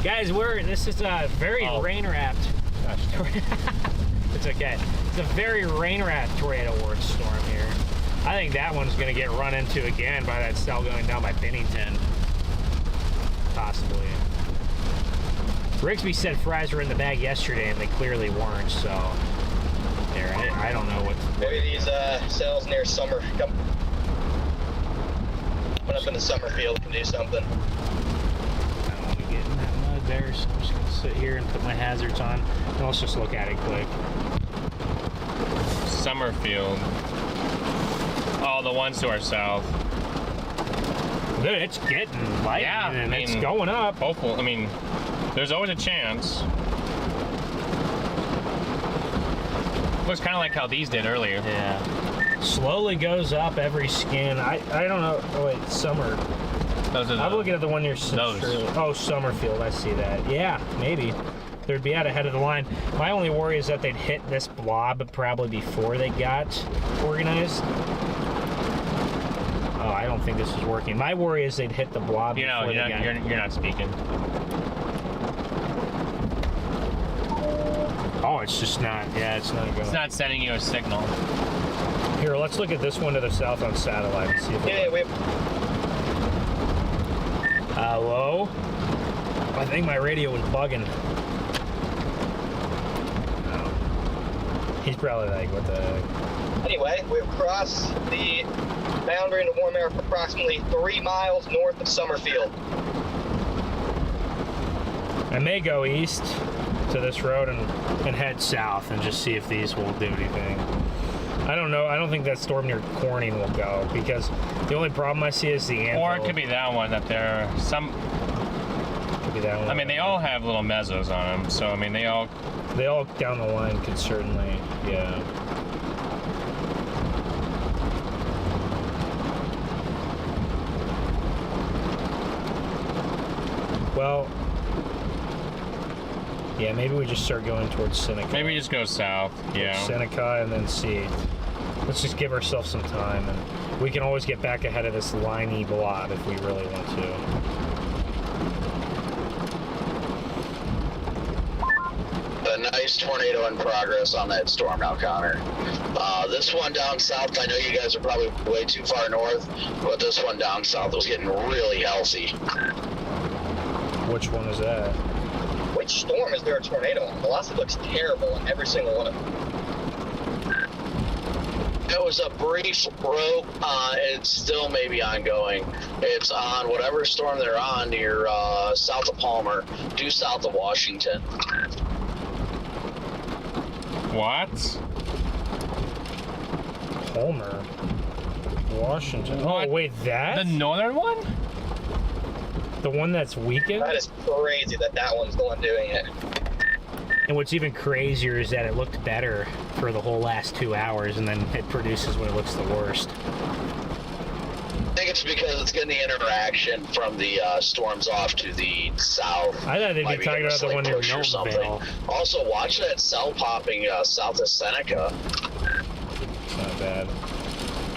Guys, this is a very rain-wrapped. It's okay. It's a very rain rat tornado warning storm here. I think that one's going to get run into again by that cell going down by Bennington. Possibly. Rigsby said fries were in the bag yesterday, and they clearly weren't, so... There, I don't know what... Maybe these cells near Summer come up in the summer field can do something. I don't want to get in that mud there, so I'm just going to sit here and put my hazards on. And let's just look at it quick. Summerfield. Oh, the ones to our south. Dude, it's getting light, Yeah, and it's going up. Hopefully, I mean, there's always a chance. Looks kind of like how these did earlier. Yeah. Slowly goes up every scan. I don't know. Oh, wait, Summer. Those are I'm looking at the one near those. Oh, Summerfield. I see that. Yeah, maybe. They'd be out ahead of the line. My only worry is that they'd hit this blob probably before they got organized. Oh, I don't think this is working. My worry is they'd hit the blob before they got... You're not speaking. Oh, it's just not. Yeah, it's not going. It's not sending you a signal. Here, let's look at this one to the south on satellite and see if it... Hello? I think my radio was bugging. He's probably like, what the heck? Anyway, we've crossed the boundary into warm air for approximately 3 miles north of Summerfield. I may go east to this road and head south and just see if these will do anything. I don't know. I don't think that storm near Corning will go because the only problem I see is the anvil. Or it could be that one up there. Could be that one. I mean, they all have little mesos on them, so I mean, they all down the line could certainly, yeah. Well, yeah, maybe we just start going towards Seneca. Maybe just go south, yeah. Seneca and then see. Let's just give ourselves some time, and we can always get back ahead of this liney blob if we really want to. A nice tornado in progress on that storm now, Connor. This one down south, I know you guys are probably way too far north, but this one down south was getting really healthy. Which one is that? Which storm is there a tornado on? Velocity looks terrible on every single one of them. It was a brief broke. It still may be ongoing. It's on whatever storm they're on near south of Palmer, due south of Washington. What? Palmer, Washington. What? Oh, wait, that? The northern one? The one that's weakened? That is crazy that one's the one doing it. And what's even crazier is that it looked better for the whole last 2 hours, and then it produces when it looks the worst. I think it's because it's getting the interaction from the storms off to the south. I thought they'd Might be talking about the one near Miltonville. Also, watch that cell popping south of Seneca. Not bad.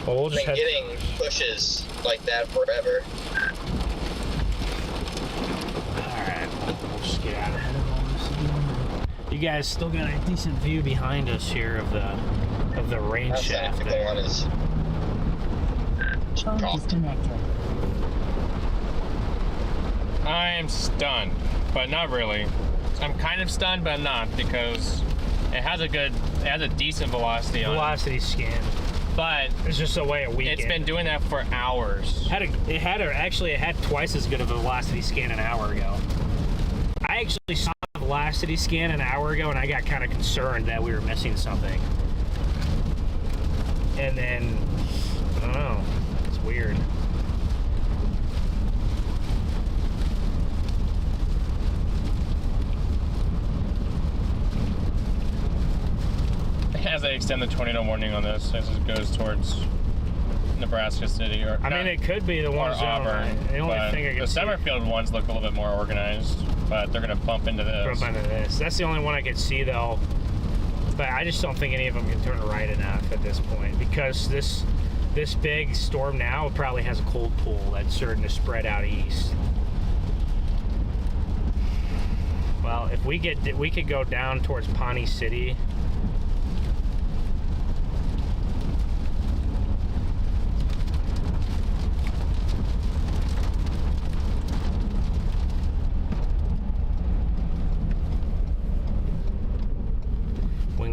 Well, we'll just Been getting pushes like that forever. Alright, we'll just get out ahead of all this again. You guys still got a decent view behind us here of the rain That shaft Seneca there. one is Phone disconnected. I am stunned, but not really. I'm kind of stunned, but not, because it has a decent velocity on it. Velocity scan. But It's just a way it weakened. it's been doing that for hours. It had twice as good of a velocity scan an hour ago. I actually saw the velocity scan an hour ago, and I got kind of concerned that we were missing something. And then, I don't know, it's weird. As they extend the tornado warning on this, as it goes towards Nebraska City, or I mean, it could be the or ones Auburn. The only but thing I can the see. Summerfield ones look a little bit more organized, but they're gonna bump into this. Bump into this. That's the only one I could see, though. But I just don't think any of them can turn right enough at this point, because this big storm now probably has a cold pool that's starting to spread out east. Well, if we could go down towards Pawnee City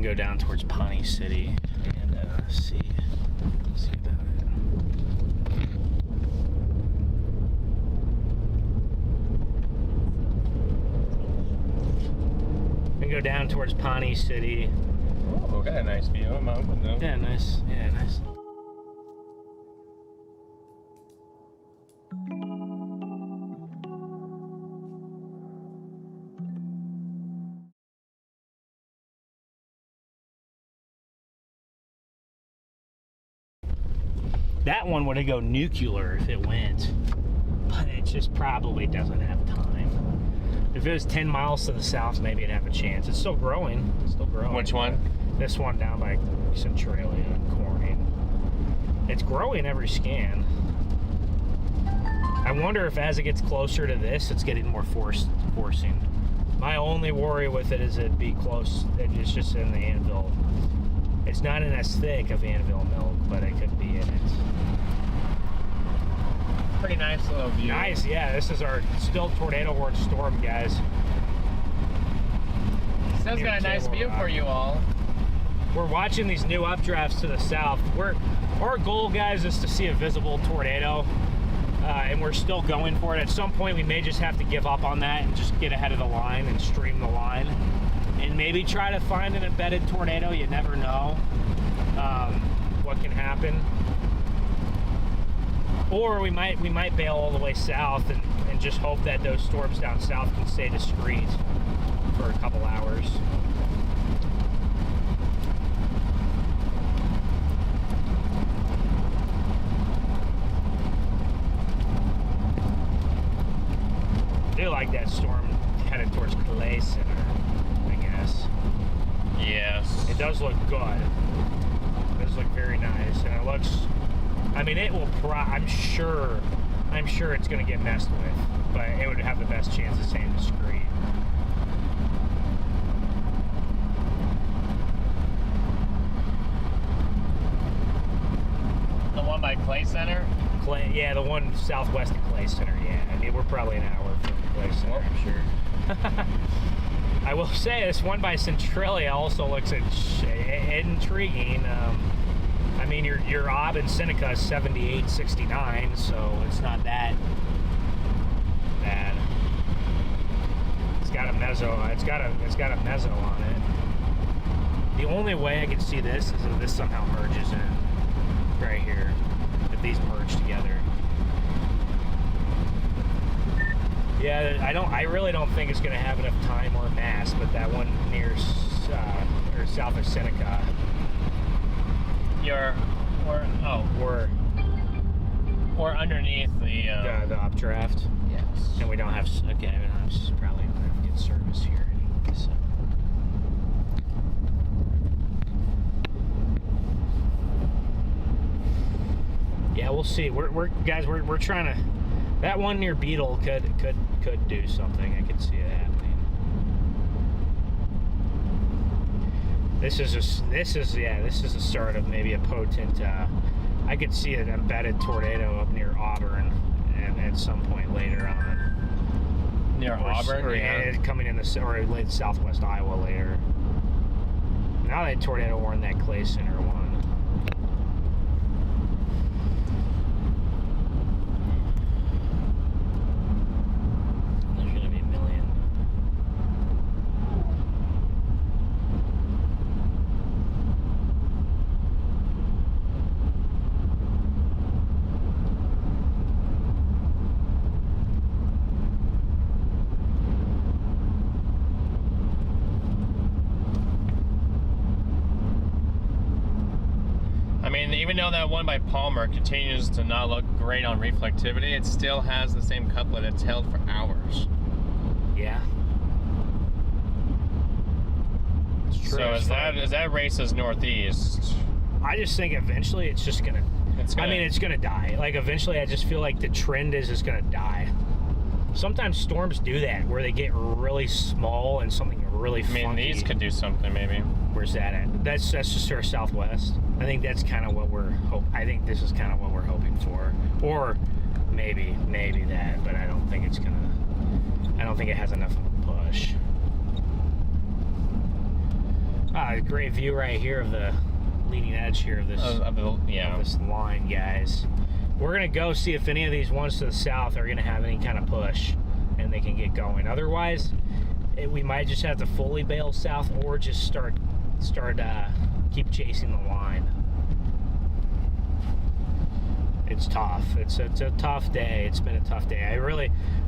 can go down towards Pawnee City and see about it. We can go down towards Pawnee City. Oh, got a nice view. I'm open though. Yeah, nice. Yeah, nice. That one would go nuclear if it went, but it just probably doesn't have time. If it was 10 miles to the south, maybe it'd have a chance. It's still growing. It's still growing. Which one? This one down by Centralia and Corning. It's growing every scan. I wonder if as it gets closer to this, it's getting more forcing. My only worry with it is it'd be close. It's just in the anvil. It's not in as thick of anvil milk, but it could be in it. Pretty nice little view. Nice, yeah. This is our still tornado warned storm, guys. Still got a nice view for you all. We're watching these new updrafts to the south. Our goal, guys, is to see a visible tornado, and we're still going for it. At some point, we may just have to give up on that and just get ahead of the line and stream the line, and maybe try to find an embedded tornado. You never know what can happen. Or we might bail all the way south and just hope that those storms down south can stay discreet for a couple hours. I do like that storm headed towards Clay Center, I guess. Yes. It does look good. It does look very nice, and it looks, I mean, it will I'm sure it's going to get messed with, but it would have the best chance of staying discreet. The one by Clay Center? Clay, yeah, the one southwest of Clay Center, yeah. I mean, we're probably an hour from Clay Center, I'm sure. I will say this one by Centralia also looks intriguing. I mean, your Ob in Seneca is 78-69, so it's not that bad. It's got a meso. It's got a meso on it. The only way I can see this is if this somehow merges in right here. If these merge together. Yeah, I really don't think it's going to have enough time or mass, but that one near or south of Seneca. Or underneath the updraft. Yes. And we don't have, okay, we don't have, probably don't have good service here anyway, so. Yeah, we'll see. We're trying to. That one near Beetle could do something. I could see it happening. This is the start of maybe a potent. I could see an embedded tornado up near Auburn, and at some point later on. Near Auburn, or, yeah. Coming in or late southwest Iowa later. Now that tornado warned that Clay Center one. Even though that one by Palmer continues to not look great on reflectivity, it still has the same couplet it's held for hours. Yeah. It's true. So as that races northeast, I just think eventually it's just gonna. I mean, it's gonna die. Like eventually, I just feel like the trend is just gonna die. Sometimes storms do that, where they get really small and something really funky. I mean, these could do something maybe. Where's that at? That's just our southwest. I think that's kind of what I think this is kind of what we're hoping for, or maybe that, but I don't think it's gonna. I don't think it has enough of a push. Great view right here of the leading edge here of this, of this line, guys. We're gonna go see if any of these ones to the south are gonna have any kind of push and they can get going. Otherwise, we might just have to fully bail south or just start keep chasing the line. It's tough. It's a tough day. It's been a tough day. I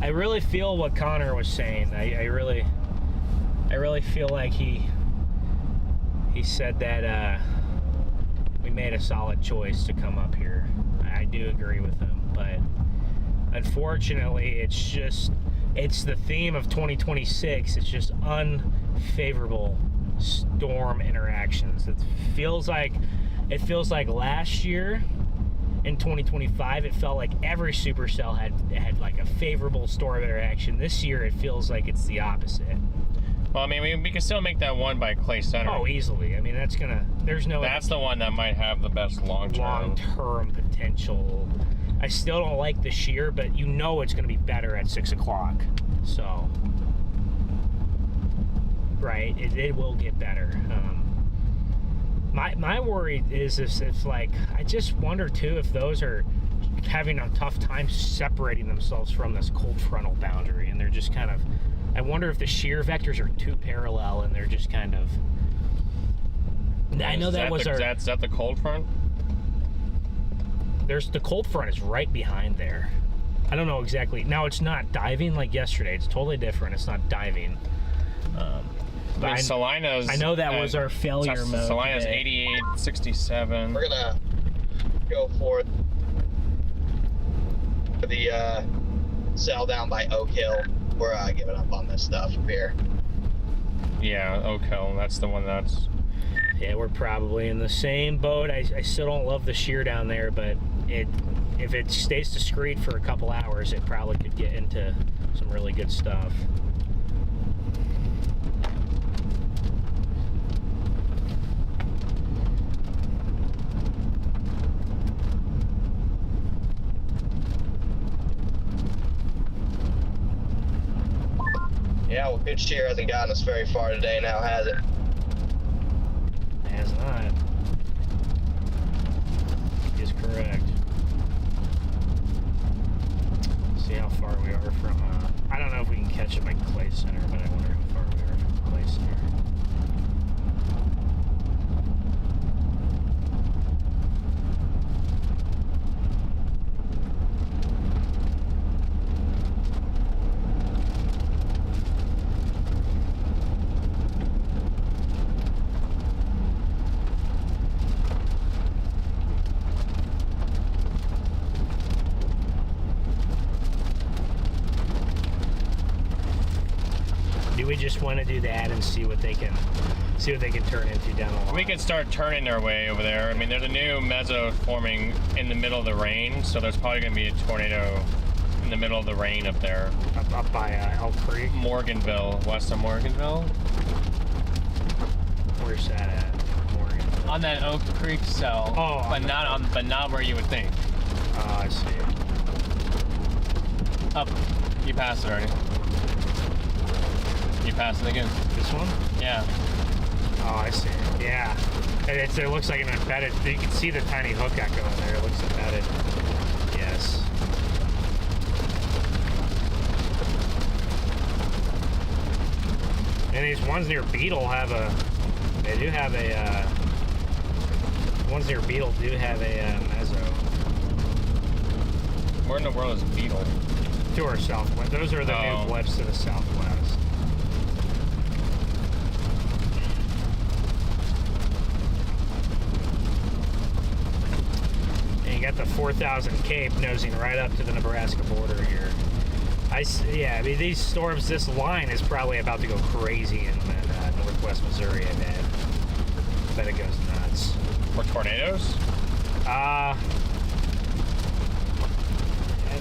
really feel what Connor was saying. I really feel like he said that we made a solid choice to come up here. I do agree with him, but unfortunately, it's the theme of 2026. It's just unfavorable storm interactions. It feels like last year in 2025, it felt like every supercell had like a favorable storm interaction. This year, it feels like it's the opposite. Well, I mean, we can still make that one by Clay Center. Oh, easily. I mean, that's the one that might have the best long-term potential. I still don't like the shear, but you know it's going to be better at 6 o'clock. So, right, it will get better. My worry is if like, I just wonder too if those are having a tough time separating themselves from this cold frontal boundary, and they're just kind of, I wonder if the shear vectors are too parallel and they're just kind of, I know that was our... Is that the cold front? The cold front is right behind there. I don't know exactly. Now, it's not diving like yesterday. It's totally different. It's not diving. But Salina's... I know that was our failure mode. Salina's 8867. We're gonna go for the cell down by Oak Hill. We're giving up on this stuff here. Yeah, Oak Hill. That's the one that's... Yeah, we're probably in the same boat. I still don't love the shear down there, but if it stays discreet for a couple hours, it probably could get into some really good stuff. Yeah, well, good shear hasn't gotten us very far today now, has it? Has not. Is correct. See how far we are from, I don't know if we can catch it by Clay Center, but I wonder how far we are from Clay Center. We just want to do that and see what they can turn into down the line. We can start turning their way over there. I mean, there's a new meso forming in the middle of the rain, so there's probably going to be a tornado in the middle of the rain up there. Up by Elk Creek? Morganville, west of Morganville. Where's that at? Morganville. On that Oak Creek cell. Oh, but not where you would think. Oh, I see. Up. You passed it already. You passed it again. This one? Yeah. Oh, I see. Yeah. And it looks like an embedded. You can see the tiny hook echo in there. It looks embedded. Yes. And these ones near Beetle have they do have a, ones near Beetle do have a meso. Where in the world is Beetle? To our southwest. Those are the new blips to the southwest. And you got the 4,000 Cape nosing right up to the Nebraska border here. I mean, these storms, this line is probably about to go crazy in northwest Missouri, I bet it goes nuts. For tornadoes?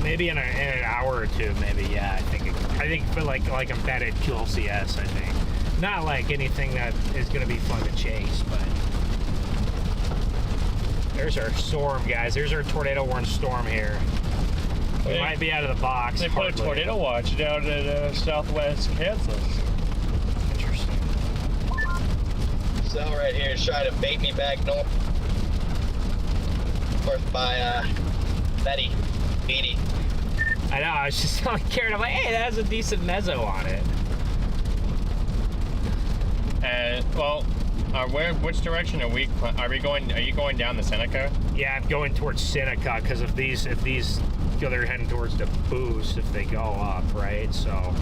Maybe in an hour or two, maybe, yeah. I think for like embedded QLCS, I think. Not like anything that is going to be fun to chase, but there's our storm, guys. There's our tornado warning storm here. We might be out of the box. They put a tornado watch down in southwest Kansas. Interesting. cell right here is trying to bait me back north by Betty. I know, I was just telling Garrett, I'm like, hey, that has a decent meso on it. Well, which direction are we going? Are you going down the Seneca? Yeah, I'm going towards Seneca because if these go, they're heading towards the boost if they go up, right? So,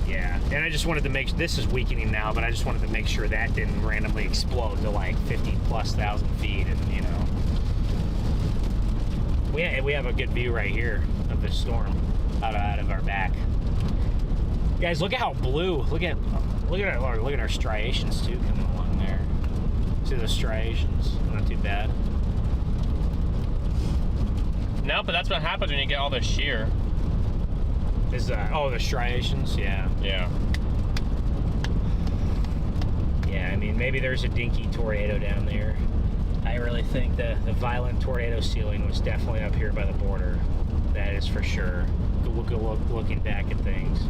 yeah. And I just wanted to make, this is weakening now, but I just wanted to make sure that didn't randomly explode to like 50,000+ feet, and you know. We have a good view right here of the storm out of our back. Guys, look at how blue. Look at our striations too coming along there. See those striations? Not too bad. No, but that's what happens when you get all the shear. Is that the striations? Yeah. Yeah. Yeah, I mean maybe there's a dinky tornado down there. I really think the violent tornado ceiling was definitely up here by the border. That is for sure. Looking back at things.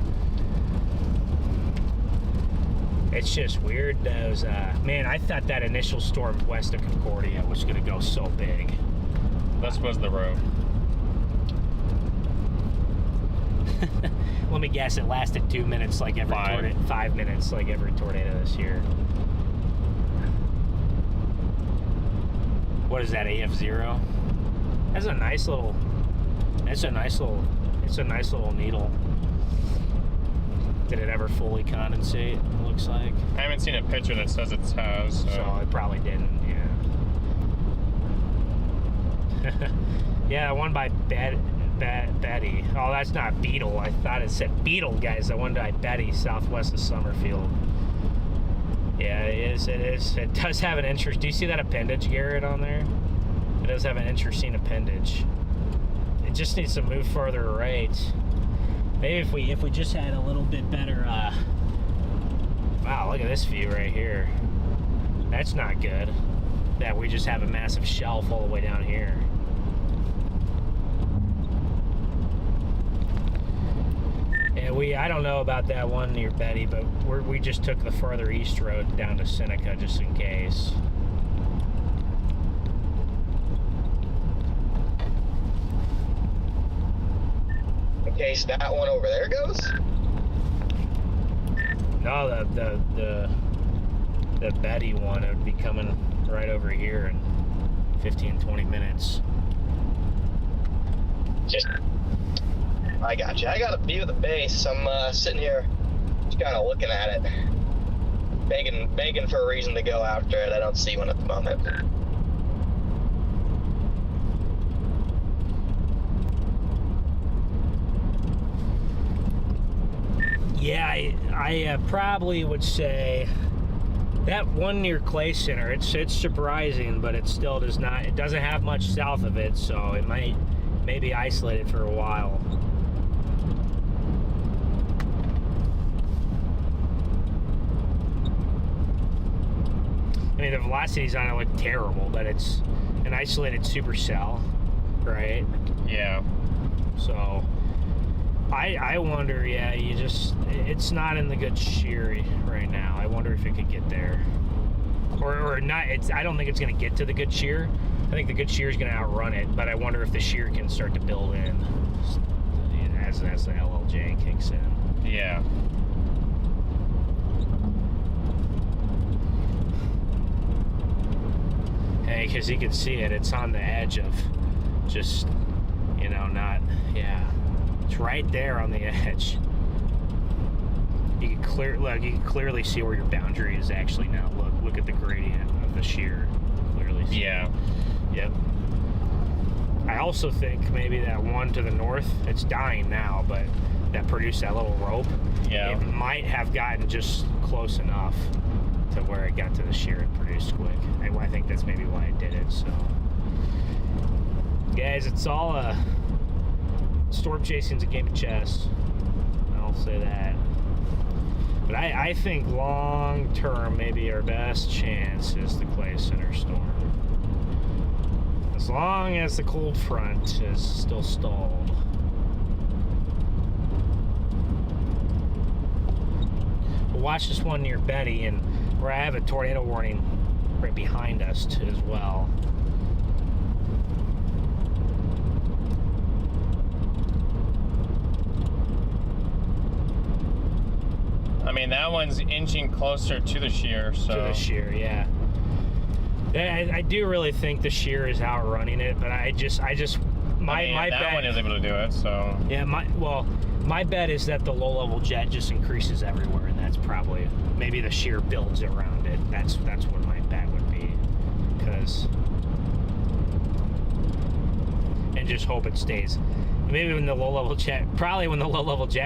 It's just weird, those, man, I thought that initial storm west of Concordia was going to go so big. This was the road. Let me guess, it lasted 2 minutes like every 5 minutes like every tornado this year. What is that, AF0? That's a nice little, it's a nice little needle. Did it ever fully condensate, it looks like? I haven't seen a picture that says it has. So it probably didn't, yeah. Yeah, one by Betty. Oh, that's not Beetle. I thought it said Beetle, guys. The one by Betty, southwest of Summerfield. Yeah, it is. It does have an interest. Do you see that appendage, Garrett, on there? It does have an interesting appendage. It just needs to move further right. Maybe if we just had a little bit better, wow, look at this view right here. That's not good. That we just have a massive shelf all the way down here. Yeah, I don't know about that one near Betty, but we just took the further east road down to Seneca just in case. In case that one over there goes? No, the Betty one would be coming right over here in 15-20 minutes. I got you. I got a view of the base. I'm sitting here just kind of looking at it. Begging for a reason to go after it. I don't see one at the moment. Yeah, I probably would say that one near Clay Center, it's surprising, but it still does not, it doesn't have much south of it, so it might be isolated for a while. I mean, the velocities on it look terrible, but it's an isolated supercell, right? Yeah. So I wonder, yeah, it's not in the good shear right now. I wonder if it could get there. Or not, I don't think it's going to get to the good shear. I think the good shear is going to outrun it, but I wonder if the shear can start to build in as the LLJ kicks in. Yeah. Hey, because you can see it, it's on the edge of just, not, yeah. It's right there on the edge. You can clearly see where your boundary is actually now. Look at the gradient of the shear. Clearly see. Yeah. Yep. I also think maybe that one to the north, it's dying now, but that produced that little rope. Yeah. It might have gotten just close enough to where it got to the shear and produced quick. I think that's maybe why it did it. So, guys, it's all storm chasing's a game of chess. I'll say that. But I think long term, maybe our best chance is the Clay Center storm. As long as the cold front is still stalled. We'll watch this one near Betty, and where I have a tornado warning right behind us too, as well. I mean, that one's inching closer to the shear, so. To the shear, yeah. I do really think the shear is outrunning it, but my that bet, one is able to do it, so. Yeah, my bet is that the low-level jet just increases everywhere, and that's probably, maybe the shear builds around it. That's what my bet would be, and just hope it stays. Maybe when the low-level jet,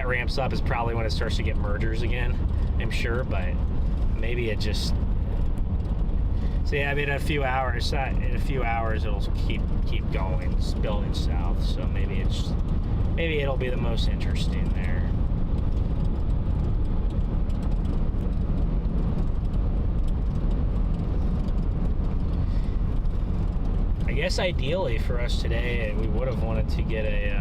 ramps up is probably when it starts to get mergers again, I'm sure, but maybe it just, so yeah, I mean, in a few hours it'll keep going, building south, so maybe it'll be the most interesting there. I guess ideally for us today, we would have wanted to get a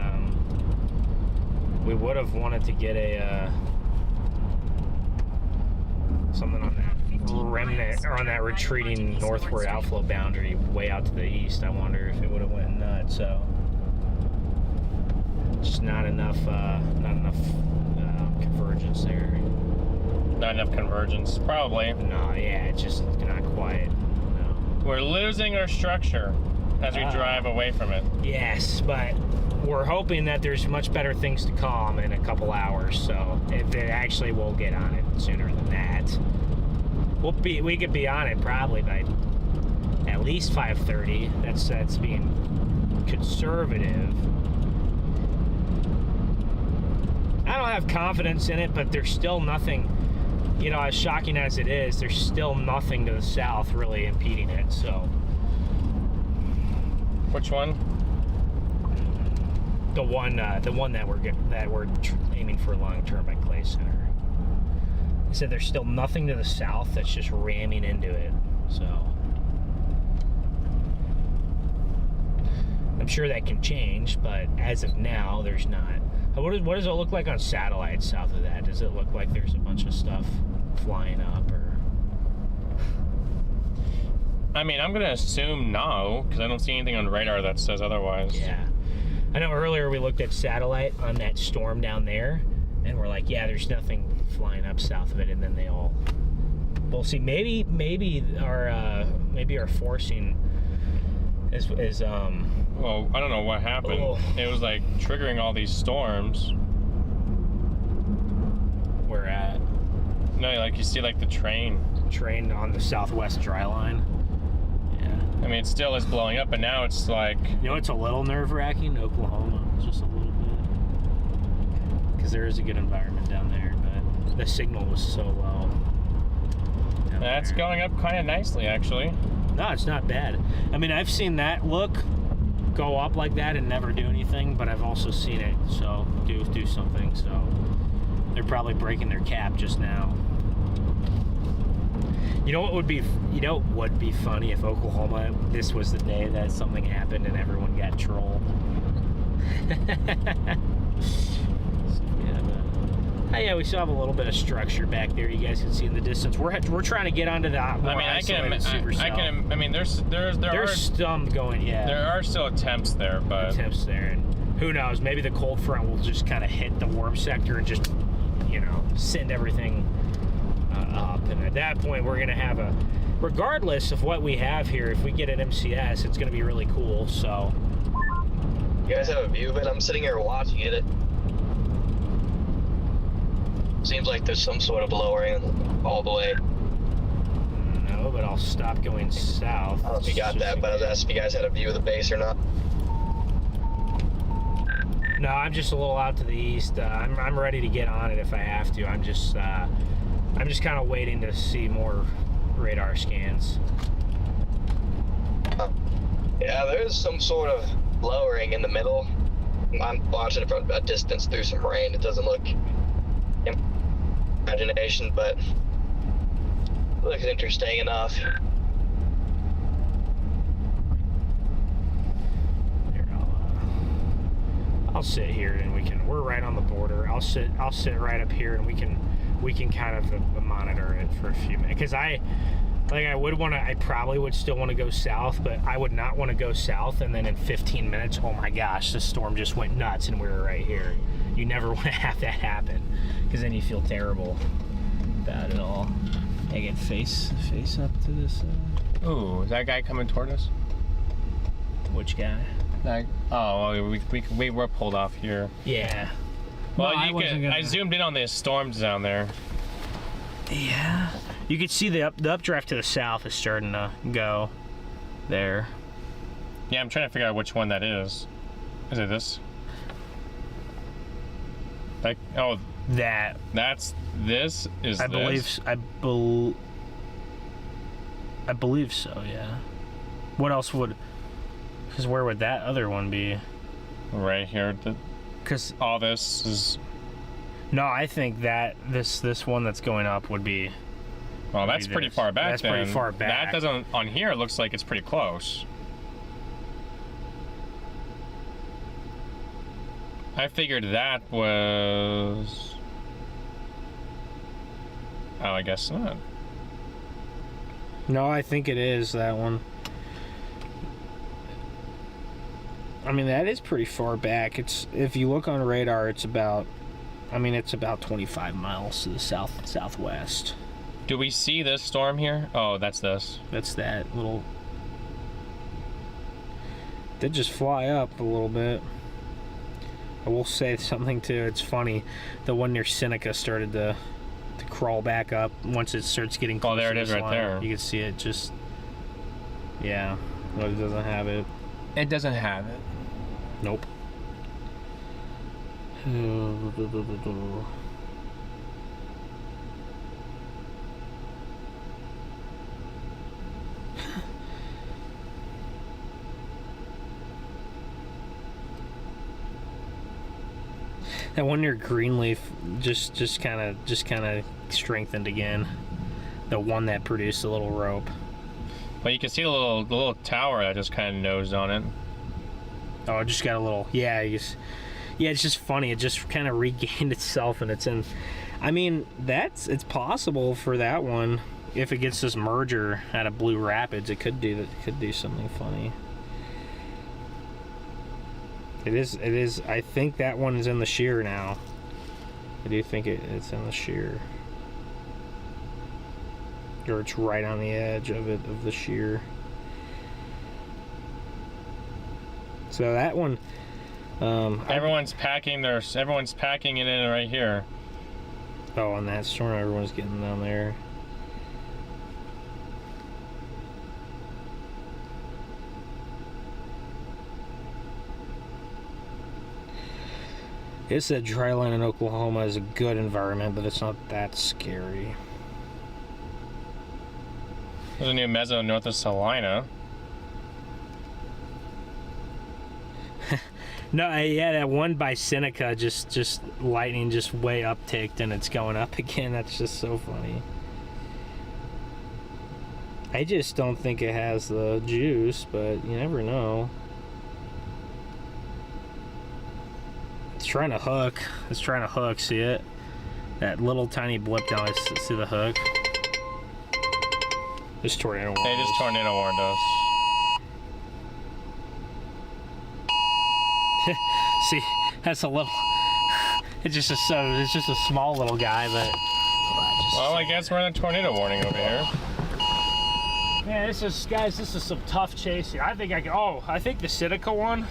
something on that remnant, or on that retreating northward outflow boundary way out to the east. I wonder if it would have went nuts. So just not enough convergence there. Not enough convergence, probably. No, yeah, it's just not quite. No. We're losing our structure as we drive away from it. Yes, but we're hoping that there's much better things to come in a couple hours, so if it actually will get on it sooner than that. We could be on it probably by at least 5:30. That's being conservative. I don't have confidence in it, but there's still nothing, as shocking as it is, there's still nothing to the south really impeding it, so. Which one? The one that we're aiming for long term at Clay Center. I said there's still nothing to the south that's just ramming into it, so I'm sure that can change, but as of now, there's not. What does it look like on satellite south of that? Does it look like there's a bunch of stuff flying up, or? I mean, I'm gonna assume no, because I don't see anything on radar that says otherwise. Yeah. I know earlier we looked at satellite on that storm down there, and we're like, yeah, there's nothing flying up south of it, and then they all. We'll see. Maybe our forcing is Well, I don't know what happened. Oh. It was like triggering all these storms. Where at? No, like you see, like the train On the southwest dry line. I mean, it still is blowing up, but now it's like... It's a little nerve-wracking, Oklahoma, just a little bit. Because there is a good environment down there, but the signal was so low. That's going up kind of nicely, actually. No, it's not bad. I mean, I've seen that go up like that and never do anything, but I've also seen it do something, so they're probably breaking their cap just now. What would be funny if Oklahoma, this was the day that something happened and everyone got trolled. Yeah, we still have a little bit of structure back there. You guys can see in the distance. We're trying to get onto the supercell. There's some going. Yeah, there are still attempts there, and who knows? Maybe the cold front will just kind of hit the warm sector and just send everything up, and at that point we're gonna have regardless of what we have here, if we get an MCS, it's gonna be really cool. So you guys have a view of it? I'm sitting here watching it. Seems like there's some sort of lowering all the way. No, but I'll stop going south. I don't know if you got that, but I was asking if you guys had a view of the base or not. No, I'm just a little out to the east. I'm ready to get on it if I have to. I'm just kind of waiting to see more radar scans. Yeah, there's some sort of lowering in the middle. I'm watching it from a distance through some rain. It doesn't look imagination, but it looks interesting enough. Here, I'll sit here and we're right on the border. I'll sit right up here and we can we can kind of monitor it for a few minutes. Because I probably would still want to go south, but I would not want to go south and then in 15 minutes, oh my gosh, the storm just went nuts and we were right here. You never want to have that happen, because then you feel terrible about it all. I get face up to this. Ooh, is that guy coming toward us? Which guy? We were pulled off here. Yeah. Well, No, I zoomed in on the storms down there. Yeah. You can see the updraft to the south is starting to go there. Yeah, I'm trying to figure out which one that is. Is it this? Like, oh, that's this. Is I this? I believe so. Yeah. What else would? Because where would that other one be? Right here. Because all this is. No, I think that this one that's going up would be. Well, that's pretty far back. That's pretty far back. That doesn't. On here, it looks like it's pretty close. I figured that was. Oh, I guess not. No, I think it is that one. I mean, that is pretty far back. It's, if you look on radar, it's about 25 miles to the southwest. Do we see this storm here? Oh, that's this. That's that little. Did just fly up a little bit. I will say something too. It's funny. The one near Seneca started to crawl back up once it starts getting closer. Oh, there it is, right there. You can see it just. Yeah, but it doesn't have it. It doesn't have it. Nope. That one near Greenleaf just kind of strengthened again. The one that produced the little rope. Well, you can see the little tower that just kind of nosed on it. Oh, it just got a little. Yeah, it's just funny. It just kind of regained itself, and it's in. I mean, it's possible for that one. If it gets this merger out of Blue Rapids, it could do that. Could do something funny. It is. I think that one is in the shear now. I do think it's in the shear. Or it's right on the edge of the shear. So that one. Everyone's packing it in right here. Oh, on that storm, everyone's getting down there. It said dry land in Oklahoma is a good environment, but it's not that scary. There's a new meso north of Salina. No, yeah, that one by Seneca, just lightning just way upticked and it's going up again. That's just so funny. I just don't think it has the juice, but you never know. It's trying to hook. See it? That little tiny blip down. I see the hook. This tornado warned us. They just tornado warned us. See, that's a little. It's just a small little guy, but. Well, I guess we're in a tornado warning over here. Man, this is some tough chasing. I think the Seneca one,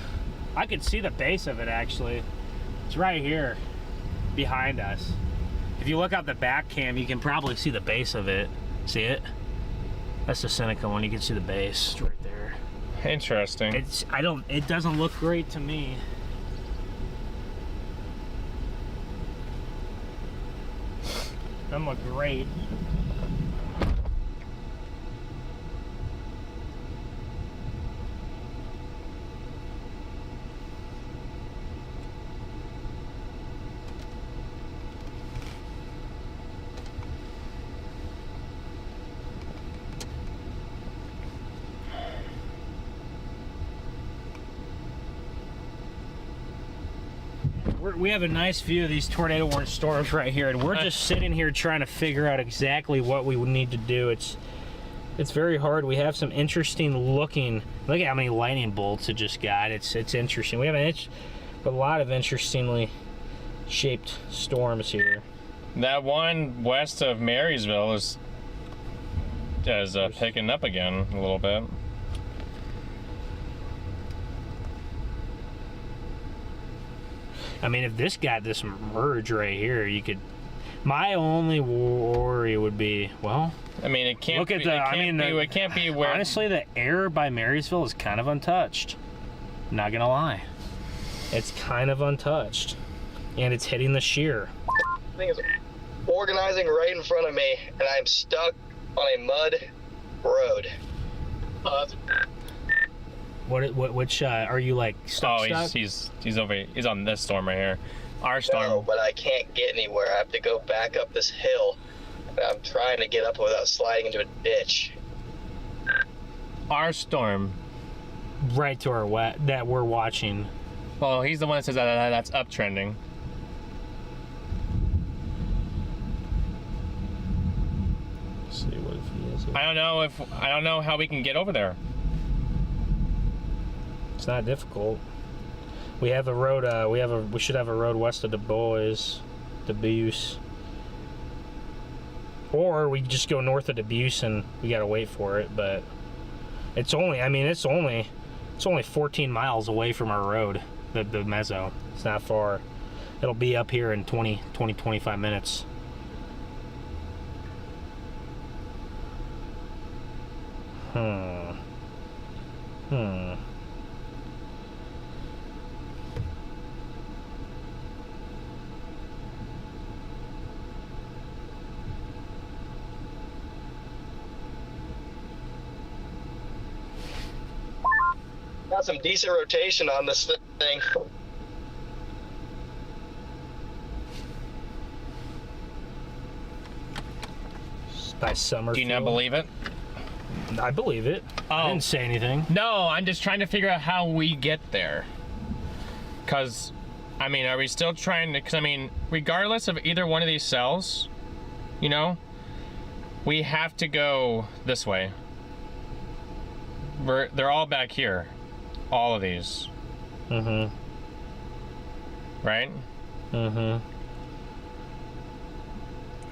I could see the base of it actually. It's right here, behind us. If you look out the back cam, you can probably see the base of it. See it? That's the Seneca one. You can see the base. It's right there. Interesting. It doesn't look great to me. Doesn't look great. we have a nice view of these tornado warning storms right here, and we're just sitting here trying to figure out exactly what we would need to do. It's very hard. We have some interesting looking. Look at how many lightning bolts it just got. It's interesting. We have a lot of interestingly shaped storms here. That one west of Marysville is picking up again a little bit. I mean, if this got this merge right here, you could. My only worry would be, well. I mean, it can't. Look at the. It can't be where. Honestly, the air by Marysville is kind of untouched. Not gonna lie, it's kind of untouched, and it's hitting the shear. The thing is organizing right in front of me, and I'm stuck on a mud road. Which are you like stuck? He's on this storm right here. Our storm. No, but I can't get anywhere. I have to go back up this hill. And I'm trying to get up without sliding into a ditch. Our storm. Right to our that we're watching. Well, he's the one that says that's uptrending. Let's see what if he is. I don't know how we can get over there. It's not difficult. We have a road. We should have a road west of Dubois, or we just go north of Dubois and we gotta wait for it. But it's only. I mean, it's only 14 miles away from our road. The Meso. It's not far. It'll be up here in 25 minutes. Got some decent rotation on this thing. By summer. Do you not believe it? I believe it. Oh. I didn't say anything. No, I'm just trying to figure out how we get there. Because, I mean, are we still trying to... Because, I mean, regardless of either one of these cells, you know, we have to go this way. They're all back here. All of these. Mm-hmm. Right? Mm-hmm.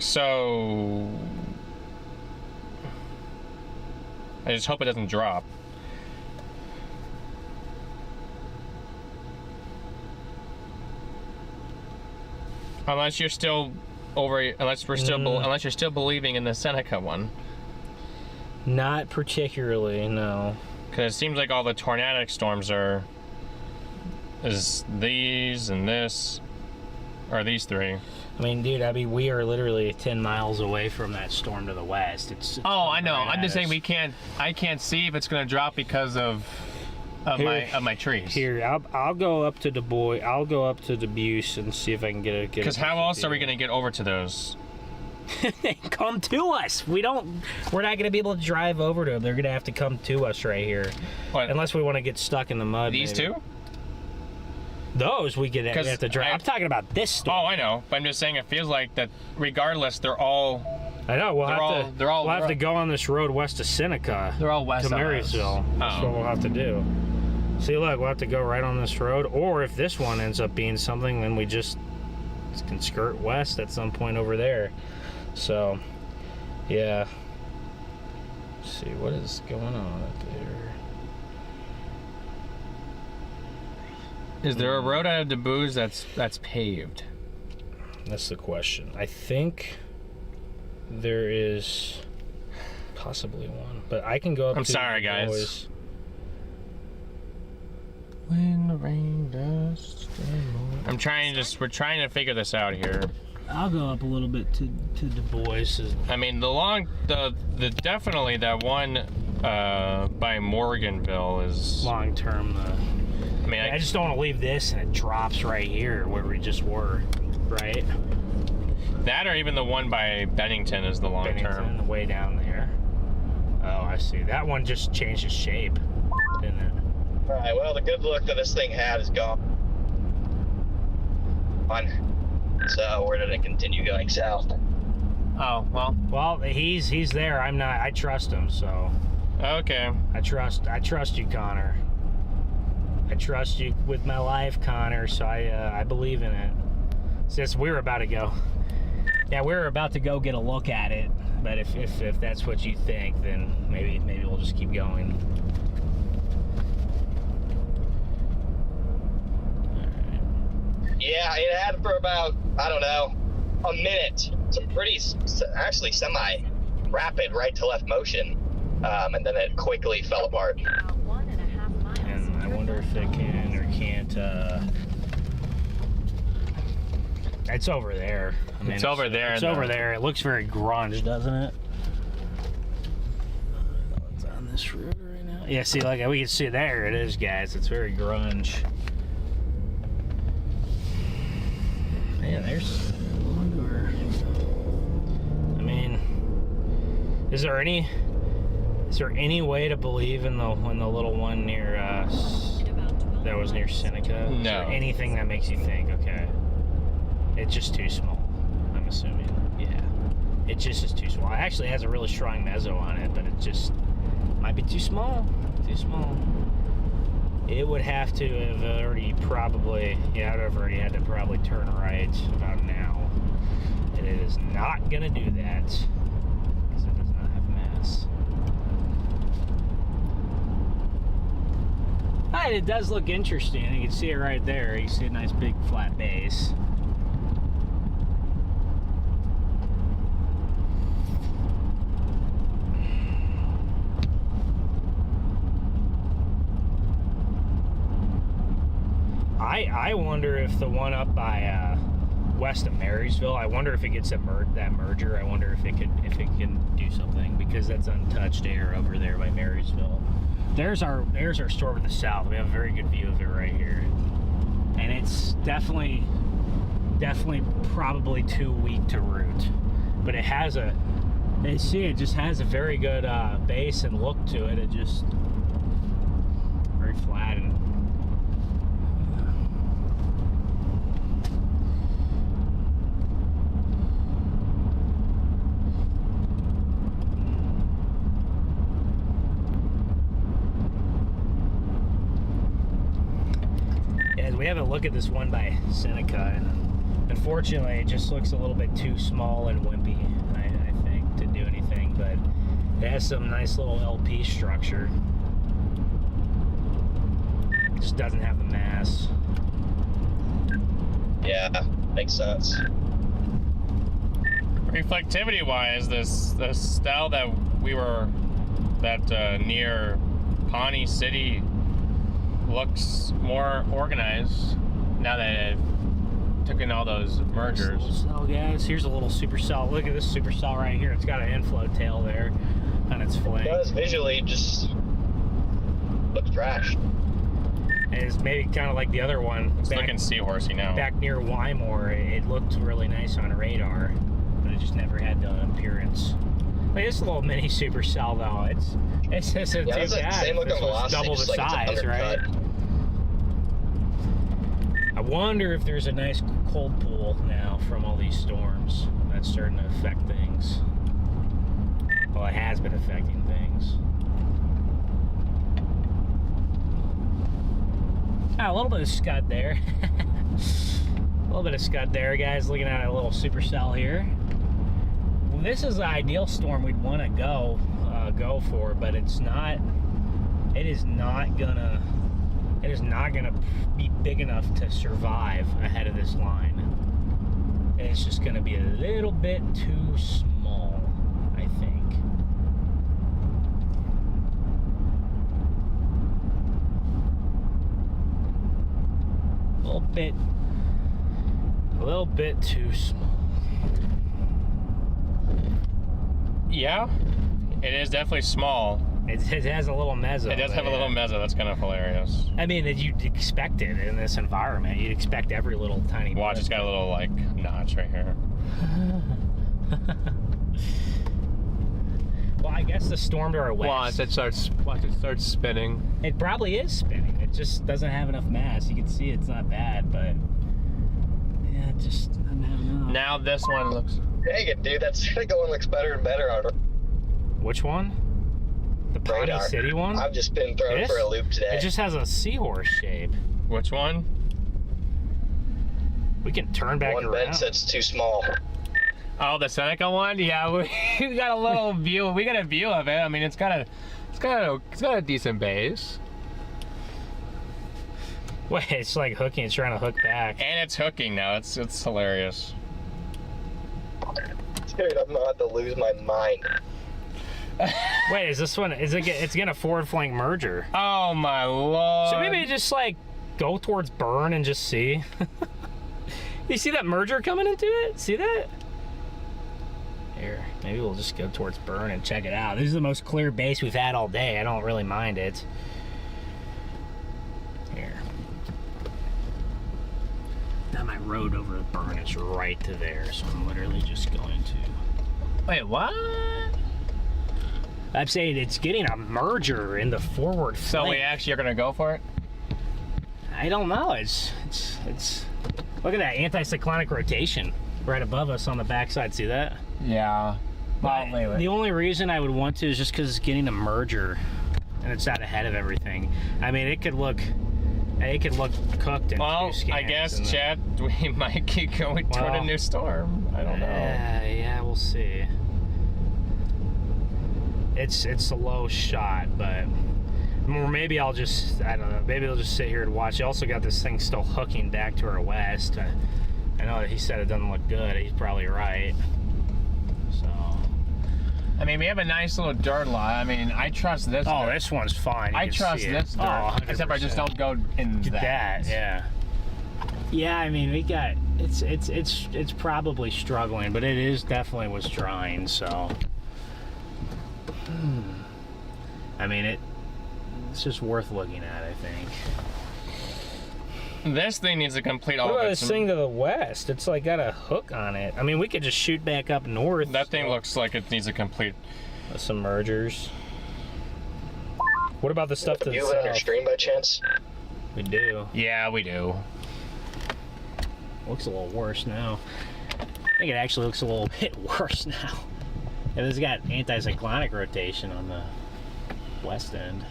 So... I just hope it doesn't drop. Unless you're still unless you're still believing in the Seneca one. Not particularly, no. Because it seems like all the tornadic storms is these and this, or these three. I mean, dude, we are literally 10 miles away from that storm to the west. It's oh, I know. Right I'm just saying I can't see if it's gonna drop because of my trees. Here, I'll go up to Dubois. I'll go up to Dubois and see if I can get it. Because how else are we gonna get over to those? Come to us. We're not gonna be able to drive over to them. They're gonna have to come to us right here. What? Unless we want to get stuck in the mud. These two? Those we have to drive. I'm talking about this storm. Oh, I know. But I'm just saying it feels like that regardless, they're all... I know. We'll have to go on this road west of Seneca. They're all west to Marysville. That's what we'll have to do. See, look, we'll have to go right on this road. Or if this one ends up being something, then we just can skirt west at some point over there. So, yeah. Let's see, what is going on up there? Is there a road out of Dubois that's paved? That's the question. I think there is possibly one, but I can go up. I'm sorry, guys. When the rain does. We're trying to figure this out here. I'll go up a little bit to Dubois. I mean, definitely that one by Morganville is long term. I mean, I just don't want to leave this and it drops right here where we just were, right? That or even the one by Bennington is the long term. Way down there. Oh, I see. That one just changed its shape, didn't it? Alright, well, the good look that this thing had is gone. on. So we're gonna continue going south. Oh, well. Well, he's there. I'm not. I trust him. So. Okay. I trust you, Connor. I trust you with my life, Connor. So I believe in it. Since we were about to go. Yeah, we were about to go get a look at it. But if that's what you think, then maybe we'll just keep going. Yeah, it had for about, I don't know, a minute. Some pretty, actually semi-rapid right to left motion. And then it quickly fell apart. About 1.5 miles. And I wonder if it can or can't, it's over there. I mean, It's over there. It's over there. It looks very grunge, doesn't it? It's on this road right now. Yeah, see, like we can see there it is, guys. It's very grunge. Man, there's. I mean, is there any way to believe in the little one near that was near Seneca? No. Is there anything that makes you think, okay, it's just too small? I'm assuming. Yeah, it just is too small. It actually has a really strong meso on it, but it just might be too small. Too small. It would have to have already probably, yeah, I'd have already had to probably turn right about now. And it is not gonna do that because it does not have mass. Alright, it does look interesting. You can see it right there. You see a nice big flat base. I wonder if the one up by west of Marysville, I wonder if it gets that merger. I wonder if it can do something, because that's untouched air over there by Marysville. There's our storm to the south. We have a very good view of it right here, and it's definitely probably too weak to root, but it has it just has a very good base and look to it. It just very flat and. We have a look at this one by Seneca, and unfortunately it just looks a little bit too small and wimpy, I think, to do anything, but it has some nice little LP structure. It just doesn't have the mass. Yeah, makes sense. Reflectivity wise, the style that near Pawnee City looks more organized now that it took in all those mergers. So guys, here's a little supercell. Look at this supercell right here. It's got an inflow tail there on its flank. It does visually just looks trash. And it's maybe kind of like the other one. It's looking seahorsey now. Back near Wymore, it looked really nice on radar, but it just never had the appearance. Like, it's a little mini supercell though. It's just too bad. Same looking velocity, double the just like size, right? I wonder if there's a nice cold pool now from all these storms that's starting to affect things. Well, it has been affecting things. A little bit of scud there. A little bit of scud there, guys. Looking at a little supercell here. Well, this is the ideal storm we'd want to go for, but it's not. It is not gonna be big enough to survive ahead of this line. It's just gonna be a little bit too small, I think. A little bit too small. Yeah, it is definitely small. It has a little meso. It does have a little meso. That's kind of hilarious. I mean, you'd expect it in this environment. You'd expect every little tiny. Watch, it's got a little like notch right here. Well, I guess the storm to our west. Watch it starts spinning. It probably is spinning. It just doesn't have enough mass. You can see it's not bad, but yeah, No. Now this one looks. Dang it, dude. That's going looks better and better on Which one? The Pawnee radar. City one? I've just been thrown This? for a loop today. It just has a seahorse shape. Which one? We can turn back One around. bed set's too small. Oh, the Seneca one? Yeah, we got a little view. We got a view of it. I mean, it's got a decent base. Wait, it's like hooking. It's trying to hook back. And it's hooking now. It's hilarious. Dude, I'm about to lose my mind. Wait, is this one? Is it? It's getting a forward flank merger. Oh my lord. So maybe just like go towards burn and just see. You see that merger coming into it? See that? Here, maybe we'll just go towards burn and check it out. This is the most clear base we've had all day. I don't really mind it. Here. Now my road over to burn is right to there, so I'm literally just going to. Wait, what? I'm saying it's getting a merger in the forward So flank. we actually are gonna go for it? I don't know. It's. Look at that anticyclonic rotation right above us on the backside. See that? Yeah. Well, The only reason I would want to is just because it's getting a merger, and it's out ahead of everything. I mean, it could look cooked in well, two scans. I guess, and Chad, we might keep going toward a new storm. I don't know. Yeah, we'll see. It's a low shot, but or maybe I'll just, I don't know, maybe I'll just sit here and watch. You also got this thing still hooking back to our west. I know that he said it doesn't look good. He's probably right. So. I mean, we have a nice little dirt lot. I mean, I trust this. Oh, dirt. this one's fine. You I can trust see it. this dirt. Oh, 100%. Except I just don't go in that. Yeah. Yeah, I mean, we got, it's probably struggling, but it is definitely was drying, so. I mean, it's just worth looking at, I think. This thing needs a complete all What of about its. this thing to the west? It's like got a hook on it. I mean, we could just shoot back up north. That thing looks like it needs a complete. Some mergers. What about the stuff to the You live on your south? stream by chance? We do. Yeah, we do. Looks a little worse now. I think it actually looks a little bit worse now. And it's got anticyclonic rotation on the west end.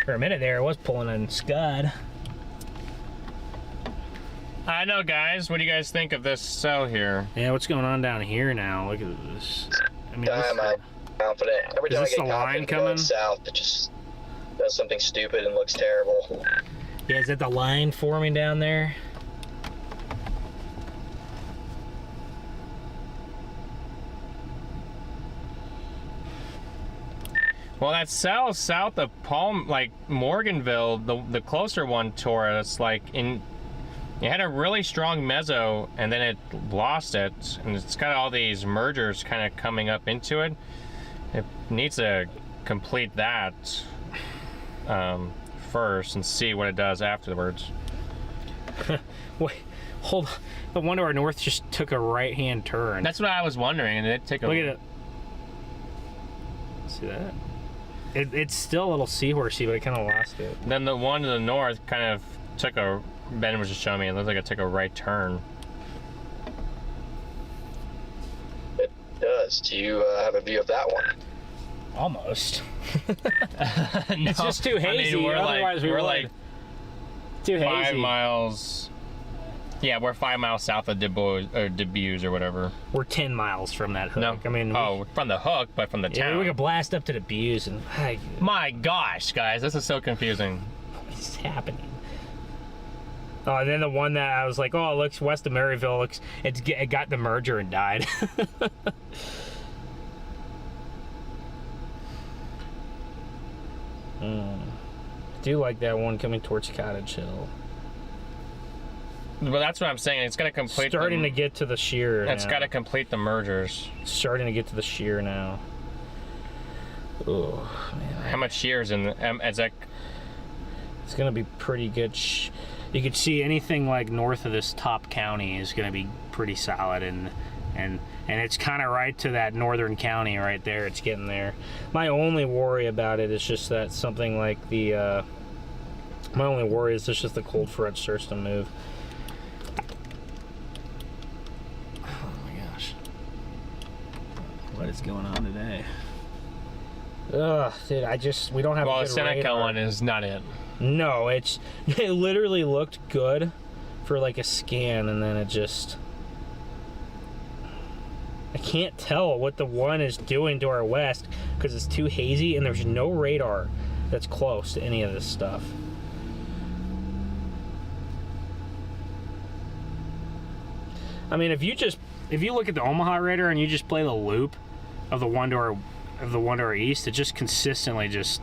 For a minute there, it was pulling in Scud. I know, guys. What do you guys think of this cell here? Yeah, what's going on down here now? Look at this. I mean, I'm confident. Every Is time I this get the line confident coming? going south, it just does something stupid and looks terrible. yeah, is that the line forming down there? Well, that cell south of Palm, like Morganville, the closer one tore us. Like it had a really strong meso, and then it lost it, and it's got all these mergers kind of coming up into it. It needs to complete that first and see what it does afterwards. Wait, hold on. The one to our north just took a right-hand turn. That's what I was wondering, and it took a Look at it. See that? It's still a little seahorsey, but it kind of lost it. Then the one to the north kind of took a. Ben was just showing me. It looked like it took a right turn. It does. Do you have a view of that one? Almost. No, It's just too hazy. I mean, Otherwise, we we're would. like Too 5 hazy. miles. Yeah, we're 5 miles south of Debuse or whatever. We're 10 miles from that hook. No, I mean, from the hook, but from the yeah, town. we could blast up to the Buse and My gosh, guys, this is so confusing. what's happening? Oh, and then the one that I was like, oh, it looks west of Maryville. It got the merger and died. I do like that one coming towards Cottage Hill. Well, that's what I'm saying. It's gonna complete. Starting to get to the shear. It's now. got to complete the mergers. Starting to get to the shear now. Oh man, How much shears in? Is that? it's gonna be pretty good. You could see anything like north of this top county is gonna be pretty solid, and it's kind of right to that northern county right there. It's getting there. My only worry about it is just that something like the My only worry is it's just the cold front starts to move. Oh my gosh. What is going on today? Ugh, dude, we don't have a good Seneca radar. one is not it. No, it literally looked good for like a scan, and then it just... I can't tell what the one is doing to our west because it's too hazy and there's no radar that's close to any of this stuff. I mean, if you look at the Omaha radar and you just play the loop of the one to our east, it just consistently just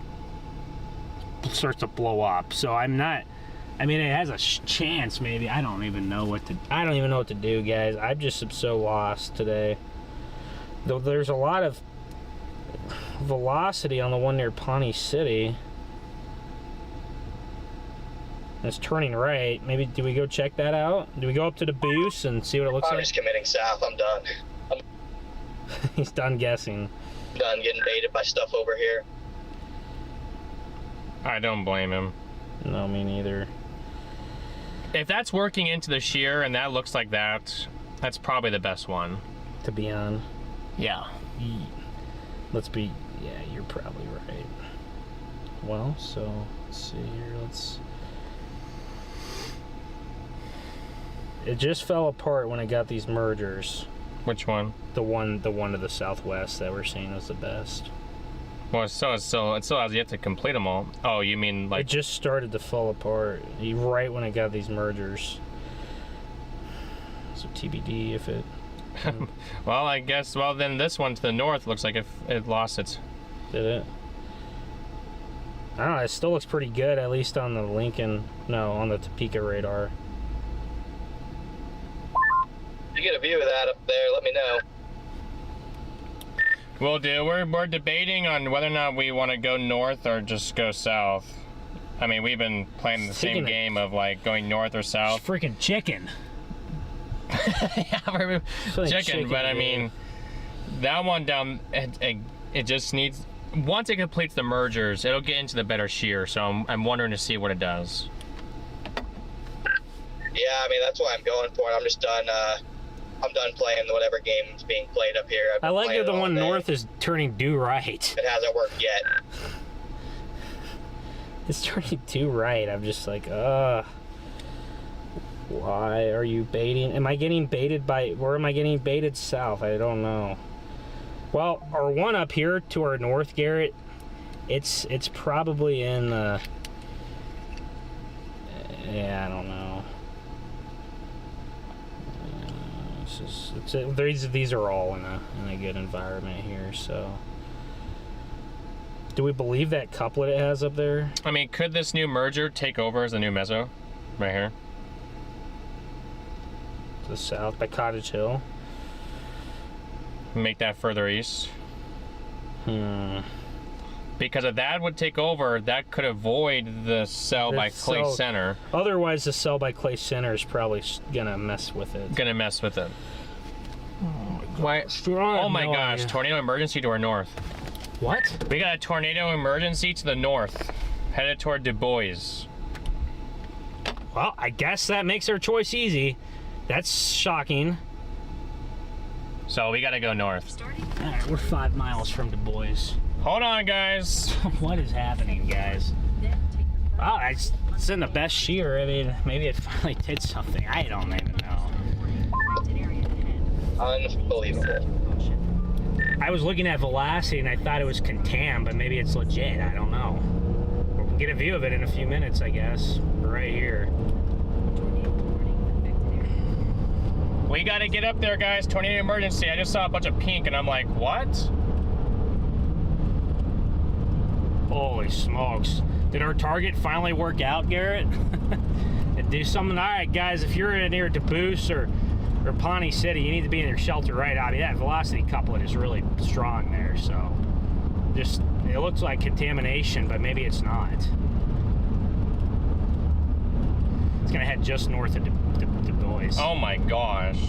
starts to blow up. So I mean, it has a chance maybe. I don't even know what to do, guys. I just am so lost today. Though there's a lot of velocity on the one near Pawnee City. It's turning right. Maybe do we go check that out? Do we go up to the boost and see what it looks I'm like? just committing south. I'm done. He's done guessing. I'm done getting baited by stuff over here. I don't blame him. No, me neither. If that's working into the shear and that looks like that, that's probably the best one. To be on. Yeah. Yeah, you're probably right. Well, so let's see here. It just fell apart when I got these mergers. Which one? The one to the southwest that we're seeing is the best. Well, it still has yet to complete them all. Oh, you mean like... It just started to fall apart right when I got these mergers. So TBD if it... Well, I guess, then this one to the north looks like it lost it. Did it? I don't know, it still looks pretty good, at least on the on the Topeka radar. If you get a view of that up there, let me know. Will do. We're debating on whether or not we want to go north or just go south. I mean, we've been playing the same game of like going north or south. It's freaking chicken. Yeah, we're chicken, but I mean, that one down, it just needs, once it completes the mergers, it'll get into the better shear, so I'm wondering to see what it does. Yeah, I mean, that's why I'm going for it. I'm just done, I'm done playing whatever game's being played up here. I like that the one north is turning due right. It hasn't worked yet. It's turning due right. I'm just like, why are you baiting? Am I getting baited by, where am I getting baited south? I don't know. Well, our one up here to our north, Garrett, it's probably in the, yeah, I don't know. These are all in a good environment here, so. Do we believe that couplet it has up there? I mean, could this new merger take over as the new meso? Right here. To the south by Cottage Hill. Make that further east. Because if that would take over, that could avoid the cell by Clay Center. Otherwise, the cell by Clay Center is probably gonna mess with it. Oh my gosh, tornado emergency to our north. What? We got a tornado emergency to the north, headed toward Du Bois. Well, I guess that makes our choice easy. That's shocking. So we gotta go north. Alright, we're 5 miles from Du Bois. Hold on, guys. What is happening, guys? Wow, it's in the best shear. I mean, maybe it finally did something. I don't even know. Unbelievable. I was looking at velocity and I thought it was contam, but maybe it's legit. I don't know. We'll get a view of it in a few minutes, I guess. Right here. We gotta get up there, guys. Tornado emergency. I just saw a bunch of pink and I'm like, what? Holy smokes. Did our target finally work out, Garrett? And do something. All right, guys, if you're near Du Bois or Pawnee City, you need to be in your shelter right out. That velocity couplet is really strong there, so just, it looks like contamination, but maybe it's not. It's gonna head just north of Du Bois. Oh my gosh.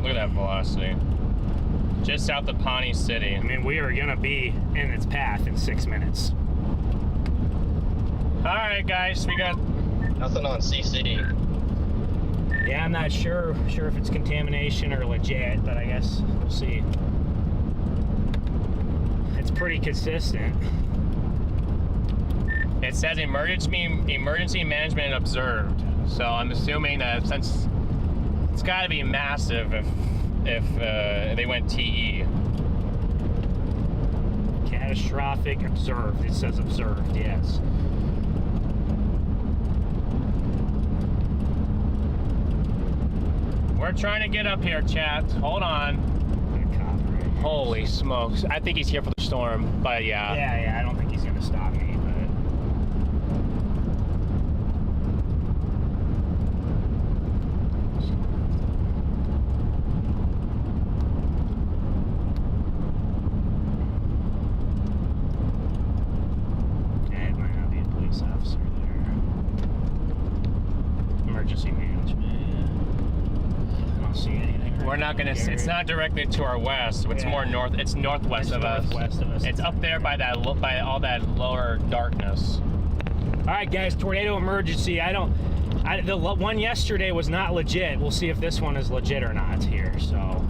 Look at that velocity. Just south of Pawnee City. I mean, we are gonna be in its path in 6 minutes. All right, guys, we got Nothing on CC. Yeah, I'm not sure if it's contamination or legit, but I guess we'll see. It's pretty consistent. It says emergency management observed. So I'm assuming that since it's got to be massive if they went TE. Catastrophic observed. It says observed, yes. We're trying to get up here, chat. Hold on. Holy smokes. I think he's here for the storm, but yeah. Yeah, I don't think he's gonna stop me, but it might not be a police officer there. Emergency management. I don't see anything. We're not gonna. It's not directly to our west. It's more north. It's northwest of us. Northwest of us. It's up there by all that lower darkness. All right, guys. Tornado emergency. The one yesterday was not legit. We'll see if this one is legit or not here. So,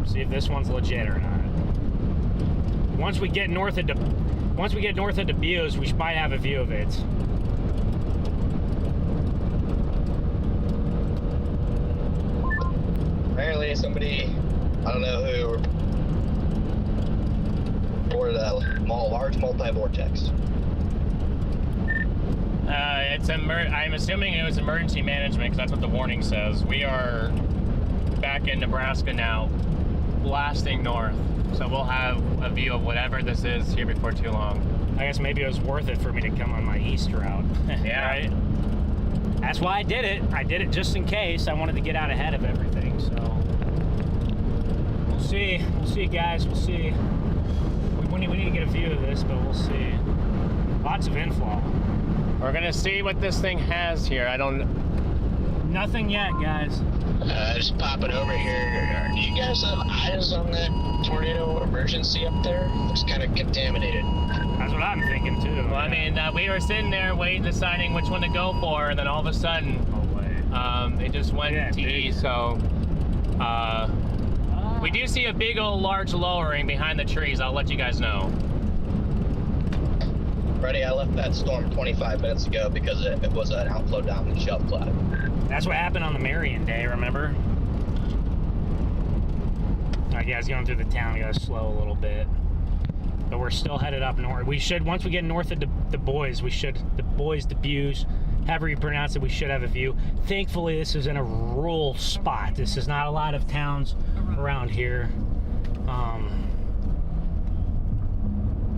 see if this one's legit or not. Once we get north of Dubuque, we might have a view of it. Apparently somebody, I don't know who, reported a large multi-vortex. I'm assuming it was emergency management because that's what the warning says. We are back in Nebraska now, blasting north. So we'll have a view of whatever this is here before too long. I guess maybe it was worth it for me to come on my east route. Yeah. Right? That's why I did it. I did it just in case. I wanted to get out ahead of everything, so. We'll see. We'll see, guys. We'll see. We need to get a view of this, but we'll see. Lots of inflow. We're gonna see what this thing has here. Nothing yet, guys. Just popping over here. Do you guys have eyes on that tornado emergency up there? Looks kind of contaminated. That's what I'm thinking, too. Well, I mean, we were sitting there waiting, deciding which one to go for, and then all of a sudden, it just went TE, so, we do see a big old large lowering behind the trees. I'll let you guys know. Freddie, I left that storm 25 minutes ago because it was an outflow down the shelf cloud. That's what happened on the Marion day, remember? All right, guys, going through the town, we gotta slow a little bit. But we're still headed up north. We should, once we get north of Dubuque, however you pronounce it, we should have a view. Thankfully, this is in a rural spot. This is not a lot of towns around here.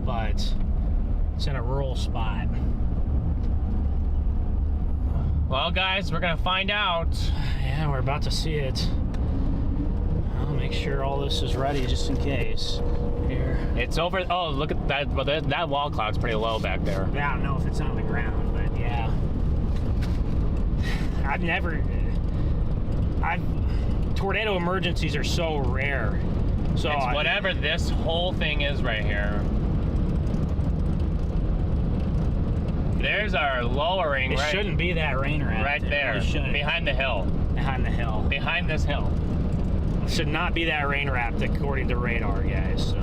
But it's in a rural spot. Well, guys, we're gonna find out. Yeah, we're about to see it. I'll make sure all this is ready just in case. Here. It's over. Oh, look at that. Well, that wall cloud's pretty low back there. I don't know if it's on the ground, but yeah. Tornado emergencies are so rare. So it's whatever this whole thing is right here. There's our lowering. It shouldn't be that rain right there. Behind the hill. Behind the hill. Behind this hill. It should not be that rain wrapped according to radar, guys. So.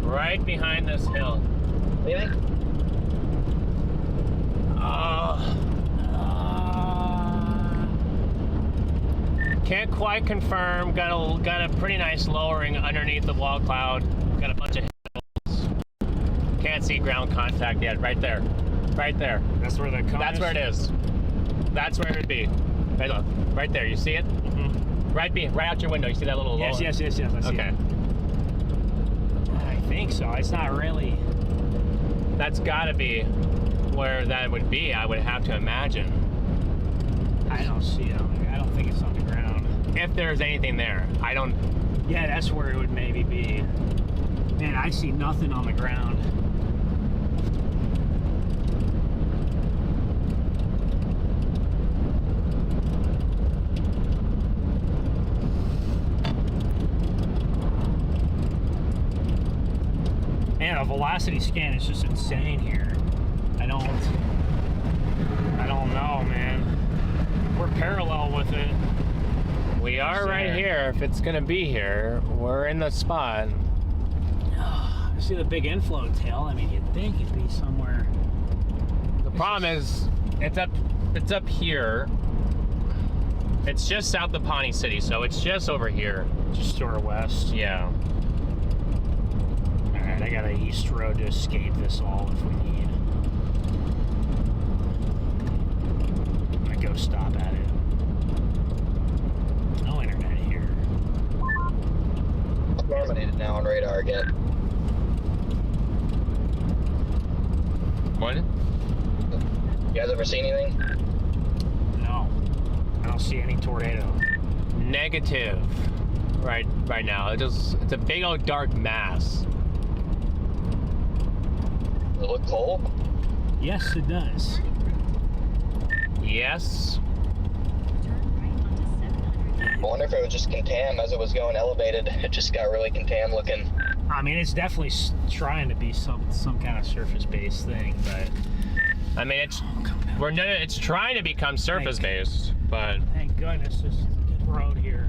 Right behind this hill. What do you think? Can't quite confirm. Got a pretty nice lowering underneath the wall cloud. Got a bunch of hills. Can't see ground contact yet. Right there. Right there. That's where the cone That's where it is. That's where it would be. Right, look. Right there. You see it? Mm-hmm. Right out your window. You see that little Yes, yes. I see okay. it. I think so. It's not really. That's got to be where that would be, I would have to imagine. I don't see it. I don't think it's on the ground. If there's anything there. I don't... Yeah, that's where it would maybe be. Man, I see nothing on the ground. Man, Yeah, velocity scan is just insane here. I don't know, man. We're parallel with it. We are right here. If it's gonna be here, we're in the spot. I see the big inflow tail. I mean, you'd think it'd be somewhere. The problem is, it's up here. It's just south of Pawnee City, so it's just over here. Just to our west. Yeah. Alright, I got an east road to escape this all if we need. I'm gonna go stop at it. No internet here. Dominated now on radar again. What? You guys ever see anything? No. I don't see any tornado. Negative. Right now. It's a big old dark mass. Does it look cold? Yes, it does. Yes. I wonder if it was just contam as it was going elevated. It just got really contam looking. I mean, it's definitely trying to be some kind of surface-based thing, but I mean, it's trying to become surface-based, but thank goodness there's a good road here.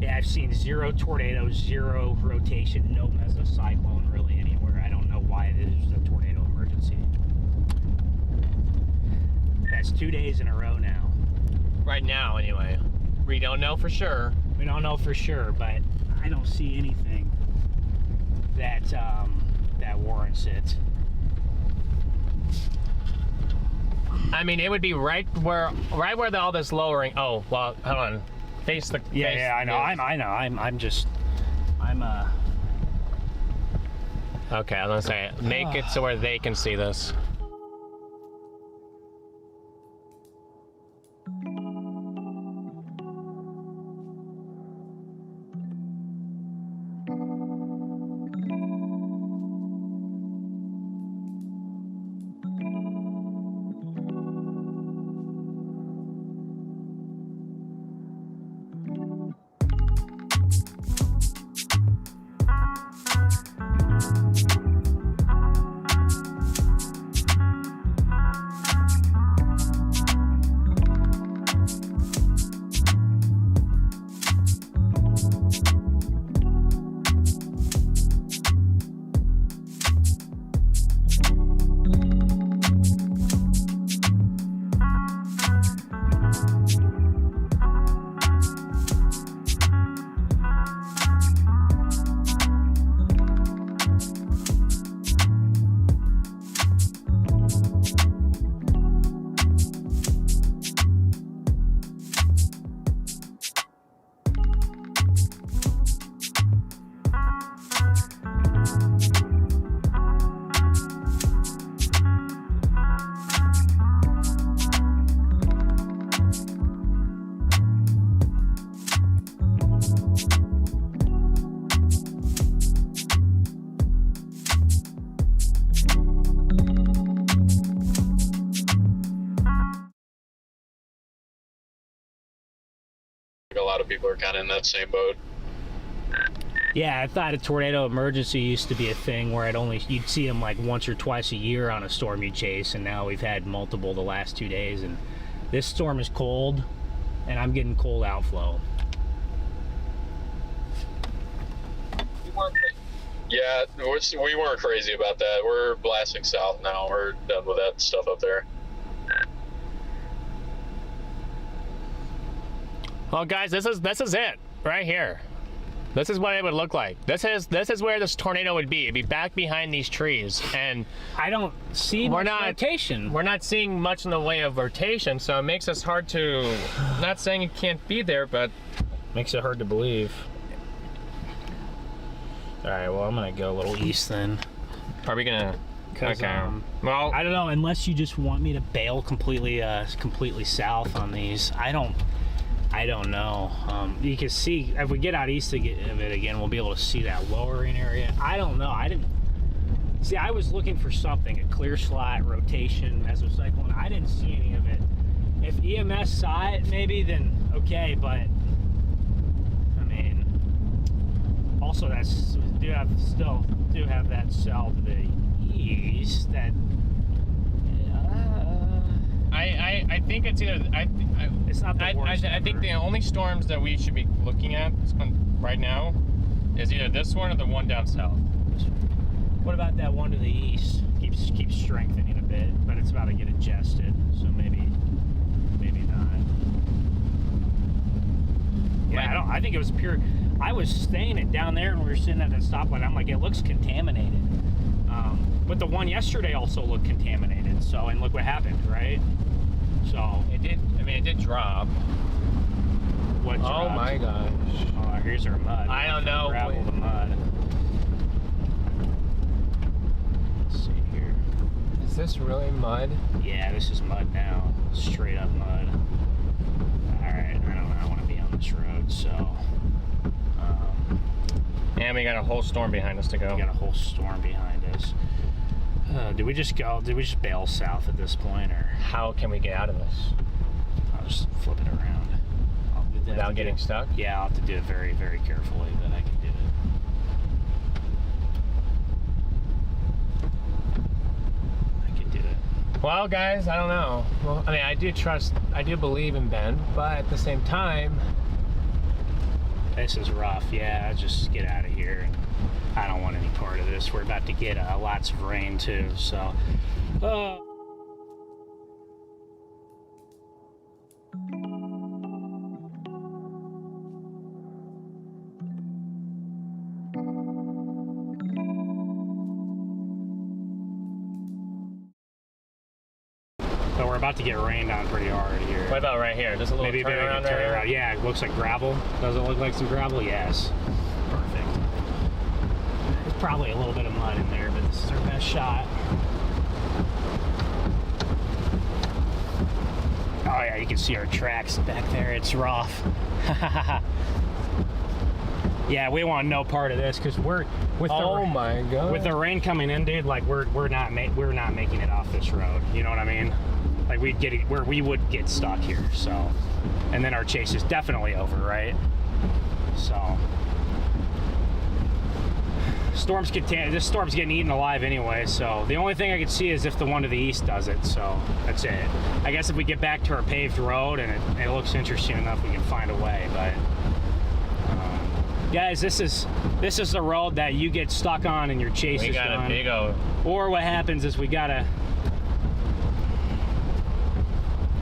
Yeah, I've seen 0 tornadoes, 0 rotation, no mesocyclone really anywhere. I don't know why there's a tornado emergency. That's 2 days in a row now. right now anyway. We don't know for sure. We don't know for sure, but I don't see anything that that warrants it. I mean, it would be right where all this lowering. Oh, well, hold on. Face the. Yeah, I know. I'm Okay, I was gonna say, make it so where they can see this. A lot of people are kind of in that same boat. Yeah, I thought a tornado emergency used to be a thing where you'd see them like once or twice a year on a storm you chase, and now we've had multiple the last 2 days, and this storm is cold, and I'm getting cold outflow. Yeah, we weren't crazy about that. We're blasting south now. We're done with that stuff up there. Well, guys, this is it right here. This is what it would look like. This is where this tornado would be. It'd be back behind these trees, and I don't see much rotation. We're not seeing much in the way of rotation, so it makes us hard to. Not saying it can't be there, but makes it hard to believe. All right, well, I'm gonna go a little east then. Are we gonna? Okay. Well, I don't know. Unless you just want me to bail completely south on these, I don't know. You can see if we get out east of it again, we'll be able to see that lowering area. I don't know. I was looking for something, a clear slot, rotation, mesocyclone. I didn't see any of it. If EMS saw it, maybe then okay, but I mean, Also, that's do have that cell to the east that. I think it's either it's not the worst. I think the only storms that we should be looking at right now is either this one or the one down south. What about that one to the east? Keeps strengthening a bit, but it's about to get adjusted, so maybe not. Yeah, I think it was pure. I was staying it down there, and we were sitting at the stoplight. I'm like, it looks contaminated. But the one yesterday also looked contaminated. So, and look what happened, right? So it did. I mean, it did drop. What dropped? Oh my gosh! Oh, here's our mud. I don't know. Gravel the mud. Let's see here. Is this really mud? Yeah, this is mud now. Straight up mud. All right, I want to be on this road, so. And we got a whole storm behind us to go. We got a whole storm behind us. Did we just bail south at this point, or how can we get out of this? I'll just flip it around. Without getting stuck? Yeah, I'll have to do it very, very carefully, but I can do it. I can do it. Well, guys, I don't know. Well, I mean, I do believe in Ben, but at the same time, this is rough. Yeah, just get out of here. I don't want any part of this. We're about to get lots of rain too, so. So we're about to get rained on pretty hard here. What about right here? Just a little turnaround there? Yeah, it looks like gravel. Does it look like some gravel? Yes. Perfect. There's probably a little bit of mud in there, but this is our best shot. Oh yeah, you can see our tracks back there. It's rough. Yeah, we want no part of this because we're with my god, with the rain coming in, dude. Like we're not making it off this road. You know what I mean? Like we would get stuck here. So, and then our chase is definitely over, right? So, this storm's getting eaten alive anyway. So the only thing I could see is if the one to the east does it. So that's it. I guess if we get back to our paved road and it looks interesting enough, we can find a way. But guys, this is the road that you get stuck on and your chase is done. Big O. Or what happens is we gotta.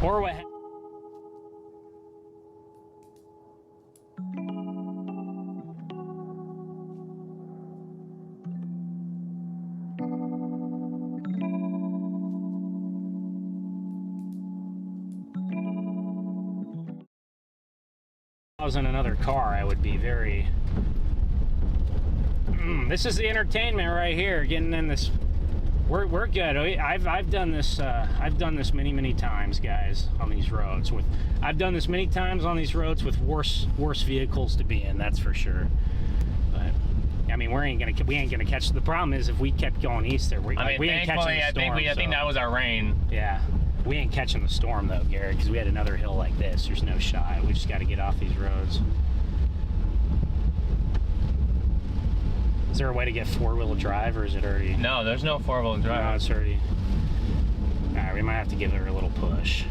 Or what. If I was in another car, I would be very. This is the entertainment right here. Getting in this. We're good. I've done this. I've done this many times, guys, on these roads. I've done this many times on these roads with worse vehicles to be in. That's for sure. But I mean, we ain't gonna catch. The problem is if we kept going east there, we ain't catching the storm. I think that was our rain. Yeah, we ain't catching the storm though, Garrett, because we had another hill like this. There's no shot. We just got to get off these roads. Is there a way to get four-wheel drive, or is it already? No, there's no four-wheel drive. No, it's already. All right, we might have to give her a little push.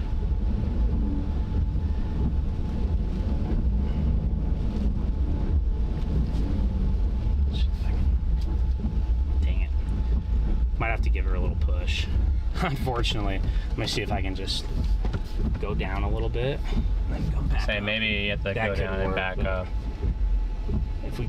Dang it. Might have to give her a little push. Unfortunately. Let me see if I can just go down a little bit. And then go back Say up. maybe you have to go down and back up. If we.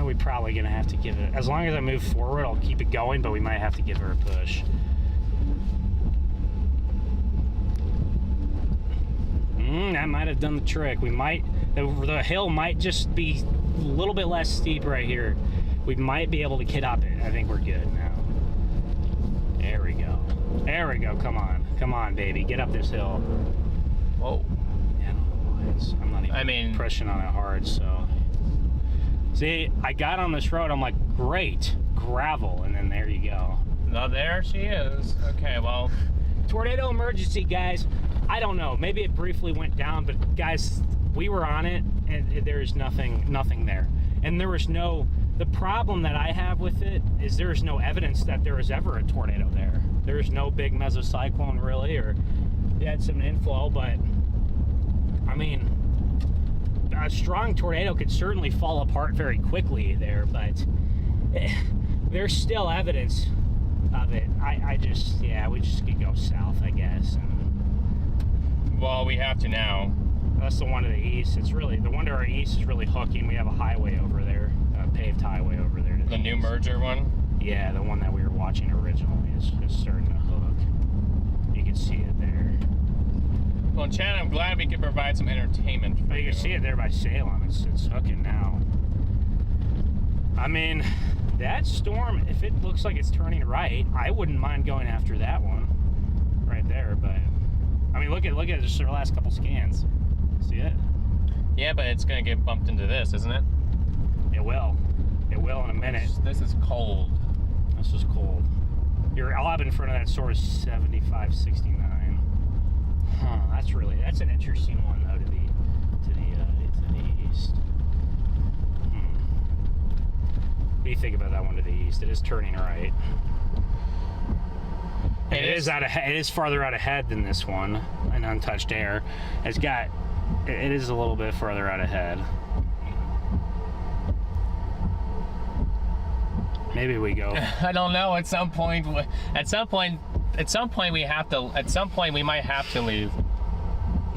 We're probably gonna have to give it. As long as I move forward, I'll keep it going, but we might have to give her a push. That might have done the trick. We might. The hill might just be a little bit less steep right here. We might be able to get up it. I think we're good now. There we go. There we go. Come on, baby, get up this hill. Whoa. Yeah, I'm not even pushing on it hard, so. See, I got on this road, I'm like, great, gravel, and then there you go. Now there she is. Okay, well, tornado emergency, guys. I don't know. Maybe it briefly went down, but guys, we were on it, and there's nothing there. And there was no. The problem that I have with it is there's no evidence that there was ever a tornado there. There's no big mesocyclone really, or it had some inflow, but I mean, a strong tornado could certainly fall apart very quickly there, but there's still evidence of it. We just could go south, I guess. Well, we have to now. That's the one to the east. It's really, the one to our east is really hooking. We have a highway over there, a paved highway over there. The new merger one? Yeah, the one that we were watching originally is starting to hook. You can see it there. Well, Chad, I'm glad we could provide some entertainment for you. You can see it there by Salem. It's hooking now. I mean, that storm, if it looks like it's turning right, I wouldn't mind going after that one right there. But I mean, look at just the last couple scans. See it? Yeah, but it's gonna get bumped into this, isn't it? It will. It will in a minute. This is cold. This is cold. Your lob in front of that store is 7569. Huh? That's an interesting one though to the east. What do you think about that one to the east? It is turning right. It is farther out ahead than this one, an untouched air. It is a little bit farther out ahead. Maybe we go. I don't know. At some point we might have to leave. All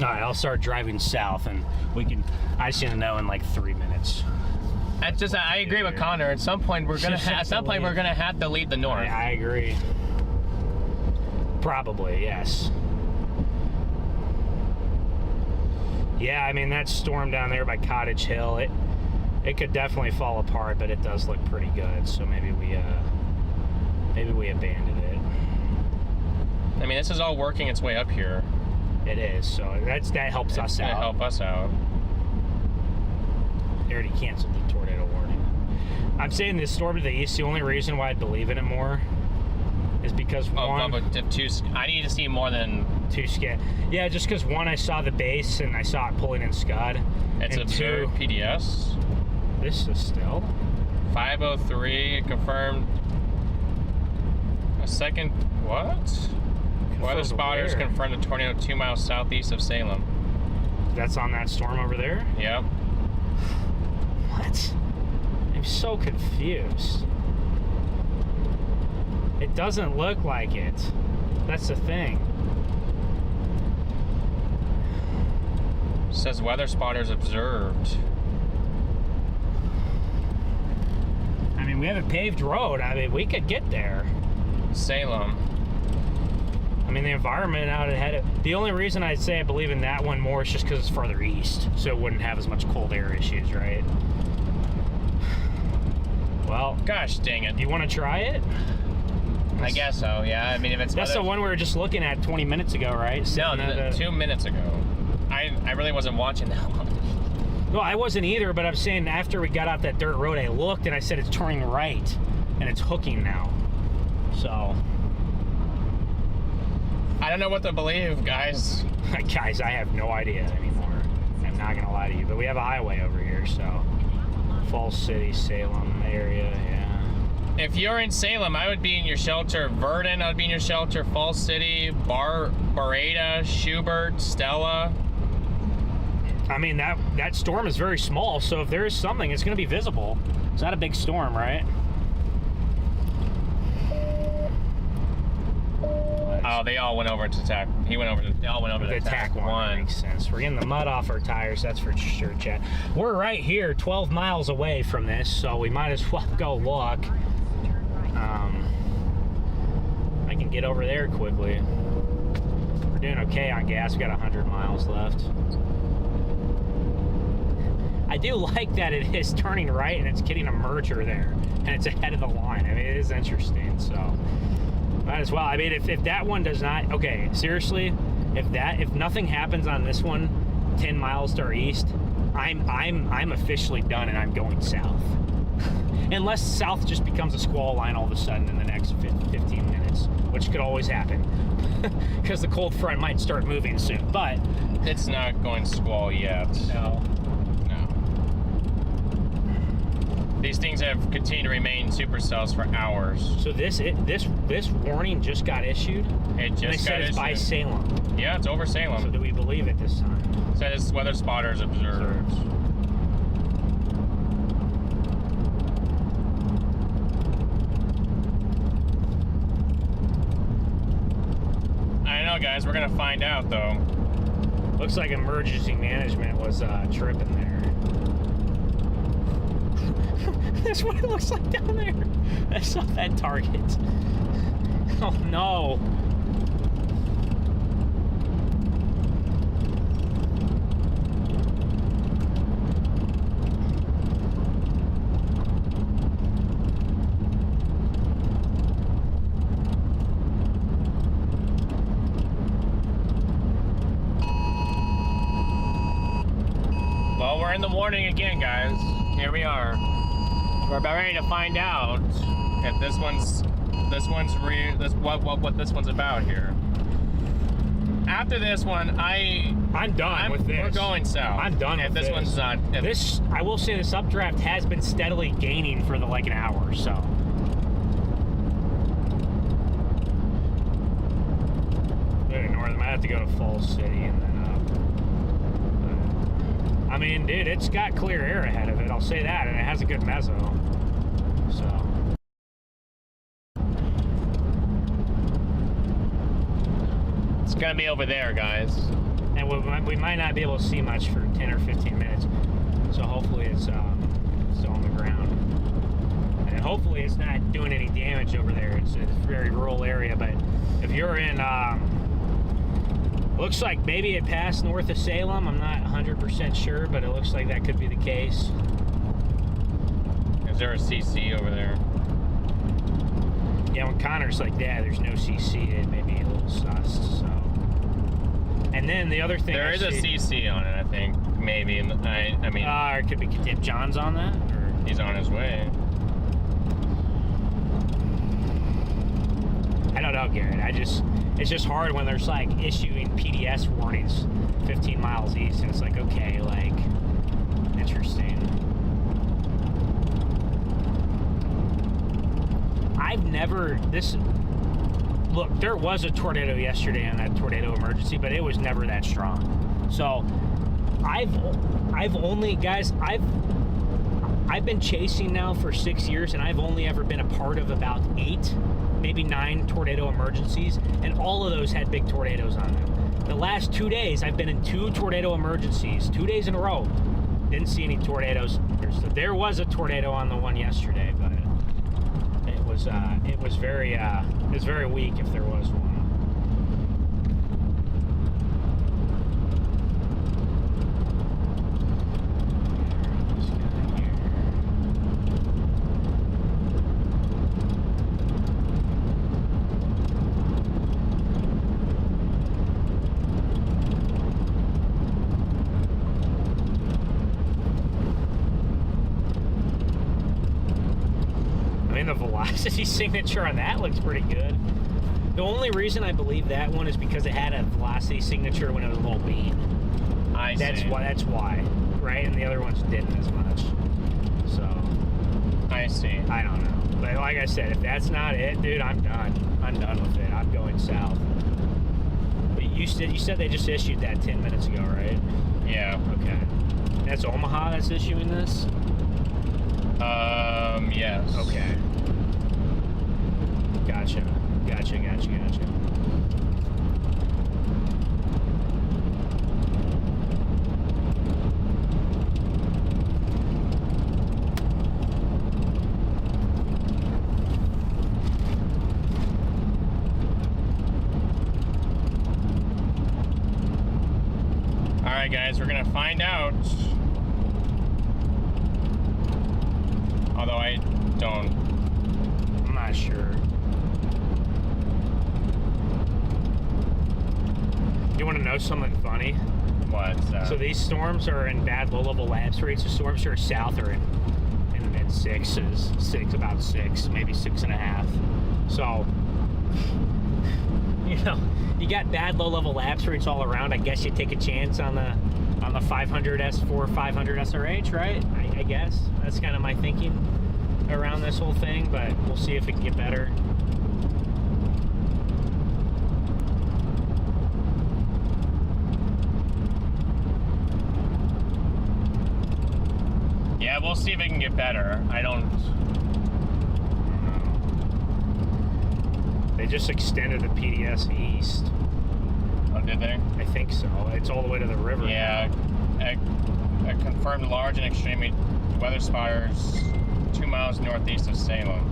right, I'll start driving south, and I just need to know in like 3 minutes. I agree with Connor. At some point we're gonna have to leave the north. I agree. Probably, yes. Yeah, I mean, that storm down there by Cottage Hill, it could definitely fall apart, but it does look pretty good. So maybe we abandoned it. I mean, this is all working its way up here. It is. So that helps us out. Help us out. They already canceled the tornado warning. I'm saying this storm to the east. The only reason why I believe in it more is because I need to see more than 2 scan. Yeah, just because one, I saw the base and I saw it pulling in Scud. It's and observed PDS. This is still 503 confirmed. A second what? Weather spotters confirmed a tornado 2 miles southeast of Salem. That's on that storm over there? Yep. What? I'm so confused. It doesn't look like it. That's the thing. It says weather spotters observed. I mean, we have a paved road. I mean, we could get there. Salem. I mean, the environment out ahead of... The only reason I'd say I believe in that one more is just because it's farther east, so it wouldn't have as much cold air issues, right? Well... Gosh dang it. You want to try it? I guess so, yeah. I mean, if it's... That's the one we were just looking at 20 minutes ago, right? No, 2 minutes ago. I really wasn't watching that one. No, I wasn't either, but I'm saying after we got off that dirt road, I looked and I said it's turning right, and it's hooking now. So... I don't know what to believe, guys. Guys, I have no idea anymore. I'm not going to lie to you, but we have a highway over here, so... Falls City, Salem area, yeah. If you're in Salem, I would be in your shelter. Verdon, I would be in your shelter. Falls City, Barada, Schubert, Stella. I mean, that storm is very small, so if there is something, it's going to be visible. It's not a big storm, right? Oh, they all went over to attack. They all went over to attack one. That makes sense. We're getting the mud off our tires, that's for sure, Chad. We're right here, 12 miles away from this, so we might as well go look. I can get over there quickly. We're doing okay on gas. We got 100 miles left. I do like that it is turning right and it's getting a merger there, and it's ahead of the line. I mean, it is interesting, so might as well. I mean, if that one does not, okay, seriously, if nothing happens on this one 10 miles to our east, I'm officially done and I'm going south. Unless south just becomes a squall line all of a sudden in the next 15 minutes, which could always happen because the cold front might start moving soon. But it's not going squall yet. No. These things have continued to remain supercells for hours. So this warning just got issued. It just and they said it's by Salem. Yeah, it's over Salem. So do we believe it this time? It says weather spotters observed. I don't know, guys. We're gonna find out, though. Looks like emergency management was tripping there. That's what it looks like down there. I saw that target. Oh no. Well, we're in the warning again, guys. Here we are. We're about ready to find out if what this one's about here. After this one, I'm done with this. We're going south. I'm done with this. If this one's not. This, I will say, this updraft has been steadily gaining for like an hour or so. North, I might have to go to Falls City and then up. I mean, dude, it's got clear air ahead of it. I'll say that, and it has a good meso. So. It's gonna be over there, guys. And we might not be able to see much for 10 or 15 minutes. So hopefully it's still on the ground. And hopefully it's not doing any damage over there. It's a very rural area, but if you're in, looks like maybe it passed north of Salem. I'm not 100% sure, but it looks like that could be the case. Is there a CC over there? Yeah, when Connor's like, yeah, there's no CC, it may be a little sus, so. And then the other thing there is a CC on it, I think. Maybe. I mean. Or it could be if John's on that, or he's on his way. I don't know, Garrett. It's just hard when there's like issuing PDS warnings 15 miles east, and it's like, okay, like, interesting. Look, there was a tornado yesterday on that tornado emergency, but it was never that strong. So I've been chasing now for 6 years, and I've only ever been a part of about 8, maybe 9 tornado emergencies, and all of those had big tornadoes on them. The last 2 days, I've been in 2 tornado emergencies, 2 days in a row. Didn't see any tornadoes. There was a tornado on the one yesterday, but it was very weak if there was one. The velocity signature on that looks pretty good. The only reason I believe that one is because it had a velocity signature when it was a little beam. That's why, right? And the other ones didn't as much. So I see. I don't know, but like I said, if that's not it, dude, I'm done. I'm done with it. I'm going south. But you said they just issued that 10 minutes ago, right? Yeah. Okay. That's Omaha that's issuing this. Yes. Okay. Gotcha. All right, guys, we're gonna find out. Although I'm not sure. You want to know something funny? What's that? So these storms are in bad low-level lapse rates. The storms here south are in the mid-6s, about 6, maybe 6.5. So you know, you got bad low-level lapse rates all around. I guess you take a chance on the 500 S4, 500 SRH, right? I guess that's kind of my thinking around this whole thing, but we'll see if it can get better. Yeah, we'll see if it can get better. I don't know. They just extended the PDS east. Oh, did they? I think so. It's all the way to the river. Yeah, a confirmed large and extreme weather spires 2 miles northeast of Salem.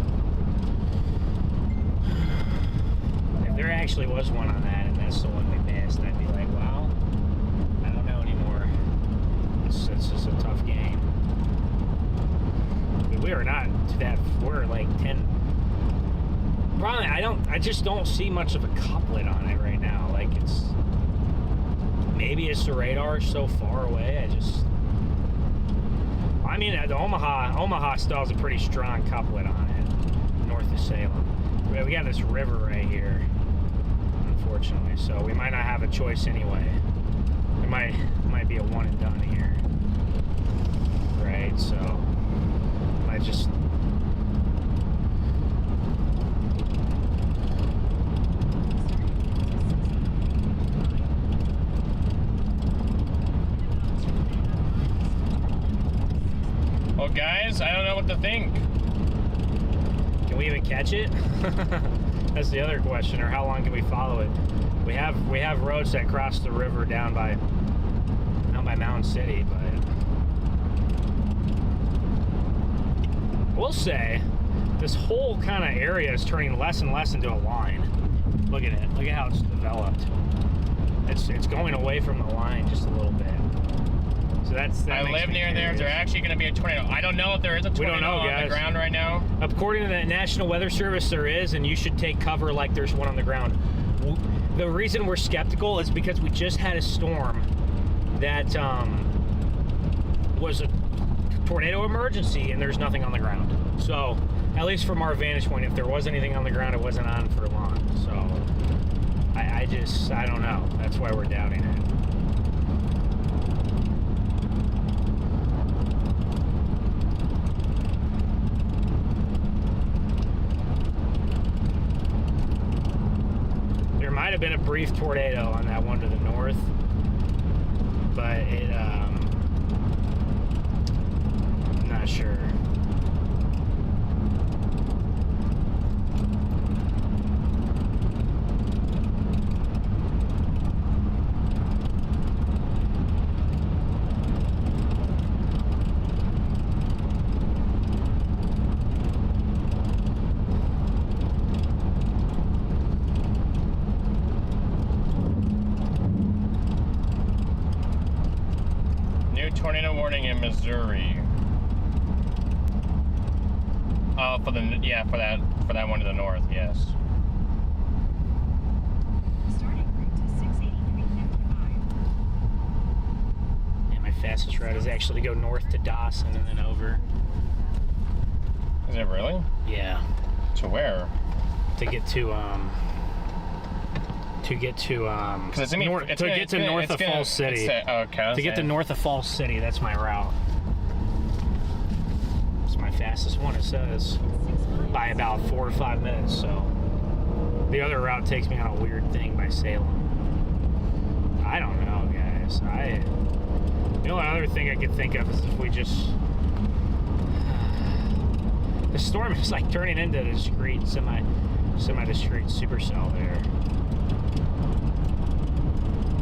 If there actually was one on that, and that's the one we missed, I'd be like, wow, I don't know anymore. It's just a tough game. But we are not to that. We're like 10. Probably, I just don't see much of a couplet on it right now. Like, it's maybe it's the radar so far away. I mean, the Omaha still has a pretty strong couplet on it, north of Salem. We got this river right here, unfortunately, so we might not have a choice anyway. It might be a one and done here, right? So I just. Well, guys, I don't know what to think. Can we even catch it? That's the other question. Or how long can we follow it? We have roads that cross the river down by Mountain City, but we'll say this whole kind of area is turning less and less into a line. Look at it. Look at how it's developed. It's going away from the line just a little bit. So I live near there. Is there actually going to be a tornado? I don't know if there is a tornado on the ground right now. According to the National Weather Service, there is, and you should take cover like there's one on the ground. The reason we're skeptical is because we just had a storm that was a tornado emergency, and there's nothing on the ground. So, at least from our vantage point, if there was anything on the ground, it wasn't on for long. So, I don't know. That's why we're doubting it. Might have been a brief tornado on that one to the north, but it I'm not sure. Tornado warning in Missouri. Oh, for that one to the north, yes. Starting route to 683.55. Yeah, my fastest route is actually to go north to Dawson and then over. Is it really? Yeah. To where? To get to north of Falls City. Okay. To get to north of Falls City, that's my route. It's my fastest one, it says, by about 4 or 5 minutes. So the other route takes me on a weird thing by Salem. I don't know, guys. The only other thing I could think of is if we just. The storm is like turning into a discrete, semi-discrete supercell there.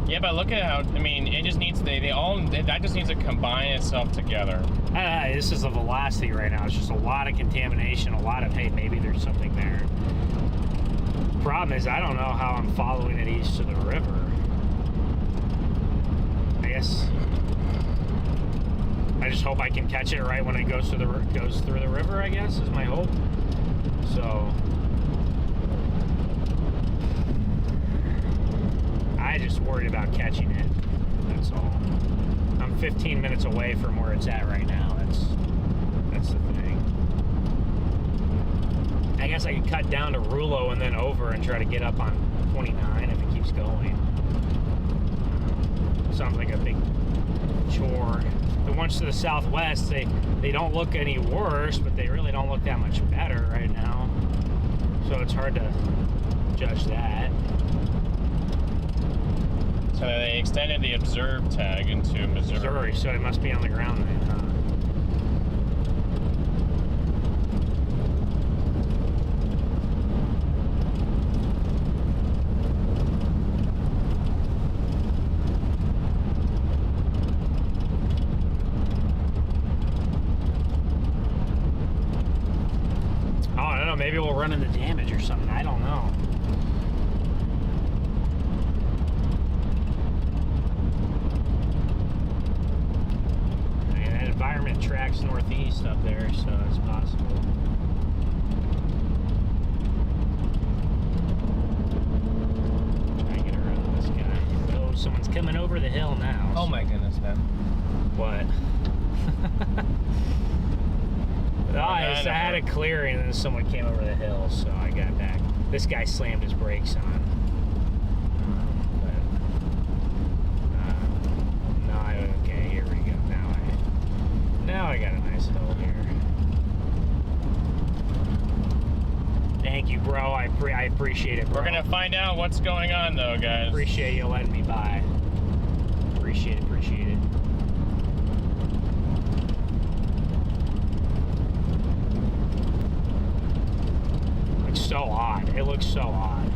Yeah, but look at how, I mean, it just needs, that just needs to combine itself together. This is the velocity right now. It's just a lot of contamination, a lot of, hey, maybe there's something there. Problem is, I don't know how I'm following it east to the river. I guess I just hope I can catch it right when it goes through the river, I guess, is my hope. So I just worried about catching it. That's all. I'm 15 minutes away from where it's at right now. That's the thing. I guess I could cut down to Rulo and then over and try to get up on 29 if it keeps going. Sounds like a big chore. The ones to the southwest, they don't look any worse, but they really don't look that much better right now. So it's hard to judge that. So they extended the observe tag into Missouri. So it must be on the ground then, huh? Maybe we'll run into damage or something. I don't know. I mean, that environment tracks northeast up there, so it's possible. Try to get around this guy. Oh, someone's coming over the hill now. Oh my goodness, man. What? I had a clearing and then someone came over the hill, so I got back. This guy slammed his brakes on. Okay, here we go. Now I got a nice hill here. Thank you, bro. I appreciate it, bro. We're gonna find out what's going on, though, guys. Appreciate you letting me by. Appreciate it. So odd. It looks so odd.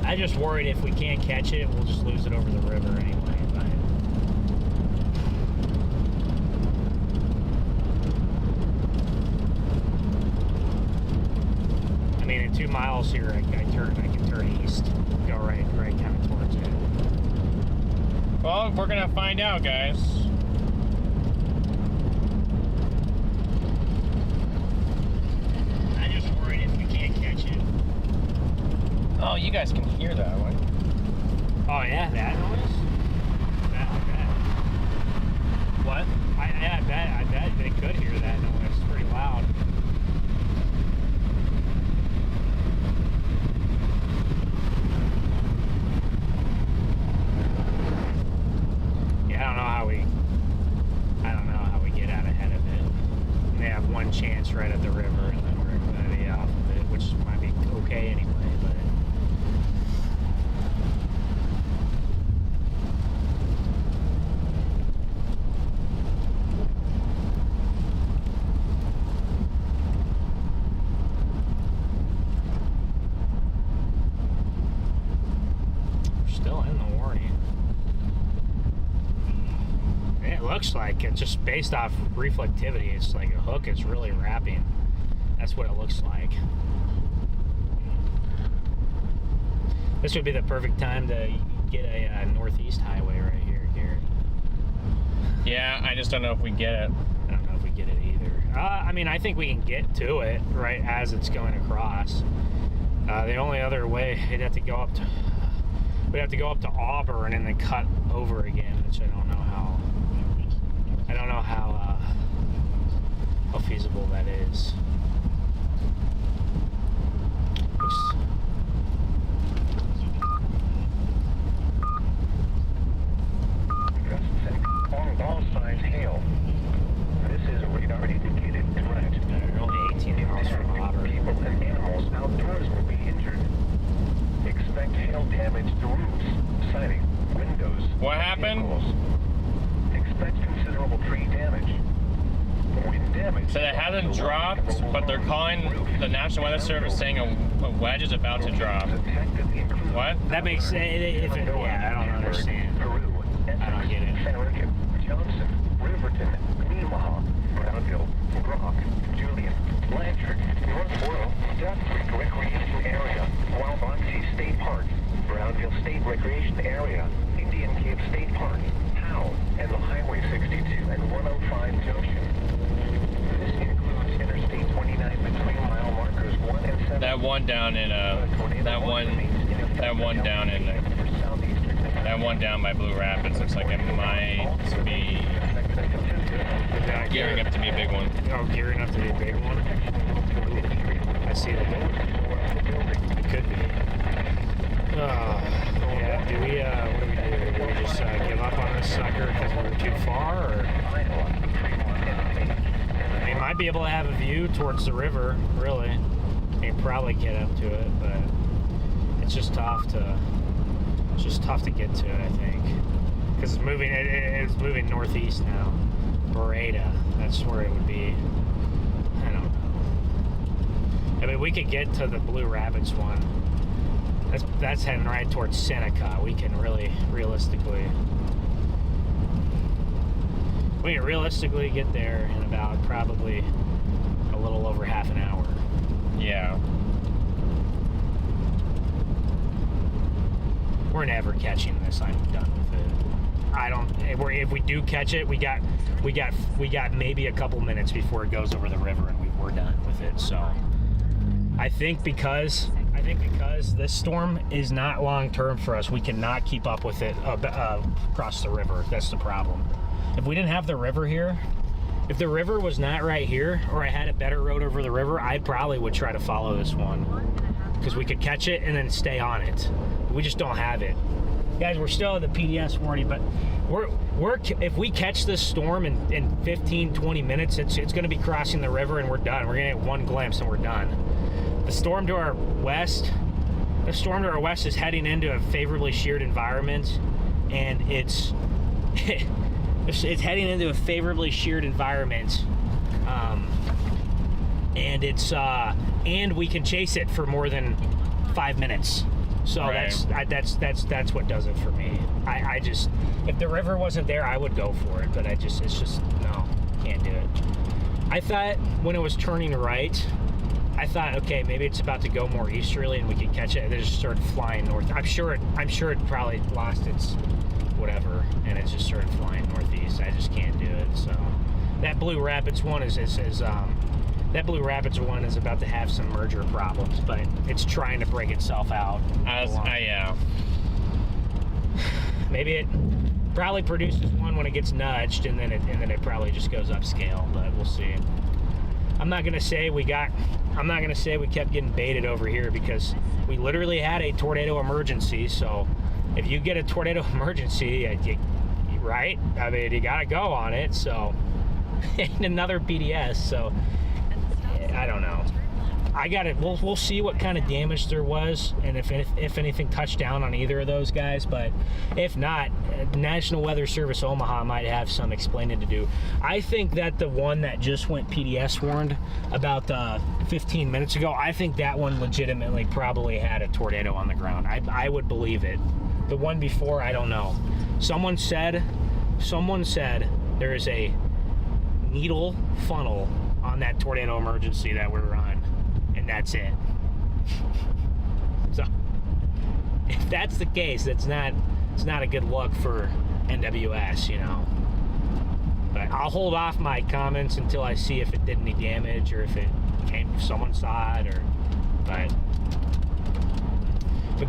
But I just worried if we can't catch it, we'll just lose it over the river anyway. But I mean, in 2 miles here, I can turn east, go right kind of towards it. Well, we're gonna find out, guys. Oh, you guys can hear that one. Oh yeah, that noise? I bet. What? I bet they could hear that noise. It's pretty loud. Yeah, I don't know how we get out ahead of it. They have one chance right at the river, and then we're gonna be off of it, which might be okay anyway. But like it's just based off reflectivity. It's like a hook is really wrapping. That's what it looks like. This would be the perfect time to get a northeast highway right here, Garrett. Yeah, I just don't know if we get it. I don't know if we get it either. I mean, I think we can get to it right as it's going across. The only other way, we'd have to go up to Auburn and then cut over again, which I don't know how. How feasible that is. On all sides, hail. This is a radar indicated threat. Only 18 miles from Auburn. People and animals outdoors will be injured. Expect hail damage to roofs, siding, windows. What happened? Vehicles. Expect considerable tree damage. Wind damage. So it hasn't dropped, but they're calling the National Weather Service saying a wedge is about to drop. What? That makes sense. Yeah, I don't understand. I don't get it. Johnson, Riverton, Omaha, Brownville, Brock, Julian, Blanchard, Northborough, Duck Creek Recreation Area, Waubansi State Park, Brownville State Recreation Area, Indian Cape State Park, Howe, and the Highway 62 and 105 junction. This includes Interstate 29 between mile markers 1 and 7. That one down in that one down by Blue Rapids looks like it might be Gearing up to be a big one. Oh, gearing up to be a big one. Ooh, I see the door. It could be. Yeah. Do we? What do we do? Do we just give up on this sucker because we're too far, or? We might be able to have a view towards the river. Really, we probably get up to it, but it's just tough to. It's just tough to get to it, I think, because it's moving. It's moving northeast now. Beretta, that's where it would be. I don't know. I mean, we could get to the Blue Rapids one. That's heading right towards Seneca. We can realistically get there in about probably a little over half an hour. Yeah. We're never catching this. I'm done with it. If we do catch it, we got maybe a couple minutes before it goes over the river, and we're done with it. So I think because this storm is not long term for us, we cannot keep up with it across the river. That's the problem. If we didn't have the river here, if the river was not right here, or I had a better road over the river, I probably would try to follow this one, because we could catch it and then stay on it. We just don't have it. Guys, we're still at the PDS warning, but if we catch this storm in 15-20 minutes, it's going to be crossing the river and we're done. We're going to get one glimpse and we're done. The storm to our west is heading into a favorably sheared environment, and it's heading into a favorably sheared environment, and we can chase it for more than 5 minutes. So right. that's what does it for me. I just, if the river wasn't there, I would go for it, but it's just no, can't do it. I thought when it was turning right, I thought, okay, maybe it's about to go more easterly and we could catch it, and then it just started flying north. I'm sure it probably lost its whatever, and it just started flying northeast. I just can't do it. So that Blue Rapids one is about to have some merger problems, but it's trying to break itself out. Yeah. Maybe it probably produces one when it gets nudged, and then it probably just goes upscale, but we'll see. I'm not gonna say we kept getting baited over here, because we literally had a tornado emergency. So if you get a tornado emergency, right? I mean, you gotta go on it. So and another PDS. So I don't know. We'll see what kind of damage there was, and if anything touched down on either of those guys. But if not, National Weather Service Omaha might have some explaining to do. I think that the one that just went PDS warned about 15 minutes ago, I think that one legitimately probably had a tornado on the ground. I would believe it. The one before, I don't know. Someone said there is a needle funnel on that tornado emergency that we were on, and that's it. So if that's the case, it's not a good look for NWS, you know. But I'll hold off my comments until I see if it did any damage, or if someone saw it, but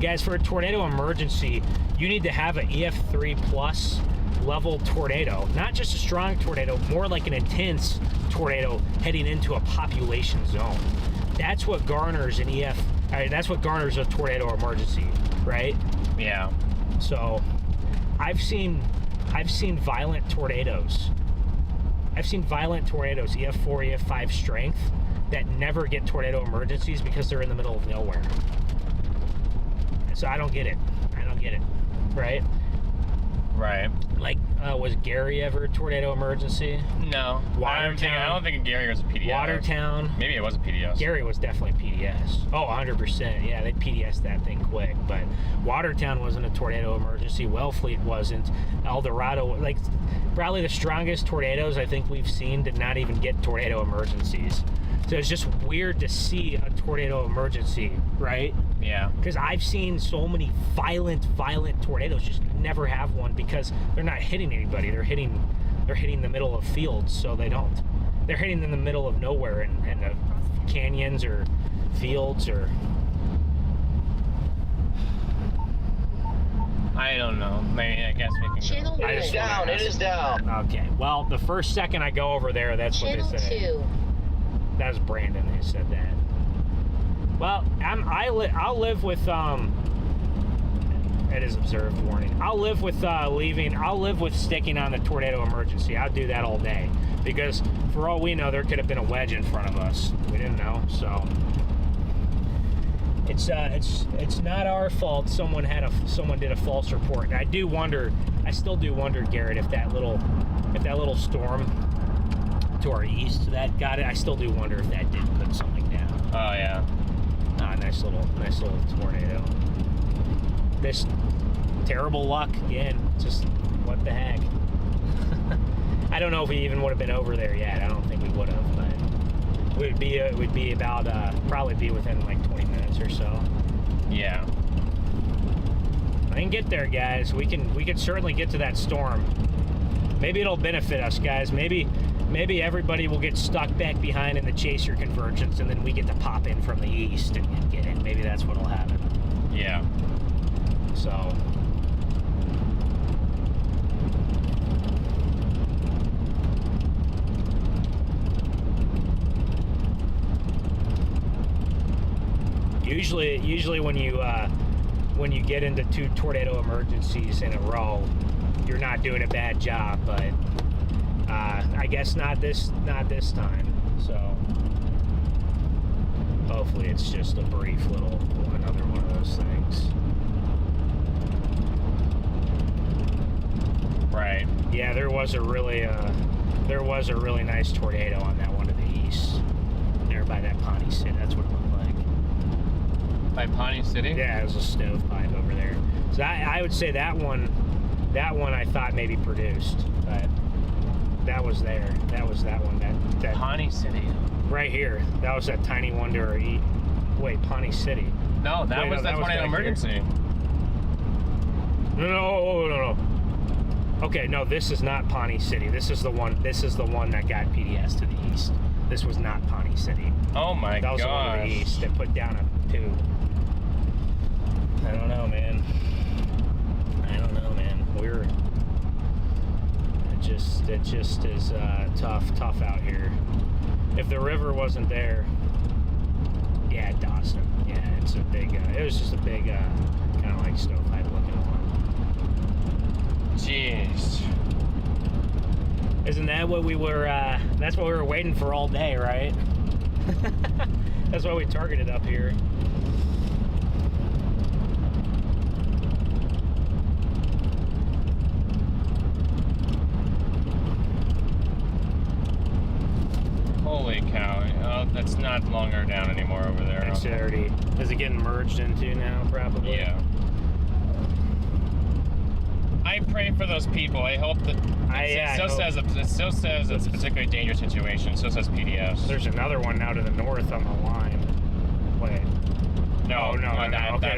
guys, for a tornado emergency, you need to have an EF3 plus level tornado, not just a strong tornado, more like an intense tornado heading into a population zone. That's what garners that's what garners a tornado emergency, right? Yeah. So I've seen violent tornadoes. EF4, EF5 strength, that never get tornado emergencies because they're in the middle of nowhere. So I don't get it, right? Right. Like, was Gary ever a tornado emergency? No. Watertown. I don't think Gary was a PDS. Watertown. Maybe it was a PDS. Gary was definitely PDS. Oh, 100%. Yeah, they PDS'd that thing quick. But Watertown wasn't a tornado emergency. Wellfleet wasn't. El Dorado, like, probably the strongest tornadoes I think we've seen did not even get tornado emergencies. So it's just weird to see a tornado emergency, right? Yeah. Because I've seen so many violent tornadoes just never have one, because they're not hitting anybody. They're hitting the middle of fields, so they don't. They're hitting in the middle of nowhere, and canyons or fields or. I don't know. Maybe, I guess we can Channel go. It is down. It is down. Okay. Well, the first second I go over there, that's Channel what they say. 2. That was Brandon who said that. Well, I'll live with it is observed warning. I'll live with sticking on the tornado emergency. I'll do that all day because for all we know, there could have been a wedge in front of us. We didn't know, so it's not our fault. Someone did a false report. And I still do wonder, Garrett, if that little storm to our east that got it. I still do wonder if that did put something down. Oh yeah. Nice little tornado. This terrible luck again. Just what the heck. I don't know if we even would have been over there yet. I don't think we would have, but we'd be about probably be within like 20 minutes or so. Yeah. I can get there, guys. We can certainly get to that storm. Maybe it'll benefit us, guys. Maybe everybody will get stuck back behind in the Chaser convergence, and then we get to pop in from the east and get in. Maybe that's what'll happen. Yeah. So. Usually when you get into 2 tornado emergencies in a row, you're not doing a bad job, but I guess not this time. So hopefully it's just a brief another one of those things. Right. Yeah, there was a really nice tornado on that one to the east, there by that Pawnee City. That's what it looked like. By Pawnee City? Yeah, it was a stovepipe over there. So I would say that one I thought maybe produced, but that was there. That was that one. That Pawnee City. Right here. That was that tiny one to our east. Wait, Pawnee City. No, that was that tornado emergency. No. Okay, no, this is not Pawnee City. This is the one that got PDS to the east. This was not Pawnee City. Oh my gosh. That was the one to the east that put down a 2. I don't know, man. It just is tough out here. If the river wasn't there, yeah, Dawson. Yeah, it's a big. It was just a big, kind of like stovepipe looking one. Jeez. Isn't that what we were? That's what we were waiting for all day, right? That's why we targeted up here. Holy cow. Oh, that's not longer down anymore over there. It's already. Is it getting merged into now, probably? Yeah. I pray for those people. I hope that it still says it's a particularly dangerous situation. So says PDS. There's another one now to the north on the line. Wait. No. Okay,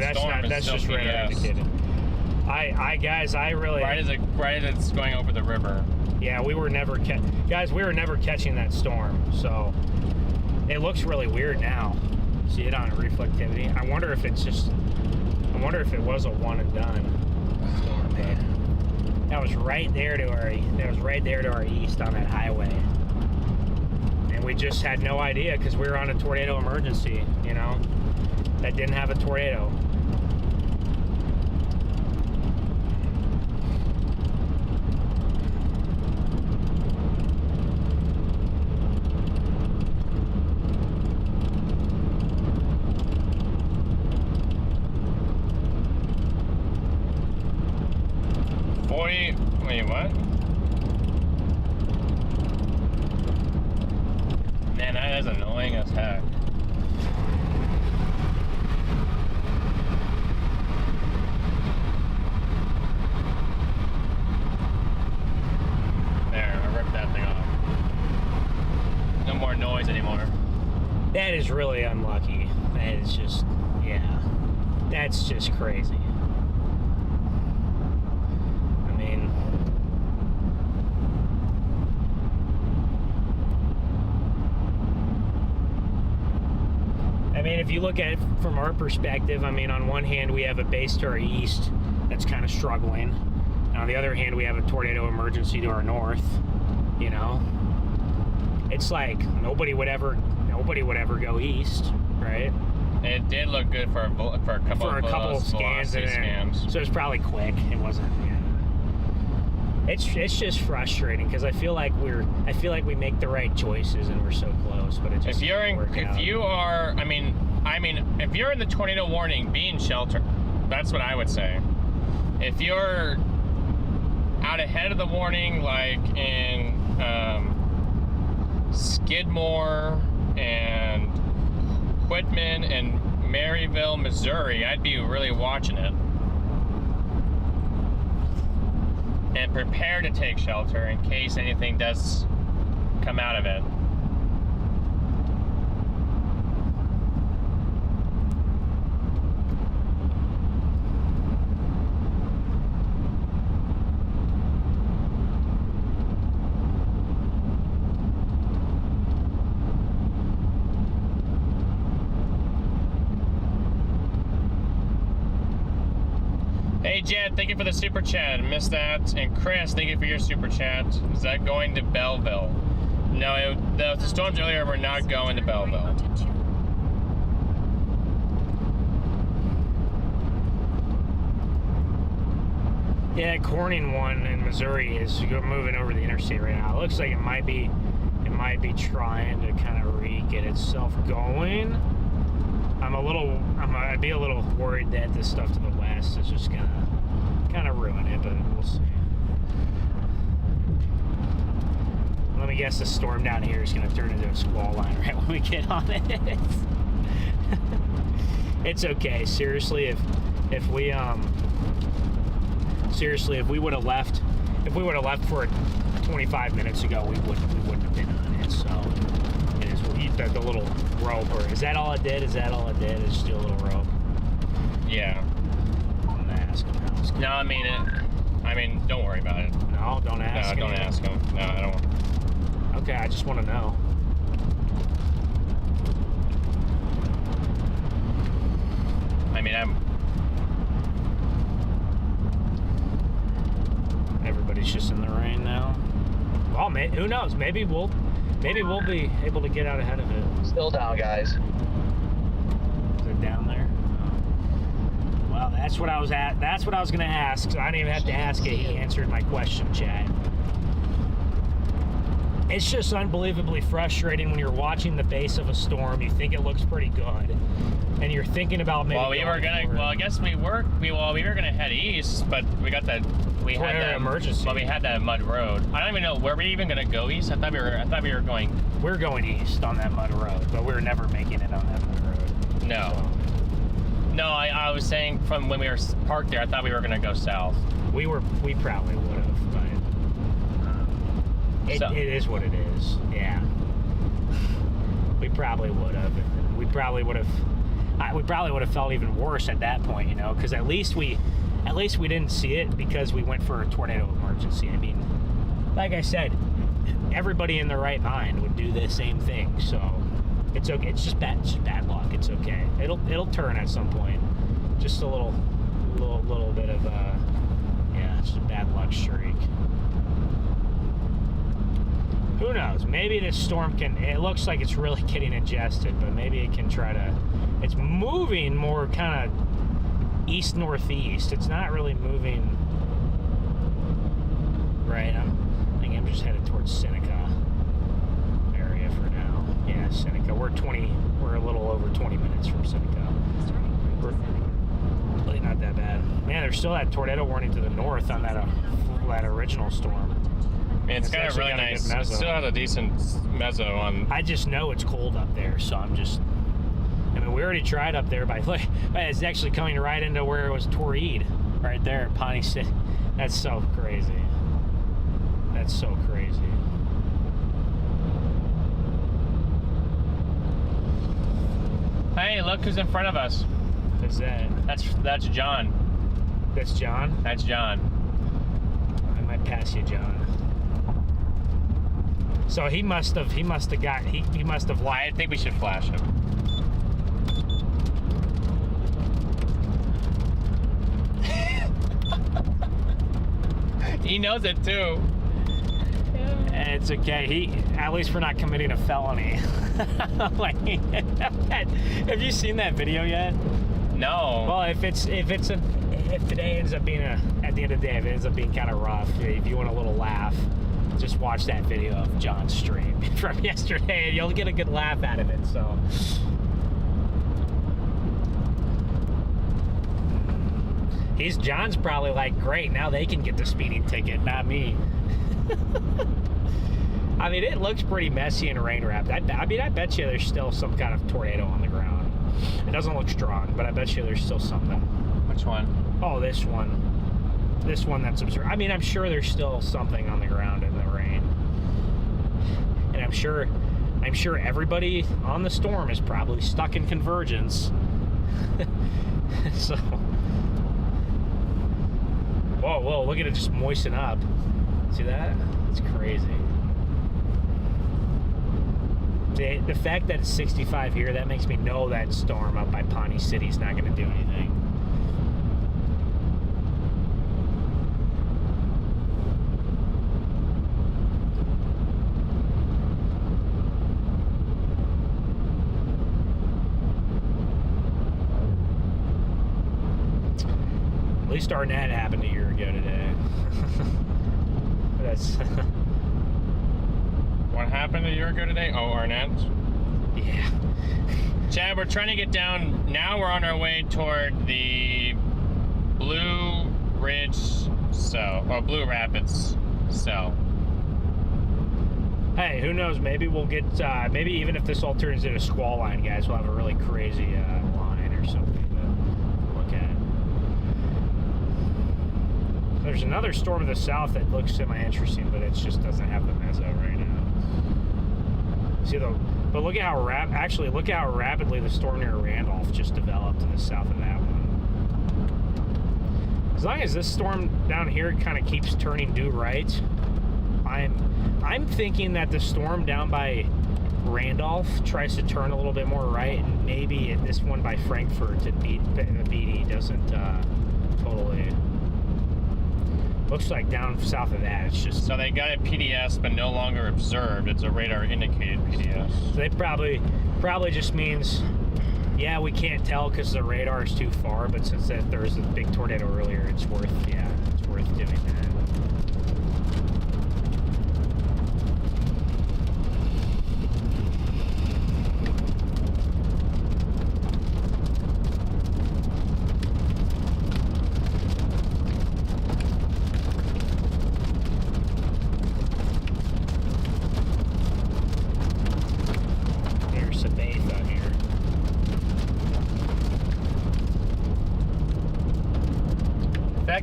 that's just radar indicated. Guys, I really. Right as it's going over the river. Yeah, we were never catching that storm. So it looks really weird now. See it on reflectivity. I wonder if it was a one and done. Oh, man. That was right there to our east on that highway. And we just had no idea because we were on a tornado emergency, that didn't have a tornado. Wait, what? Man, that is annoying as heck. There, I ripped that thing off. No more noise anymore. That is really unlucky. That is just, yeah. That's just crazy. I mean, if you look at it from our perspective, on one hand we have a base to our east that's kind of struggling. And on the other hand, we have a tornado emergency to our north. You know, it's like nobody would ever go east, right? It did look good for a couple of scans, so it's probably quick. It wasn't. Yeah. It's just frustrating because I feel like we make the right choices and we're so close, but it just if you're in the tornado warning, be in shelter. That's what I would say. If you're out ahead of the warning, like in Skidmore and Whitman and Maryville, Missouri, I'd be really watching it and prepare to take shelter in case anything does come out of it. Hey Jed, thank you for the super chat. Missed that. And Chris, thank you for your super chat. Is that going to Belleville? No, the storms earlier were not going to Belleville. Yeah, Corning one in Missouri is moving over the interstate right now. It looks like it might be trying to kind of get itself going. I'd be a little worried that this stuff to the west is just gonna kind of ruin it, but we'll see. Let me guess, the storm down here is gonna turn into a squall line right when we get on it. It's okay. Seriously, if we would have left for 25 minutes ago, we wouldn't have been on it. So it is the little rope, or is that all it did? Is that all it did? Is just a little rope? Yeah. I'm gonna ask him. No, I mean, don't worry about it. No, don't ask him. No, don't ask him. No, I don't. Okay, I just want to know. I mean, everybody's just in the rain now. Well, who knows? Maybe we'll be able to get out ahead of it. Still down, guys. Is it down there? Oh. Well, that's what I was going to ask. So I didn't even have to ask it. He answered my question, Chad. It's just unbelievably frustrating when you're watching the base of a storm. You think it looks pretty good, and you're thinking about maybe. Well, we were gonna head east, but we had that emergency. Well, we had that mud road. I don't even know, were we even gonna go east? I thought we were going. We're going east on that mud road, but we were never making it on that mud road. No. So. No, I was saying from when we were parked there, I thought we were gonna go south. We probably would have, but. It is what it is. Yeah. We probably would have. We probably would have felt even worse at that point, you know, because at least we didn't see it because we went for a tornado emergency. I mean, like I said, everybody in their right mind would do the same thing. So it's okay. It's just bad luck. It's okay. It'll turn at some point. Just a little bit of it's just a bad luck streak. Who knows? Maybe this storm it looks like it's really getting adjusted, but maybe it can it's moving more kind of east-northeast. It's not really moving right. I think I'm just headed towards Seneca area for now. Yeah, Seneca. We're a little over 20 minutes from Seneca. Really not that bad. Man, there's still that tornado warning to the north on that original storm. Man, it's got a really nice. It still has a decent meso on. I just know it's cold up there, so I'm just. I mean, we already tried up there it's actually coming right into where it was torried, right there at Pawnee City. That's so crazy. That's so crazy. Hey, look who's in front of us. Who's that? That's John. That's John? That's John. I might pass you, John. So he must have lied. I think we should flash him. He knows it too. It's okay. At least we're not committing a felony. Like, have you seen that video yet? No. Well, if today ends up being at the end of the day, if it ends up being kind of rough, if you want a little laugh, just watch that video of John's stream from yesterday, and you'll get a good laugh out of it. So. John's probably like, great, now they can get the speeding ticket, not me. I mean, it looks pretty messy and rain wrapped. I bet you there's still some kind of tornado on the ground. It doesn't look strong, but I bet you there's still something. Which one? Oh, this one. This one that's observed. I mean, I'm sure there's still something on the ground in the rain. And I'm sure everybody on the storm is probably stuck in convergence. So. Whoa, look at it just moisten up. See that? It's crazy. The fact that it's 65 here, that makes me know that storm up by Pawnee City is not going to do anything. At least Arnett happened a year ago today. That's... What happened a year ago today? Oh, Arnett? Yeah. Chad, we're trying to get down. Now we're on our way toward the Blue Ridge cell, or Blue Rapids cell. Hey, who knows? Maybe we'll get, maybe even if this all turns into a squall line, guys, we'll have a really crazy line or something to look at. There's another storm to the south that looks semi-interesting, but it just doesn't have the meso right now. See but look at how look how rapidly the storm near Randolph just developed to the south of that one. As long as this storm down here kind of keeps turning due right, I'm thinking that the storm down by Randolph tries to turn a little bit more right, and maybe this one by Frankfurt and BD doesn't totally. Looks like down south of that, it's just... So they got a PDS, but no longer observed. It's a radar-indicated PDS. So they probably just means, yeah, we can't tell because the radar is too far, but since there was a big tornado earlier, it's worth doing that.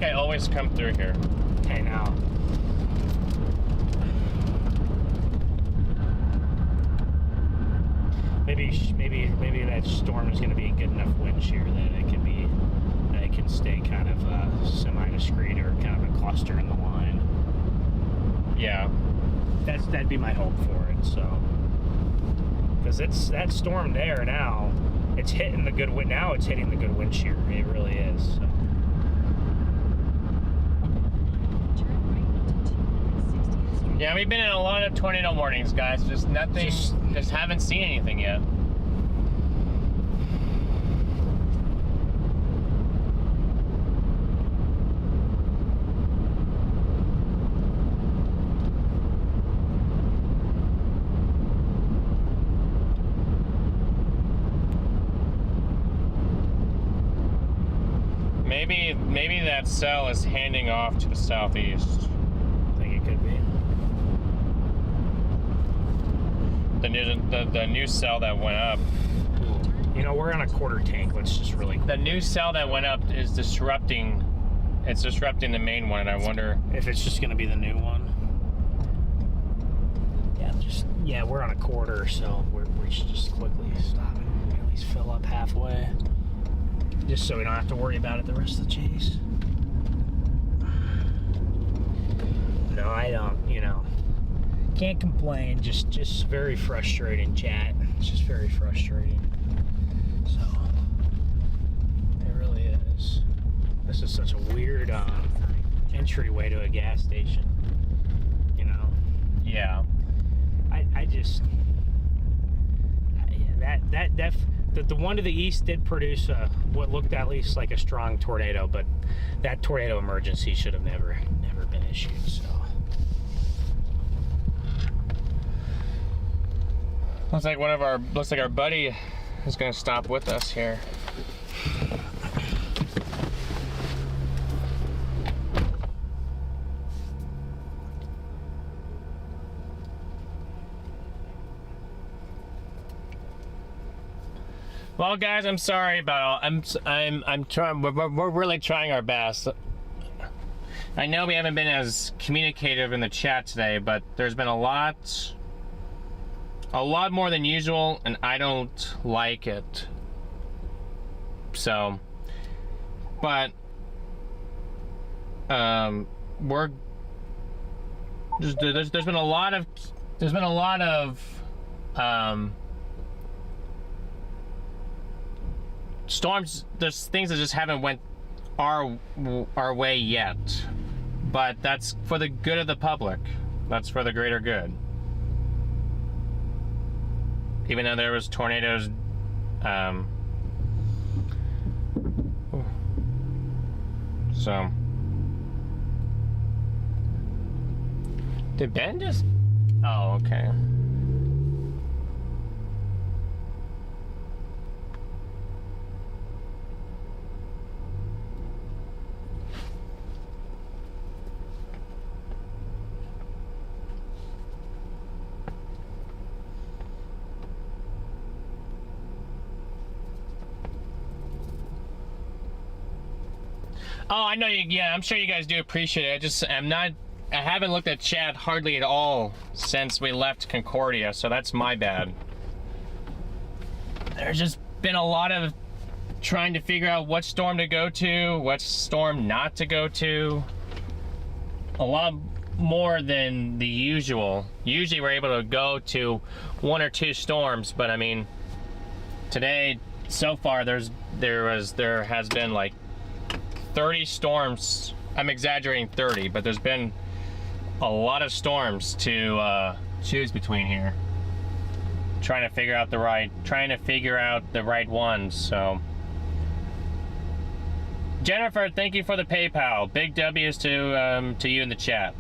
I always come through here. Hey, now. Maybe that storm is going to be a good enough wind shear that it can stay kind of semi-discrete or kind of a cluster in the line. Yeah. That'd be my hope for it. So, because it's that storm there now, it's hitting the good wind. Now it's hitting the good wind shear. It really is. So. Yeah, we've been in a lot of tornado warnings, guys. Just nothing, just haven't seen anything yet. Maybe that cell is handing off to the southeast. I think it could be. The new cell that went up. You know, we're on a quarter tank. Let's just really. The new cell that went up is disrupting. It's disrupting the main one, and I wonder if it's just going to be the new one. Yeah, we're on a quarter, so we should just quickly stop and at least fill up halfway, just so we don't have to worry about it the rest of the chase. No, I don't. You know. Can't complain, just very frustrating, chat. It's just very frustrating. So, it really is. This is such a weird entryway to a gas station. You know. Yeah. I just the one to the east did produce what looked at least like a strong tornado, but that tornado emergency should have never been issued. So looks like our buddy is gonna stop with us here. Well, guys, I'm sorry about all. I'm trying. We're really trying our best. I know we haven't been as communicative in the chat today, but there's been a lot more than usual, and I don't like it. So, but we're there's been a lot of storms. There's things that just haven't went our way yet, but that's for the good of the public. That's for the greater good. Even though there was tornadoes, so did Ben just? Oh, okay. Oh, I know you. Yeah, I'm sure you guys do appreciate it. I haven't looked at chat hardly at all since we left Concordia, so that's my bad. There's just been a lot of trying to figure out what storm to go to, what storm not to go to. A lot more than the usual. Usually we're able to go to 1 or 2 storms, but I mean, today so far there has been like 30 storms. I'm exaggerating 30, but there's been a lot of storms to choose between here. Trying to figure out the right ones. So, Jennifer, thank you for the PayPal. Big W's to you in the chat.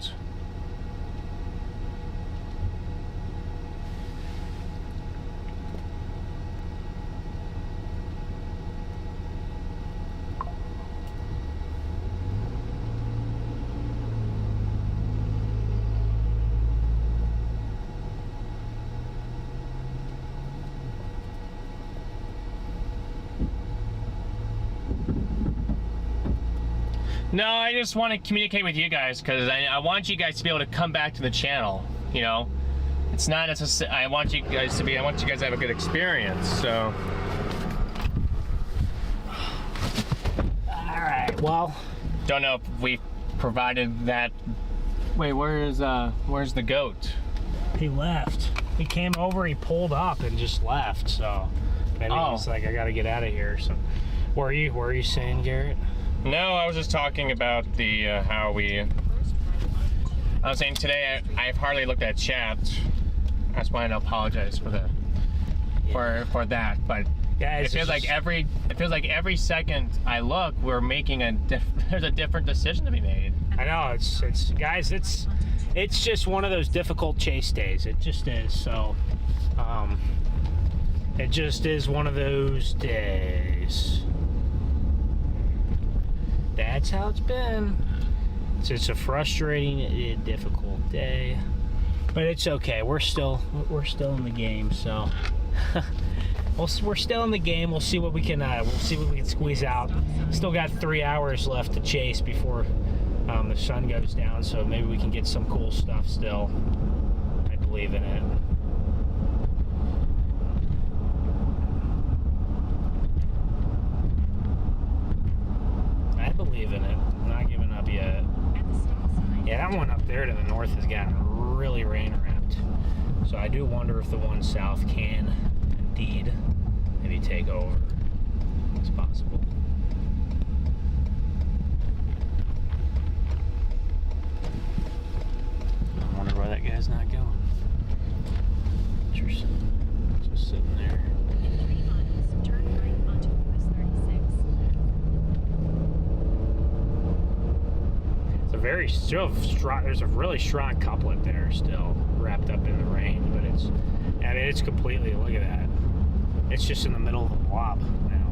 No, I just want to communicate with you guys because I want you guys to be able to come back to the channel. You know, it's not necessary. I want you guys to have a good experience. So, all right. Well, don't know if we provided that. Wait, where's the goat? He left. He came over. He pulled up and just left. So maybe he's like, I got to get out of here. So, where are you saying, Garrett? No, I was just talking about the I was saying today I've hardly looked at chat. I just wanted to apologize for that, but yeah, it feels like every second I look, we're making there's a different decision to be made. I know it's guys, it's just one of those difficult chase days. It just is. So, it just is one of those days. That's how it's been. It's a frustrating, difficult day, but it's okay. We're still in the game, so we're still in the game. We'll see what we can squeeze out. Still got 3 hours left to chase before the sun goes down, so maybe we can get some cool stuff still. I believe in it. I believe in it. I'm not giving up yet. Yeah, that one up there to the north has gotten really rain wrapped. So I do wonder if the one south can indeed maybe take over. It's possible. very still strong. There's a really strong couplet there still wrapped up in the rain, but it's. I mean, it's completely. Look at that. It's just in the middle of the blob now.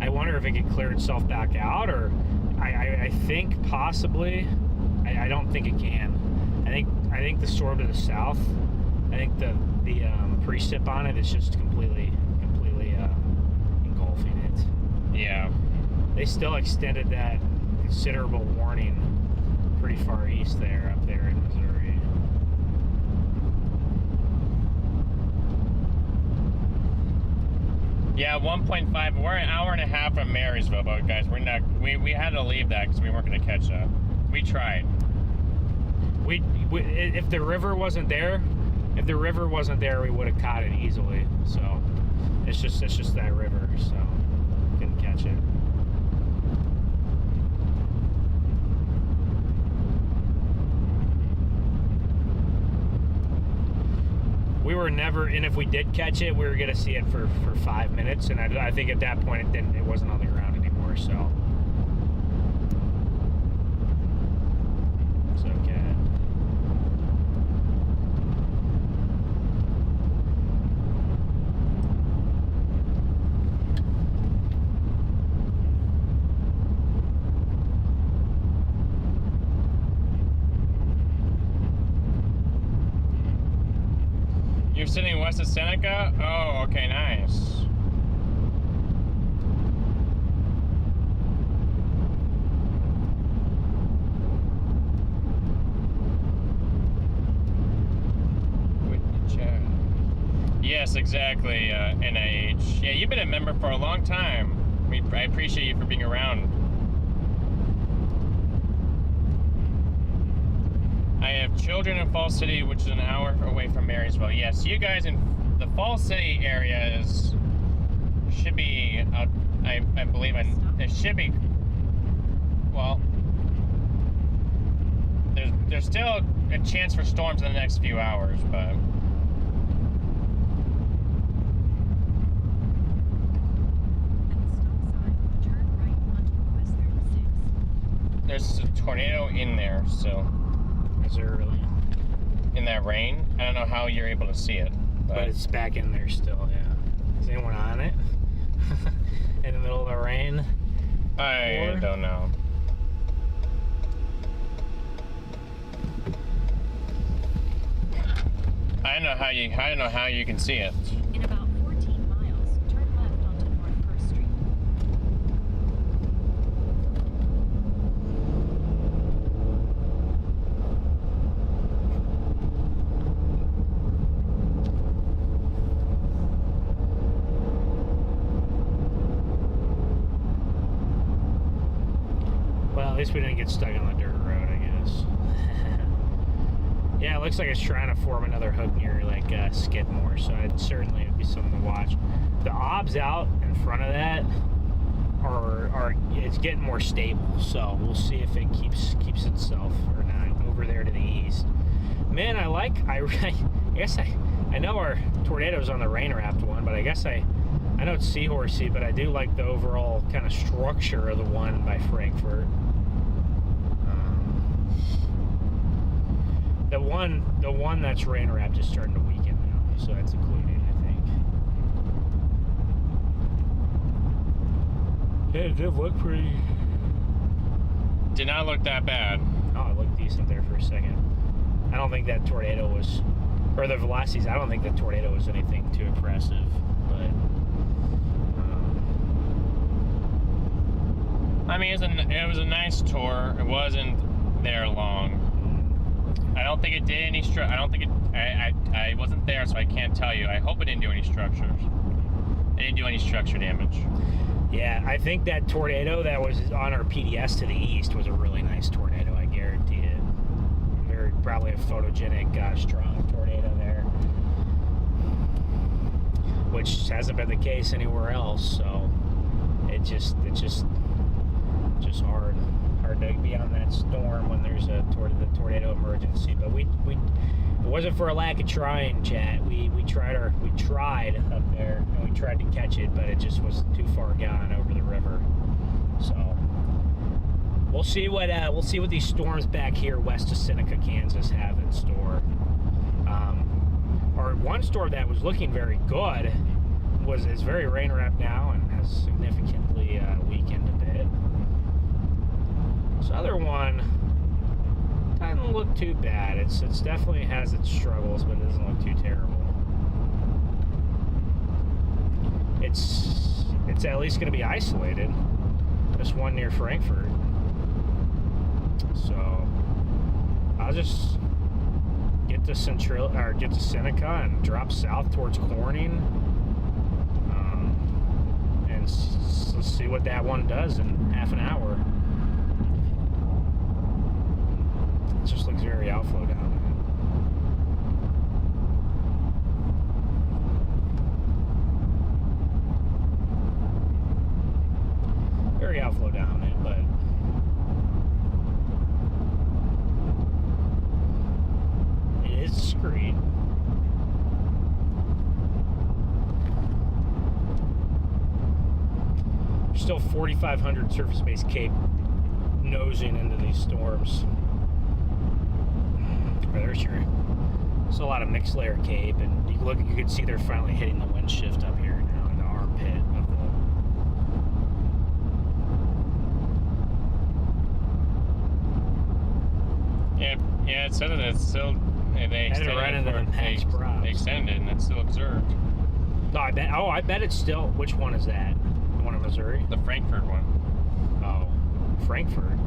I wonder if it could clear itself back out, or I think possibly. I don't think it can. I think the storm to the south. I think the precip on it is just completely engulfing it. Yeah. They still extended that considerable warning pretty far east there, up there in Missouri. Yeah, 1.5. We're an hour and a half from Marysville, but guys, we had to leave that because we weren't going to catch that. We tried. If the river wasn't there, we would have caught it easily. So it's just that river, so couldn't catch it. We were never, and if we did catch it, we were gonna see it for 5 minutes, and I think at that point it wasn't on the ground anymore. So it's okay. You're sitting west of Seneca? Oh, okay, nice. Yes, exactly, NIH. Yeah, you've been a member for a long time. I appreciate you for being around. I have children in Falls City, which is an hour away from Marysville. Yes, you guys in the Falls City area should be, I believe, it should be, well, there's still a chance for storms in the next few hours, but. There's a tornado in there, so. Is there really? In that rain? I don't know how you're able to see it. But it's back in there still, yeah. Is anyone on it? In the middle of the rain? I don't know. I don't know how you can see it. In about 14 miles, turn left onto North First Street. At least we didn't get stuck on the dirt road, I guess. Yeah, it looks like it's trying to form another hook near like Skidmore, so it certainly would be something to watch. The obs out in front of that it's getting more stable, so we'll see if it keeps itself or not over there to the east. Man, I guess I know our tornado's on the rain wrapped one, but I guess I know it's seahorsey, but I do like the overall kind of structure of the one by Frankfurt. The one that's rain wrapped is starting to weaken now, so that's including, I think. Yeah, it did look pretty. Did not look that bad. Oh, it looked decent there for a second. I don't think that tornado was, or the velocities. I don't think the tornado was anything too impressive, but. I mean, it was a nice tour. It wasn't there long. I don't think it did any I wasn't there, so I can't tell you. I hope it didn't do any structures. It didn't do any structure damage. Yeah, I think that tornado that was on our PDS to the east was a really nice tornado. I guarantee it. Probably a photogenic, strong tornado there, which hasn't been the case anywhere else. So it's just hard to be on that storm when there's the tornado emergency. But it wasn't for a lack of trying, chat. We tried up there and we tried to catch it, but it just was too far gone over the river. So we'll see what these storms back here west of Seneca, Kansas, have in store. Our one storm that was looking very good is very rain wrapped now and has significantly weakened a bit. This other one doesn't look too bad. It's definitely has its struggles, but it doesn't look too terrible. It's at least going to be isolated. This one near Frankfurt. So I'll just get to Seneca and drop south towards Corning, and let's see what that one does in half an hour. It just looks very outflow down there. Very outflow down there, but it is discreet. There's still 4,500 surface-based Cape nosing into these storms. There's a lot of mixed layer Cape, and you can see they're finally hitting the wind shift up here now in the armpit of the. Yeah, it said that it's still. They extended right into it. They extended it, and it's still observed. No, I bet it's still. Which one is that? The one in Missouri? The Frankfurt one. Oh, Frankfurt.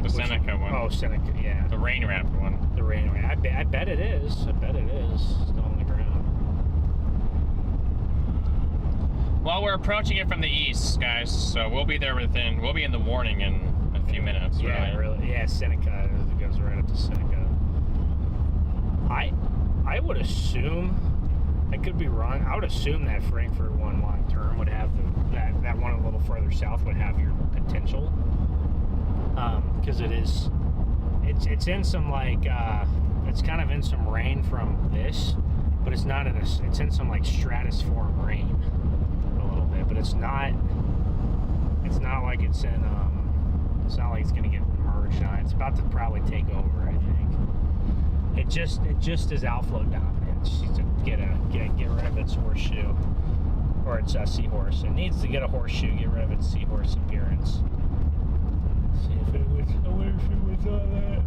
The Seneca one. Oh, Seneca, yeah. The rain wrapped one. The rain wrapped. I bet it is. Still on the ground. Well, we're approaching it from the east, guys. So we'll be there we'll be in the warning in a few minutes. Yeah, really. Yeah, Seneca. It goes right up to Seneca. I would assume, I could be wrong, I would assume that Frankfurt one long term would have that one a little further south would have your potential. Because it's in some it's kind of in some rain from this, but it's not it's in some like stratoform rain a little bit, but it's not like it's in it's not like it's gonna get merged on. It's about to probably take over, I think. It just is outflow dominant. It just needs to get rid of its horseshoe, or its seahorse. It needs to get a horseshoe, get rid of its seahorse appearance. See if it was. I wonder if it was on that.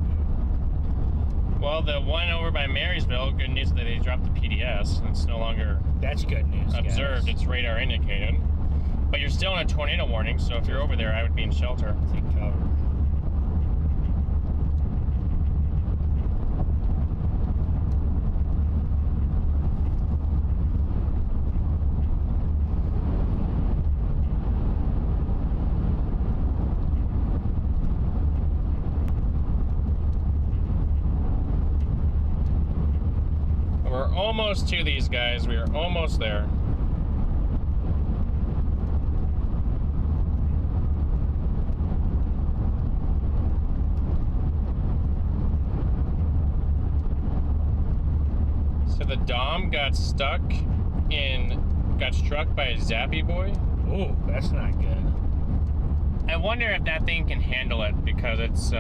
Well, the one over by Marysville, good news that they dropped the PDS, and it's no longer. That's good news. Observed. Guys. It's radar indicated, but you're still in a tornado warning. So if you're over there, I would be in shelter. Take cover. Almost to these guys. We are almost there. So the Dom got struck by a Zappy boy. Oh, that's not good. I wonder if that thing can handle it, because it's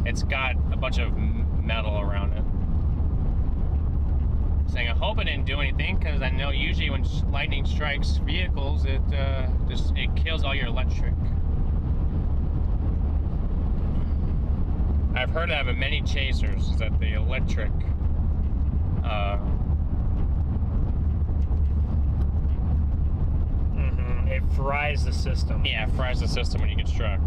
it's got a bunch of metal around it. Saying, I hope it didn't do anything, because I know usually when lightning strikes vehicles, it kills all your electric. I've heard that of many chasers, that the electric it fries the system. Yeah, it fries the system when you get struck.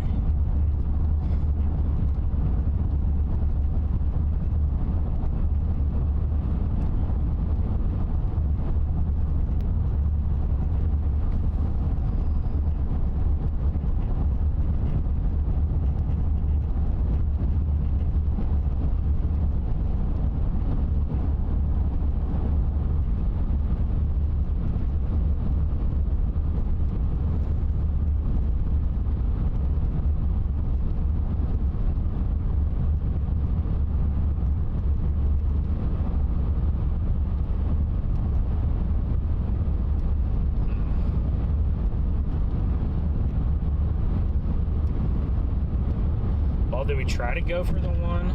do we try to go for the one?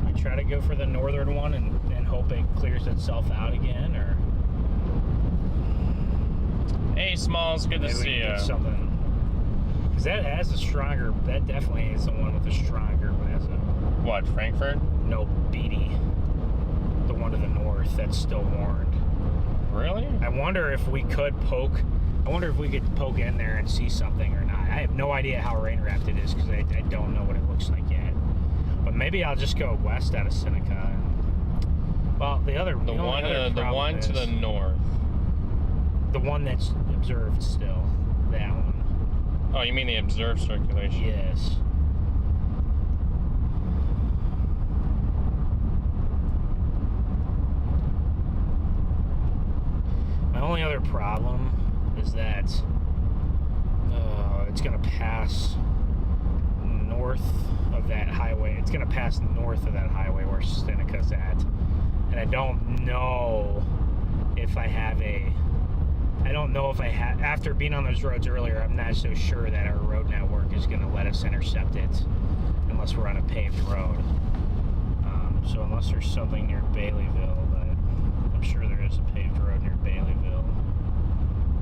Do we try to go for the northern one and hope it clears itself out again, or? Hey, Smalls, good to see you. Something. Because that has a stronger. That definitely is the one with the stronger. What, Frankfurt? No, Beatty. The one to the north that's still warned. Really? I wonder if we could poke. I wonder if we could poke in there and see something or not. I have no idea how rain wrapped it is because I don't know what it looks like yet. But maybe I'll just go west out of Seneca. Well, the one to the north. The one that's observed still. That one. Oh, you mean the observed circulation? Yes. My only other problem is that it's going to pass north of that highway. It's going to pass north of that highway where Seneca's at. And I don't know if I have after being on those roads earlier, I'm not so sure that our road network is going to let us intercept it unless we're on a paved road. So unless there's something near Baileyville, but I'm sure there is a paved road near Baileyville.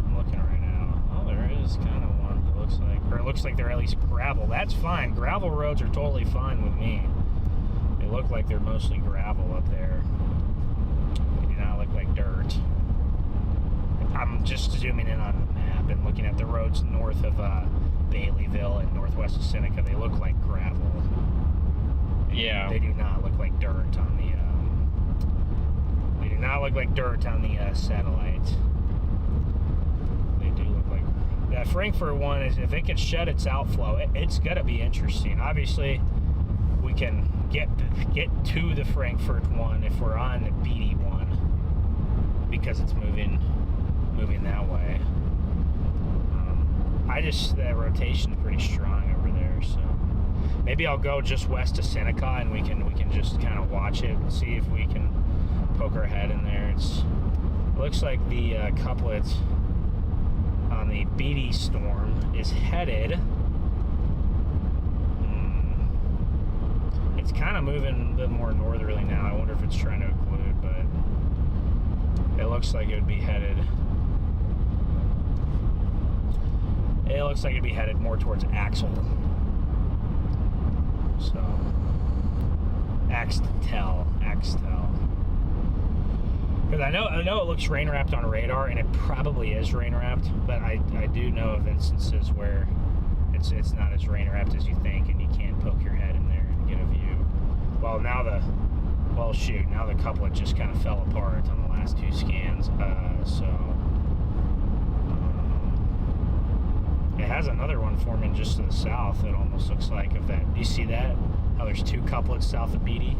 I'm looking right now. Oh, there is kind of one, it looks like. Or it looks like they're at least gravel. That's fine. Gravel roads are totally fine with me. They look like they're mostly gravel up there. They do not look like dirt. I'm just zooming in on the map and looking at the roads north of Baileyville and northwest of Seneca. They look like gravel. Yeah. They do not look like dirt on the. They do not look like dirt on the satellite. They do look like. That Frankfurt one is, if it can shed its outflow, it's gonna be interesting. Obviously, we can get to the Frankfurt one if we're on the Beatty one because it's moving that way. That rotation's pretty strong over there, so maybe I'll go just west of Seneca and we can just kind of watch it and see if we can poke our head in there. It looks like the couplet on the Beatty storm is headed. It's kind of moving a bit more northerly now. I wonder if it's trying to occlude, but it looks like it would be headed. It looks like it'd be headed more towards Axel. So, Axtel. Because I know it looks rain wrapped on radar, and it probably is rain wrapped. But I do know of instances where it's not as rain wrapped as you think, and you can't poke your head in there and get a view. Well, now the couplet just kind of fell apart on the last two scans. It has another one forming just to the south. It almost looks like of that. Do you see that? How there's two couplets south of Beatty?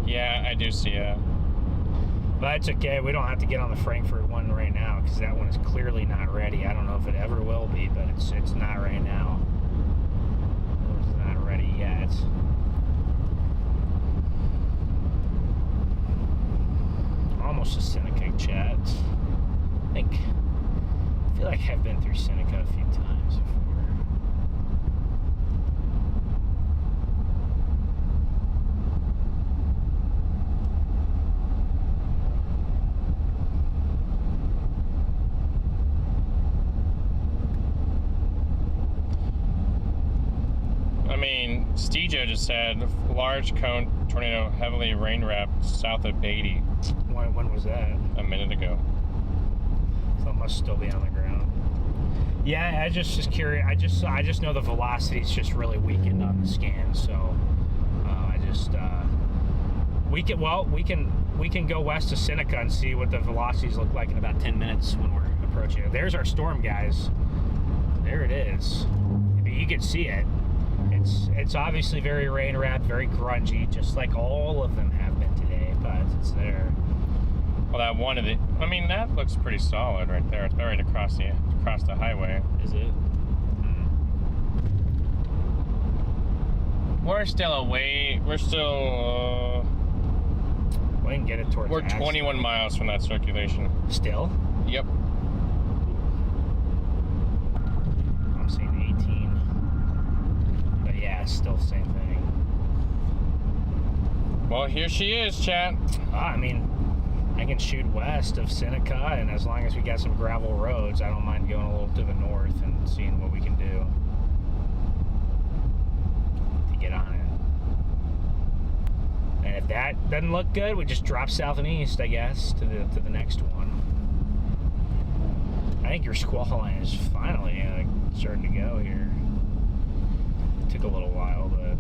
Yeah, I do see it. But it's okay. We don't have to get on the Frankfurt one right now because that one is clearly not ready. I don't know if it ever will be, but it's not right now. It's not ready yet. Almost a Seneca chat. I feel like I've been through Seneca a few times before. I mean, Stejo just said large cone tornado heavily rain wrapped south of Beatty. When was that? A minute ago. So it must still be on the ground. Yeah, I just curious. I just know the velocity's just really weakened on the scan, so we can go west of Seneca and see what the velocities look like in about 10 minutes when we're approaching it. There's our storm, guys. There it is. You can see it. It's obviously very rain wrapped, very grungy, just like all of them have been today, but it's there. Well, that one of the, I mean, that looks pretty solid right there. It's buried across the highway. Is it? We're still away. We can get it towards. We're 21 miles from that circulation. Still? Yep. I'm seeing 18. But yeah, west, still same thing. Well, here she is, chat. I mean, I can shoot west of Seneca, and as long as we got some gravel roads, I don't mind going a little to the north and seeing what we can do to get on it. And if that doesn't look good, we just drop south and east, I guess, to the next one. I think your squall line is finally starting to go here. It took a little while, but...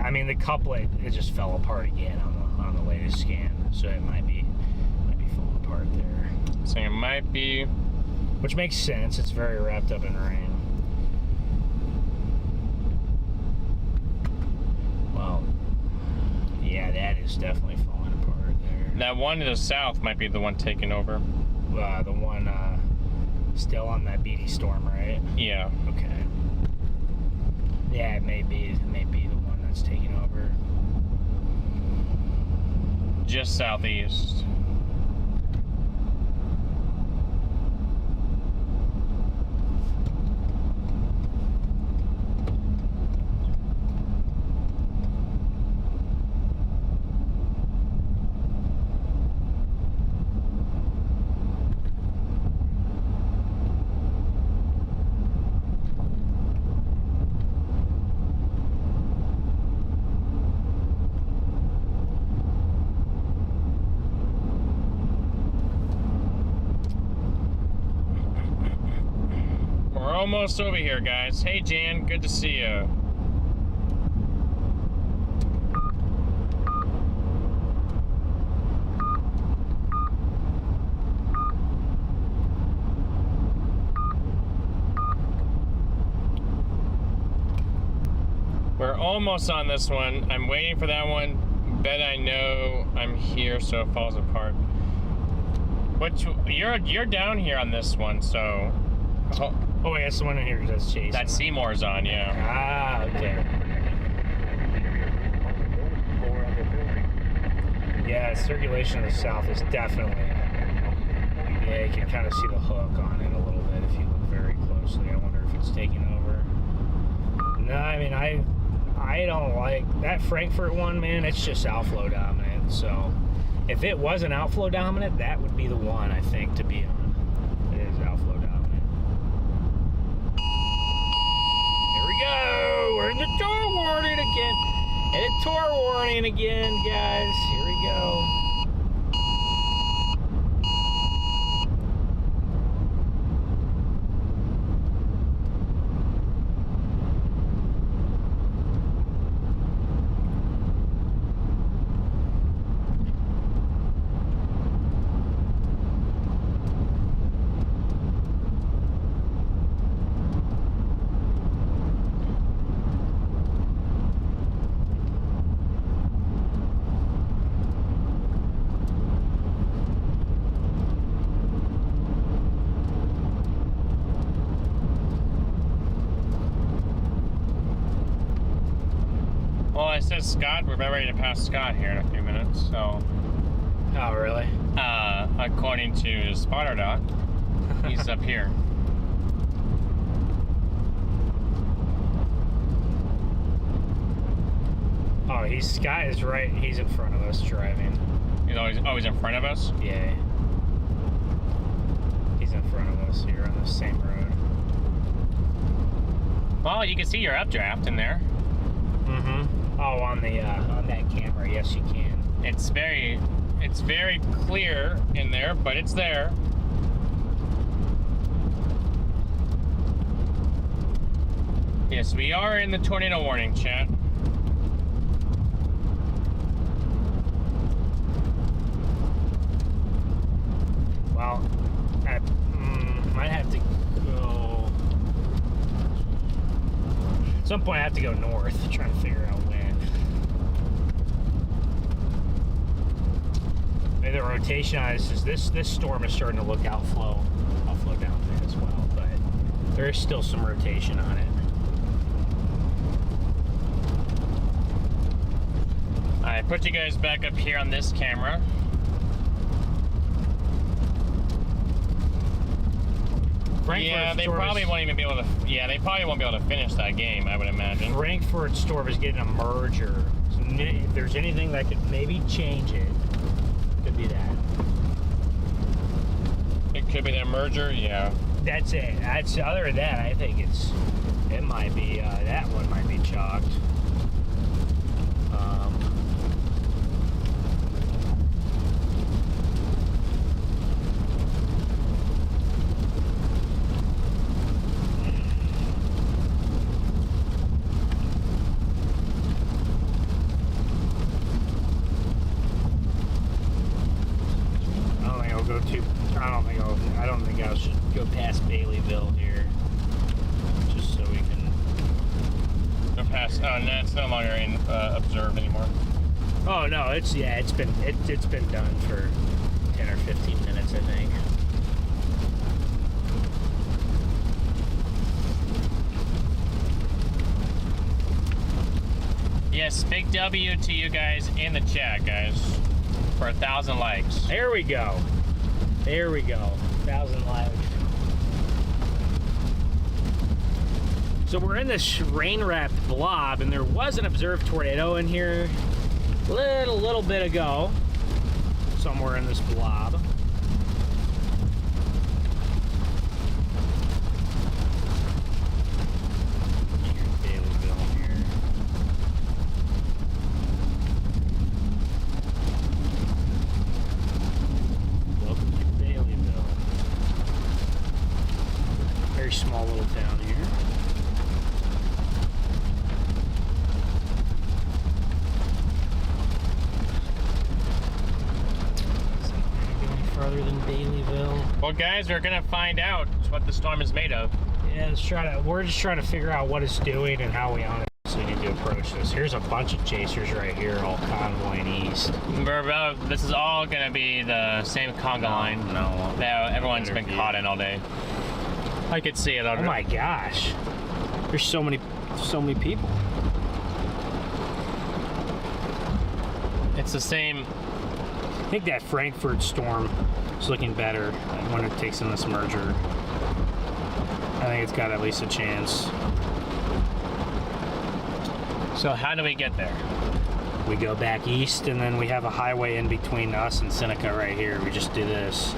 I mean, the couplet, it just fell apart again on the latest scan, so it might be falling apart there. So it might be, which makes sense. It's very wrapped up in rain. Well, yeah, that is definitely falling apart there. That one to the south might be the one taking over. The one still on that beady storm, right? Yeah. Okay. Yeah, it may be the one that's taking over. Just southeast. Almost over here, guys. Hey, Jan, good to see you. We're almost on this one. I'm waiting for that one. Bet I know I'm here, so it falls apart. But you're down here on this one, so. Oh, yeah, that's the one in here that's chasing. That Seymour's on, yeah. Ah, okay. Yeah, circulation of the south is definitely... Yeah, you can kind of see the hook on it a little bit if you look very closely. I wonder if it's taking over. No, I mean, I don't like... That Frankfurt one, man, it's just outflow dominant. So, if it wasn't outflow dominant, that would be the one, I think, to be on. It is outflow dominant. Go! We're in the tour warning again. And a tour warning again, guys. Here we go. It says Scott. We're about ready to pass Scott here in a few minutes, so. Oh, really? According to Spotter Doc, he's up here. Oh, Scott is right. He's in front of us driving. He's always in front of us? Yeah. He's in front of us here on the same road. Well, you can see your updraft in there. Mm-hmm. Oh, on that camera, yes, you can. It's very clear in there, but it's there. Yes, we are in the tornado warning, chat. Well, I might have to go. At some point, I have to go north, trying to figure out when. Maybe the rotation on this storm is starting to look outflow down there as well, but there is still some rotation on it. I put you guys back up here on this camera. Yeah, they probably won't even be able to. Yeah, they probably won't be able to finish that game, I would imagine. Frankfurt storm is getting a merger. So if there's anything that could maybe change it, could be that. It could be that merger, yeah. That's it. That's other than that, I think it might be that one might be chalked. I don't think I should go past Baileyville here, just so we can go past. Oh, no, it's no longer in observed anymore. Oh no, it's been done for 10 or 15 minutes, I think. Yes, big W to you guys in the chat, guys, for 1,000 likes. There we go. There we go. 1,000 likes. So we're in this rain-wrapped blob, and there was an observed tornado in here a little bit ago, somewhere in this blob. Small little town here. Is it going farther than Baileyville? Well, guys, we're gonna find out what the storm is made of. Yeah, we're just trying to figure out what it's doing and how we honestly need to approach this. Here's a bunch of chasers right here, all convoying east. This is all gonna be the same conga line. No. That everyone's been caught in all day. I could see it already. Oh my gosh. There's so many people. It's the same. I think that Frankfurt storm is looking better when it takes in this merger. I think it's got at least a chance. So how do we get there? We go back east, and then we have a highway in between us and Seneca right here. We just do this.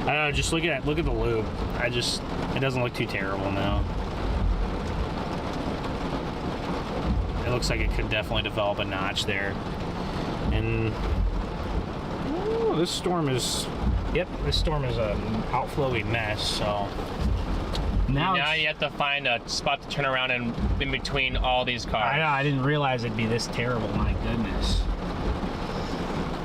I don't know, just look at the loop. It doesn't look too terrible now. It looks like it could definitely develop a notch there. And this storm is an outflowing mess, so now you have to find a spot to turn around in between all these cars. I know, I didn't realize it'd be this terrible, my goodness.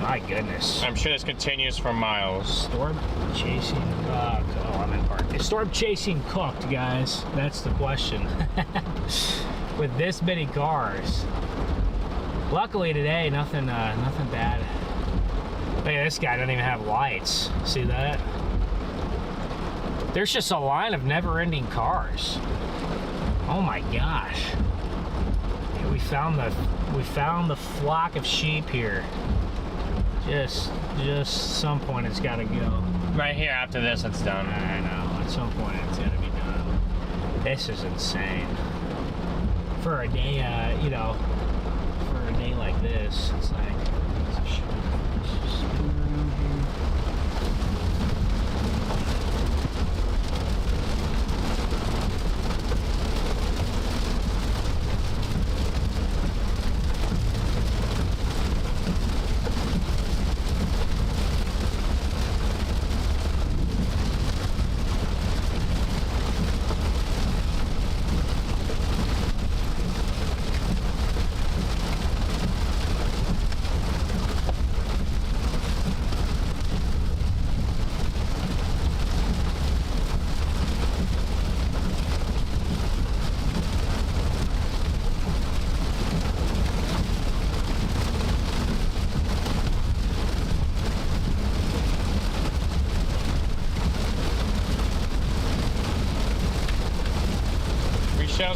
My goodness. I'm sure this continues for miles. Storm chasing I'm in park. Is storm chasing cooked, guys? That's the question. With this many cars. Luckily today, nothing bad. Look at this guy, doesn't even have lights. See that? There's just a line of never-ending cars. Oh my gosh. Yeah, we found the flock of sheep here. Just some point it's got to go. Right here, after this, it's done. I know. At some point, it's got to be done. This is insane. For a day, for a day like this, it's like.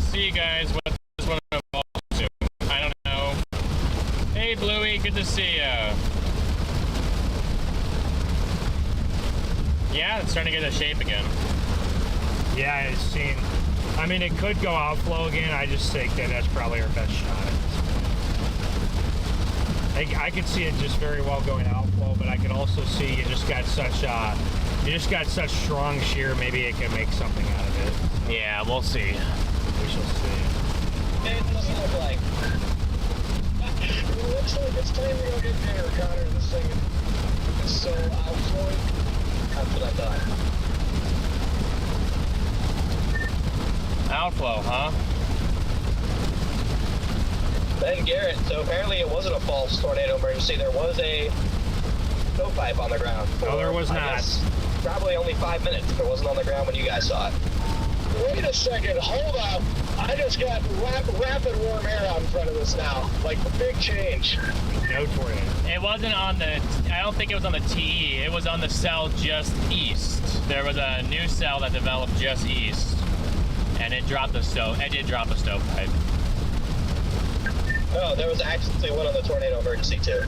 see, guys, what this one evolves to. I don't know. Hey, Bluey, good to see ya. Yeah, it's starting to get a shape again. Yeah, I've seen. I mean, it could go outflow again. I just think that that's probably our best shot at this point. I could see it just very well going outflow, but I could also see you just got such strong shear. Maybe it can make something out of it. Yeah, we'll see. We shall see. It doesn't look like. It looks like it's time to go get dinner, Connor. This thing is so outflowing. That's what I thought. Outflow, huh? Ben Garrett, so apparently it wasn't a false tornado emergency. There was a stovepipe on the ground. No, there was I not. guess, probably only 5 minutes if it wasn't on the ground when you guys saw it. Wait a second, hold up. I just got rapid warm air out in front of us now. Like a big change. No tornado. It wasn't on the, I don't think it was on the TE. It was on the cell just east. There was a new cell that developed just east. And it dropped the stove. It did drop a stovepipe. Oh, there was actually one on the tornado emergency too.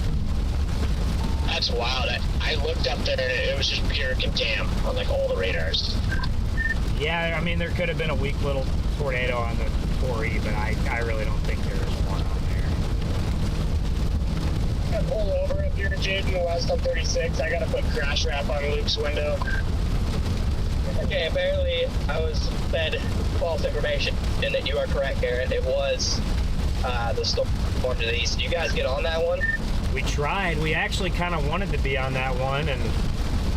That's wild. I looked up there and it was just pure contam on like all the radars. Yeah, I mean, there could have been a weak little tornado on the 4E, but I really don't think there is one on there. I pull over if you're Jaden West on 36. I gotta put crash wrap on Luke's window. Okay, apparently I was fed false information, and that you are correct, Garrett. It was the storm to the east. Did you guys get on that one? We tried. We actually kind of wanted to be on that one, and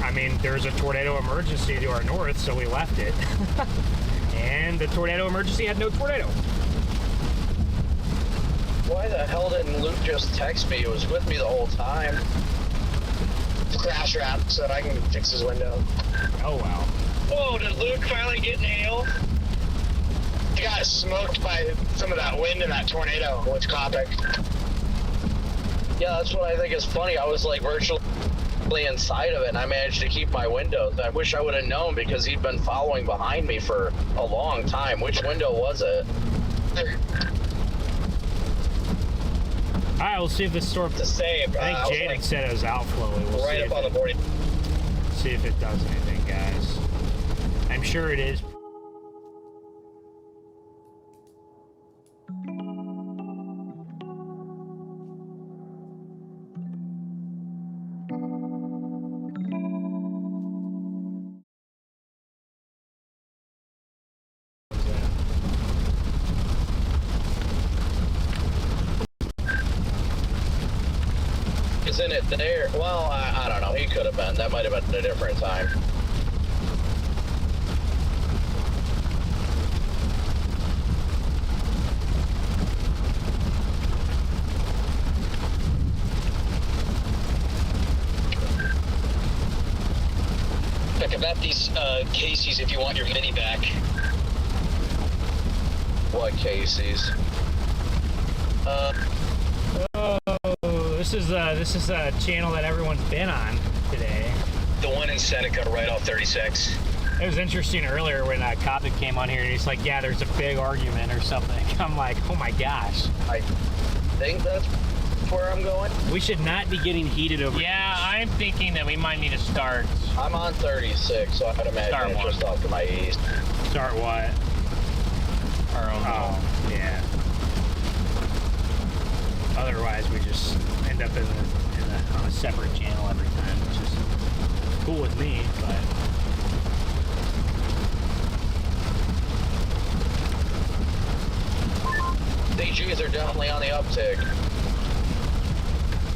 I mean, there's a tornado emergency to our north, so we left it. And the tornado emergency had no tornado. Why the hell didn't Luke just text me? He was with me the whole time. Crash wrap so I can fix his window. Oh, wow. Whoa, did Luke finally get nailed? He got smoked by some of that wind and that tornado. What's topic? Yeah, that's what I think is funny. I was like virtually inside of it, and I managed to keep my windows. I wish I would have known because he'd been following behind me for a long time. Which window was it? All right, we'll see if this storm. To save. I think Jaden said it was outflow. We'll right up on the board. See if it does anything, guys. I'm sure it is. Isn't it there? Well, I don't know. He could have been. That might have been a different time. I've got these Casey's if you want your mini back. What Casey's? This is a channel that everyone's been on today. The one in Seneca, right off 36. It was interesting earlier when Copic came on here and he's like, yeah, there's a big argument or something. I'm like, oh my gosh. I think that's where I'm going. We should not be getting heated over. Yeah, I'm thinking that we might need to start. I'm on 36, so I'd imagine it's just off to my east. Start what? Our own. Oh, yeah. Otherwise, we just end up on a separate channel every time, which is cool with me, but. DGs are definitely on the uptick.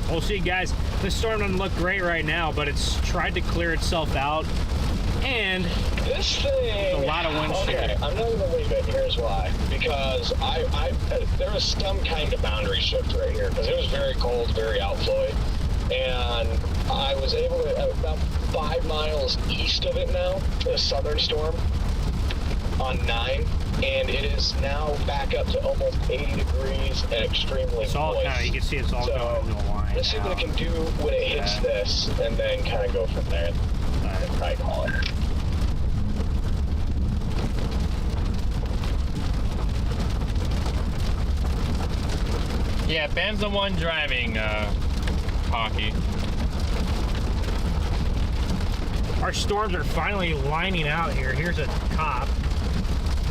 We'll see, guys. This storm doesn't look great right now, but it's tried to clear itself out, and this thing, a lot of wind shear. Okay, I'm not gonna leave it. Here's why. Because there was some kind of boundary shift right here because it was very cold, very outflowy, and I was able to about 5 miles east of it now, the southern storm on 9. And it is now back up to almost 80 degrees and extremely It's all moist. kind of, you can see it's all going into a line. Let's see what it can do when it hits this, and then kind of go from there. I'd probably call it. Yeah, Ben's the one driving, hockey. Our storms are finally lining out here. Here's a cop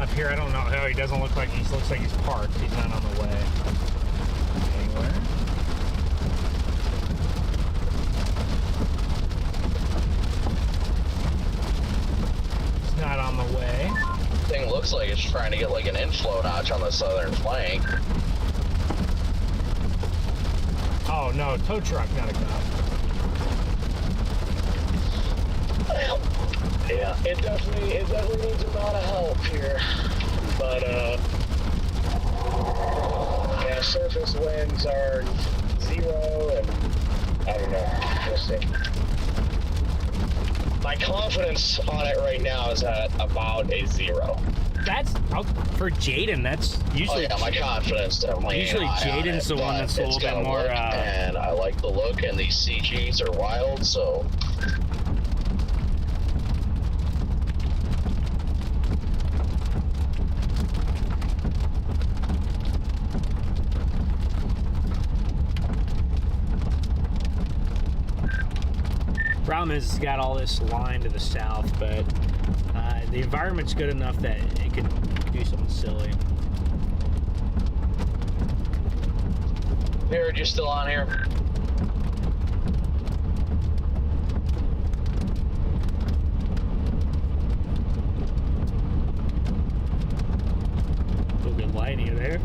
up here. I don't know. Oh, he doesn't look like looks like he's parked. He's not on the way anywhere. He's not on the way. Thing looks like it's trying to get like an inflow notch on the southern flank. Oh no, tow truck, not a cop. Yeah, it definitely needs a lot of help here. But yeah, surface winds are 0 and I don't know. We'll see. My confidence on it right now is at about a 0. That's for Jaden. That's usually. Oh yeah, my confidence definitely. Usually Jaden's the one that's a little bit more. And I like the look, and these CGs are wild, so. Problem is, it's got all this line to the south, but the environment's good enough that it could do something silly. Garrett, you still on here? Oh, good lighting there.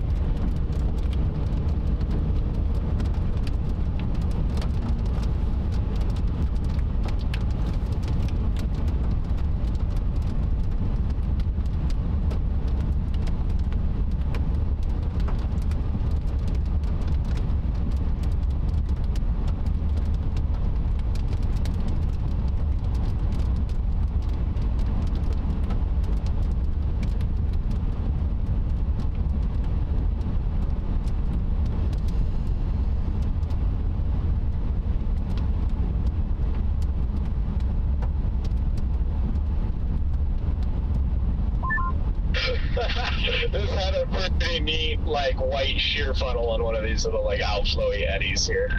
This had a pretty neat, like, white shear funnel on one of these little, like, outflowy eddies here.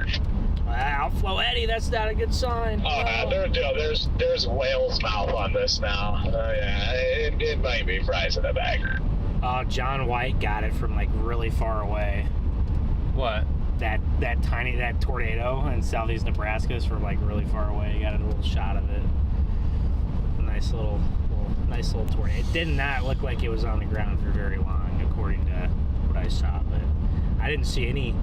Outflow eddy, that's not a good sign. There's whale's mouth on this now. Yeah, it might be fries in the bag. Oh, John White got it from, like, really far away. What? That tornado in southeast Nebraska is from, like, really far away. You got a little shot of it. A nice little tornado. It did not look like it was on the ground for very long, according to what I saw, but I didn't see any.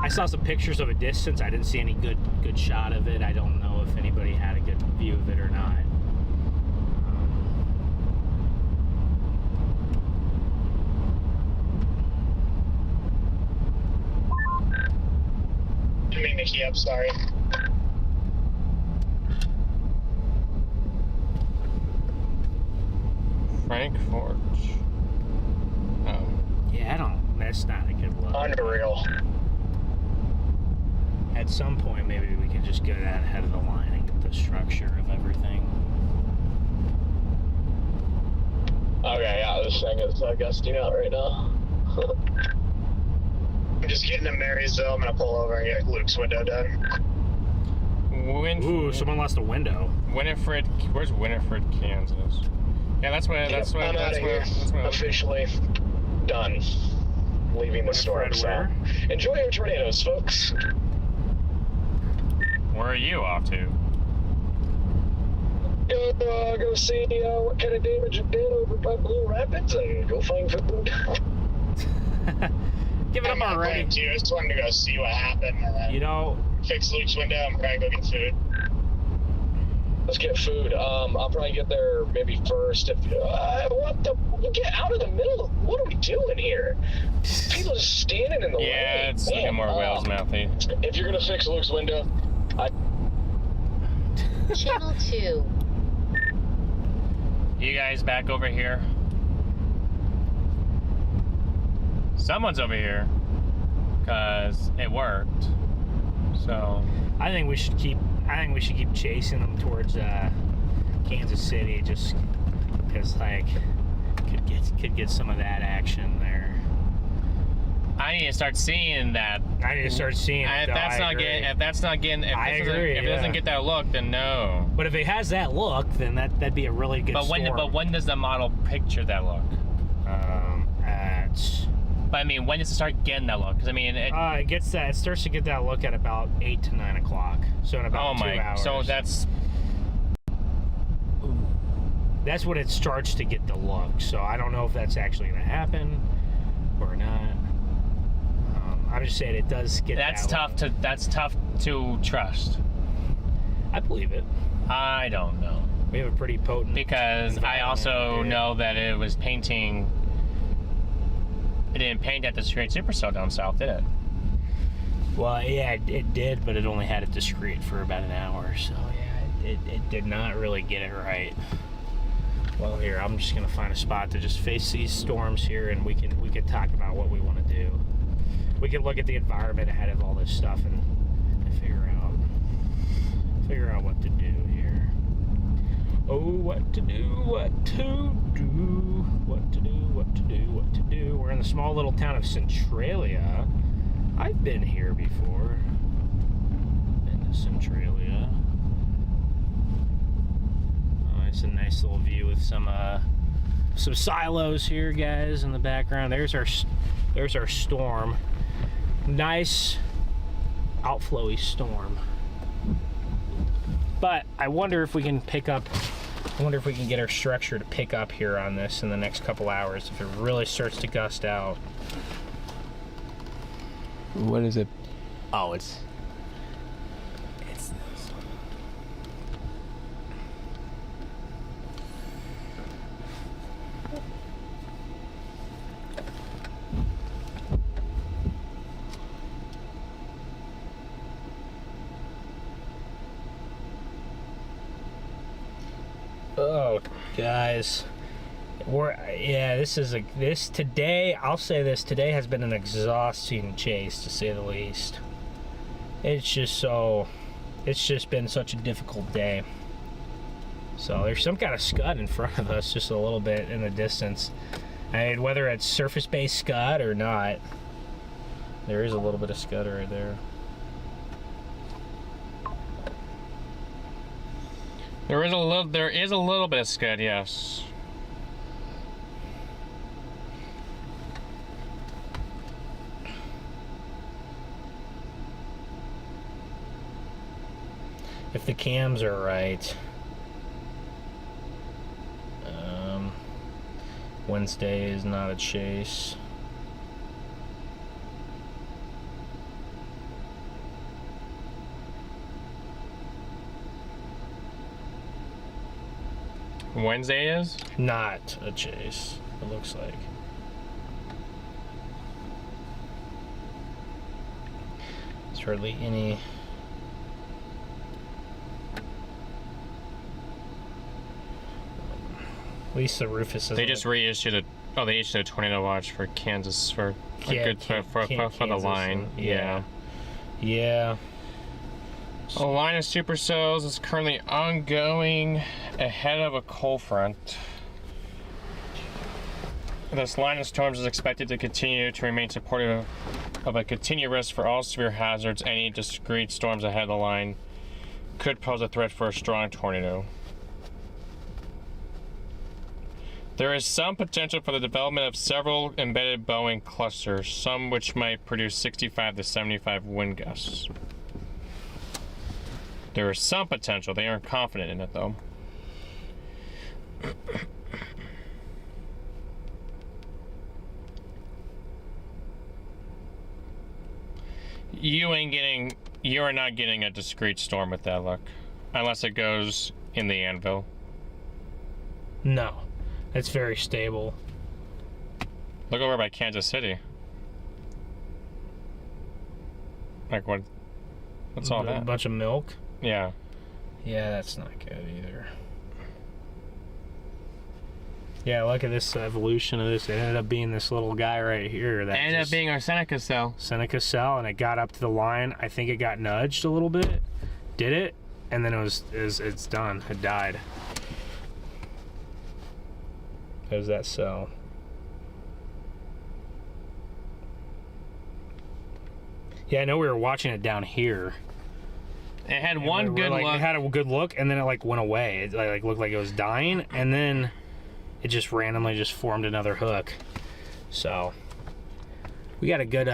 I saw some pictures of a distance. I didn't see any good shot of it. I don't know if anybody had a good view of it or not. I mean, Nikki, I'm sorry. Frankfurt. Oh. Yeah, that's not a good look. Unreal. At some point, maybe we can just get that ahead of the line and get the structure of everything. Okay, yeah, this thing is gusting out right now. I'm just getting to Marysville. I'm gonna pull over and get Luke's window done. Ooh, someone lost a window. Winifred, where's Winifred, Kansas? Yeah, that's where. I'm out of here. Officially done. Leaving the storm. So enjoy your tornadoes, folks. Where are you off to? Go see what kind of damage it did over by Blue Rapids and go find food. Give it up already. I just wanted to go see what happened and then fix Luke's window and probably go get food. Let's get food. I'll probably get there maybe first. If get out of the middle. What are we doing here? People just standing in the way. Yeah, it's looking more whale's mouthy. If you're gonna fix Luke's window, Channel 2. You guys back over here? Someone's over here, cause it worked. So I think we should keep chasing them towards Kansas City, just because like could get some of that action there. I need to start seeing that. I need to start seeing it. If that's not getting, if it doesn't get that look, then no. But if it has that look, then that'd be a really good storm. But when does the model picture that look? But I mean, when does it start getting that look? Because I mean, it starts to get that look at about 8 to 9 o'clock. So in about 2 hours. So that's when it starts to get the look. So I don't know if that's actually going to happen or not. I'm just saying it does get. That's tough to trust. I believe it. I don't know. We have a pretty potent. Because I also know that it was painting. It didn't paint at the discrete supercell down south, did it? Well, yeah, it did, but it only had it discrete for about an hour. So yeah, it did not really get it right. Well, here I'm just gonna find a spot to just face these storms here, and we can talk about what we want to do. We can look at the environment ahead of all this stuff and figure out what to do here. Oh, what to do, what to do, what to do, what to do, what to do. We're in the small little town of Centralia. I've been here before. Been to Centralia. Oh, it's a nice little view with some silos here, guys, in the background. There's our storm. Nice outflowy storm. But I wonder if we can get our structure to pick up here on this in the next couple hours if it really starts to gust out. What is it? Oh, it's Oh, guys, today, I'll say this, today has been an exhausting chase, to say the least. It's just been such a difficult day. So there's some kind of scud in front of us, just a little bit in the distance. I mean, whether it's surface-based scud or not, there is a little bit of scud right there. There is a little bit of scud, yes. If the cams are right, Wednesday is not a chase. Wednesday is? Not a chase, it looks like. There's hardly any. At least the Rufus is. They just reissued they issued a tornado watch for Kansas for the line. Yeah. The line of supercells is currently ongoing ahead of a cold front. This line of storms is expected to continue to remain supportive of a continued risk for all severe hazards. Any discrete storms ahead of the line could pose a threat for a strong tornado. There is some potential for the development of several embedded Boeing clusters, some which might produce 65 to 75 wind gusts. There is some potential. They aren't confident in it, though. You are not getting a discrete storm with that look, unless it goes in the anvil. No, it's very stable. Look over by Kansas City. Like what? What's all that? A bunch of milk. Yeah. Yeah, that's not good either. Yeah, look at this evolution of this. It ended up being this little guy right here. That ended up being our Seneca cell. Seneca cell, and it got up to the line. I think it got nudged a little bit. Did it? And then it's done. It died. There's that cell. Yeah, I know we were watching it down here. It had And one good like, look. It had a good look, and then it like went away. It like looked like it was dying, and then it just randomly just formed another hook. So we got a good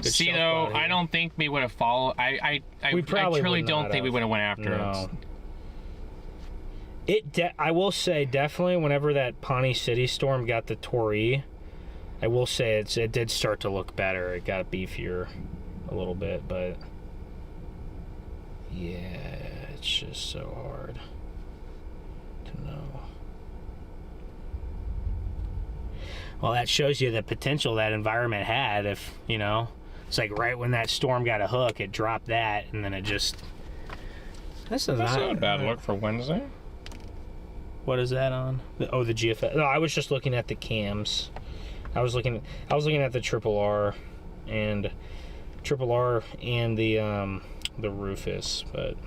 See though, I don't think we would have followed. I truly don't think we would have went after it. I will say definitely whenever that Pawnee City storm got the Torrey, I will say it did start to look better. It got beefier a little bit, but yeah, it's just so hard to know. Well, that shows you the potential that environment had. If, you know, it's like right when that storm got a hook, it dropped that, and then it just... That's not a bad look for Wednesday. What is that on? Oh, the GFS. No, I was just looking at the cams. I was looking at the RRR and the Rufus, but...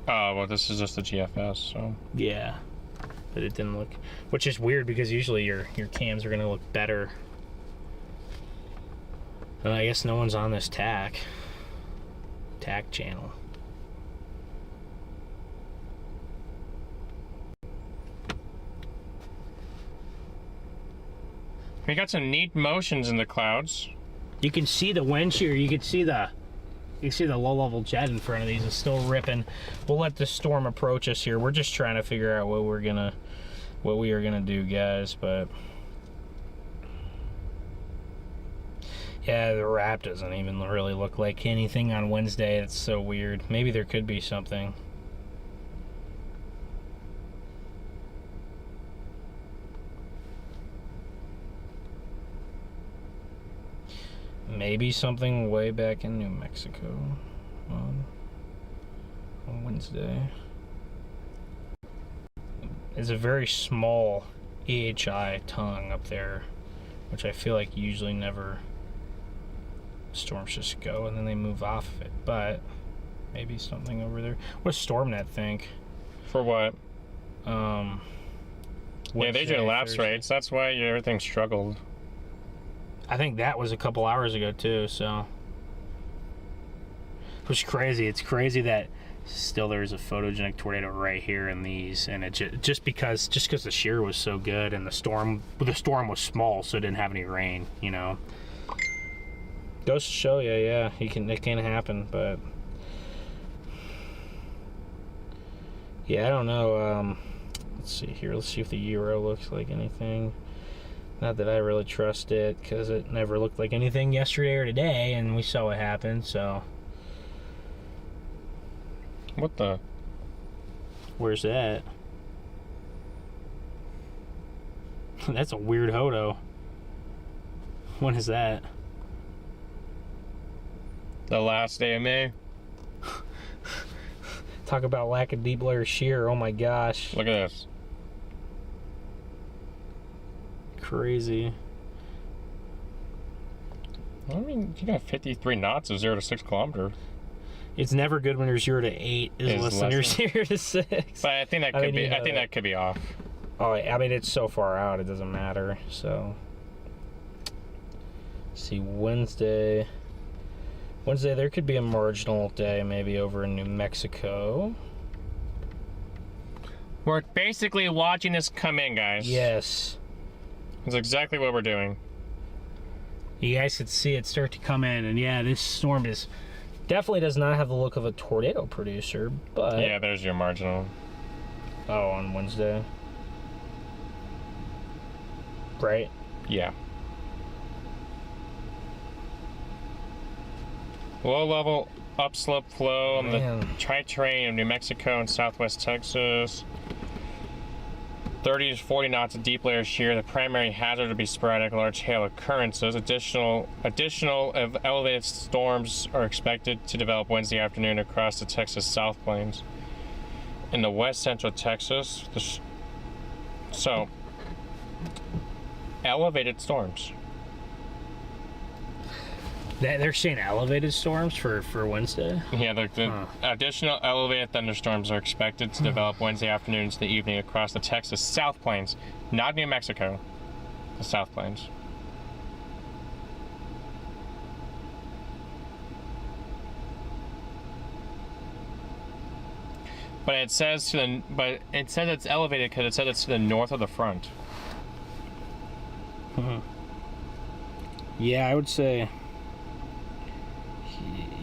Oh, well, this is just the GFS, so... Yeah. But it didn't look, which is weird because usually your cams are gonna look better. I guess no one's on this TAC channel. We got some neat motions in the clouds. You can see the wind shear. You can see the low-level jet in front of these. It's still ripping. We'll let the storm approach us here. We're just trying to figure out what we are gonna do, guys. But yeah, the wrap doesn't even really look like anything on Wednesday. It's so weird. Maybe there could be something. Maybe something way back in New Mexico on Wednesday. It's a very small EHI tongue up there, which I feel like usually never storms just go and then they move off of it, but maybe something over there. What does StormNet think? For what? Yeah, they do lapse Thursday. rates. That's why everything struggled. I think that was a couple hours ago too, so. Which is crazy. It's crazy that still there's a photogenic tornado right here in these, and it just because the shear was so good and the storm was small, so it didn't have any rain, you know. Goes to show you, yeah, it can happen, but yeah, I don't know. Let's see here. Let's see if the Euro looks like anything. Not that I really trust it, because it never looked like anything yesterday or today, and we saw what happened, so. What the? Where's that? That's a weird hodo. When is that? The last day of May. Talk about lack of deep layer shear. Oh my gosh. Look at this. Crazy. I mean, you got 53 knots of 0 to 6 kilometers. It's never good when your 0 to 8 is less than your 0 to 6. But I think that could be. I think that could be off. Oh, I mean, it's so far out, it doesn't matter. So, see, Wednesday, there could be a marginal day maybe over in New Mexico. We're basically watching this come in, guys. Yes. That's exactly what we're doing. You guys could see it start to come in, and yeah, this storm definitely does not have the look of a tornado producer, but... Yeah, there's your marginal. Oh, on Wednesday. Right? Yeah. Low level upslope flow on the tri-terrain of New Mexico and southwest Texas. 30 to 40 knots of deep layer shear. The primary hazard would be sporadic large hail occurrences. Additional elevated storms are expected to develop Wednesday afternoon across the Texas South Plains. In the west central Texas, so elevated storms. They're saying elevated storms for Wednesday? Yeah, the additional elevated thunderstorms are expected to develop Wednesday afternoon into the evening across the Texas South Plains, not New Mexico, the South Plains. But it says it's elevated because it says it's to the north of the front. Yeah, I would say.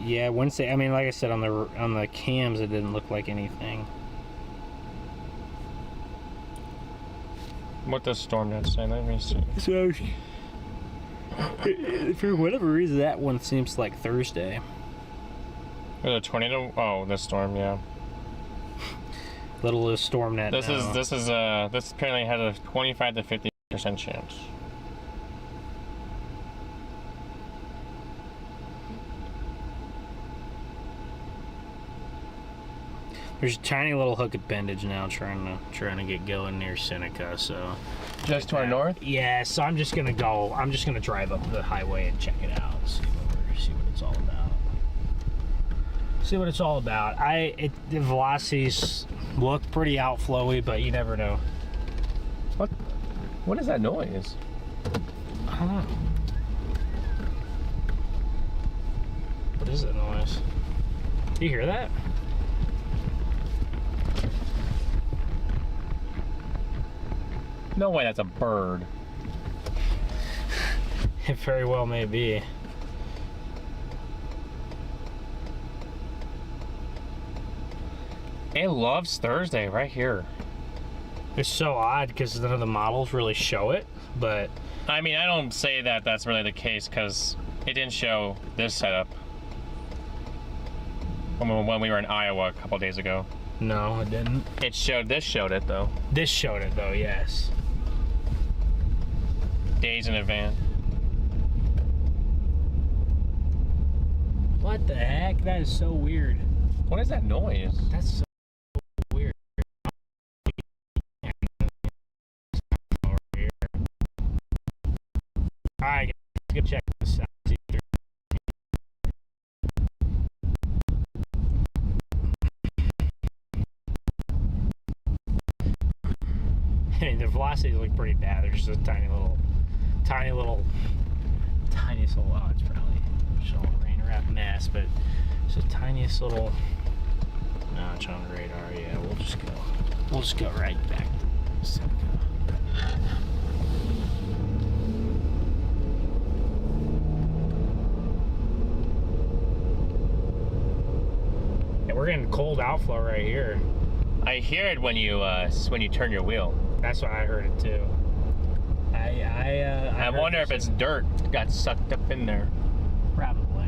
Yeah, Wednesday. I mean, like I said, on the cams, it didn't look like anything. What does StormNet say? Let me see. So, for whatever reason, that one seems like Thursday. There's a tornado. Oh, this storm, yeah. Little is StormNet. This apparently has a 25 to 50% chance. There's a tiny little hook appendage now trying to get going near Seneca, so just to our north? Yeah, so I'm just gonna drive up the highway and check it out, see what it's all about. See what it's all about. The velocities look pretty outflowy, but you never know. What is that noise? I don't know. What is that noise? Do you hear that? No way, that's a bird. It very well may be. It loves Thursday right here. It's so odd because none of the models really show it, but... I mean, I don't say that that's really the case because it didn't show this setup when we were in Iowa a couple days ago. No, it didn't. This showed it though. This showed it though, yes. Days in advance. What the heck? That is so weird. What is that noise? That's so weird. Alright, let's go check this out. I mean, the velocities look pretty bad. There's just a tiniest little, oh, it's probably just a rain wrap mess, but it's the tiniest little notch on the radar. Yeah, we'll just go right back to Seneca. And we're getting cold outflow right here. I hear it when you turn your wheel. That's what I heard it too. I wonder if it's dirt got sucked up in there. Probably.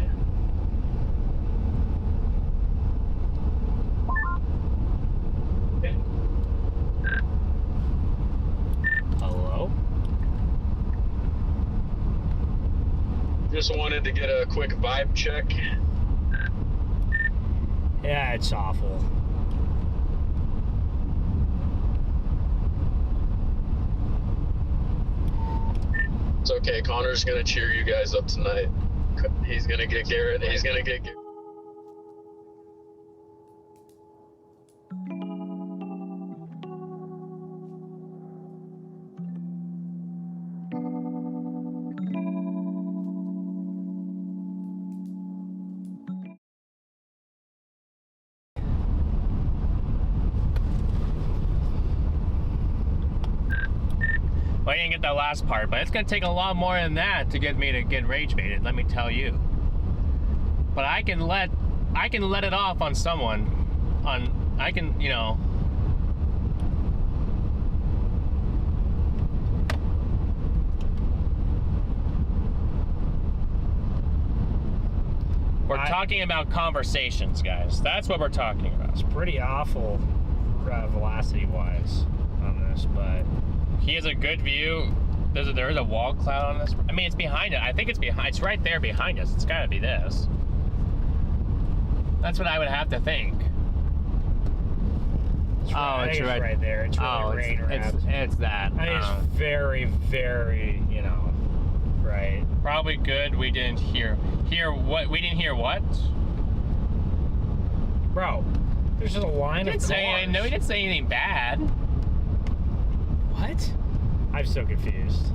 Hello? Just wanted to get a quick vibe check. Yeah, it's awful. It's okay. Connor's gonna cheer you guys up tonight. He's gonna get Garrett. He's gonna get Garrett. Well, I didn't get that last part, but it's gonna take a lot more than that to get me to get rage baited, let me tell you. But I can let it off on someone. You know. We're talking about conversations, guys. That's what we're talking about. It's pretty awful velocity-wise on this, but... He has a good view. There is a wall cloud on this. I mean, it's behind it. I think it's behind. It's right there behind us. It's got to be this. That's what I would have to think. It's right, it's right there. It's really rain wrapped. It's that. I mean, it's very, very, you know, right. Probably good. We didn't hear what? We didn't hear what? Bro, there's just a line of cars. No, he didn't say anything bad. What? I'm so confused.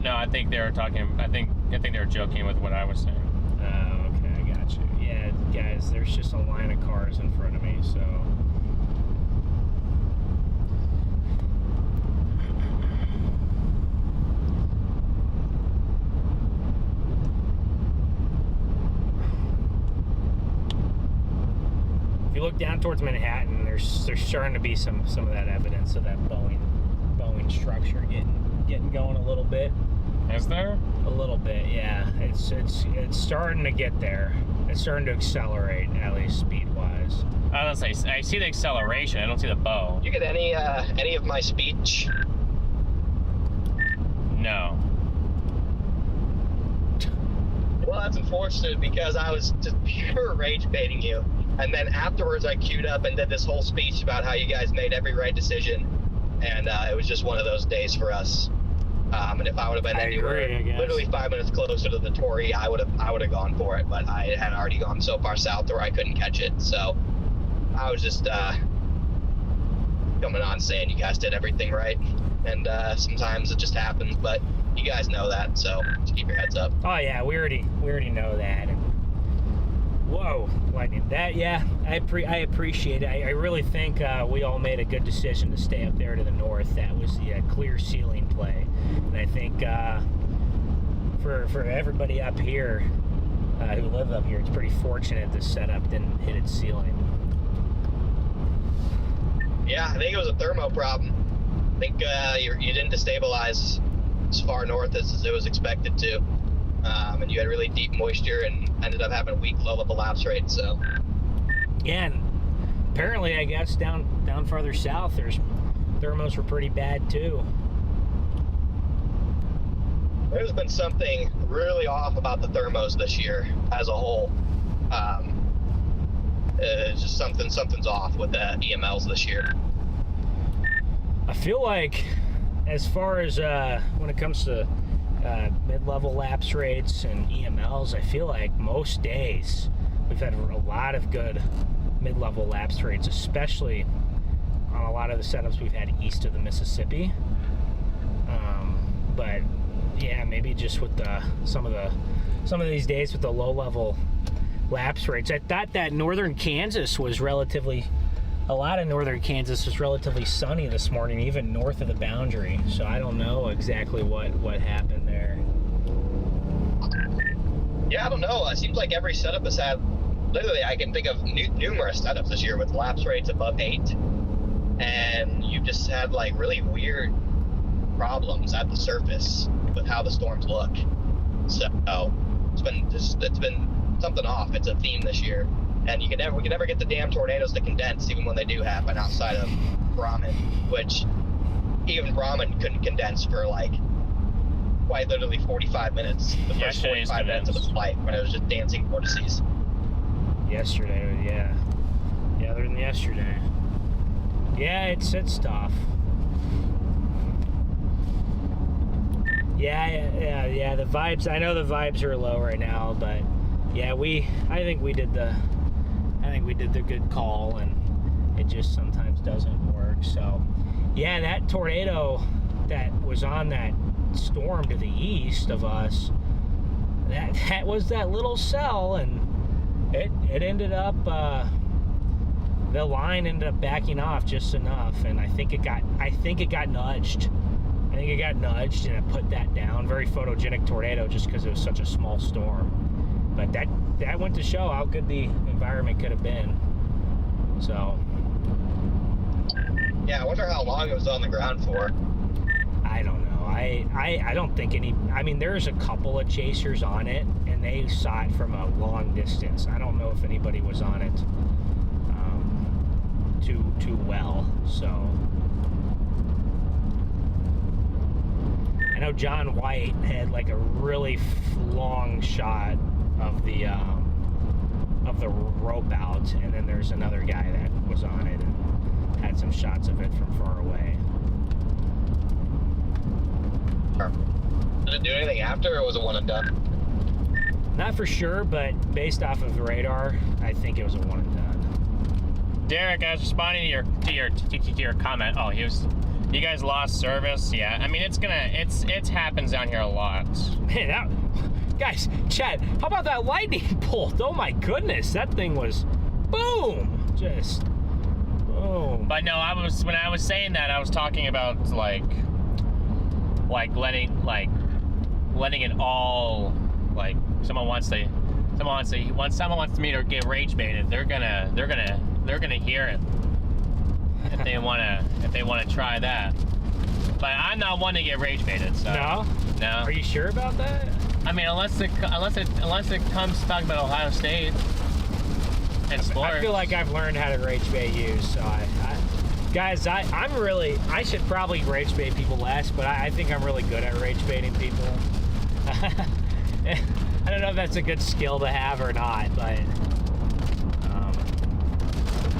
No, I think they were talking. I think they were joking with what I was saying. Oh, okay, I got you. Yeah, guys, there's just a line of cars in front of me, so if you look down towards Manhattan, there's starting to be some of that evidence of that Boeing structure getting going a little bit. Is there? A little bit, yeah. It's starting to get there. It's starting to accelerate, at least speed-wise. I was gonna say, I see the acceleration. I don't see the bow. You get any of my speech? No. Well, that's unfortunate because I was just pure rage baiting you. And then afterwards I queued up and did this whole speech about how you guys made every right decision. And it was just one of those days for us. And if I would have been anywhere literally 5 minutes closer to the Tory, I would have gone for it. But I had already gone so far south where I couldn't catch it. So I was just coming on saying you guys did everything right. And sometimes it just happens, but you guys know that, so just keep your heads up. Oh yeah, we already know that. Whoa, lightning! That, yeah, I appreciate it. I really think we all made a good decision to stay up there to the north. That was the clear ceiling play, and I think for everybody up here who live up here, it's pretty fortunate this setup didn't hit its ceiling. Yeah, I think it was a thermo problem. I think you didn't destabilize as far north as it was expected to, and you had really deep moisture and ended up having a weak low-level lapse rate. So yeah, and apparently, I guess down farther south, there's thermos were pretty bad too. There's been something really off about the thermos this year as a whole. It's just something's off with the EMLs this year. I feel like, as far as when it comes to mid-level lapse rates and EMLs, I feel like most days we've had a lot of good mid-level lapse rates, especially on a lot of the setups we've had east of the Mississippi. But yeah, maybe just with some of these days with the low-level lapse rates. I thought that northern Kansas was a lot of northern Kansas was relatively sunny this morning, even north of the boundary. So I don't know exactly what happened there. Yeah, I don't know. It seems like every setup has had, literally, I can think of numerous setups this year with lapse rates above 8. And you've just had like really weird problems at the surface with how the storms look. So it's been something off. It's a theme this year. And we can never get the damn tornadoes to condense, even when they do happen outside of Brahman, which even Brahman couldn't condense for like quite literally 45 minutes. The first 45 minutes of the flight when it was just dancing vortices. Yesterday, yeah. Yeah, other than yesterday. Yeah, it's tough. Yeah, the vibes, I know the vibes are low right now, but yeah, I think we did the good call, and it just sometimes doesn't work. So yeah, that tornado that was on that storm to the east of us, that was that little cell, and it ended up the line ended up backing off just enough, and I think it got nudged. I think it got nudged, and it put that down. Very photogenic tornado, just because it was such a small storm. But that went to show how good the environment could have been. So yeah, I wonder how long it was on the ground for. I don't know. I don't think any. I mean, there's a couple of chasers on it, and they saw it from a long distance. I don't know if anybody was on it too well. So I know John White had like a really long shot of the rope out, and then there's another guy that was on it and had some shots of it from far away. Did it do anything after, or was it one and done? Not for sure, but based off of the radar, I think it was a one and done. Derek, I was responding to your comment. Oh, you guys lost service. Yeah, I mean it happens down here a lot. Man, guys, Chad, how about that lightning bolt? Oh my goodness, that thing was boom, just boom. But no, when I was saying that, I was talking about like letting it all, like someone wants me to get rage baited, they're gonna they're gonna hear it if they wanna try that. But I'm not one to get rage baited. So No. Are you sure about that? I mean, unless it comes talking about Ohio State and sports. I feel like I've learned how to rage bait you, so guys, I should probably rage bait people less, but I think I'm really good at rage baiting people. I don't know if that's a good skill to have or not, but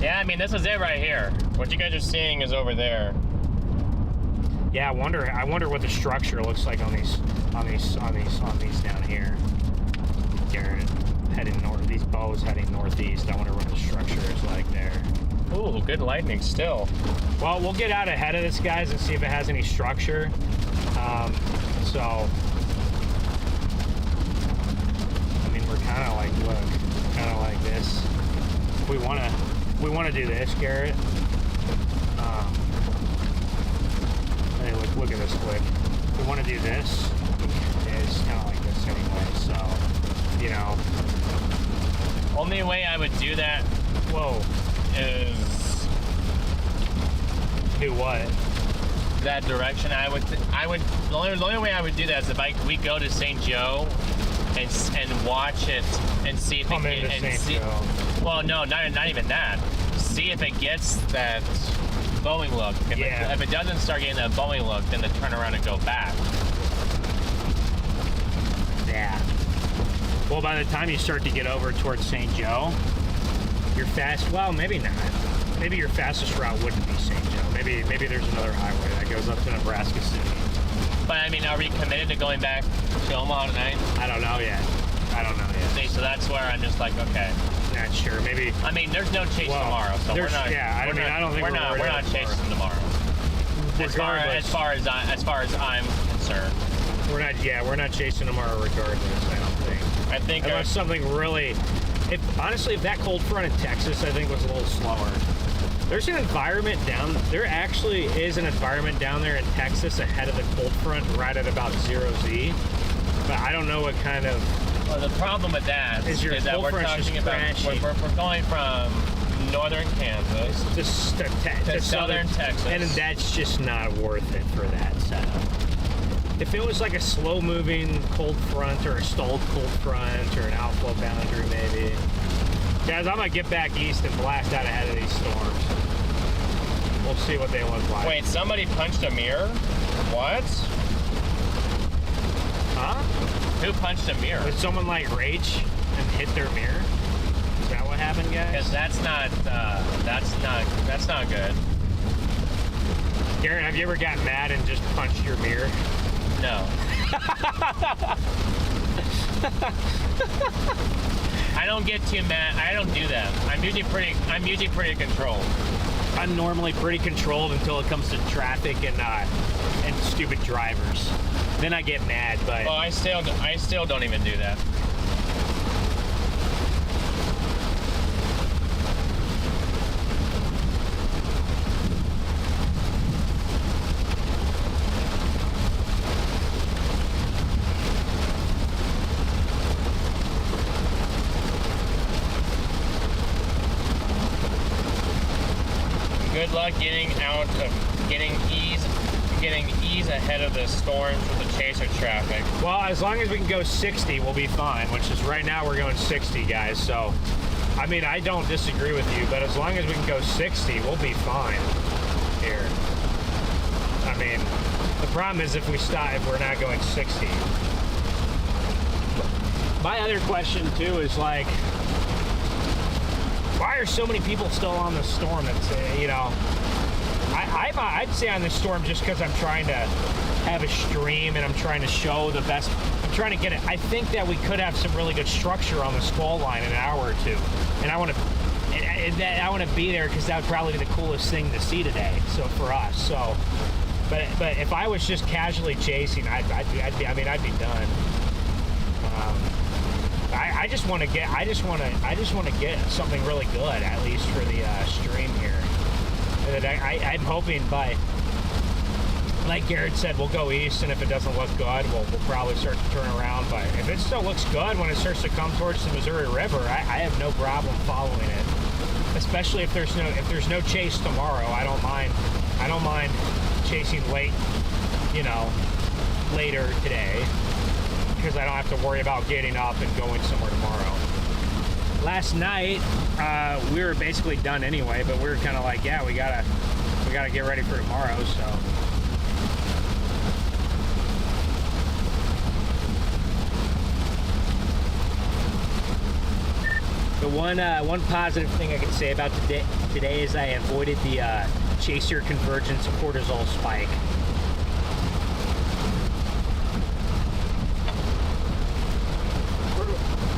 yeah, I mean, this is it right here. What you guys are seeing is over there. yeah, I wonder what the structure looks like on these down here. Garrett heading north, these bows heading northeast. I wonder what the structure is like there. Ooh, good lightning still. Well, we'll get out ahead of this, guys, and see if it has any structure. So, I mean, we're kind of like, look, kind of like this. We want to do this, Garrett. Hey, look at this quick. We want to do this. It's kind of like this anyway. So, you know. Only way I would do that. Whoa. Is do what? That direction. I would. The only way I would do that is if we go to St. Joe and watch it and see if Come into St. Joe. Well, no, not even that. See if it gets that Boeing look. If it doesn't start getting that Boeing look, then to turn around and go back. Yeah. Well, by the time you start to get over towards St. Joe, you're fast. Well, maybe not. Maybe your fastest route wouldn't be St. Joe. Maybe there's another highway that goes up to Nebraska City. But I mean, are we committed to going back to Omaha tonight? I don't know yet. See, so that's where I'm just like, okay. Not sure. Maybe. I mean, there's no chase tomorrow, so we're not. Yeah, I don't think we're not chasing tomorrow. As far as I'm concerned. We're not chasing tomorrow regardless. I don't think. I think unless something really. If that cold front in Texas, I think, was a little slower. There's an environment down. There actually is an environment down there in Texas ahead of the cold front, right at about 0Z. But I don't know what kind of. Well, the problem with that is that we're talking about we're going from northern Kansas to southern Texas, and that's just not worth it for that setup. If it was like a slow-moving cold front or a stalled cold front or an outflow boundary, maybe. Guys, I'm gonna get back east and blast out ahead of these storms. We'll see what they look like. Wait, somebody punched a mirror? What? Huh? Who punched a mirror? Did someone like rage and hit their mirror? Is that what happened, guys? Because that's not good. Garrett, have you ever gotten mad and just punched your mirror? No. I don't get too mad. I don't do that. I'm usually pretty controlled. I'm normally pretty controlled until it comes to traffic and stupid drivers. Then I get mad, but I still don't even do that. Good luck getting ease ahead of the storms with the chaser traffic. Well, as long as we can go 60, we'll be fine, which is right now we're going 60, guys. So, I mean, I don't disagree with you, but as long as we can go 60, we'll be fine here. I mean, the problem is if we're not going 60. My other question, too, is like, why are so many people still on the storm? That's, I'd say on this storm just because I'm trying to have a stream and I'm trying to show the best. I'm trying to get it. I think that we could have some really good structure on the squall line in an hour or two, and I want to be there because that would probably be the coolest thing to see today. So for us, but if I was just casually chasing, I'd be done. I just want to get something really good, at least for the stream here. And I'm hoping by, like Garrett said, we'll go east, and if it doesn't look good, we'll probably start to turn around. But if it still looks good when it starts to come towards the Missouri River, I have no problem following it. especially if there's no chase tomorrow. I don't mind chasing late, you know, later today, because I don't have to worry about getting up and going somewhere tomorrow. Last night we were basically done anyway, but we were kind of like, yeah, we gotta get ready for tomorrow. So the one positive thing I can say about today is I avoided the Chaser convergence cortisol spike.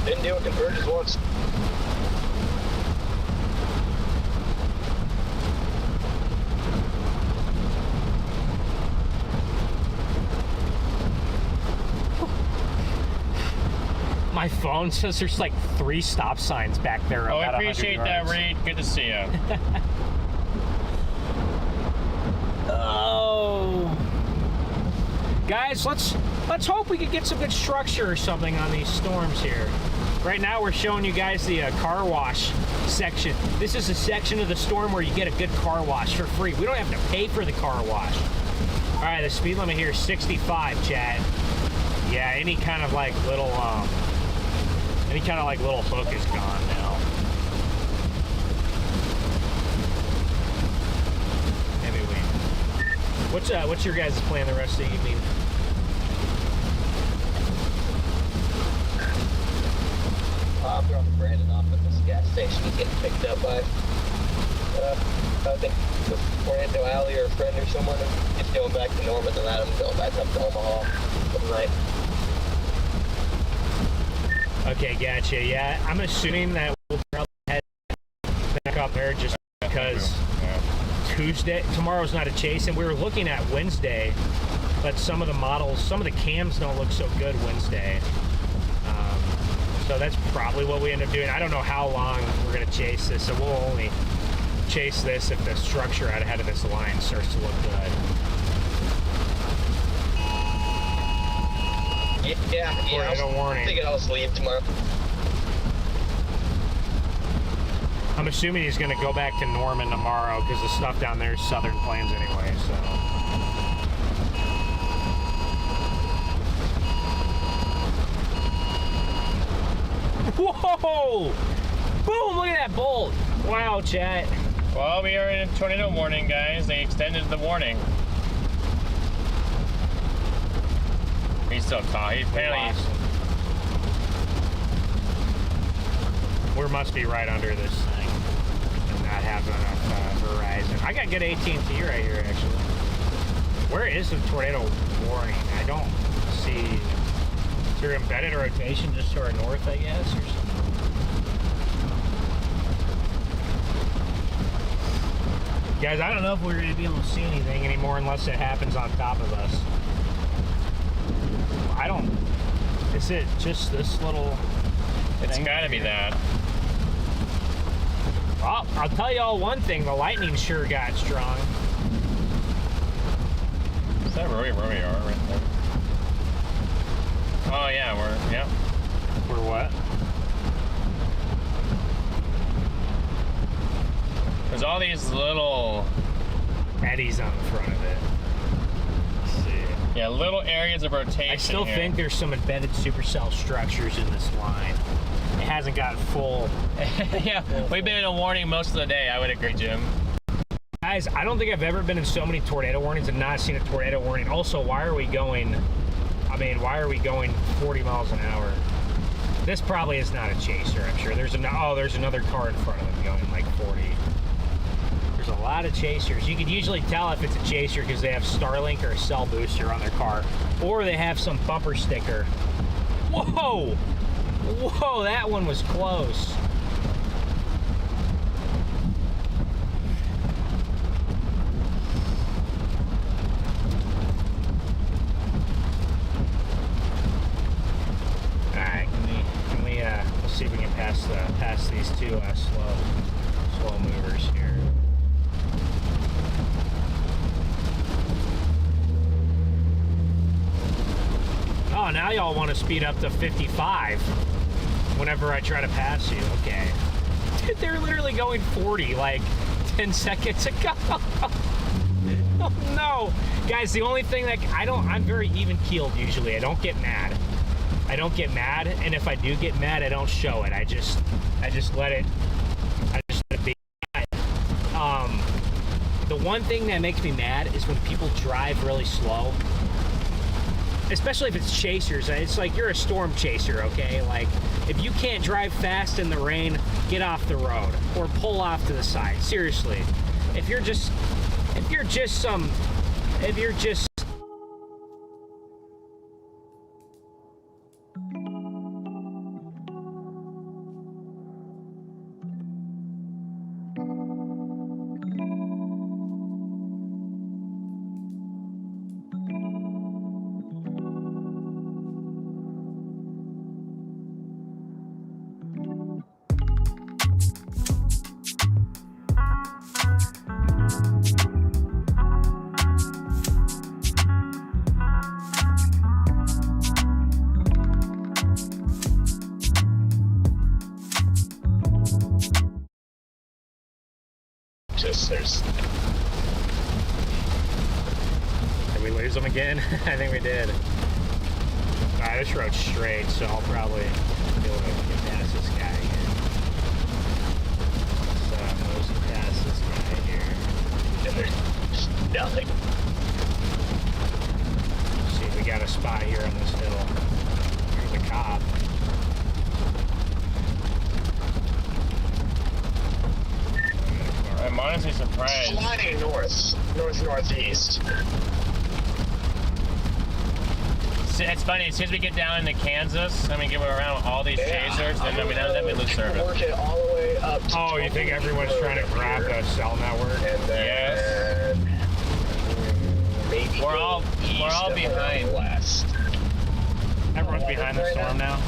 Didn't do a convergence once. My phone says there's like 3 stop signs back there. Oh, I appreciate that, Reed. Good to see you. Oh, guys, let's hope we could get some good structure or something on these storms here. Right now, we're showing you guys the car wash section. This is a section of the storm where you get a good car wash for free. We don't have to pay for the car wash. All right, the speed limit here is 65, Chad. Yeah, any kind of like little hook is gone now. Maybe what's your guys' plan the rest of the evening? I'm dropping Brandon off at this gas station. He's getting picked up by I think Orlando Alley or a friend or someone. He's going back to Norman, and I'm going back up to Omaha for the night. Okay, gotcha. Yeah, I'm assuming that we'll probably head back up there just because tomorrow's not a chase, and we were looking at Wednesday, but some of the cams don't look so good Wednesday. So that's probably what we end up doing. I don't know how long we're going to chase this, so we'll only chase this if the structure out ahead of this line starts to look good. Yeah. Warning. I think I'll leave tomorrow. I'm assuming he's going to go back to Norman tomorrow because the stuff down there is Southern Plains anyway, so. Whoa! Boom! Look at that bolt! Wow, chat. Well, we are in a tornado warning, guys. They extended the warning. He's still caught. He apparently. We must be right under this thing and not have enough horizon. I got good AT&T right here, actually. Where is the tornado warning? I don't see. Is there embedded rotation just to our north, I guess, or something? Guys, I don't know if we're going to be able to see anything anymore unless it happens on top of us. Is it just this little It's thing gotta be that. Well, I'll tell you all one thing, the lightning sure got strong. Is that where we are right there? Oh yeah, yeah. We're what? There's all these little eddies on the front of it. Let's see. Yeah, little areas of rotation. I still think there's some embedded supercell structures in this line. It hasn't got full. Yeah, we've been in a warning most of the day. I would agree, Jim. Guys, I don't think I've ever been in so many tornado warnings and not seen a tornado warning. Also, why are we going 40 miles an hour? This probably is not a chaser, I'm sure. There's another car in front of them going like 40. There's a lot of chasers. You could usually tell if it's a chaser because they have Starlink or a cell booster on their car, or they have some bumper sticker. Whoa! Whoa, that one was close. Alright, we'll see if we can pass these two slow movers here. Oh, now y'all want to speed up to 55 whenever I try to pass you. Okay. They're literally going 40 like 10 seconds ago. Oh no. Guys, the only thing that I'm very even keeled usually. I don't get mad. And if I do get mad, I don't show it. I just let it be. The one thing that makes me mad is when people drive really slow. Especially if it's chasers. It's like you're a storm chaser, okay? Like, if you can't drive fast in the rain, get off the road or pull off to the side. Seriously. If you're just there's. Did we lose them again? I think we did. Alright, this road's straight, so I'll probably be able to get past this guy again. So I'm mosing past this guy here. And there's nothing. See, we got a spot here on this hill. Here's a cop. I'm honestly surprised. Sliding northeast. It's funny, as soon as we get down into Kansas, I mean, give around all these chasers, and then we lose service. Work it all the way up to Oh, you think everyone's trying to grab the cell network? And then Yes. maybe We're all behind. West. Everyone's behind the storm now.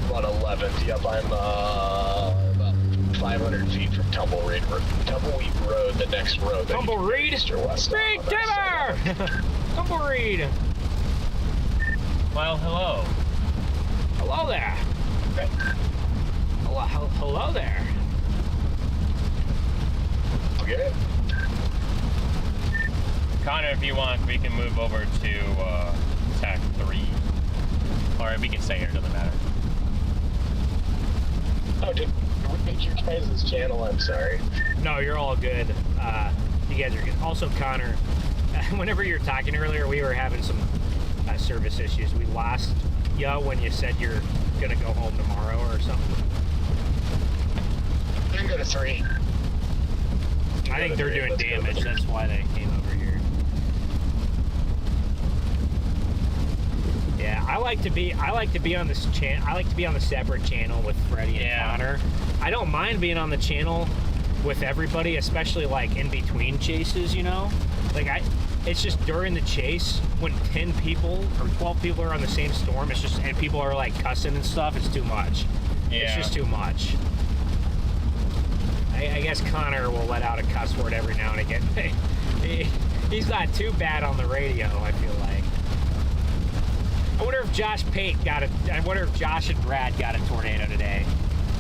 About 11th. Yep, I'm about 500 feet from Tumbleweed Road, the next road. Tumbleweed? East or west. Big Timber! Tumbleweed! Well, hello. Hello there. Hello there. Okay. Connor, if you want, we can move over to TAC 3. Or we can stay here, doesn't matter. Oh, did we make your guys' channel? I'm sorry. No, you're all good. You guys are good. Also, Connor, whenever you were talking earlier, we were having some service issues. We lost you when you said you're going to go home tomorrow or something. I can go to 3. I think they're doing damage. That's why they came over here. Yeah, I like to be on this channel. I like to be on the separate channel with Freddie and Connor. I don't mind being on the channel with everybody, especially like in between chases, you know? Like it's just during the chase when 10 people or 12 people are on the same storm, it's just, and people are like cussing and stuff, it's too much. Yeah. It's just too much. I guess Connor will let out a cuss word every now and again. He's not too bad on the radio, I feel like. I wonder if I wonder if Josh and Brad got a tornado today.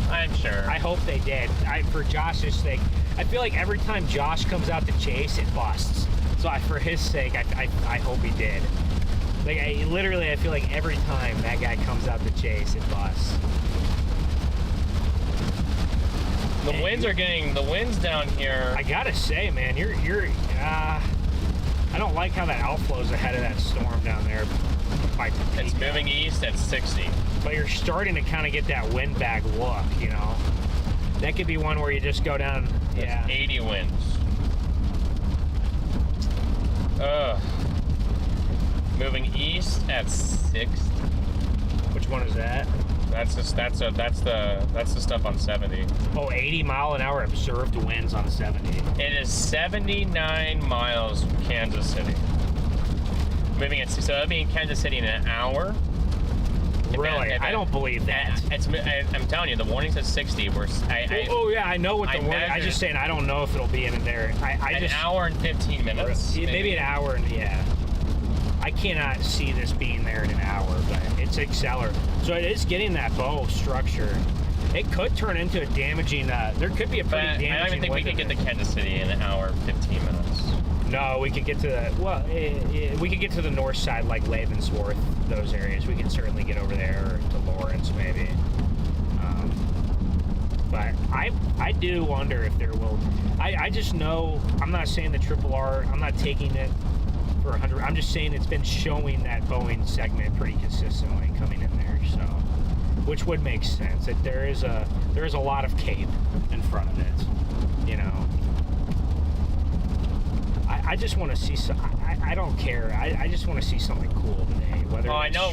I'm sure. I hope they did. For Josh's sake, I feel like every time Josh comes out to chase, it busts. So for his sake, I hope he did. Like I feel like every time that guy comes out to chase, it busts. The winds down here. I gotta say, man, I don't like how that outflow's ahead of that storm down there. It's moving east at 60. But you're starting to kind of get that windbag look, you know. That could be one where you just go down. Yeah. 80 winds. Moving east at 60. Which one is that? That's the stuff on 70. Oh, 80 mile an hour observed winds on 70. It is 79 miles from Kansas City. Moving at, so that'll be in Kansas City in an hour. Really? I don't believe that. I'm telling you, the warning says 60. Yeah, I know what the warning. I'm just saying I don't know if it'll be in there. An hour and 15 minutes. Maybe an hour and I cannot see this being there in an hour, but it's accelerating. So it is getting that bow structure. It could turn into a damaging. There could be a pretty damaging. I don't even think we could get to wind Kansas City in an hour, 15 minutes. No, we could get to the we could get to the north side, like Ravensworth, those areas. We could certainly get over there to Lawrence, maybe. But I do wonder if there will. I just know. I'm not saying the RRR. I'm not taking it for 100. I'm just saying it's been showing that Boeing segment pretty consistently coming in there. So, which would make sense. That there is a lot of cape in front of it. You know. I just want to see some. I don't care. I just want to see something cool today. Whether I know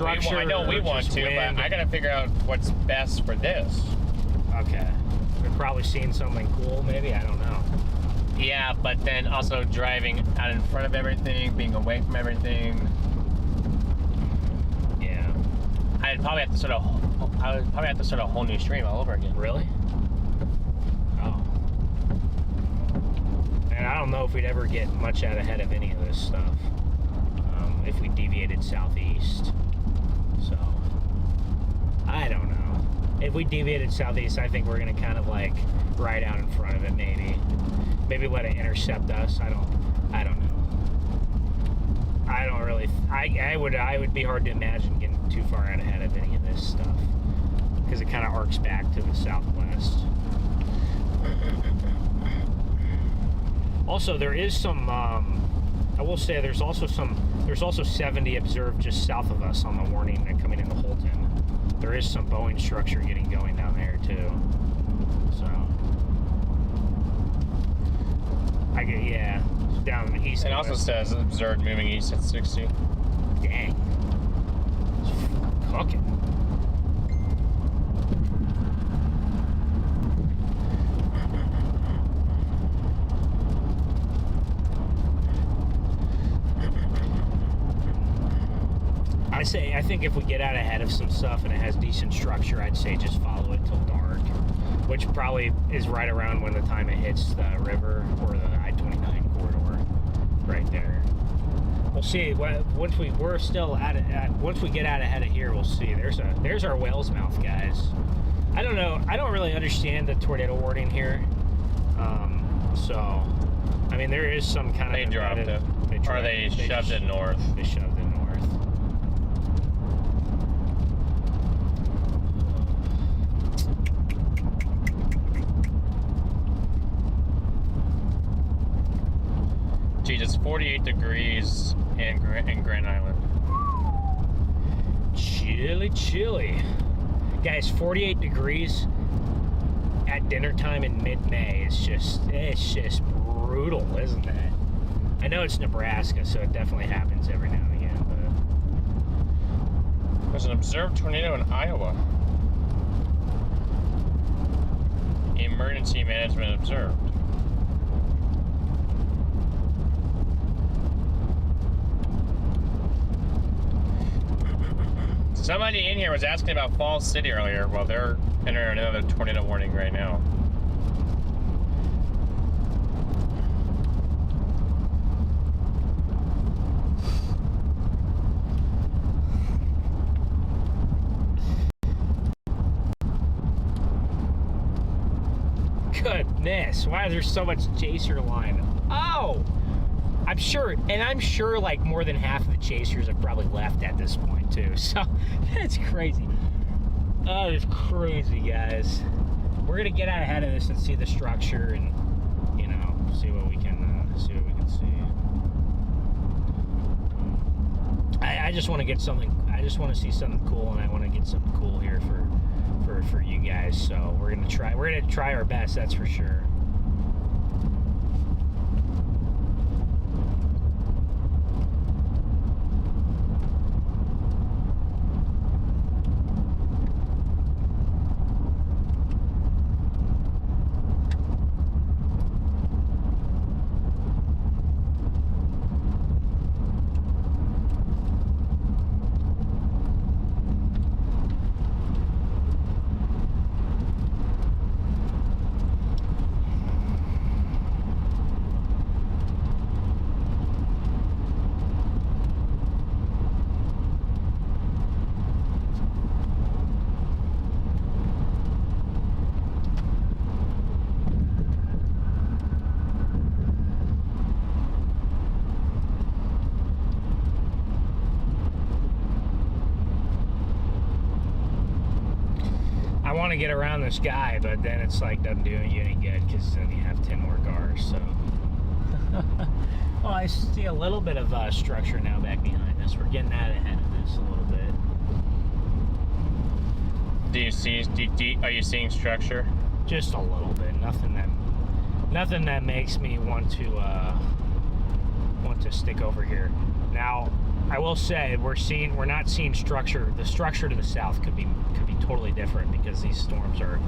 we want to, wind. but I gotta figure out what's best for this. Okay. We're probably seeing something cool, maybe? I don't know. Yeah, but then also driving out in front of everything, being away from everything. Yeah. I would probably have to start a whole new stream all over again. Really? Oh. And I don't know if we'd ever get much out ahead of any of this stuff. If we deviated southeast. So, I don't know. If we deviated southeast, I think we're gonna kind of like ride out in front of it, maybe. Maybe let it intercept us. I don't know. I don't really. I would be hard to imagine getting too far out ahead of any of this stuff because it kind of arcs back to the southwest. Also, there is some. I will say there's also 70 observed just south of us on the warning and coming into Holton. There is some Boeing structure getting going down there too. So down in the east. It also says observed moving east at 60. Dang. It's cooking. I think if we get out ahead of some stuff and it has decent structure, I'd say just follow it till dark, which probably is right around when the time it hits the river or the I-29 corridor, right there. We'll see. Once we get out ahead of here, we'll see. There's our whale's mouth, guys. I don't know. I don't really understand the tornado warning here. So, I mean, there is some kind of. They dropped it, or they shoved it north. They shoved it north. Geez, it's 48 degrees in Grand Island. Chilly. Guys, 48 degrees at dinner time in mid-May is just brutal, isn't it? I know it's Nebraska, so it definitely happens every now and again, but There's an observed tornado in Iowa. Emergency management observed. Somebody in here was asking about Falls City earlier. Well, they're entering another tornado warning right now. Goodness, why is there so much chaser line? Oh! I'm sure like more than half of the chasers have probably left at this point too. So that's crazy. Oh, it's crazy, guys. We're gonna get out ahead of this and see the structure and see what we can see. I just want to get something. I just want to see something cool, and I want to get something cool here for you guys. So we're gonna try our best. That's for sure. want to get around this guy, but then it's like doesn't do you any good because then you have 10 more cars. So, oh, I see a little bit of structure now back behind us. We're getting that ahead of this a little bit. Do you see? Are you seeing structure? Just a little bit. Nothing that makes me want to stick over here. Now, I will say we're not seeing structure. The structure to the south could be totally different because these storms are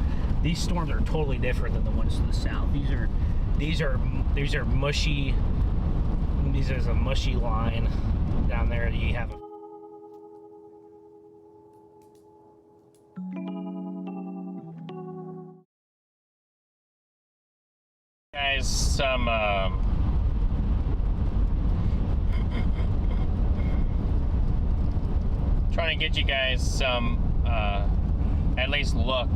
totally different than the ones to the south. These are mushy. These is a mushy line down there. You have guys some trying to get you guys some at least look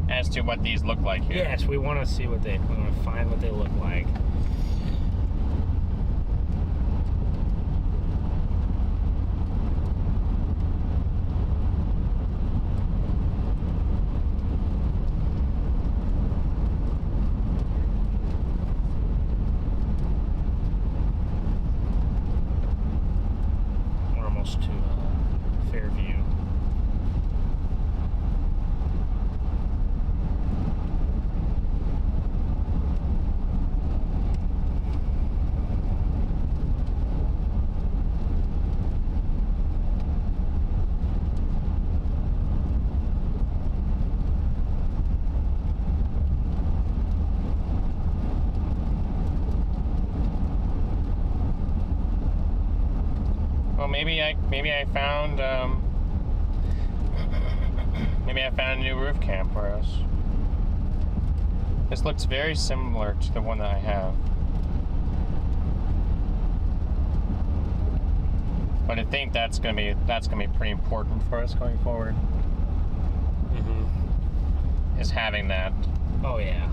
as to what these look like here. Yes, we want to see we want to find what they look like. We're almost to Fairview. Well, maybe I found a new roof camp for us. This looks very similar to the one that I have, but I think that's gonna be pretty important for us going forward. Mm-hmm. Is having that. Oh yeah.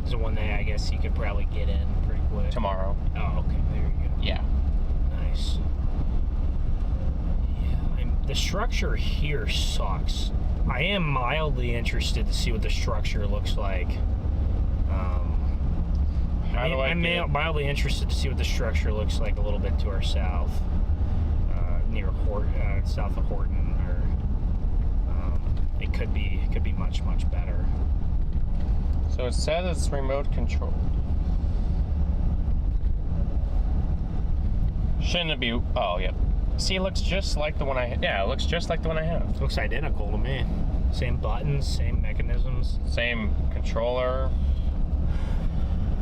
It's the one that I guess you could probably get in pretty quick. Tomorrow. Oh, okay. There you go. Yeah. Nice. Yeah, the structure here sucks. I am mildly interested to see what the structure looks like. I'm mildly interested to see what the structure looks like a little bit to our south, near south of Horton, or it could be much better. So it says it's remote controlled. Shouldn't it be? Oh, yeah. See, it looks just like the one I have. Yeah, it looks just like the one I have. Looks identical to me. Same buttons, same mechanisms. Same controller.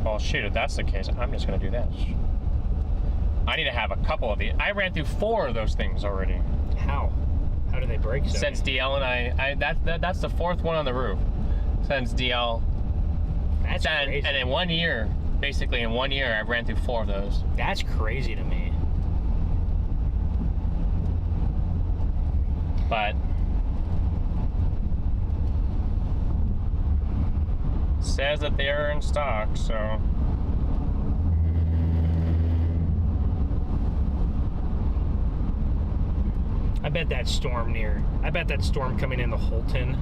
Well, shoot, if that's the case, I'm just going to do this. I need to have a couple of these. I ran through 4 of those things already. How? How do they break so? Since DL and I that's the 4th one on the roof. Since DL. That's crazy. And in 1 year, basically in 1 year, I ran through 4 of those. That's crazy to me. But says that they are in stock, so I bet that storm coming into Holton,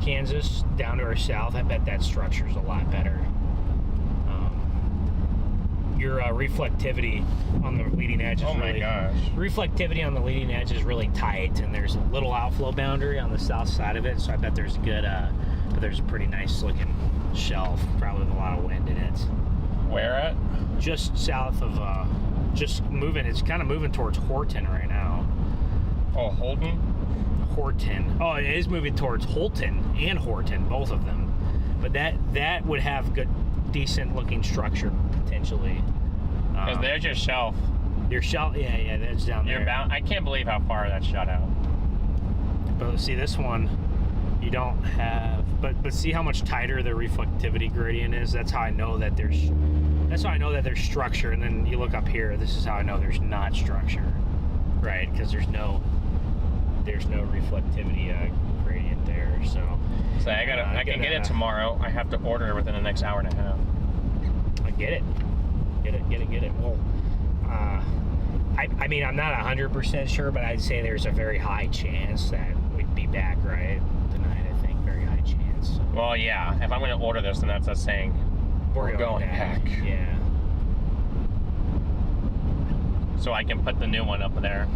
Kansas, down to our south, I bet that structure's a lot better. Your reflectivity on the leading edge is reflectivity on the leading edge is really tight, and there's a little outflow boundary on the south side of it, so I bet there's a pretty nice looking shelf, probably with a lot of wind in it. Where at? Just south of it's kind of moving towards Horton right now. Oh, Holton? Horton. Oh, it is moving towards Holton and Horton, both of them. But that would have good, decent looking structure potentially. Because there's your shelf. Your shelf, yeah, that's down there. I can't believe how far that shot out. But see, this one, you don't have. But see how much tighter the reflectivity gradient is. That's how I know that there's structure. And then you look up here. This is how I know there's not structure, right? Because there's no reflectivity gradient there. So I can get it tomorrow. I have to order within the next hour and a half. I get it. Well, I mean, I'm not 100% sure, but I'd say there's a very high chance that we'd be back right tonight. I think very high chance. So. Well, yeah. If I'm going to order this, then that's us saying we're going back. Yeah. So I can put the new one up there.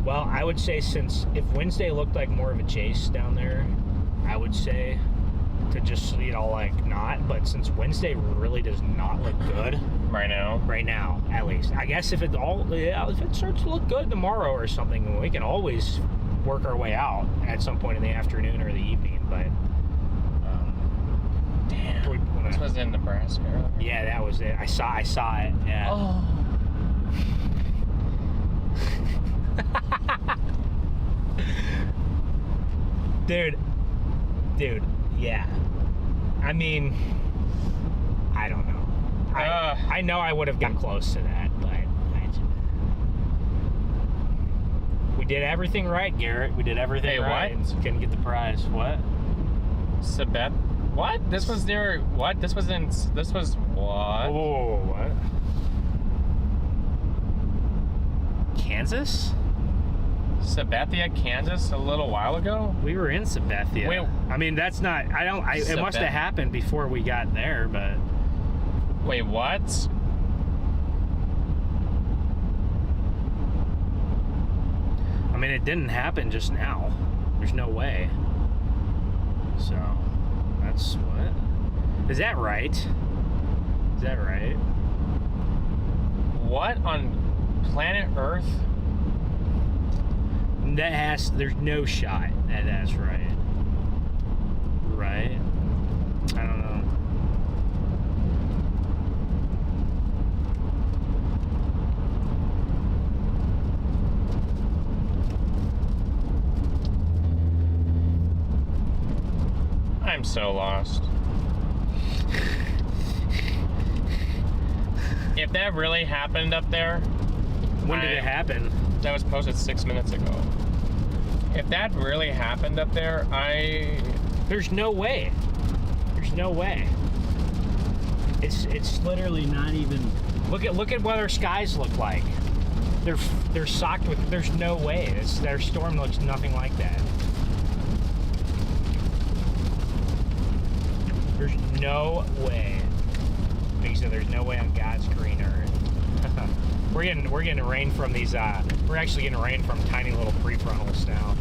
Well, I would say since if Wednesday looked like more of a chase down there, I would say to just, you know, like not. But since Wednesday really does not look good right now at least. I guess if it starts to look good tomorrow or something, we can always work our way out at some point in the afternoon or the evening. But damn, this was in Nebraska earlier. Yeah, that was it. I saw it. Yeah. Oh. Dude, yeah. I mean, I don't know. I know I would have gotten close to that, but we did everything right, Garrett. We did everything right. What? Couldn't get the prize. What? Sabeth? What? This was near. What? This was what? Oh, what? Kansas? Sabathia, Kansas, a little while ago. We were in Sabathia. Wait, I mean, that's not. It must have happened before we got there, but. Wait, what? I mean, it didn't happen just now. There's no way. So, that's what? Is that right? Is that right? What on planet Earth? There's no shot that that's right. Right? I don't know. I'm so lost. If that really happened up there... When did it happen? That was posted 6 minutes ago. If that really happened up there, There's no way. There's no way. It's literally not even... Look at what our skies look like. They're socked with... There's no way. Their storm looks nothing like that. There's no way. Like you said, there's no way on God's green earth. We're getting rain from these. We're actually getting rain from tiny little prefrontals now.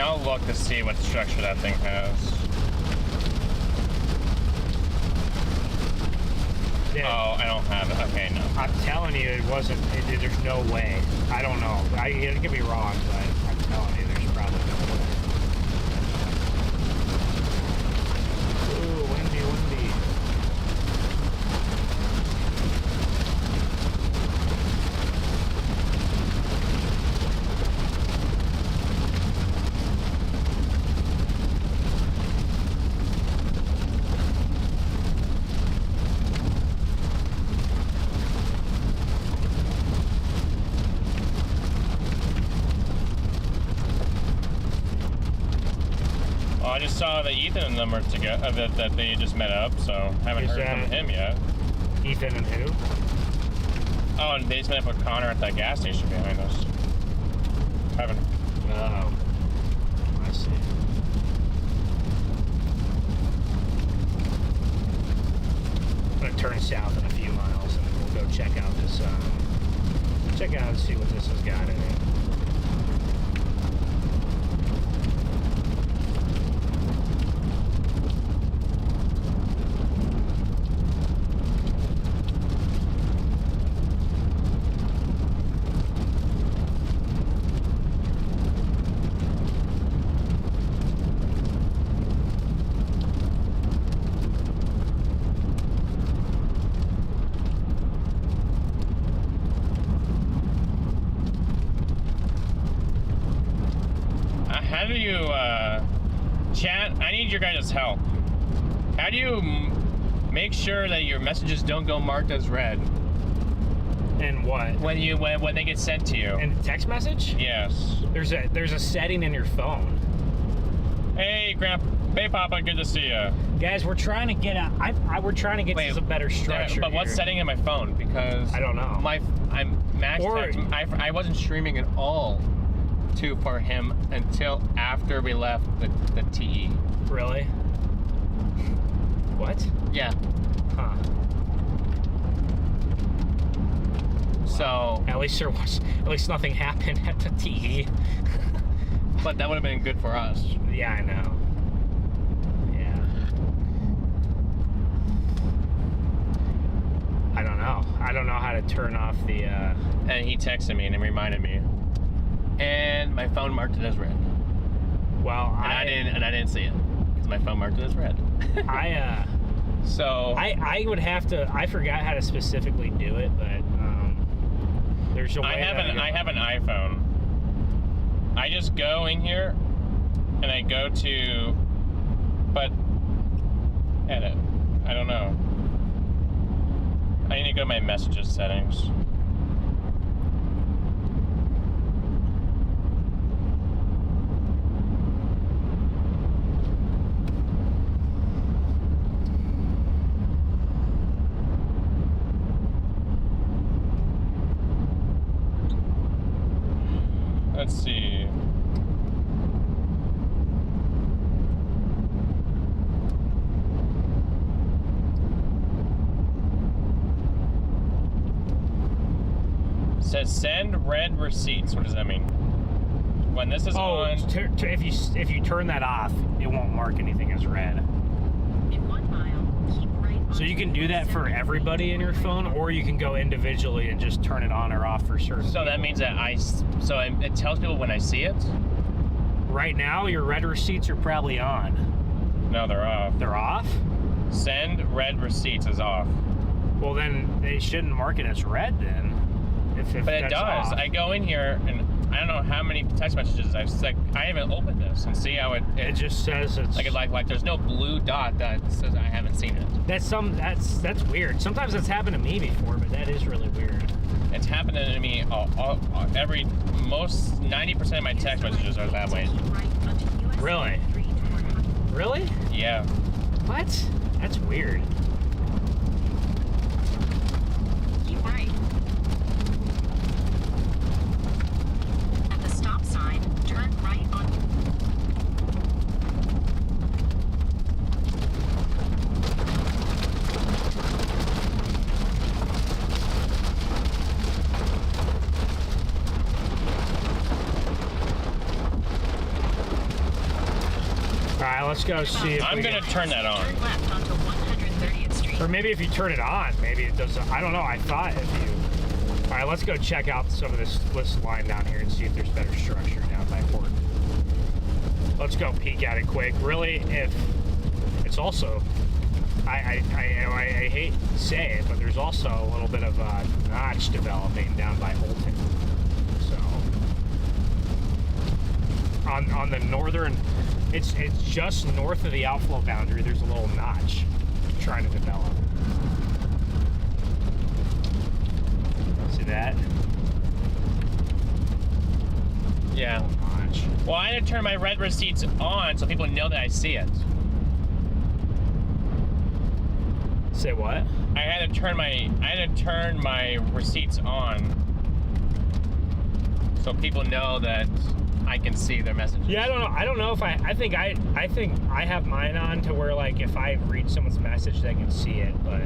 I'll look to see what structure that thing has. Yeah. Oh, I don't have it. Okay, no. I'm telling you, it wasn't. There's no way. I don't know. It could be wrong, but I'm telling you, there's probably no way. Ooh, windy. I just saw that Ethan and them are together, that they just met up, so haven't heard from him yet. Ethan and who? Oh, and they just met up with Connor at that gas station behind us. Haven't. Oh. I see. I'm gonna turn south in a few miles and we'll go check out this, check out and see what this has got in it. How do you, chat? I need your guys' help. How do you make sure that your messages don't go marked as read? And what? When they get sent to you. In text message? Yes. There's a setting in your phone. Hey, Hey, Papa, good to see you. Guys, we're trying to get we're trying to get to some better structure. But what's setting in my phone? Because I don't know. I'm maxed. I wasn't streaming at all for him until after we left the TE. Really? What? Yeah. Huh. So at least nothing happened at the TE. But that would have been good for us. Yeah, I know. Yeah. I don't know how to turn off the And he texted me and reminded me. And my phone marked it as red. Well, I didn't see it because my phone marked it as red. So I would have to. I forgot how to specifically do it, but there's a way. I have an iPhone. I just go in here and I go to, but edit. I don't know. I need to go to my messages settings. Let's see. It says send red receipts. What does that mean? When this is on. If you turn that off, it won't mark anything as red. In 1 mile, keep right. So you can do that for everybody in your phone, or you can go individually and just turn it on or off for certain. So that means that it tells people when I see it? Right now, your red receipts are probably on. No, they're off. They're off? Send red receipts is off. Well, then they shouldn't mark it as red then. But it does. Off. I go in here and I don't know how many text messages I haven't opened this and see how it just says it's like there's no blue dot that says I haven't seen it. That's weird. Sometimes it's happened to me before, but that is really weird. It's happening to me most 90% of my text messages are that way. Really? Really? Yeah. What? That's weird. Keep right. At the stop sign, turn right on. Alright, let's go see if I'm gonna turn that on. Turn left onto 130th Street. Or maybe if you turn it on, maybe it does. I don't know. I thought if you. Alright, let's go check out some of this line down here and see if there's better structure down by Fort. Let's go peek at it quick. Really, if it's also. I hate to say it, but there's also a little bit of a notch developing down by Holton. So on the northern. It's just north of the outflow boundary. There's a little notch trying to develop. See that? Yeah. Notch. Well, I had to turn my red receipts on so people know that I see it. Say what? I had to turn my receipts on so people know that I can see their messages. Yeah, I don't know if I think I have mine on to where like if I read someone's message they can see it, but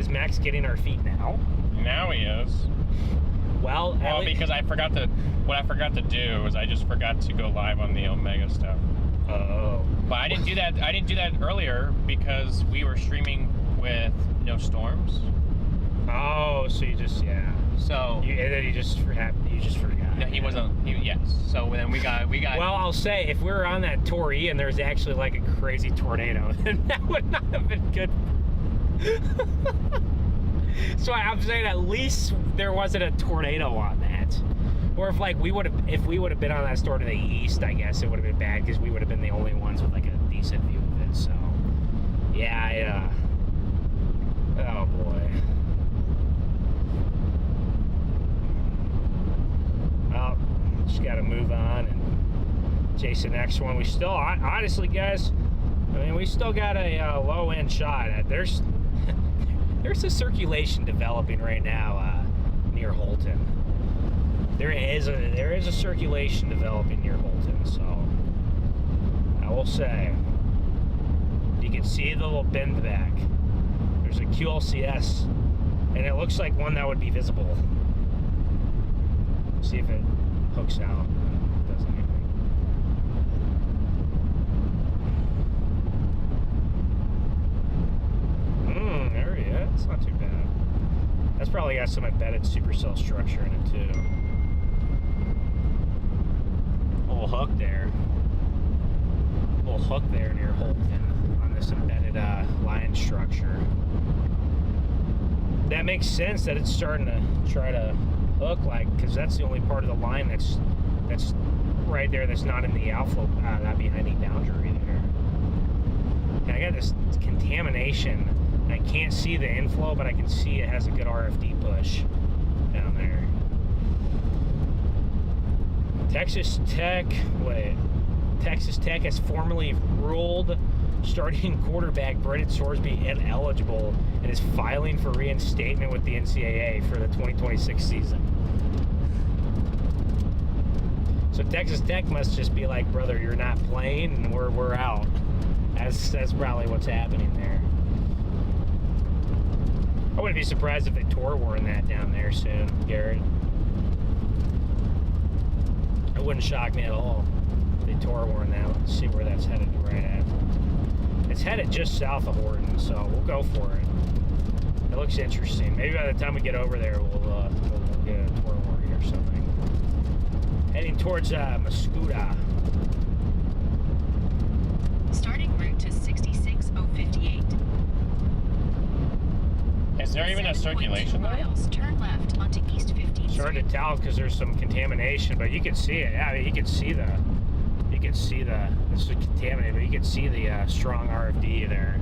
is Max getting our feet now? Now he is. Well, because what I forgot to do was I just forgot to go live on the Omega stuff. Oh. But I didn't do that earlier because we were streaming with no storms. Oh, so you just So and then you just forgot. No, he wasn't. Yes. So then we got. Well, I'll say if we were on that Tour E and there's actually like a crazy tornado, then that would not have been good. So I'm saying at least there wasn't a tornado on that. Or if like we would have been on that storm to the east, I guess it would have been bad because we would have been the only ones with like a decent view of it. So yeah. Oh boy. Well, just got to move on and chase the next one. We still, honestly, guys, I mean, we still got a low end shot. There's a circulation developing right now near Holton. There is a circulation developing near Holton, so I will say you can see the little bend back. There's a QLCS, and it looks like one that would be visible. See if it hooks out. It does anything. There he is. That's not too bad. That's probably got some embedded supercell structure in it too. A little hook there. A little hook there near Holton on this embedded line structure. That makes sense that it's starting to try to hook, like, because that's the only part of the line that's right there that's not in the outflow, not behind the boundary there. And I got this contamination. I can't see the inflow, but I can see it has a good RFD push down there. Texas Tech has formally ruled starting quarterback Brennan Sorsby ineligible and is filing for reinstatement with the NCAA for the 2026 season. So Texas Tech must just be like, brother, you're not playing and we're out. That's probably what's happening there. I wouldn't be surprised if they tour warn that down there soon, Garrett. It wouldn't shock me at all if they tour warn that. Let's see where that's headed right at. It's headed just south of Horton, so we'll go for it. It looks interesting. Maybe by the time we get over there, we'll get a tour warning or something. Heading towards Mascouda. Starting route to 66058. Is there even a circulation there? Turn left onto East 15th. It's hard to tell because there's some contamination, but you can see it. Yeah, I mean, you can see the. This is contaminated, but you can see the strong RFD there.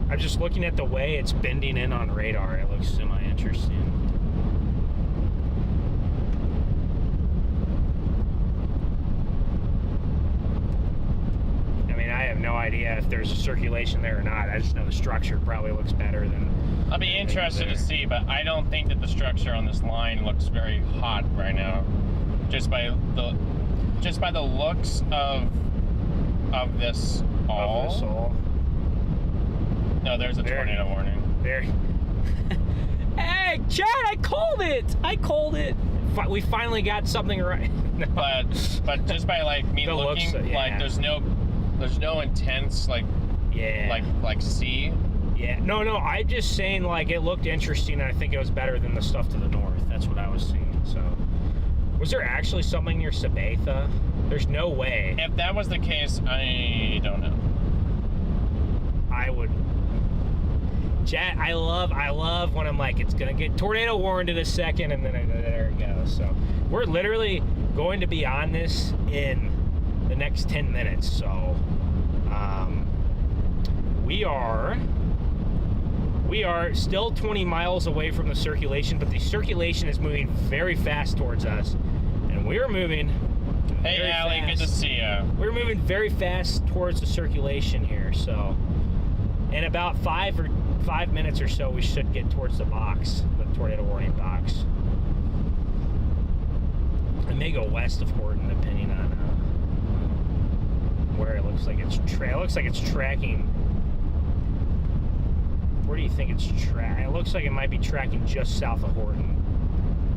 I'm just looking at the way it's bending in on radar. It looks semi-interesting. I mean, I have no idea if there's a circulation there or not. I just know the structure probably looks better than. I'll be interested to see, but I don't think that the structure on this line looks very hot right now. Just by the looks of this all. No, there's a tornado warning. There. Hey, Chad, I called it. We finally got something right. No. But just by like me the looking, looks, yeah. like there's no intense like sea. Yeah. No, I'm just saying like it looked interesting and I think it was better than the stuff to the north. That's what I was seeing. So was there actually something near Sabetha? There's no way. If that was the case, I don't know. I would. Chat, I love when I'm like, it's gonna get tornado warned in a second, and then there it goes. So we're literally going to be on this in the next 10 minutes. So We are still 20 miles away from the circulation, but the circulation is moving very fast towards us, and we're moving. Hey, Allie, good to see you. We're moving very fast towards the circulation here, so in about 5 minutes or so, we should get towards the box, the tornado warning box. It may go west of Horton, depending on where it looks like it's. It looks like it's tracking. Where do you think it's tracking? It looks like it might be tracking just south of Horton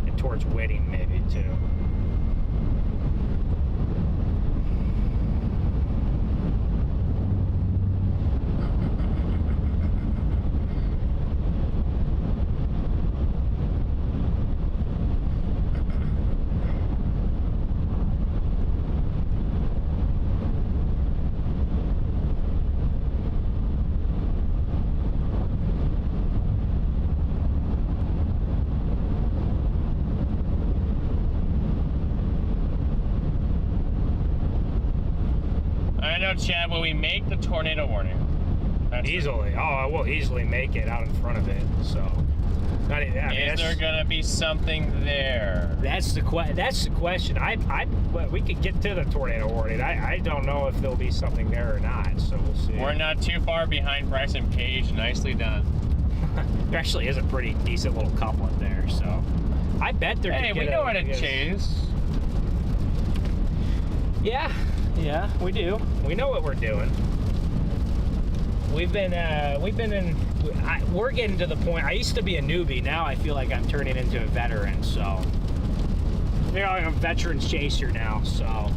and towards Whitting, maybe too. Chad, will we make the tornado warning? Easily. I will easily make it out in front of it. So, is there gonna be something there? That's the question. We could get to the tornado warning. I don't know if there'll be something there or not. So we'll see. We're not too far behind Bryce and Paige. Nicely done. There actually is a pretty decent little couplet there. So I bet they're. Hey, we know how to chase. Yeah, we do. We know what we're doing. We're getting to the point. I used to be a newbie. Now I feel like I'm turning into a veteran. So, I'm a veteran's chaser now. So,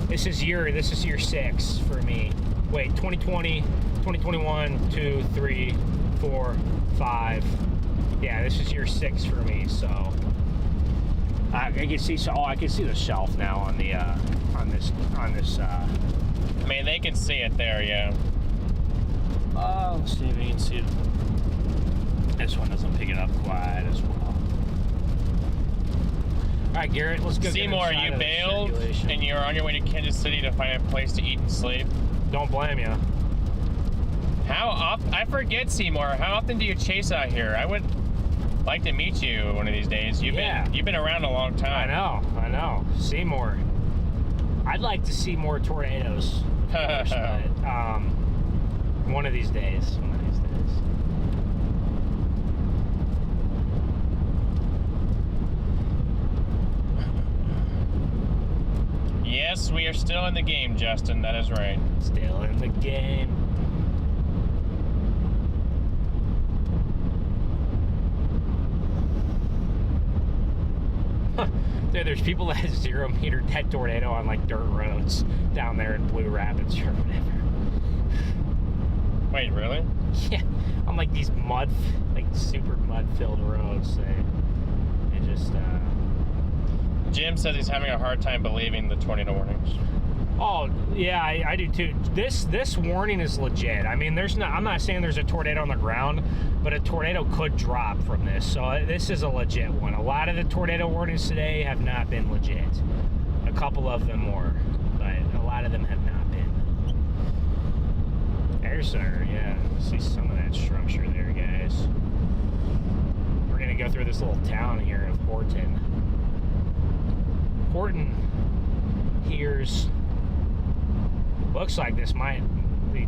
this is year 6 for me. Wait, 2020, 2021, 2, 3, 4, 5. Yeah, this is year 6 for me. So, I can see. I can see the shelf now on the. On this. I mean, they can see it there, yeah. Let's see if we can see it. This one doesn't pick it up quite as well. All right, Garrett, let's go. Seymour, you bailed and you're on your way to Kansas City to find a place to eat and sleep. Don't blame you. How often? I forget, Seymour. How often do you chase out here? I would like to meet you one of these days. You've been around a long time. I know. Seymour. I'd like to see more tornadoes. Course, but, one of these days. Yes, we are still in the game, Justin. That is right. Still in the game. Dude, there's people that have 0 meter dead tornado on like dirt roads down there in Blue Rapids or whatever. Wait, really? Yeah, on like these super mud-filled roads. They just. Jim says he's having a hard time believing the tornado warnings. Oh yeah, I do too. This warning is legit. I mean, I'm not saying there's a tornado on the ground, but a tornado could drop from this. So this is a legit one. A lot of the tornado warnings today have not been legit. A couple of them were, but a lot of them have not been. There's see some of that structure there, guys. We're gonna go through this little town here of Horton. Horton here's. Looks like this might be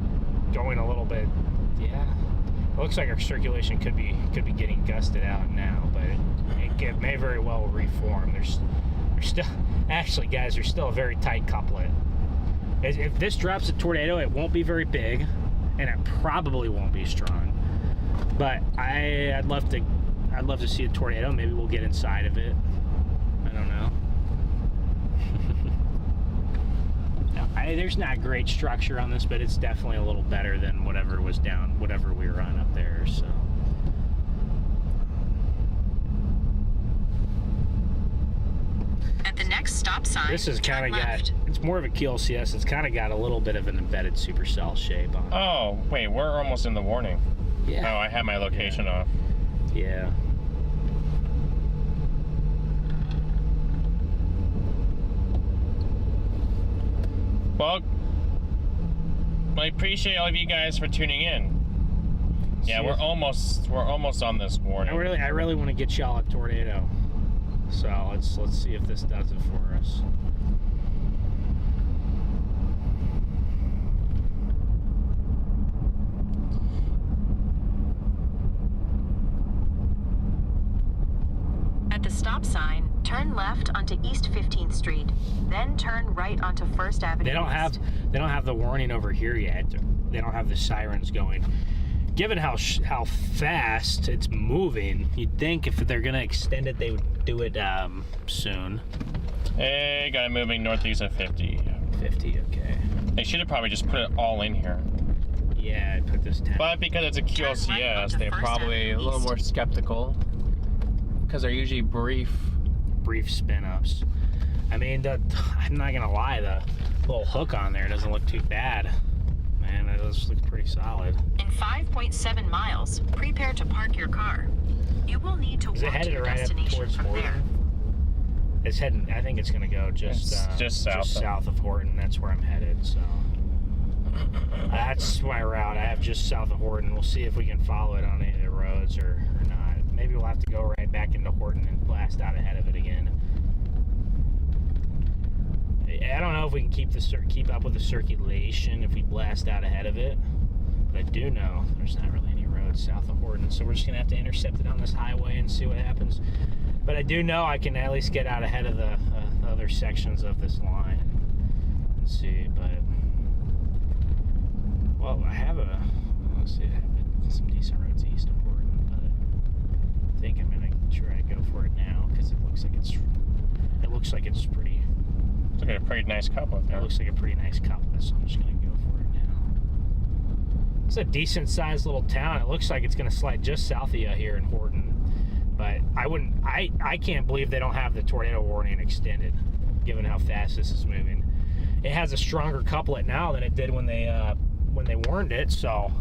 going a little bit. Yeah, it looks like our circulation could be getting gusted out now, but it may very well reform. There's still actually, guys, there's still a very tight couplet. If this drops a tornado, it won't be very big, and it probably won't be strong. But I'd love to see a tornado. Maybe we'll get inside of it. I don't know. There's not great structure on this, but it's definitely a little better than whatever was down, whatever we were on up there. So. At the next stop sign, this is kind of got. It's more of a QLCS. It's kind of got a little bit of an embedded supercell shape on it. Oh wait, we're almost in the warning. Yeah. Oh, I have my location off. Yeah. Well, I appreciate all of you guys for tuning in. Yeah, we're almost on this warning. I really want to get y'all a tornado. So let's see if this does it for us. At the stop sign, turn left onto East 15th Street, then turn right onto First Avenue. They don't have the warning over here yet. They don't have the sirens going. Given how fast it's moving, you'd think if they're gonna extend it, they would do it soon. Hey, got it moving northeast of 50. 50, okay. They should have probably just put it all in here. Yeah, I put this 10. But because it's a QLCS, they're probably a little more skeptical. Because they're usually brief spin-ups. I mean, I'm not gonna lie, the little hook on there doesn't look too bad. Man, it does look pretty solid. In 5.7 miles, prepare to park your car. You will need to walk to your destination from there. It's heading. I think it's gonna go just south of Horton. That's where I'm headed. So that's my route. I have just south of Horton. We'll see if we can follow it on any of the roads or not. Maybe we'll have to go right back into Horton and blast out ahead of it again. I don't know if we can keep up with the circulation if we blast out ahead of it, but I do know there's not really any roads south of Horton, so we're just gonna have to intercept it on this highway and see what happens. But I do know I can at least get out ahead of the other sections of this line and see. But well, I have some decent roads east of Horton, but I think I'm gonna try to go for it now because it looks like it's pretty. It's like a pretty nice couple up there. It looks like a pretty nice couple, so I'm just gonna go for it now. It's a decent sized little town. It looks like it's gonna slide just south of you here in Horton. But I can't believe they don't have the tornado warning extended, given how fast this is moving. It has a stronger couplet now than it did when they warned it, so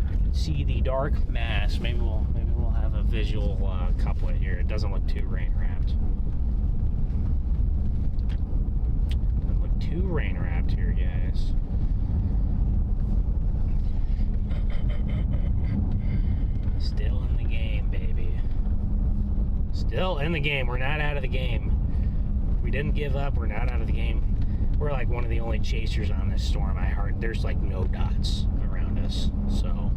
I can see the dark mass. Maybe we'll have a visual couplet here. It doesn't look too rain wrapped. Too rain wrapped here, guys. Still in the game, baby. Still in the game. We're not out of the game. We didn't give up. We're not out of the game. We're like one of the only chasers on this storm. There's like no dots around us, so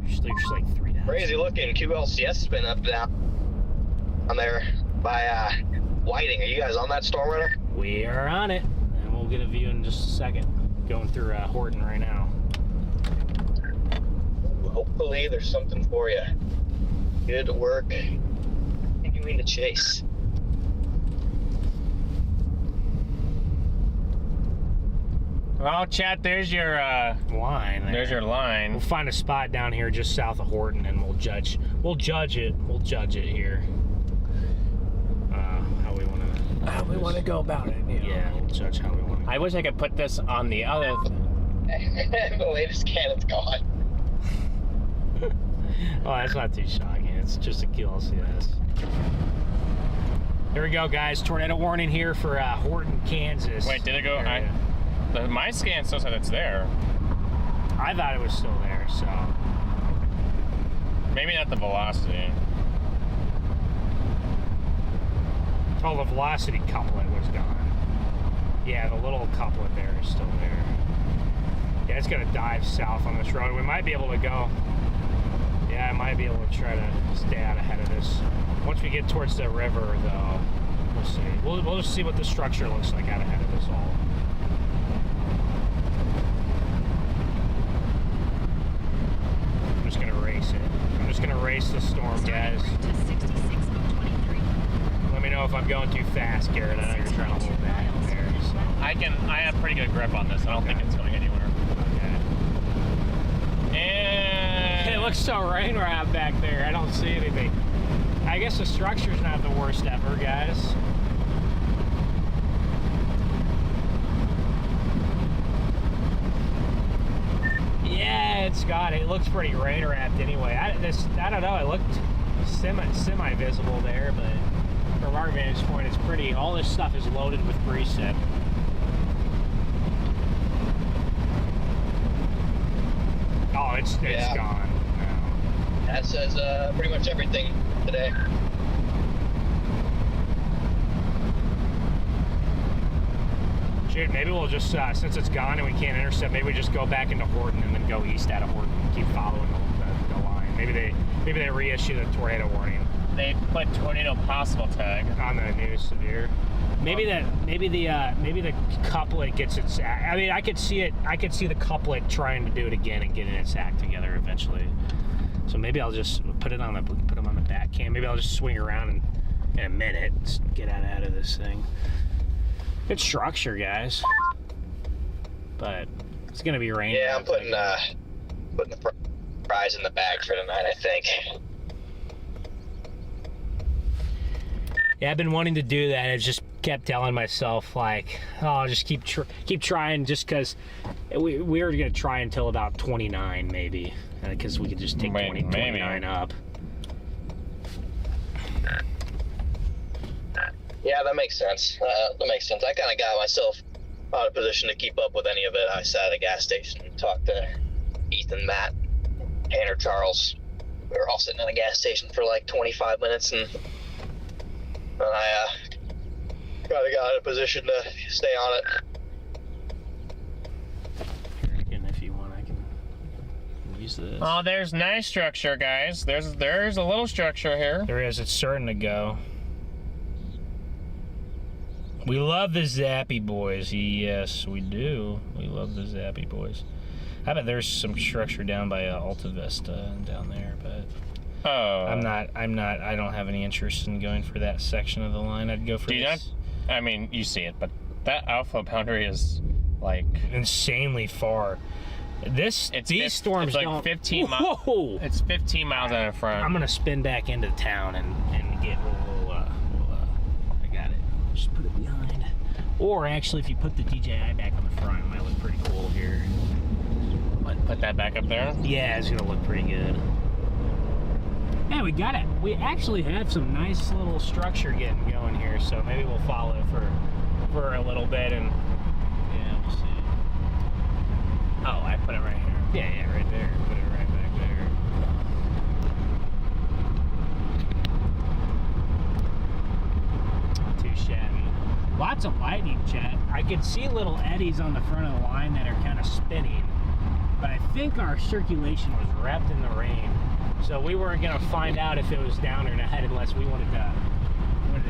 there's like 3 dots. Crazy looking QLCS has been up down on there by Whiting. Are you guys on that StormRunner? We are on it, and we'll get a view in just a second. Going through Horton right now. Hopefully there's something for you. Good work. Continuing to chase. Well, chat, there's your line. There's your line. We'll find a spot down here just south of Horton, and we'll judge it. We'll judge it here. How we want to go about it. You know? Yeah, we'll judge how we want to. I wish I could put this on the other. The latest cannon's gone. Oh, that's not too shocking. It's just a QLCS. Here we go, guys. Tornado warning here for Horton, Kansas. Wait, did it go? My scan still said it's there. I thought it was still there, so. Maybe not the velocity. Oh, the velocity couplet was gone. Yeah, the little couplet there is still there. Yeah, it's gonna dive south on this road. We might be able to go. Yeah, I might be able to try to stay out ahead of this. Once we get towards the river, though, we'll see. We'll just see what the structure looks like out ahead of us all. I'm just gonna race it. I'm just gonna race the storm, guys. Let me know if I'm going too fast, Garrett. I know you're trying to hold back there. So. I have pretty good grip on this. I don't think it's going anywhere. Okay. And it looks so rain wrapped back there. I don't see anything. I guess the structure's not the worst ever, guys. Yeah, it's got it. It looks pretty rain wrapped anyway. I don't know. It looked semi visible there, but from our vantage point, it's pretty. All this stuff is loaded with preset. it's gone now. That says pretty much everything today. Shoot, maybe we'll just, since it's gone and we can't intercept, maybe we just go back into Horton and then go east out of Horton and keep following the line. Maybe they reissue the tornado warning. They put tornado possible tag on the new severe. Maybe the couplet gets its. I mean, I could see it. I could see the couplet trying to do it again and getting its act together eventually. So maybe I'll just put them on the back cam. Maybe I'll just swing around in a minute. Let's get out of this thing. Good structure, guys. But it's gonna be raining. Yeah, I'm putting the prize in the bag for tonight, I think. Yeah, I've been wanting to do that. I just kept telling myself, like, oh, I'll just keep trying, just because we were going to try until about 29, maybe, because we could just take 29 up. Yeah, that makes sense. I kind of got myself out of position to keep up with any of it. I sat at a gas station and talked to Ethan, Matt, Tanner, Charles. We were all sitting at a gas station for like 25 minutes, and I kind of got out of position to stay on it. Again, if you want, I can use this. Oh, there's nice structure, guys. There's a little structure here. There is. It's starting to go. We love the Zappy boys. Yes, we do. We love the Zappy boys. I bet there's some structure down by Alta Vista down there, but oh, I don't have any interest in going for that section of the line. I'd go for this. I mean, you see it, but that outflow boundary is like insanely far. These storms it's like don't. 15 miles. Whoa! It's 15 miles out in front. I'm gonna spin back into town and get a little. I got it. Just put it behind. Or actually, if you put the DJI back on the front, it might look pretty cool here. Put that back up there? Yeah, it's gonna look pretty good. Yeah, we got it. We actually have some nice little structure getting going here, so maybe we'll follow it for a little bit, and yeah, we'll see. Oh, I put it right here. Yeah, right there. Put it right back there. Not too shabby. Lots of lightning, Chad. I could see little eddies on the front of the line that are kind of spinning, but I think our circulation was wrapped in the rain. So we weren't gonna find out if it was down or not unless we wanted to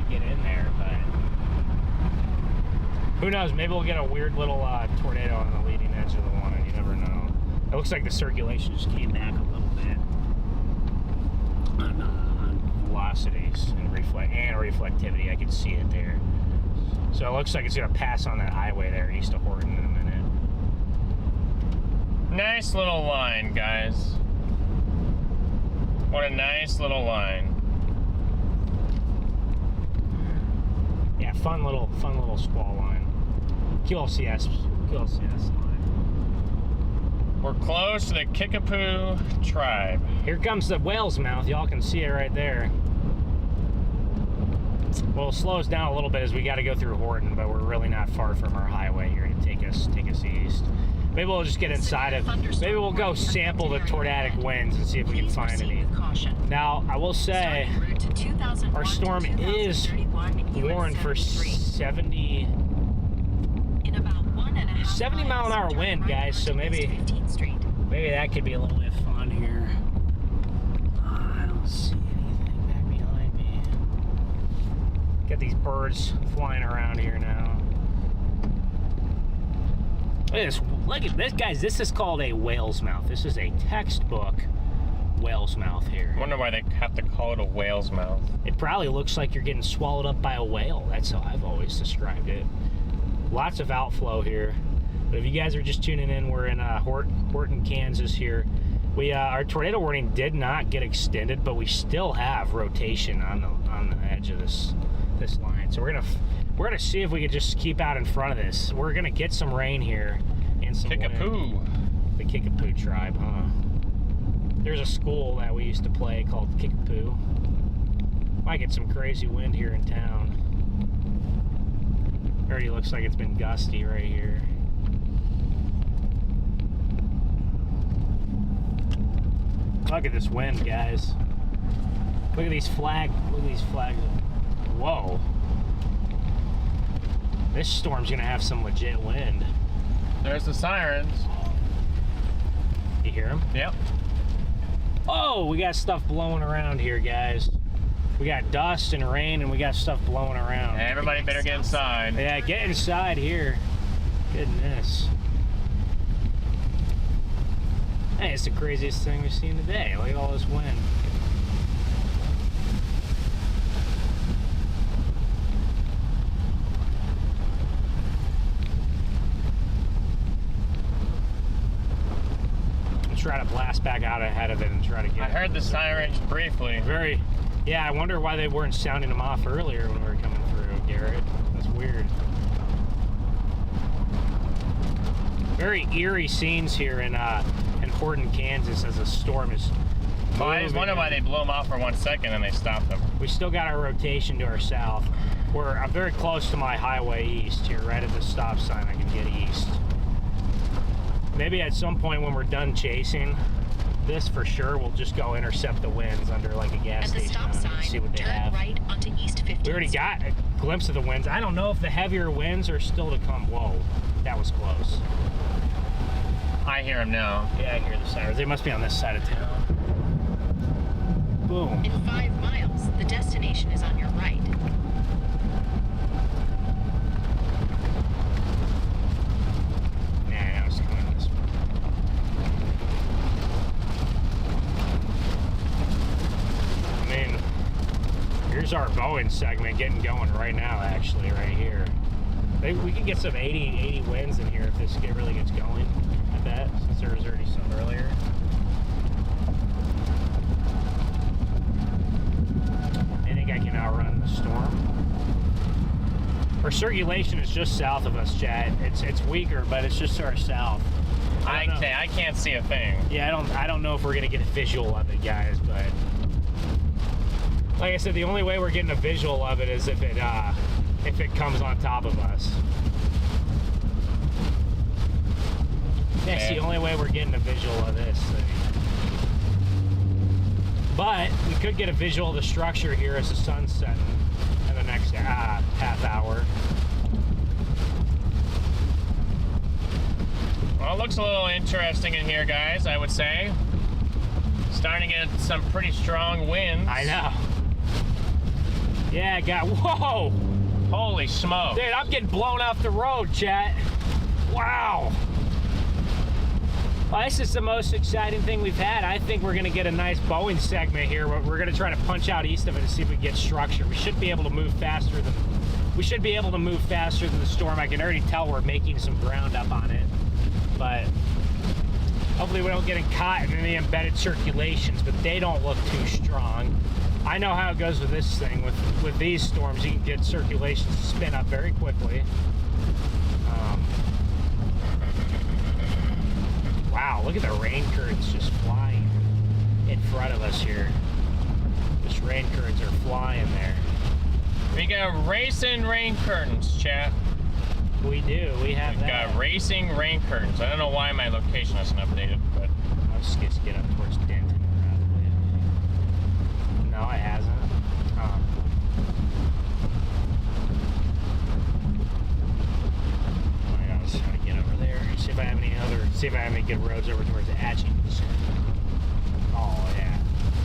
get in there. But who knows? Maybe we'll get a weird little tornado on the leading edge of the line. You never know. It looks like the circulation just came back a little bit on velocities and reflectivity. I can see it there. So it looks like it's gonna pass on that highway there east of Horton in a minute. Nice little line, guys. What a nice little line. Yeah, fun little squall line. QLCS line. We're close to the Kickapoo tribe. Here comes the whale's mouth. Y'all can see it right there. Well, it slows down a little bit as we got to go through Horton, but we're really not far from our highway here to take us east. Maybe we'll just get inside of. Maybe we'll go sample the tornadic winds and see if we can find any. Now, I will say, our storm is warned for 70 mile an hour wind, guys. So maybe that could be a little bit fun here. I don't see anything back behind me. Got these birds flying around here now. Look at this, guys. This is called a whale's mouth. This is a textbook whale's mouth here. I wonder why they have to call it a whale's mouth. It probably looks like you're getting swallowed up by a whale. That's how I've always described it. Lots of outflow here. But if you guys are just tuning in, we're in Horton, Kansas here. Our tornado warning did not get extended, but we still have rotation on the edge of this line. So we're gonna see if we can just keep out in front of this. We're gonna get some rain here and some Kickapoo. Wind. The Kickapoo tribe, huh? There's a school that we used to play called Kickapoo. Might get some crazy wind here in town. Already looks like it's been gusty right here. Look at this wind, guys. Look at these flags. Whoa. This storm's gonna have some legit wind. There's the sirens. You hear them? Yep. Oh, we got stuff blowing around here, guys. We got dust and rain, and we got stuff blowing around. Everybody better get inside. Yeah, get inside here. Goodness. Hey, it's the craziest thing we've seen today. Look at all this wind. Try to blast back out ahead of it and try to get. I heard the sirens briefly. Yeah, I wonder why they weren't sounding them off earlier when we were coming through, Garrett. That's weird. Very eerie scenes here in Horton, Kansas, as a storm is. I just wonder why they blew them off for 1 second and they stopped them. We still got our rotation to our south. I'm very close to my highway east here, right at the stop sign. I can get east. Maybe at some point when we're done chasing this, for sure, we'll just go intercept the winds under like a gas station and see what they have. Right onto East 15th. We already got a glimpse of the winds. I don't know if the heavier winds are still to come. Whoa, that was close. I hear them now. Yeah, I hear the sirens. They must be on this side of town. Boom. In 5 miles, the destination is on your right. Here's our Boeing segment getting going right now, actually, right here. We can get some 80 winds in here if this really gets going, I bet, since there was already some earlier. I think I can outrun the storm. Our circulation is just south of us, Chad. It's weaker, but it's just to our south. I can't see a thing. Yeah, I don't know if we're gonna get a visual of it, guys, but like I said, the only way we're getting a visual of it is if it comes on top of us. That's the only way we're getting a visual of this thing. But we could get a visual of the structure here as the sun's setting in the next half hour. Well, it looks a little interesting in here, guys, I would say. Starting to get some pretty strong winds. I know. Yeah, whoa! Holy smoke. Dude, I'm getting blown off the road, chat. Wow. Well, this is the most exciting thing we've had. I think we're going to get a nice Boeing segment here. We're going to try to punch out east of it and see if we can get structure. We should be able to move faster than the storm. I can already tell we're making some ground up on it. But hopefully we don't get caught in any embedded circulations, but they don't look too strong. I know how it goes with this thing. With these storms, you can get circulations to spin up very quickly. Wow, look at the rain currents just flying in front of us here. Just rain currents are flying there. We got racing rain curtains, chat. We do. We have that. Got racing rain curtains. I don't know why my location isn't updated, but I'll just get up towards Denton, probably. No, it hasn't. Oh my God, I was trying to get over there. See if I have any good roads over towards Atchings. Oh yeah,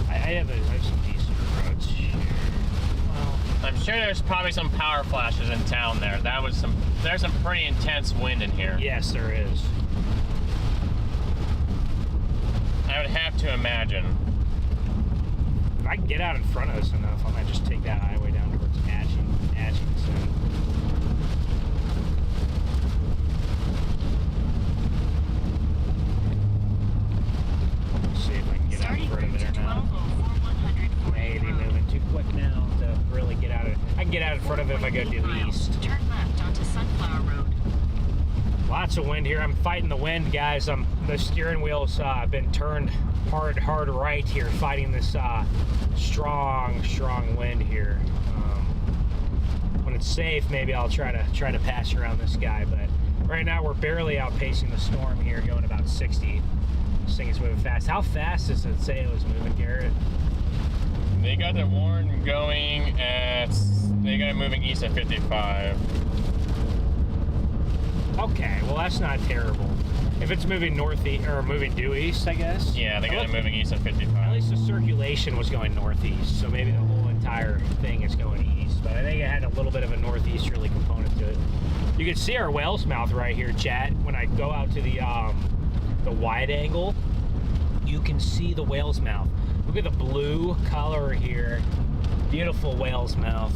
I have some decent roads here. Well, I'm sure there's probably some power flashes in town there. There's some pretty intense wind in here. Yes, there is. I would have to imagine. If I can get out in front of us enough, I might just take that highway down towards Atchington. See if I can get out in front of there now. Maybe moving too quick now to really get out of it. I can get out in front of it if I go due east. Turn left onto Sunflower Road. Lots of wind here. I'm fighting the wind, guys. The steering wheel's been turned hard right here, fighting this strong wind here. When it's safe, maybe I'll try to pass around this guy, but right now we're barely outpacing the storm here, going about 60 This thing is moving fast. How fast does it say it was moving, Garrett? They got the warn going at. They got it moving east at 55. Okay, well that's not terrible. If it's moving northeast or moving due east, I guess. Yeah, they got it moving east at 55. At least the circulation was going northeast, so maybe the whole entire thing is going east. But I think it had a little bit of a northeasterly component to it. You can see our whale's mouth right here, chat. When I go out to the wide angle, you can see the whale's mouth. Look at the blue color here. Beautiful whale's mouth.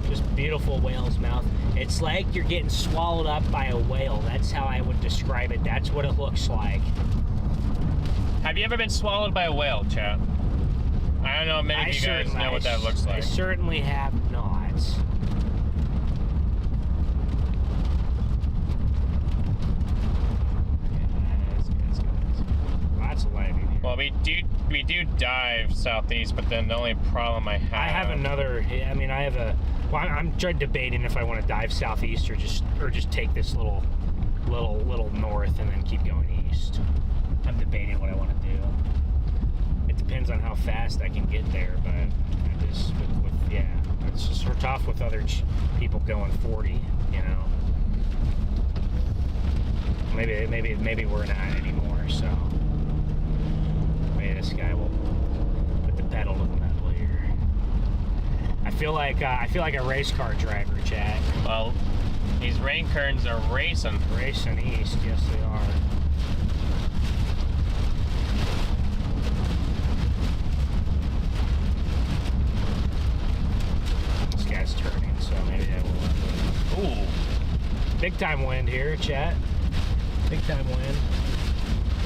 Just beautiful whale's mouth. It's like you're getting swallowed up by a whale. That's how I would describe it. That's what it looks like. Have you ever been swallowed by a whale, chat? I don't know, many of you guys know what that looks like. I certainly have not. Lots of lightning here. Well, we do dive southeast, but then the only problem I have another. I mean, I have a. Well, I'm debating if I want to dive southeast or just take this little north and then keep going east. I'm debating what I want to do. It depends on how fast I can get there, but I just yeah, it's just we're tough with other people going 40. You know, maybe we're not anymore. So maybe this guy will put the pedal to the metal here. I feel like a race car driver, Chad. Well, these rain curtains are racing east. Yes, they are. This guy's turning, so maybe I will. Ooh, big time wind here, chat. Big time wind.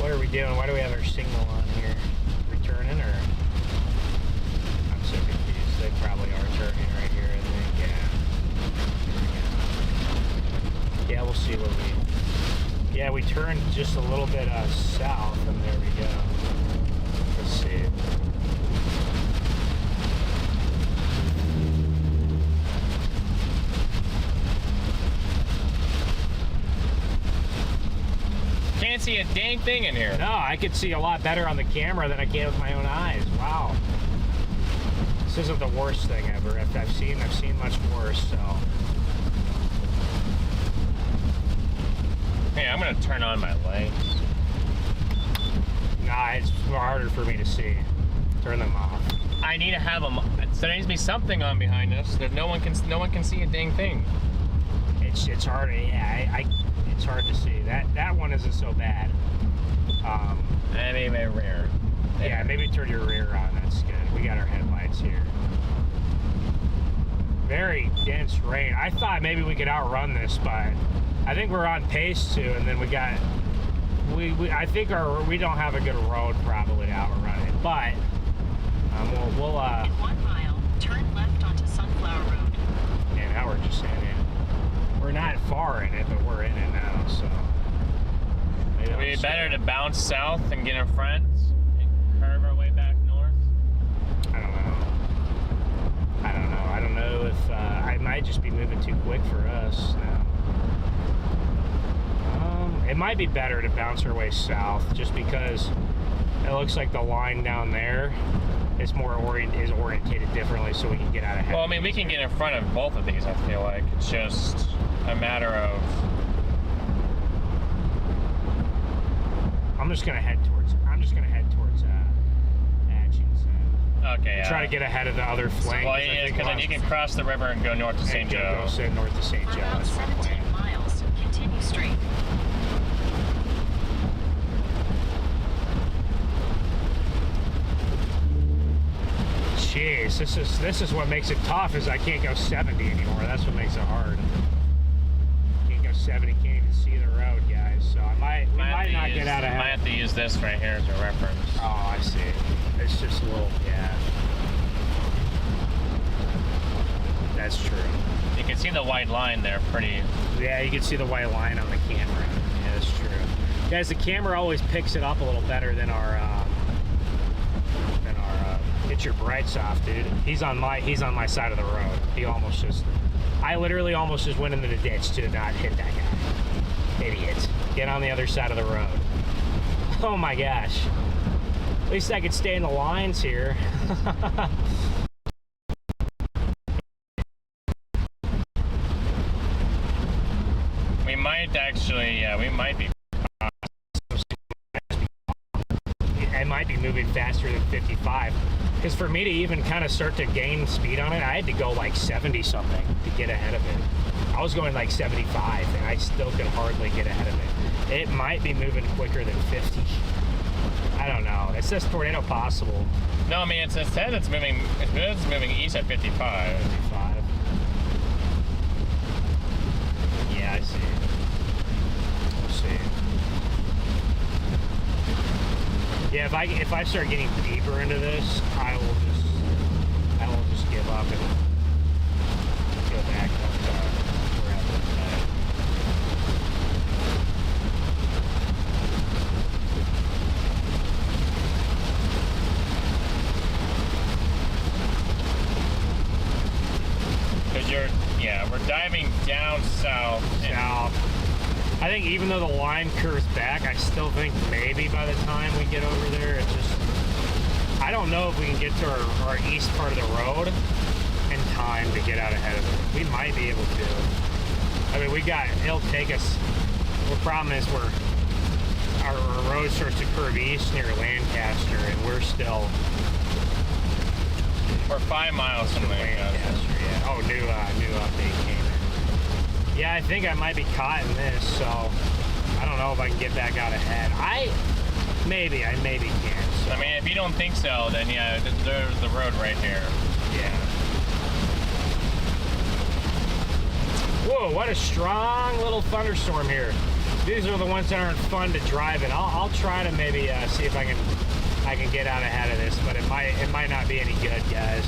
What are we doing? Why do we have our signal on here? Returning or? I'm so confused. They probably are turning right here, I think. Yeah. Yeah, we'll see what we. Yeah, we turned just a little bit south, and there we go. Let's see. Can't see a dang thing in here. No, I could see a lot better on the camera than I can with my own eyes. Wow. This isn't the worst thing ever. I've seen much worse, so. Hey, I'm gonna turn on my lights. Nah, it's harder for me to see. Turn them off. I need to have them. There needs to be something on behind us that no one can see a dang thing. It's hard. Yeah, it's hard to see. That one isn't so bad. Maybe my rear. There. Yeah, maybe turn your rear on. That's good. We got our headlights here. Very dense rain. I thought maybe we could outrun this, but I think we're on pace to. And then I think we don't have a good road probably to outrun it, but we'll. In 1 mile, turn left onto Sunflower Road. Yeah, now we're just in it. We're not far in it, but we're in it now, so. Would it be better to bounce south and get in front and curve our way back north? I don't know if I might just be moving too quick for us now. It might be better to bounce our way south, just because it looks like the line down there is orientated differently, so we can get out ahead. Well, I mean, we can get in front of both of these. I feel like it's just a matter of. I'm just gonna head towards Atchison. Okay. Try to get ahead of the other flank. Well, yeah, because then you can cross the river and go north to St. Joe. Go north to St. Joe. About 17 miles, continue straight. Jeez, this is what makes it tough. Is I can't go 70 anymore. That's what makes it hard. Can't go 70. Can't even see the road, guys. So we might not get out ahead. I might have to use this right here as a reference. Oh, I see. It's just a little, yeah. That's true. You can see the white line there, pretty. Yeah, you can see the white line on the camera. Yeah, that's true. Guys, the camera always picks it up a little better than our Get your brights off, dude. He's on my side of the road. I literally almost just went into the ditch to not hit that guy. Idiot. Get on the other side of the road. Oh my gosh. At least I could stay in the lines here. We might actually, yeah, we might be. It might be moving faster than 55. Because for me to even kind of start to gain speed on it, I had to go like 70 something to get ahead of it. I was going like 75 and I still could hardly get ahead of it. It might be moving quicker than 50. I don't know. It says tornado possible. No, I mean, it says it's moving east at 55. 55. Yeah, I see. We'll see. Yeah, if I start getting deeper into this, I will just give up and go back up to where I was at. Because we're diving down south. I think even though the line curves back, I still think maybe by the time we get over there, I don't know if we can get to our east part of the road in time to get out ahead of it. We might be able to. I mean, it'll take us, the problem is our road starts to curve east near Lancaster, and we're 5 miles from Lancaster. Yeah. Oh, new update came in. Yeah, I think I might be caught in this, so I don't know if I can get back out ahead. I maybe can. So. I mean, if you don't think so, then yeah, there's the road right here. Yeah. Whoa, what a strong little thunderstorm here. These are the ones that aren't fun to drive in. I'll try to maybe see if I can get out ahead of this, but it might not be any good, guys.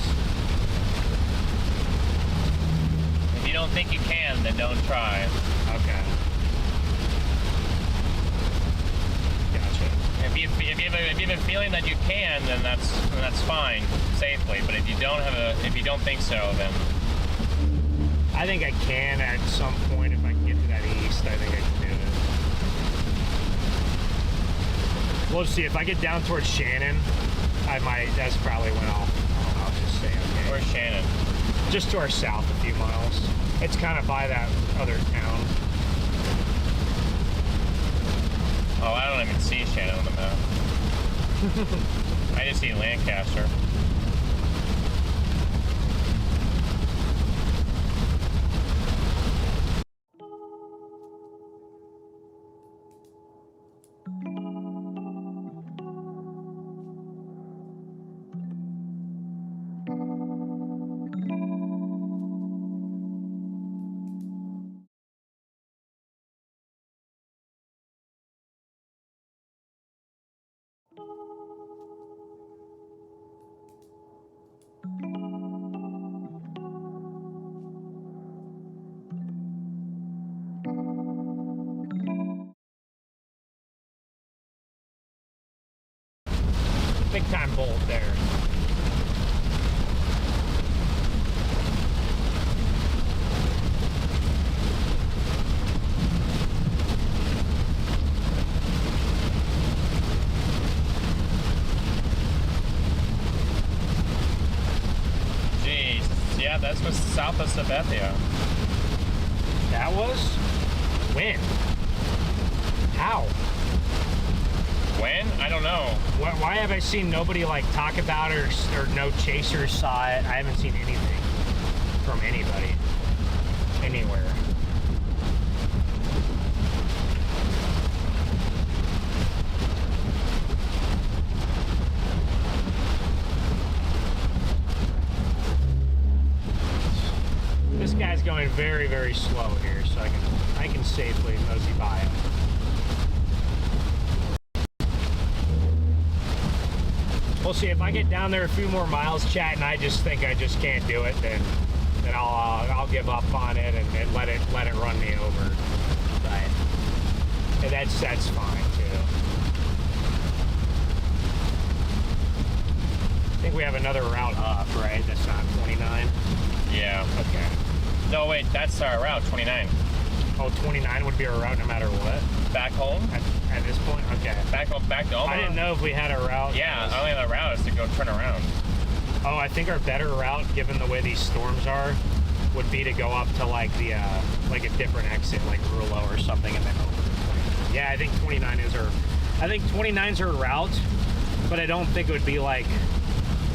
If you don't think you can, then don't try. Okay. Gotcha. If you have a feeling that you can, then that's fine, safely. But if you don't think so, then I think I can at some point if I can get to that east. I think I can do it. We'll see. If I get down towards Shannon, I might. That's probably when I'll just say okay. Where's Shannon? Just to our south, a few miles. It's kind of by that other town. Oh, I don't even see Shannon on the map. I just see Lancaster. Big time bolt there. Jeez. Yeah, that's what's south of Sabethia. That was? When? How? When? I don't know. Why have I seen nobody like talk about it or no chasers saw it? I haven't seen anything from anybody anywhere. This guy's going very, very slow here, so I can safely mosey by him. We'll see if I get down there a few more miles, chat, and I just think I just can't do it. Then I'll give up on it and let it run me over. But and that's fine too. I think we have another route up, right? That's not 29. Yeah. Okay. No, wait, that's our route, 29. Oh, 29 would be our route no matter what? Back home? At this point? Okay. Back home, back to Omaha? I didn't know if we had a route. Yeah, only the route is to go turn around. Oh, I think our better route, given the way these storms are, would be to go up to like the like a different exit, like Rulo or something, and then over to 29. Yeah, I think 29 is our. I think 29's our route, but I don't think it would be like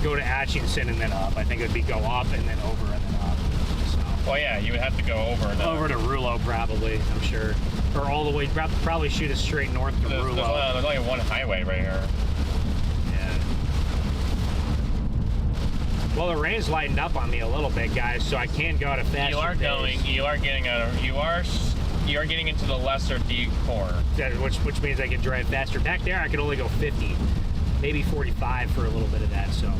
go to Atchison and then up. I think it would be go up and then over and then up. So. Well, yeah, you would have to go over and over to Rulo probably, I'm sure, or all the way. Probably shoot us straight north to Rulo. There's only one highway right here. Well, the rain's lightened up on me a little bit, guys, so I can go at a faster pace. You are getting into the lesser D core. Which means I can drive faster. Back there, I could only go 50, maybe 45 for a little bit of that. So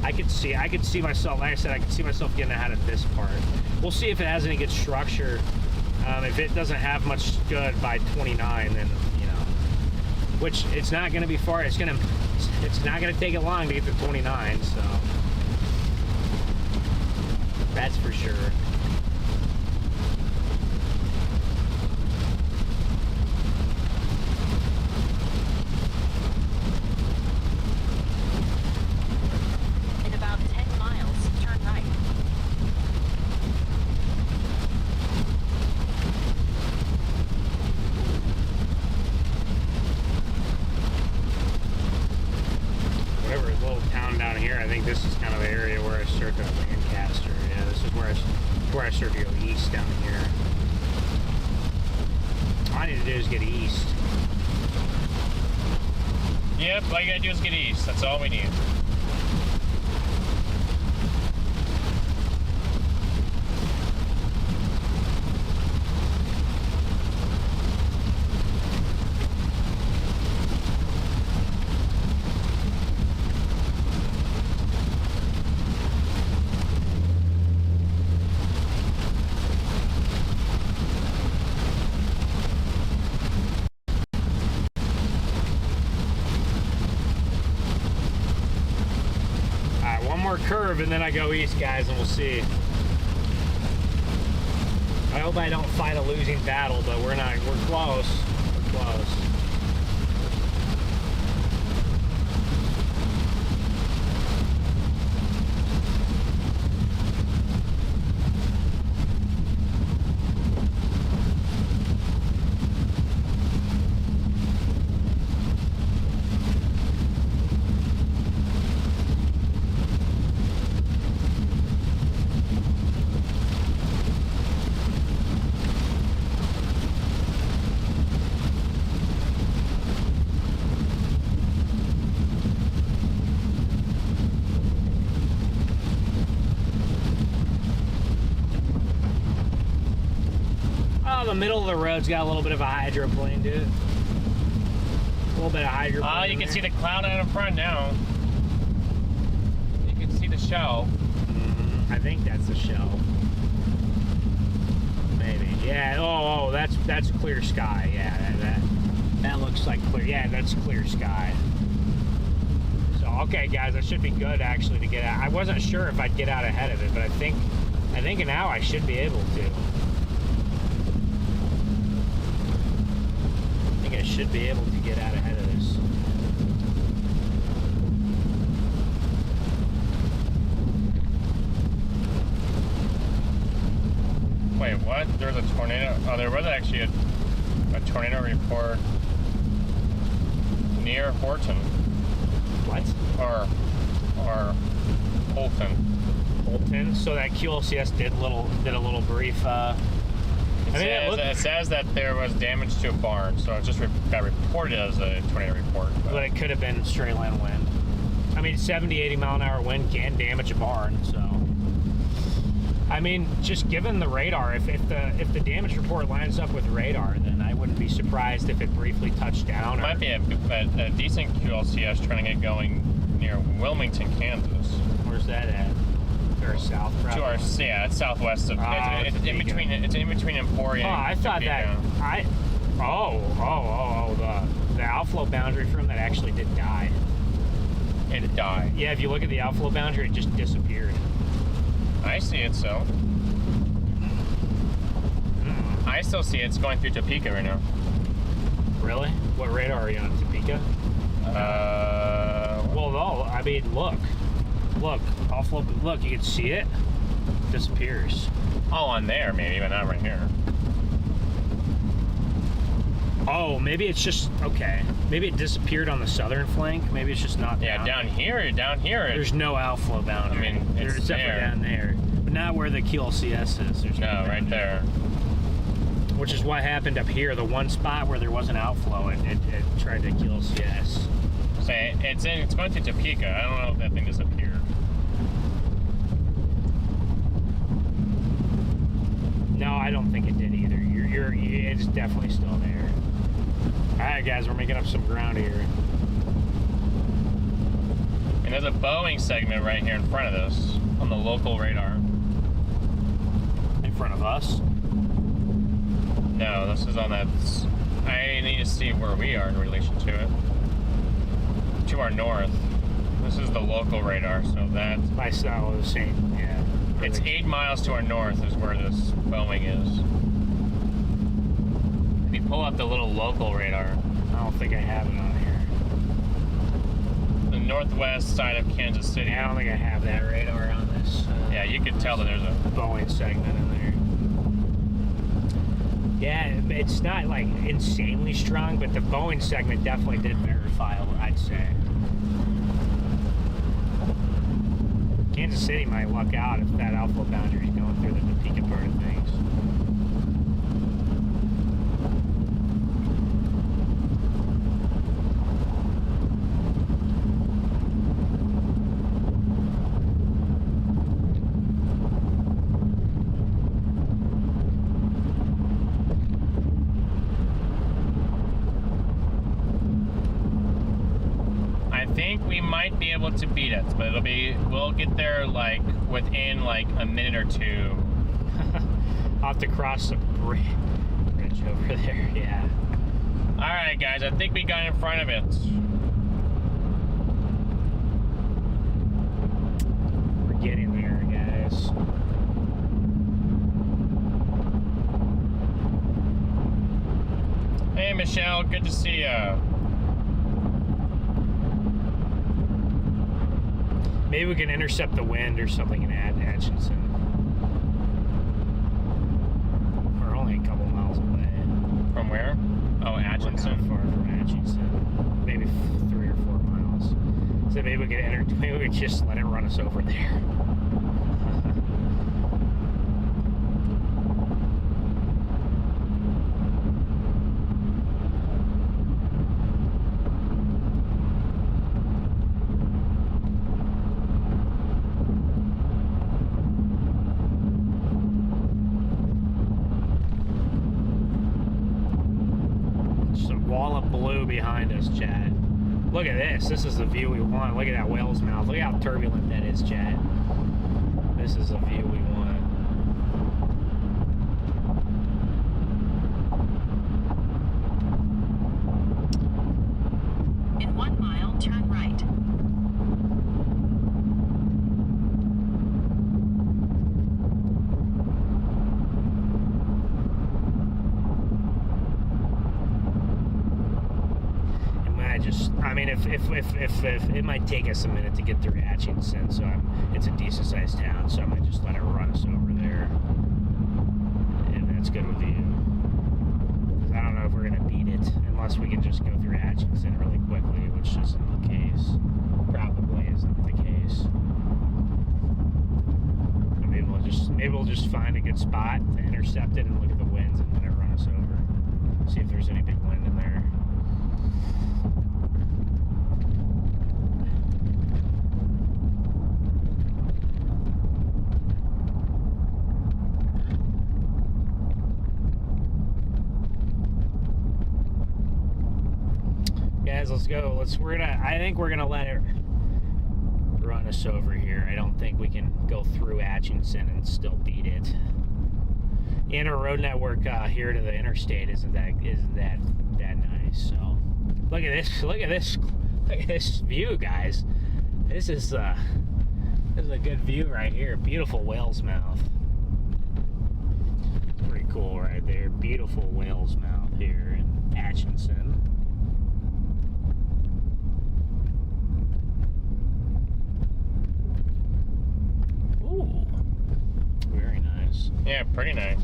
I could see myself. Like I said, I could see myself getting ahead of this part. We'll see if it has any good structure. If it doesn't have much good by 29, then which it's not going to be far. It's not going to take it long to get to 29. So. That's for sure. In about 10 miles, turn right. Whatever little town down here, I think this is kind of the area where I start to Lancaster. Yeah, this is where I start to go east down here. All I need to do is get east. Yep, all you gotta do is get east. That's all we need. Curve and then I go east, guys, and we'll see. I hope I don't fight a losing battle, but we're close. We're close. The middle of the road's got a little bit of a hydroplane to it. A little bit of hydroplane. Oh, you can see the cloud out in front now. You can see the shell. I think that's the shell. Maybe. Yeah. Oh, that's clear sky. Yeah, that looks like clear. Yeah, that's clear sky. So okay, guys, that should be good actually to get out. I wasn't sure if I'd get out ahead of it, but I think now I should be able to. I should be able to get out ahead of this. Wait, what? There was a tornado? Oh, there was actually a tornado report near Horton. What? Or Holton. So that QLCS did a little brief. It says that there was damage to a barn, so it just got reported as a tornado report. But it could have been straight line wind. I mean, 70, 80 mile an hour wind can damage a barn, so. I mean, just given the radar, if the damage report lines up with radar, then I wouldn't be surprised if it briefly touched down. It might be a decent QLCS trying to get going near Wilmington, Kansas. Where's that at? Or south, probably. It's southwest of. It's in between. It's in between Emporia. Oh, I thought that. The outflow boundary from that actually did die. It died. Yeah, if you look at the outflow boundary, it just disappeared. I see it so. I still see it. It's going through Topeka right now. Really? What radar are you on, Topeka? Well, no. I mean, look. I'll flip. Look, you can see it. Disappears. Oh, on there maybe, but not right here. Oh, maybe it's just okay. Maybe it disappeared on the southern flank. Maybe it's just not. Yeah, down here. There's no outflow boundary. I mean, it's There's definitely there. down there, but not where the QLCS is. There's No, right there. Which is what happened up here. The one spot where there was an outflow, it tried to QLCS. Say it's going to Topeka. I don't know if that thing disappeared. No, I don't think it did either. It's definitely still there. All right, guys, we're making up some ground here. And there's a Boeing segment right here in front of this on the local radar. In front of us? No, this is on that. I need to see where we are in relation to it. To our north. This is the local radar, so that's. I saw the same. Yeah. It's 8 miles to our north is where this Boeing is. If you pull up the little local radar. I don't think I have it on here. The northwest side of Kansas City. I don't think I have that radar on this. Yeah, you can tell that there's a Boeing segment in there. Yeah, it's not like insanely strong, but the Boeing segment definitely did verify, I'd say. Kansas City might luck out if that outflow boundary is going through the Topeka part of things. I think we might be able to beat it, but we'll get there like within like a minute or two. I'll have to cross the bridge over there, yeah. Alright guys, I think we got in front of it. We're getting there, guys. Hey Michelle, good to see ya. Maybe we can intercept the wind or something in Atchison. We're only a couple miles away. From where? Oh, We're not Atchison. far from Atchison. Maybe 3 or 4 miles. So maybe we could maybe we could just let it run us over there. Wall of blue behind us, Chad. Look at this. This is the view we want. Look at that whale's mouth. Look how turbulent that is, Chad. This is the view we want. In 1 mile, turn right. I mean, if it might take us a minute to get through Atchison, so it's a decent sized town, so I might just let it run us over there. If that's good with you. Because I don't know if we're going to beat it unless we can just go through Atchison really quickly, which isn't the case. Probably isn't the case. But maybe we'll just find a good spot to intercept it and look at the winds and let it run us over. See if there's any big wind in there. Guys, let's go. I think we're gonna let it run us over here. I don't think we can go through Atchison and still beat it. And our road network here to the interstate isn't that nice. So look at this view, guys. This is a good view right here. Beautiful whale's mouth. Pretty cool right there. Beautiful whale's mouth here in Atchison. Ooh, very nice. Yeah, pretty nice.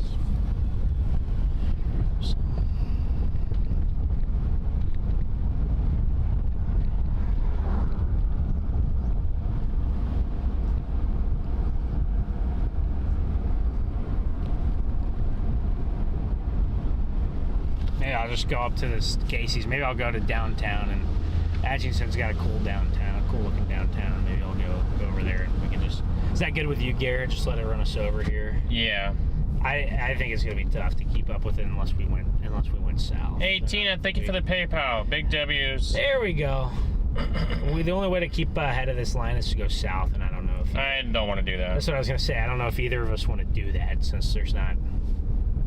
Maybe I'll just go up to this Casey's. Maybe I'll go to downtown, and Atchison's got a cool downtown, cool looking downtown. Maybe I'll go over there and we can just. Is that good with you, Garrett? Just let it run us over here. Yeah. I think it's gonna be tough to keep up with it unless we went south. Hey, Tina, thank you for the PayPal. Big W's. There we go. The only way to keep ahead of this line is to go south, and I don't know if I don't want to do that. That's what I was gonna say. I don't know if either of us want to do that since there's not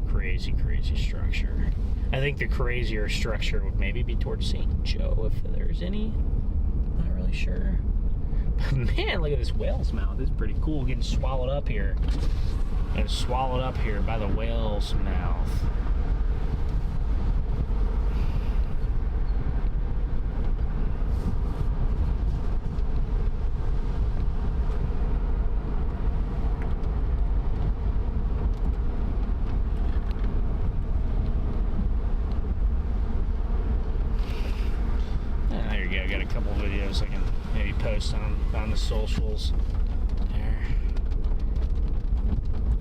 crazy structure. I think the crazier structure would maybe be towards St. Joe if there's any. Not really sure. But man, look at this whale's mouth. It's pretty cool getting swallowed up here. And swallowed up here by the whale's mouth. There you go. Got a couple videos I can maybe post on the socials. There.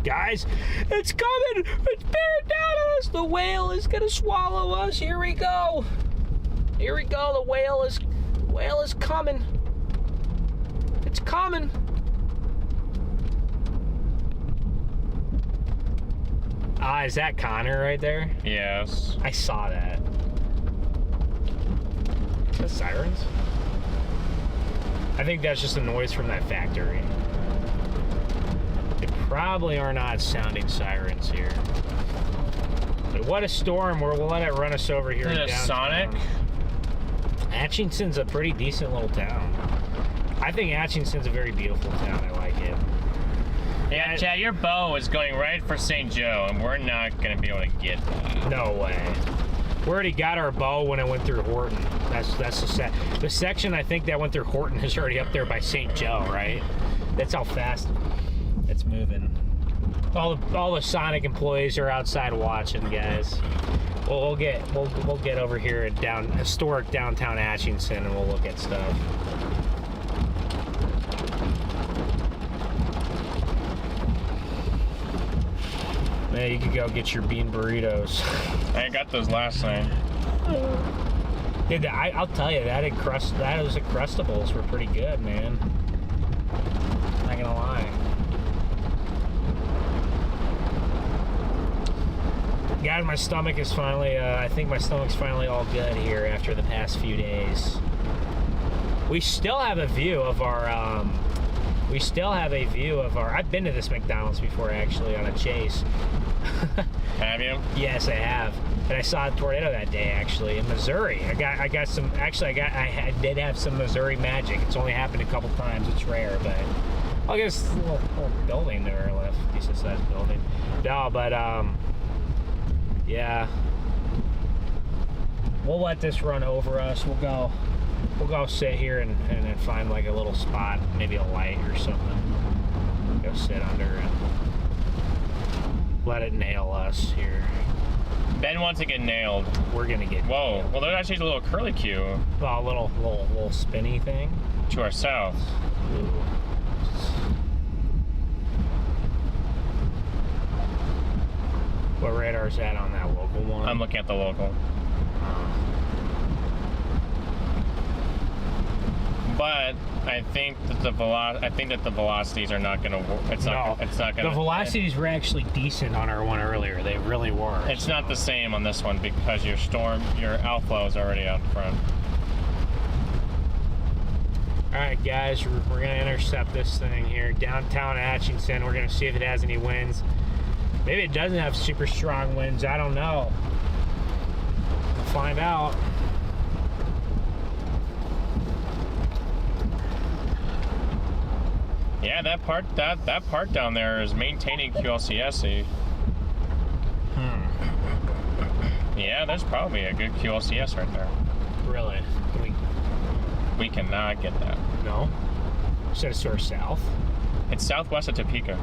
Guys, it's coming! It's bearing down on us! The whale is gonna swallow us! Here we go! Here we go, the whale is coming! It's coming! Ah, is that Connor right there? Yes. I saw that. Is that sirens? I think that's just a noise from that factory. They probably are not sounding sirens here. But what a storm. We'll let it run us over here. Is it a Sonic? Atchison's a pretty decent little town. I think Atchison's a very beautiful town. I like it. Yeah, Chad, your bow is going right for St. Joe, and we're not going to be able to get that. No way. We already got our bow when it went through Horton. That's the section I think that went through Horton is already up there by St. Joe, right? That's how fast it's moving. All the Sonic employees are outside watching, guys. We'll get over here at historic downtown Atchison and we'll look at stuff. Yeah, you could go get your bean burritos. I got those last night. Dude, I'll tell you, those Uncrustables were pretty good, man. Not gonna lie. Guys, my stomach is finally, I think my stomach's finally all good here after the past few days. We still have a view of our, I've been to this McDonald's before actually on a chase. Have you? Yes, I have. And I saw a tornado that day actually in Missouri. I did have some Missouri magic. It's only happened a couple times. It's rare, but I guess a little building there left, decent sized building. No, but yeah. We'll let this run over us. We'll go sit here and then find like a little spot, maybe a light or something. Go sit under and let it nail us here. Ben wants to get nailed. We're gonna get Whoa. nailed. Well, there's actually a little curlicue. Well, a little spinny thing. To our south. Ooh. What radar's that on that local one? I'm looking at the local. But I think that the velocities are not going to work. It's not going to. The velocities were actually decent on our one earlier. They really were. It's not the same on this one because your outflow is already out front. All right, guys, we're going to intercept this thing here. Downtown Atchison. We're going to see if it has any winds. Maybe it doesn't have super strong winds. I don't know. We'll find out. Yeah, that part down there is maintaining QLCSE. Yeah, there's probably a good QLCS right there. Really? We cannot get that. No? You said it's sort of south? It's southwest of Topeka.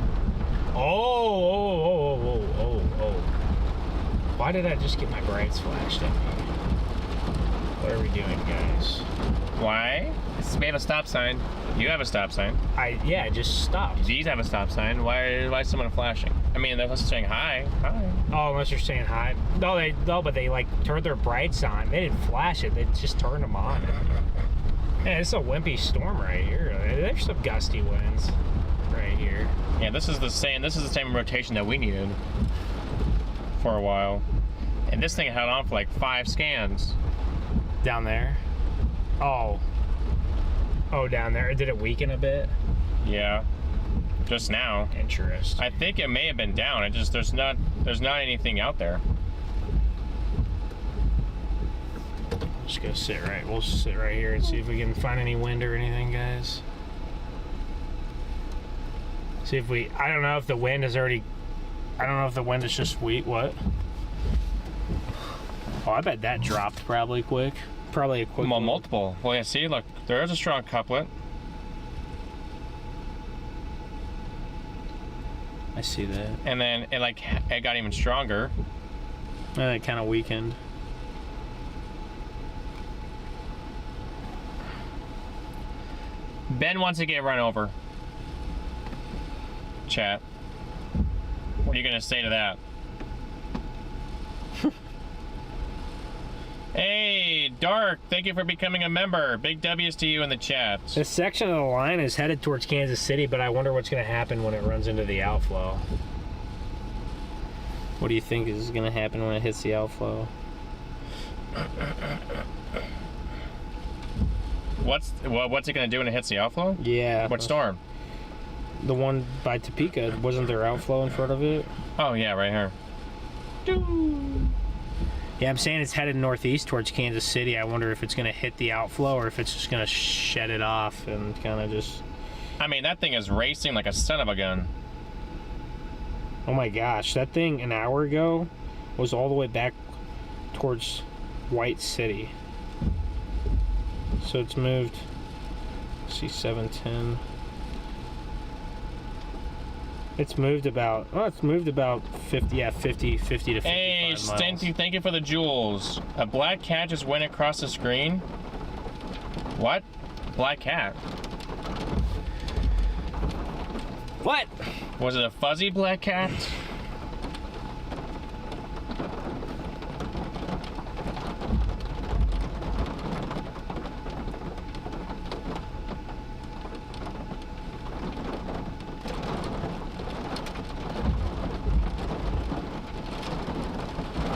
Oh. Why did I just get my brights flashed at me? What are we doing, guys? Why? We have a stop sign. You have a stop sign. I just stopped. These have a stop sign. Why is someone flashing? I mean, they're saying hi. Hi. Oh, unless you're saying hi. No, but they like turned their brights on. They didn't flash it. They just turned them on. Yeah, it's a wimpy storm right here. There's some gusty winds right here. Yeah, this is the same rotation that we needed for a while. And this thing held on for like 5 scans. Down there? Oh, down there. Did it weaken a bit? Yeah. Just now. Interesting. I think it may have been down. There's not anything out there. Just go sit right. We'll sit right here and see if we can find any wind or anything, guys. See if we. I don't know if the wind is already. I don't know if the wind is just weak. What? Oh, I bet that dropped probably quick. Probably a quick. Well, multiple. Well, yeah. See, look, there is a strong couplet. I see that. And then it got even stronger. And it kind of weakened. Ben wants to get run over. Chat. What are you gonna say to that? Hey, Dark, thank you for becoming a member. Big W's to you in the chat. This section of the line is headed towards Kansas City, but I wonder what's going to happen when it runs into the outflow. What do you think is going to happen when it hits the outflow? What's it going to do when it hits the outflow? Yeah. What storm? The one by Topeka. Wasn't there outflow in front of it? Oh, yeah, right here. Yeah, I'm saying it's headed northeast towards Kansas City. I wonder if it's going to hit the outflow or if it's just going to shed it off and kind of just... I mean, that thing is racing like a son of a gun. Oh my gosh, that thing an hour ago was all the way back towards White City. So it's moved, let's see, 710. It's moved about 50 to 55 Hey, miles. Stinty, thank you for the jewels. A black cat just went across the screen. What? Black cat? What? Was it a fuzzy black cat?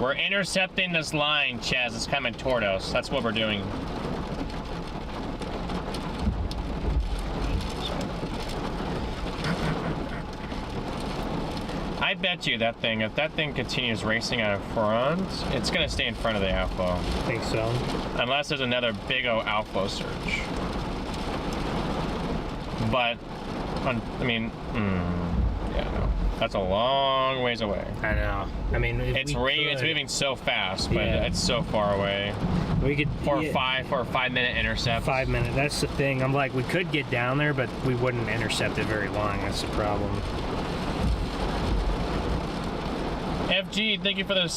We're intercepting this line, Chaz. It's coming toward us. That's what we're doing. I bet you that thing, if that thing continues racing out of front, it's going to stay in front of the outflow. I think so. Unless there's another big O outflow surge. But, I mean, yeah, no. That's a long ways away. I know. I mean, it's moving so fast, but it's so far away. We could for a 5-minute intercept. 5 minutes. That's the thing. I'm like, we could get down there, but we wouldn't intercept it very long. That's the problem. FG, thank you for the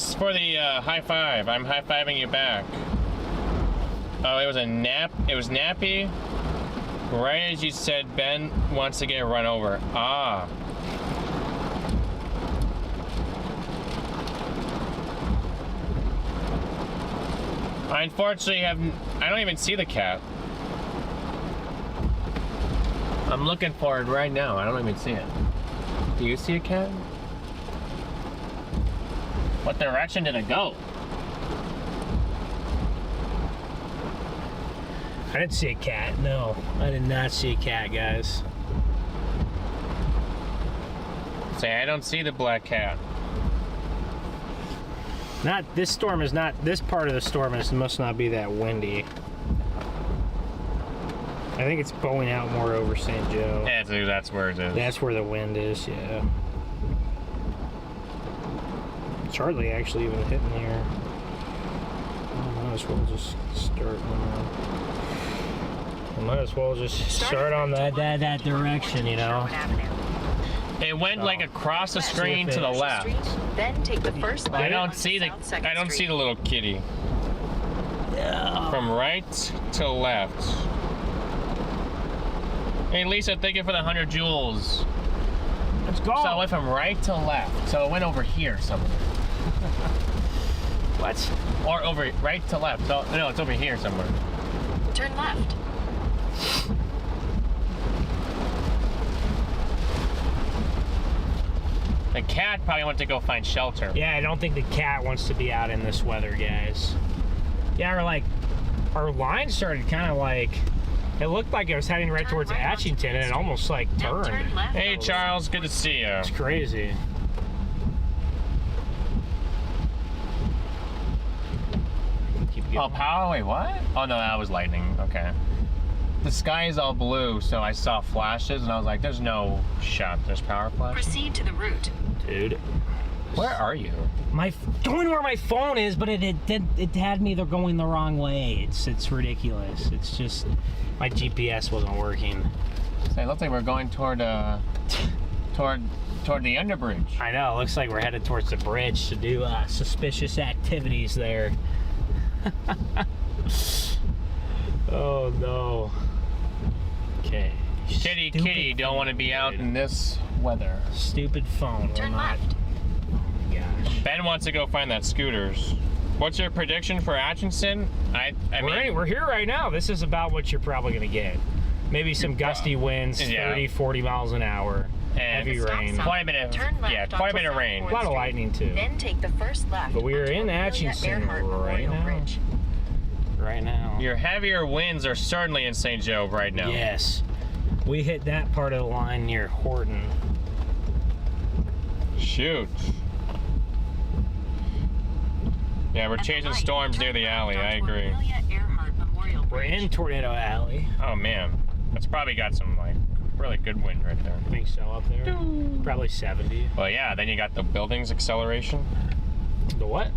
high five. I'm high fiving you back. Oh, it was Nappy. Right as you said, Ben wants to get run over. Ah. I unfortunately I don't even see the cat. I'm looking for it right now. I don't even see it. Do you see a cat? What direction did it go? I didn't see a cat. No, I did not see a cat, guys. Say, I don't see the black cat. This storm is not. This part of the storm must not be that windy. I think it's blowing out more over St. Joe. Yeah, that's where it is. That's where the wind is. Yeah. It's hardly actually even hitting here. Might as well just start. Might as well just start on that direction, you know. It went like across the screen to the left. Then take the first left. I don't see the little kitty. Yeah. From right to left. Hey Lisa, thank you for the 100 joules. Let's go. So it went from right to left. So it went over here somewhere. What? Or over right to left. So no, it's over here somewhere. Turn left. The cat probably went to go find shelter. Yeah, I don't think the cat wants to be out in this weather, guys. Yeah, our line started kind of like, it looked like it was heading right towards Atchington, and it almost like turned. Hey Charles, good to see you. It's crazy. Oh, power? Wait, what? Oh no, that was lightning. Okay. The sky is all blue, so I saw flashes, and I was like, "There's no shot. There's power flash." Proceed to the route. Dude, where are you? Going where my phone is, but it had me there going the wrong way. It's ridiculous. It's just my GPS wasn't working. So it looks like we're going toward the underbridge. I know. It looks like we're headed towards the bridge to do suspicious activities there. Oh no. Okay. Kitty, don't want to be out in this weather. Stupid phone. Turn left. Oh my gosh. Ben wants to go find that scooters. What's your prediction for Atchison? I mean, we're here right now. This is about what you're probably going to get. Maybe some gusty winds, 30, 40 miles an hour. And heavy rain. Quite a bit of rain. A lot of lightning too. Then take the first left. But we are in Atchison right now. Right now. Your heavier winds are certainly in St. Joe right now. Yes. We hit that part of the line near Horton. Shoot. Yeah, we're chasing storms near the alley. I agree. We're in Tornado Alley. Oh man, that's probably got some like really good wind right there. I think so up there. Probably 70. Well, yeah. Then you got the buildings acceleration. The what?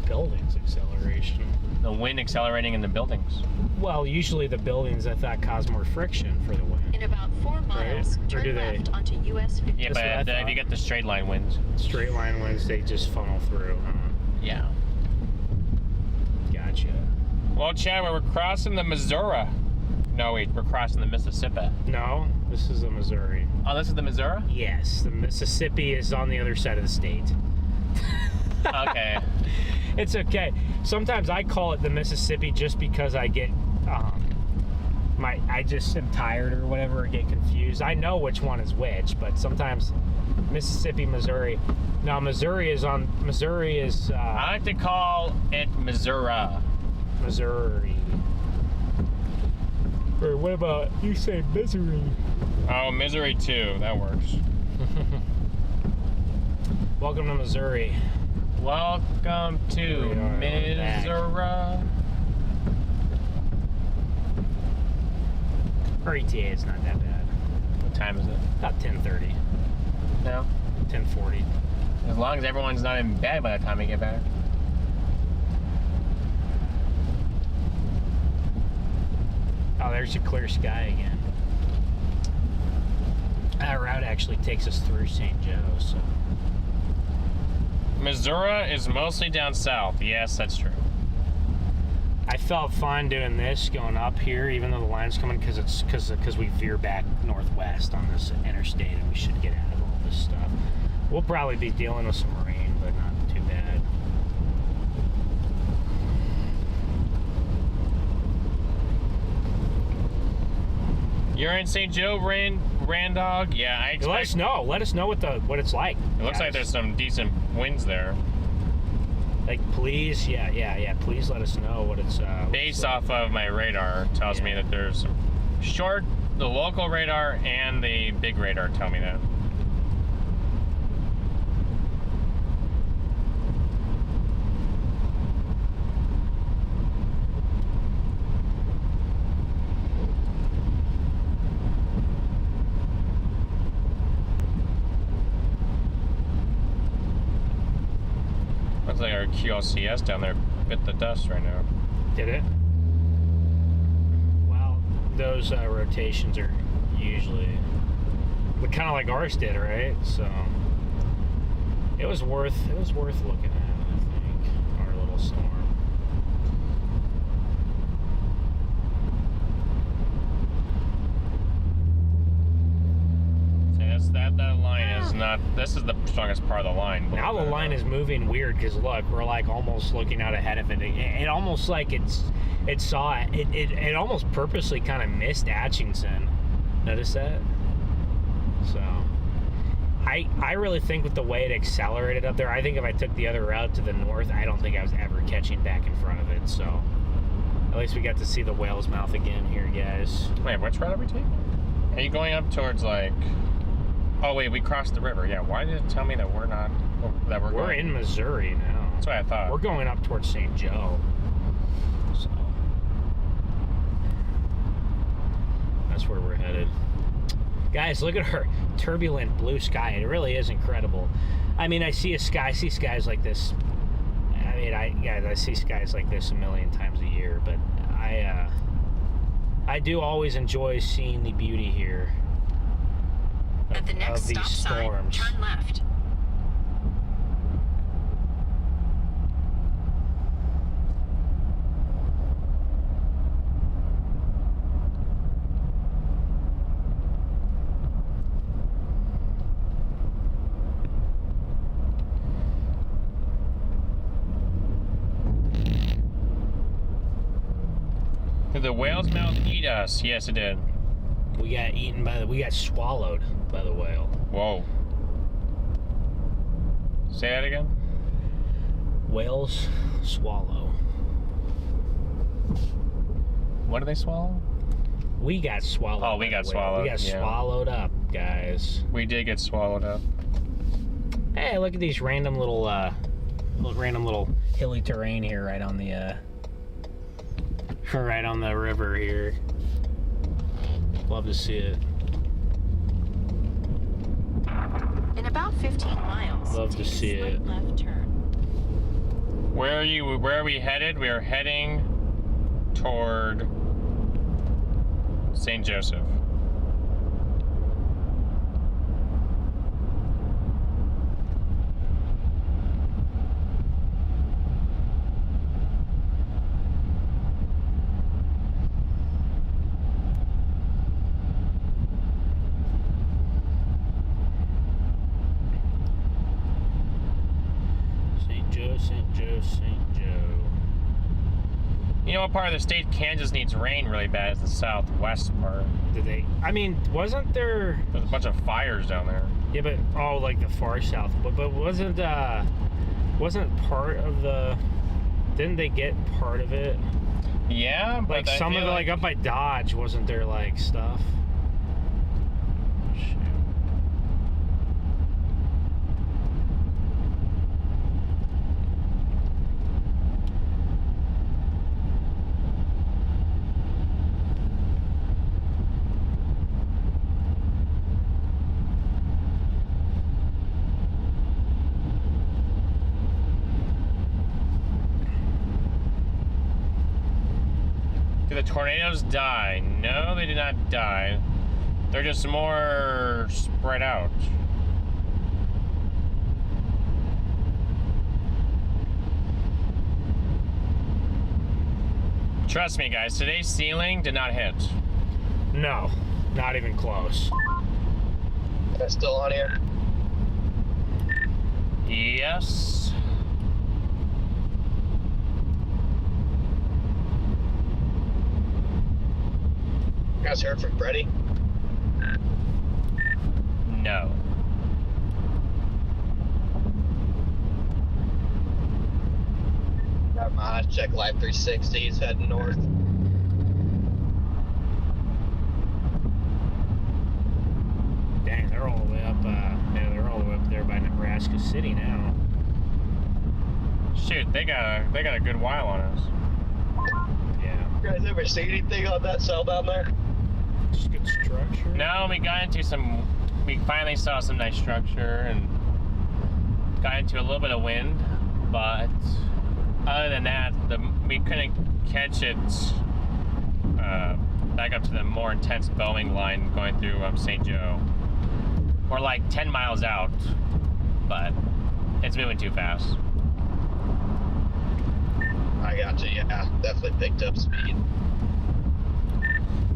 Buildings acceleration. The wind accelerating in the buildings. Well, usually the buildings I thought cause more friction for the wind. In about 4 miles, right? turn left onto US 50. Yeah, but if you get the straight line winds. Straight line winds, they just funnel through. Yeah. Gotcha. Well, Chad, we're crossing the Missouri. No, wait, we're crossing the Mississippi. No, this is the Missouri. Oh, this is the Missouri? Yes, the Mississippi is on the other side of the state. Okay. It's okay. Sometimes I call it the Mississippi just because I get I just am tired or whatever, or get confused. I know which one is which, but sometimes Mississippi, Missouri. Now Missouri is. I like to call it Missouri. Missouri. Or what about you say Missouri? Oh, Missouri too. That works. Welcome to Missouri. Welcome to Missouri. Our ETA is not that bad. What time is it? About 10:30. No? 10:40. As long as everyone's not in bed by the time we get back. Oh, there's a clear sky again. That route actually takes us through St. Joe, so. Missouri is mostly down south. Yes, that's true. I felt fine doing this, going up here, even though the line's coming, because we veer back northwest on this interstate, and we should get out of all this stuff. We'll probably be dealing with some rain, but not too bad. You're in St. Joe, Randog? Yeah, I expect... Let us know. Let us know what it's like. It looks like there's some decent winds there. Like, please, yeah. Please let us know what it's. Based off of my radar, tells me that there's some short. The local radar and the big radar tell me that. Looks like our our QLCS down there bit the dust right now. Did it? Well, those rotations are usually kind of like ours did, right? So it was worth looking at, I think, our little storm. That line is not. This is the strongest part of the line. Now the line is moving weird because look, we're like almost looking out ahead of it. It almost like it saw it. It almost purposely kind of missed Atchison. Notice that? So I really think with the way it accelerated up there, I think if I took the other route to the north, I don't think I was ever catching back in front of it. So at least we got to see the whale's mouth again here, guys. Wait, which route are we taking? Are you going up towards like? Oh wait, we crossed the river. Yeah, why did it tell me that we're not? That we're going? In Missouri now. That's what I thought. We're going up towards St. Joe. So that's where we're headed. Guys, look at our turbulent blue sky. It really is incredible. I mean, I see skies like this. I mean, I see skies like this a million times a year, but I do always enjoy seeing the beauty here. At the next stop sign, turn left. Did the whale's mouth eat us? Yes, it did. We got swallowed by the whale. Whoa. Say that again? Whales swallow. What do they swallow? We got swallowed. Oh, we got swallowed. We got swallowed up, guys. We did get swallowed up. Hey, look at these random little hilly terrain here right on the river here. Love to see it. In about 15 miles, love to see it. Left turn. Where are we headed? We are heading toward St. Joseph. St. Joe. You know what part of the state Kansas needs rain really bad is the southwest part. Did they? I mean, wasn't there? There's a bunch of fires down there. Yeah, but like the far south. But wasn't part of the? Didn't they get part of it? Yeah, but like some of it, like up by Dodge, wasn't there like stuff? The tornadoes die? No, they did not die. They're just more spread out. Trust me, guys, today's ceiling did not hit. No, not even close. That's still on here? Yes. You guys heard from Freddie? No. Check Live 360, he's heading north. Dang, they're all the way up, they're all the way up there by Nebraska City now. Shoot, they got a good while on us. Yeah. You guys ever see anything on that cell down there? Just good structure. No, we finally saw some nice structure and got into a little bit of wind. But other than that, we couldn't catch it back up to the more intense Boeing line going through St. Joe. We're like 10 miles out, but it's moving too fast. I got you, yeah. Definitely picked up speed.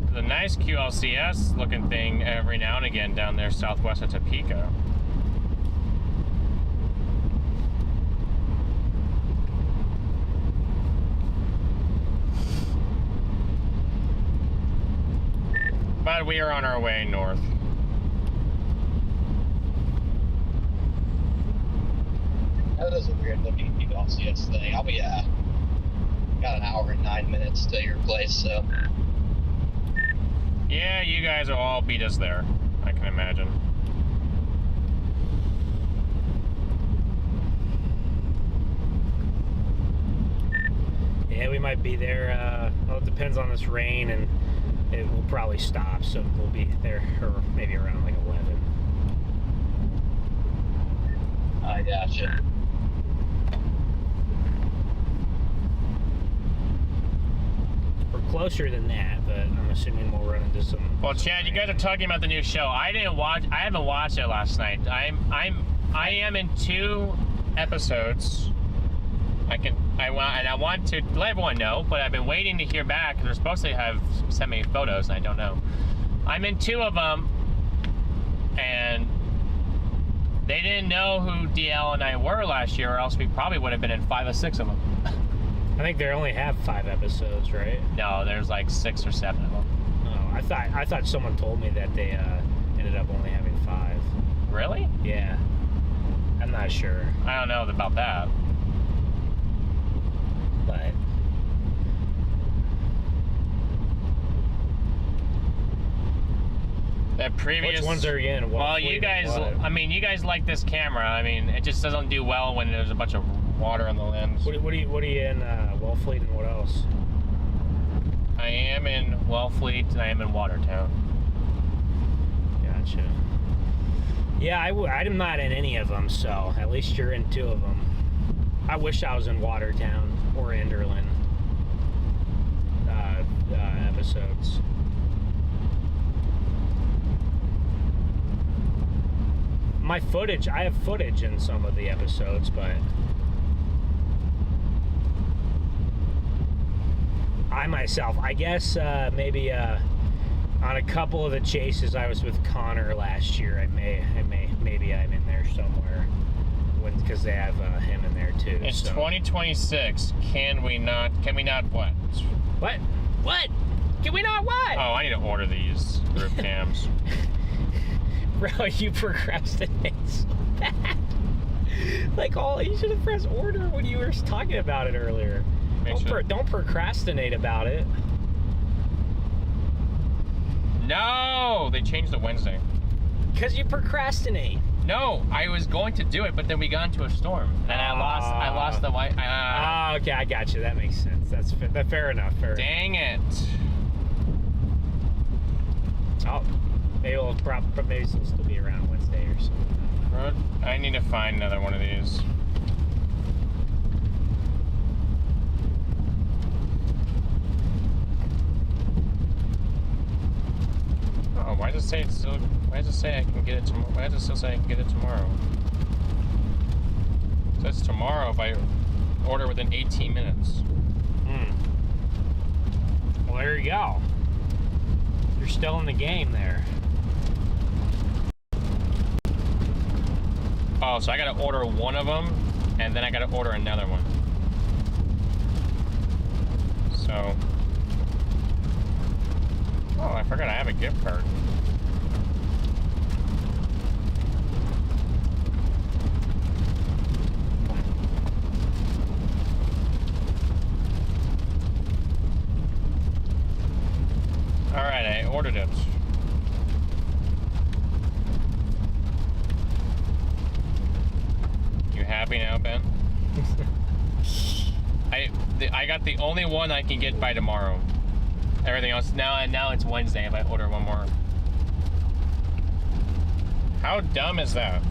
There's a nice QLCS looking thing every now and again down there southwest of Topeka. But we are on our way north. That is a weird looking QLCS thing. I'll be got an hour and 9 minutes to your place, so. Yeah, you guys will all beat us there, I can imagine. Yeah, we might be there. Well, it depends on this rain, and it will probably stop, so we'll be there, or maybe around like 11. I gotcha. We're closer than that, but I'm assuming we'll run into some. Well, Chad, you guys are talking about the new show. I haven't watched it last night. I am in 2 episodes. I want to let everyone know, but I've been waiting to hear back because they're supposed to have sent me photos, and I don't know. I'm in 2 of them, and they didn't know who DL and I were last year, or else we probably would have been in 5 or 6 of them. I think they only have 5 episodes, right? No, there's like 6 or 7 of them. Oh, I thought someone told me that they ended up only having 5. Really? Yeah. I'm not sure. I don't know about that. But the previous. Which ones are you in? Well, you guys. I mean, you guys like this camera. I mean, it just doesn't do well when there's a bunch of water on the lens. What are you in? Wellfleet, and what else? I am in Wellfleet and I am in Watertown. Gotcha. Yeah, I'm not in any of them, so at least you're in 2 of them. I wish I was in Watertown or Enderlin episodes. My footage, I have footage in some of the episodes, but I myself, I guess maybe on a couple of the chases I was with Connor last year, maybe I'm in there somewhere, because they have him in there too. It's so. 2026. Can we not what? What? Can we not what? Oh, I need to order these group cams. Bro, you procrastinate so bad. Like, you should have pressed order when you were talking about it earlier. Don't procrastinate about it. No, they changed the Wednesday. Because you procrastinate. No, I was going to do it, but then we got into a storm, and I lost the white. Okay, I got you. That makes sense. That's fair enough. Dang it. Oh, maybe maybe it'll still be around Wednesday or something. I need to find another one of these. Oh, why does it say it's still? Why does it say I can get it tomorrow? Why does it still say I can get it tomorrow? It says tomorrow if I order within 18 minutes. Well, there you go. You're still in the game there. Oh, so I gotta order one of them, and then I gotta order another one. So. Oh, I forgot I have a gift card. Alright, I ordered it. You happy now, Ben? I got the only one I can get by tomorrow. Everything else now it's Wednesday if I order one more. How dumb is that?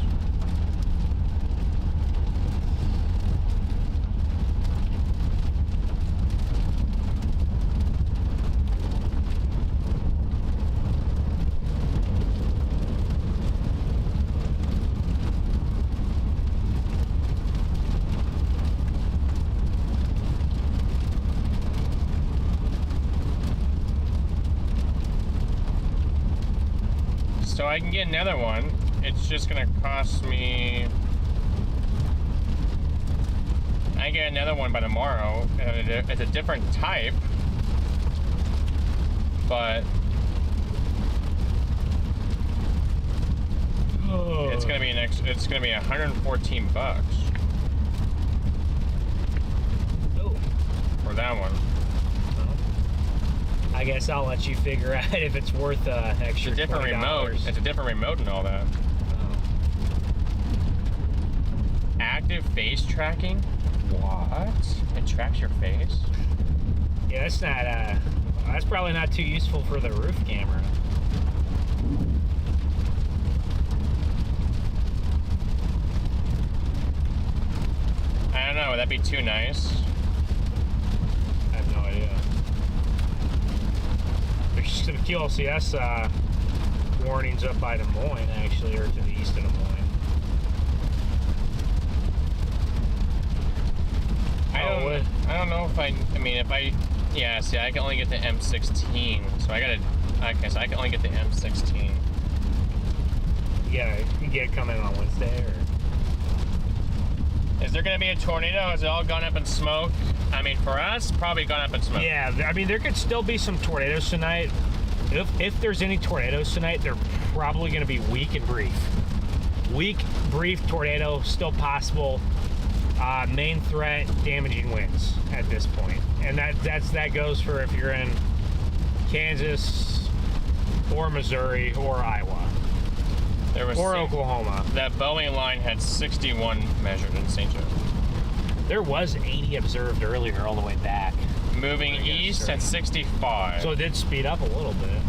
So I can get another one. It's just gonna cost me. I get another one by tomorrow. It's a different type, but it's gonna be It's gonna be 114 bucks. Oh. For that one. I guess I'll let you figure out if it's worth extra. It's a different remote. It's a different remote and all that. Oh. Active face tracking? What? It tracks your face? Yeah, that's not. That's probably not too useful for the roof camera. I don't know. Would that be too nice? I have no idea. There's some QLCS warnings up by Des Moines, actually, or to the east of Des Moines. I don't know if I mean, if I, yeah, see, I can only get the M16, so I can only get the M16. Yeah, you get it coming on Wednesday, or? Is there gonna be a tornado? Has it all gone up in smoke? I mean, for us, probably gone up in smoke. Yeah, I mean, there could still be some tornadoes tonight. If there's any tornadoes tonight, they're probably gonna be weak and brief. Weak, brief tornado, still possible. Main threat, damaging winds at this point. And that goes for if you're in Kansas or Missouri or Iowa. Or Oklahoma. That Boeing line had 61 measured in St. Joe. There was 80 observed earlier all the way back. Moving east at 65. So it did speed up a little bit.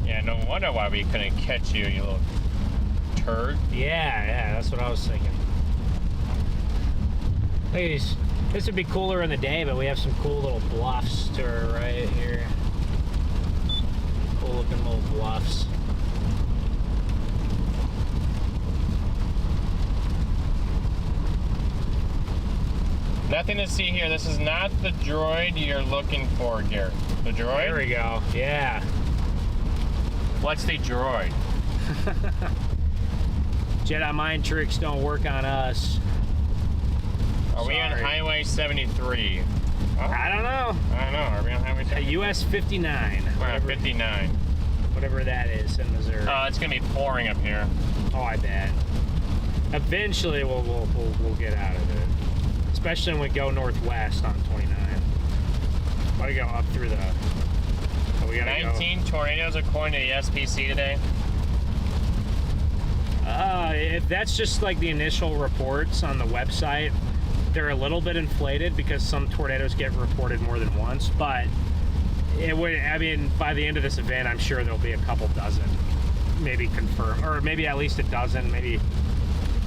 Yeah, no wonder why we couldn't catch you, you little turd. Yeah, that's what I was thinking. This would be cooler in the day, but we have some cool little bluffs to our right here. Cool looking little bluffs. Nothing to see here. This is not the droid you're looking for, Garrett. The droid? There we go. Yeah. What's the droid? Jedi mind tricks don't work on us. Are we on Highway 73? Oh, I don't know. Are we on Highway 73? US 59. We're on 59. Whatever that is in Missouri. It's gonna be pouring up here. Oh, I bet. Eventually, we'll get out of it. Especially when we go northwest on 29. Gotta go up through the. We gotta 19 tornadoes according to the SPC today. If that's just like the initial reports on the website, they're a little bit inflated because some tornadoes get reported more than once. But it would. I mean, by the end of this event, I'm sure there'll be a couple dozen, maybe confirmed, or maybe at least a dozen, maybe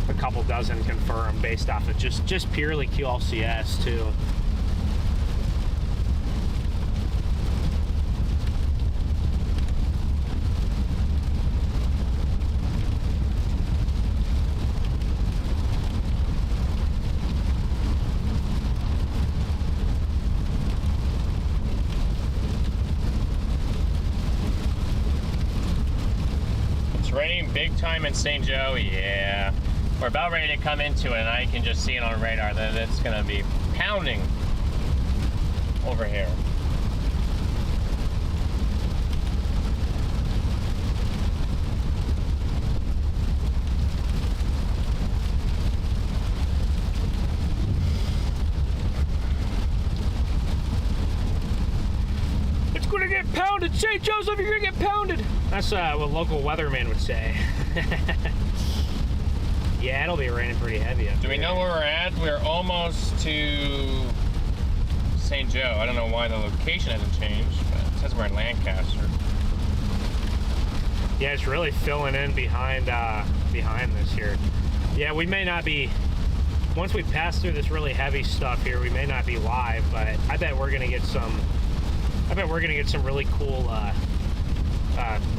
a couple dozen confirmed based off of just purely QLCS too. It's raining big time in St. Joe, yeah. We're about ready to come into it, and I can just see it on radar that it's going to be pounding over here. It's gonna get pounded. St. Joseph, you're gonna get pounded. That's what local weatherman would say. Yeah, it'll be raining pretty heavy up Do we know where we're at? We're almost to St. Joe. I don't know why the location hasn't changed, but it says we're in Lancaster. Yeah, it's really filling in behind this here. Yeah, we may not be. Once we pass through this really heavy stuff here, we may not be live, but I bet we're gonna get some. I bet we're gonna get some really cool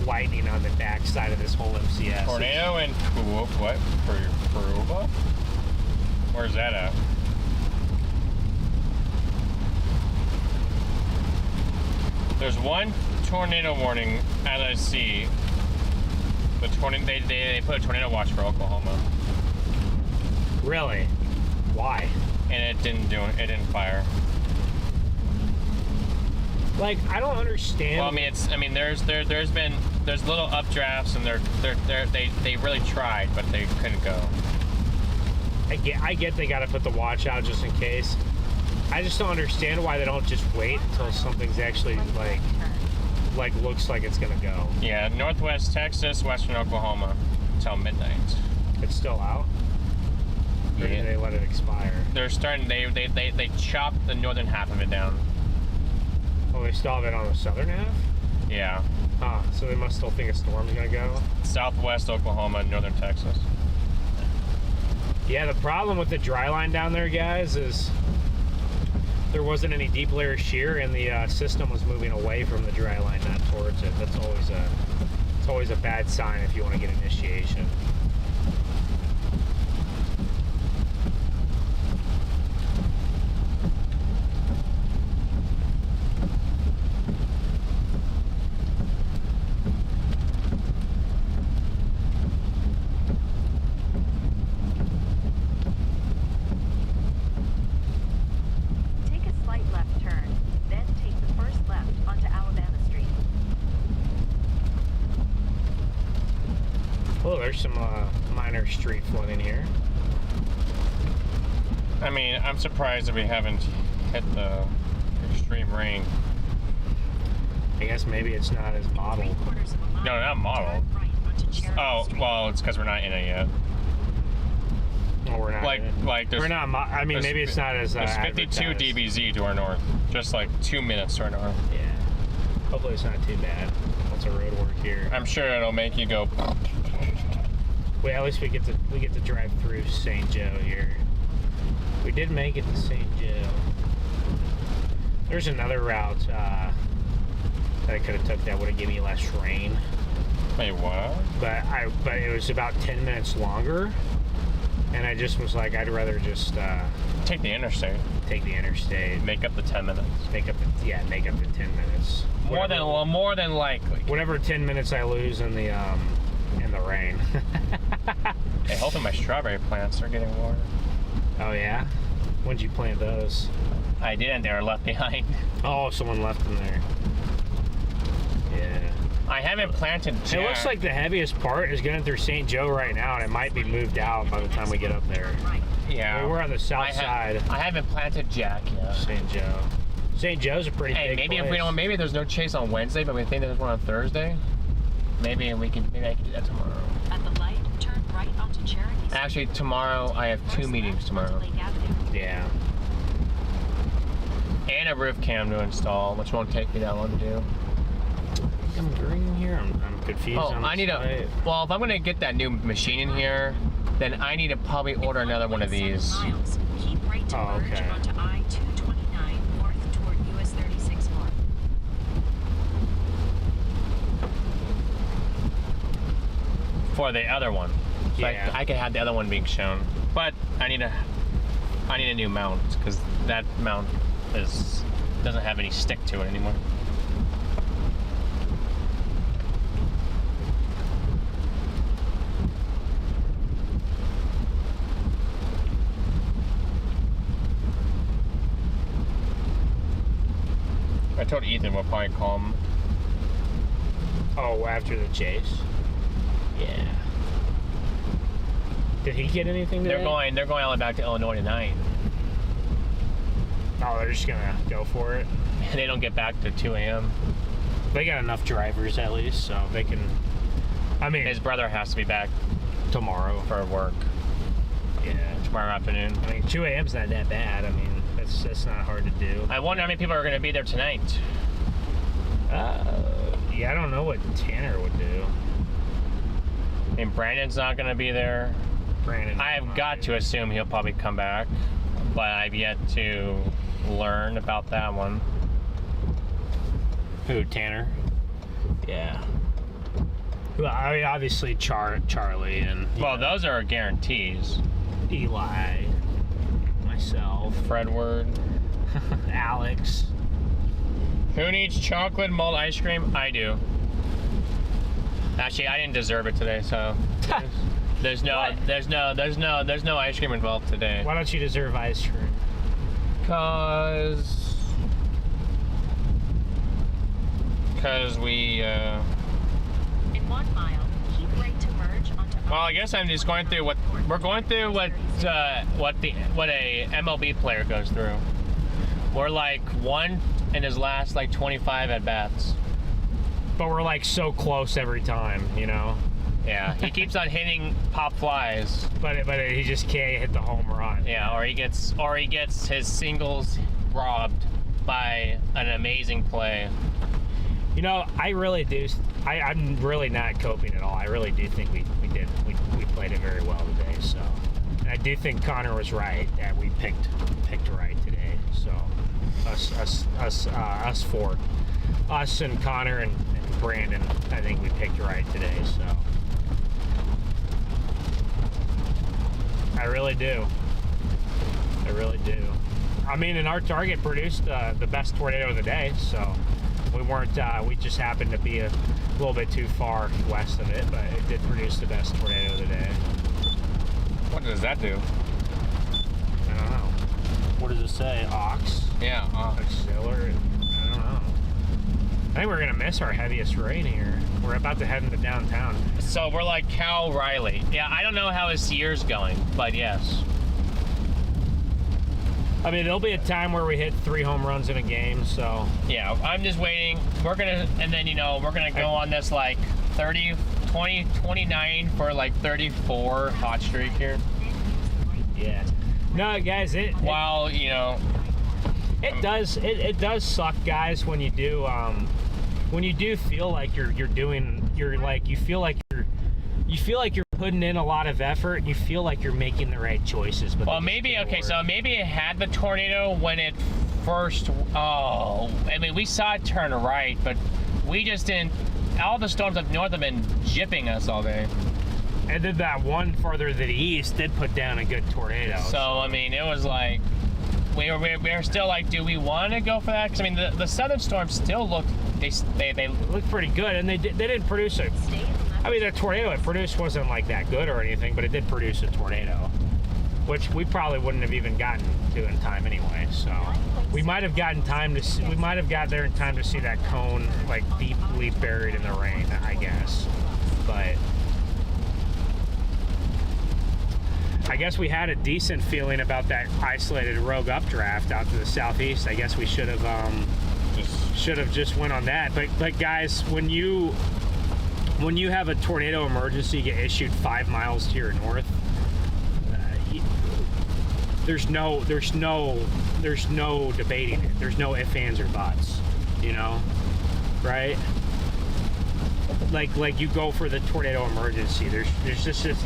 lightning on the back side of this whole MCS. Tornado in what? Peruva? Where's that at? There's one tornado warning as I see. They put a tornado watch for Oklahoma. Really? Why? And it didn't fire. Like, I don't understand. Well, I mean, there's little updrafts, and they really tried, but they couldn't go. I get they got to put the watch out just in case. I just don't understand why they don't just wait until something's actually like looks like it's gonna go. Yeah, Northwest Texas, Western Oklahoma, until midnight. It's still out. Or did they let it expire? They're starting. They chopped the northern half of it down. Oh, they still have it on the southern half? Yeah. Huh, so they must still think a storm's gonna go? Southwest Oklahoma, northern Texas. Yeah, the problem with the dry line down there, guys, is there wasn't any deep layer shear, and the system was moving away from the dry line, not towards it. That's always a bad sign if you want to get initiation. There's some minor street flooding here. I mean, I'm surprised that we haven't hit the extreme rain. I guess maybe it's not as modeled. No, not modeled. Oh, well, it's because we're not in it yet. Well, we're not. Like there's, we're not. I mean, maybe it's not as. There's 52 DBZ to our north, just like 2 minutes to our north. Yeah. Hopefully it's not too bad. Lots of road work here. I'm sure it'll make you go. Well, at least we get to drive through St. Joe here. We did make it to St. Joe. There's another route that I could have took that would have given me less rain. Wait, what? But it was about 10 minutes longer, and I just was like, I'd rather just take the interstate. Take the interstate. Make up the 10 minutes. Make up the 10 minutes. More than likely. Whatever 10 minutes I lose in the rain. Hey, hoping my strawberry plants are getting water. Oh yeah? When'd you plant those? I didn't. They were left behind. Oh, someone left them there. Yeah. I haven't planted jack. It looks like the heaviest part is going through St. Joe right now, and it might be moved out by the time we get up there. Yeah. We're on the south side. I haven't planted jack yet. St. Joe. St. Joe's a pretty big maybe place. If we don't, maybe there's no chase on Wednesday, but we think there's one on Thursday. Maybe I can do that tomorrow. At the light, turn right onto Cherokee. Actually, tomorrow I have 2 meetings tomorrow. Yeah. And a roof cam to install, which won't take me that long to do. I'm green here. I'm confused. Oh, on I need a. Well, if I'm gonna get that new machine in here, then I need to probably order another one of these. Keep right to merge onto I-229 north toward US 36 north. For the other one. So Yeah. I could have the other one being shown. But I need a new mount, because that mount doesn't have any stick to it anymore. I told Ethan we'll probably call him. Oh, after the chase? Yeah. Did he get anything today? They're going all the way back to Illinois tonight. Oh, they're just gonna go for it? And they don't get back to 2 a.m. They got enough drivers at least, so they can. I mean, his brother has to be back tomorrow for work. Yeah, tomorrow afternoon. I mean, 2 a.m.'s not that bad. I mean, that's not hard to do. I wonder how many people are going to be there tonight. Yeah, I don't know what Tanner would do. And Brandon's not going to be there. Brandon. I have got to assume he'll probably come back, but I've yet to learn about that one. Who, Tanner? Yeah. Well, I mean, obviously Charlie and... Well, those are guarantees. Eli. Myself. Fredward. Alex. Who needs chocolate malt ice cream? I do. Actually, I didn't deserve it today, so there's no ice cream involved today. Why don't you deserve ice cream? Cause we. In 1 mile, keep right to merge onto. Well, I guess I'm just going through what we're going through. What a MLB player goes through. We're like one in his last like 25 at bats. But we're like so close every time, you know. Yeah, he keeps on hitting pop flies, but he just can't hit the home run. Yeah, or he gets his singles robbed by an amazing play. You know, I really do. I'm really not coping at all. I really do think we played it very well today. So, and I do think Connor was right that we picked right today. So, us and Connor and Brandon, I think we picked right today. So, I really do. I mean, and our target produced the best tornado of the day. So. We just happened to be a little bit too far west of it, but it did produce the best tornado of the day. What does that do? I don't know. What does it say? Ox? Yeah, ox. Auxiliary? I don't know. I think we're going to miss our heaviest rain here. We're about to head into downtown. So we're like Cal Riley. Yeah, I don't know how his year's going, but yes. I mean, there'll be a time where we hit 3 home runs in a game, so. Yeah, I'm just waiting. We're gonna go on this like 29 for like 34 hot streak here. Yeah. No, guys, it does suck, guys, when you do feel like you feel like you're putting in a lot of effort and you feel like you're making the right choices. But maybe it had the tornado when it first. Oh, I mean, we saw it turn right, but we just didn't. All the storms up north have been jipping us all day. And then that one farther to the east did put down a good tornado. So I mean, it was like we were still like, do we want to go for that? Because I mean, the southern storms still looked they looked pretty good, and they didn't produce it. I mean, the tornado it produced wasn't like that good or anything, but it did produce a tornado, which we probably wouldn't have even gotten to in time anyway. So we might have gotten we might have got there in time to see that cone like deeply buried in the rain, I guess. But I guess we had a decent feeling about that isolated rogue updraft out to the southeast. I guess we should have just went on that. But guys, when you have a tornado emergency get issued 5 miles to your north, there's no debating it. There's no ifs, ands, or buts, you know, right? Like you go for the tornado emergency. There's just this.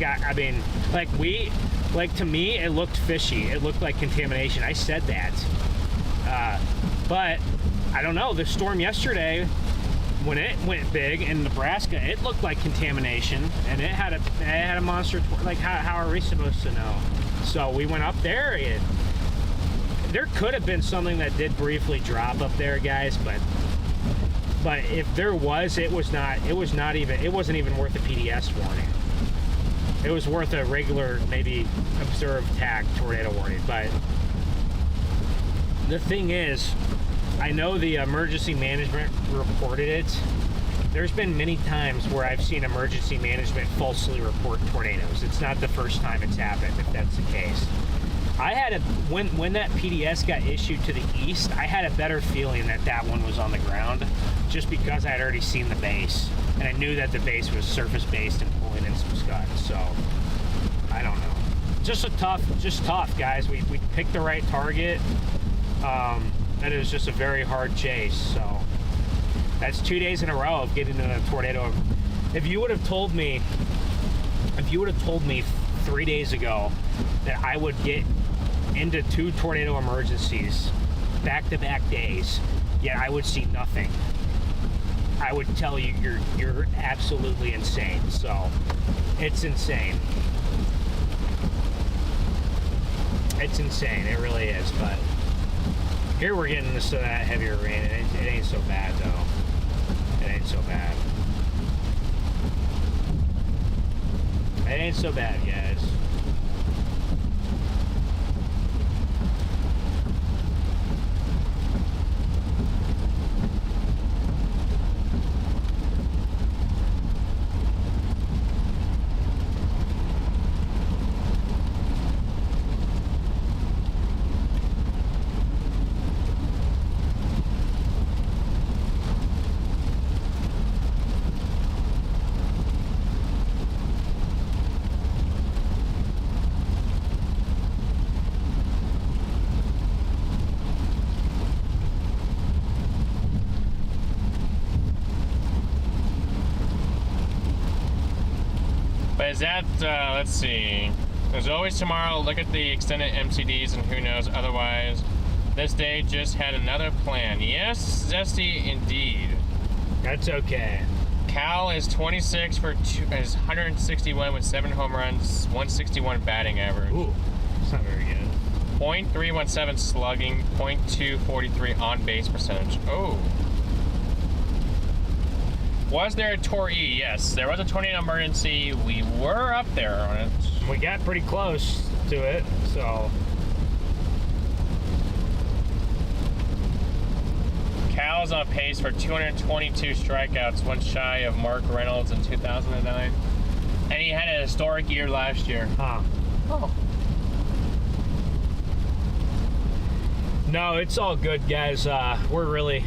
I mean, to me, it looked fishy. It looked like contamination. I said that, but I don't know. The storm yesterday, when it went big in Nebraska, it looked like contamination, and it had a monster. Like, how are we supposed to know? So we went up there. There could have been something that did briefly drop up there, guys, but if there was, it wasn't even worth a PDS warning. It was worth a regular, maybe observed tag tornado warning. But the thing is, I know the emergency management reported it. There's been many times where I've seen emergency management falsely report tornadoes. It's not the first time it's happened, if that's the case. When that PDS got issued to the east, I had a better feeling that one was on the ground, just because I had already seen the base, and I knew that the base was surface-based and pulling in some scud. So I don't know. Just tough, guys. We picked the right target. And it was just a very hard chase. So that's 2 days in a row of getting in a tornado. If you would have told me 3 days ago that I would get into 2 tornado emergencies back-to-back days, yet I would see nothing, I would tell you you're absolutely insane. So it's insane. It's insane. It really is. But Here we're getting into that heavier rain, and it ain't so bad though. It ain't so bad. It ain't so bad, guys. Is that, let's see. There's always tomorrow. Look at the extended MCDs and who knows otherwise. This day just had another plan. Yes, Zesty, indeed. That's okay. Cal is 26 for is 161 with 7 home runs, 161 batting average. Ooh, it's not very good. .317 slugging, .243 on base percentage. Oh. Was there a tornado? Yes, there was a tornado emergency. We were up there on it. We got pretty close to it, so. Cal's on pace for 222 strikeouts, one shy of Mark Reynolds in 2009. And he had a historic year last year. Huh. Oh. No, it's all good, guys. We're really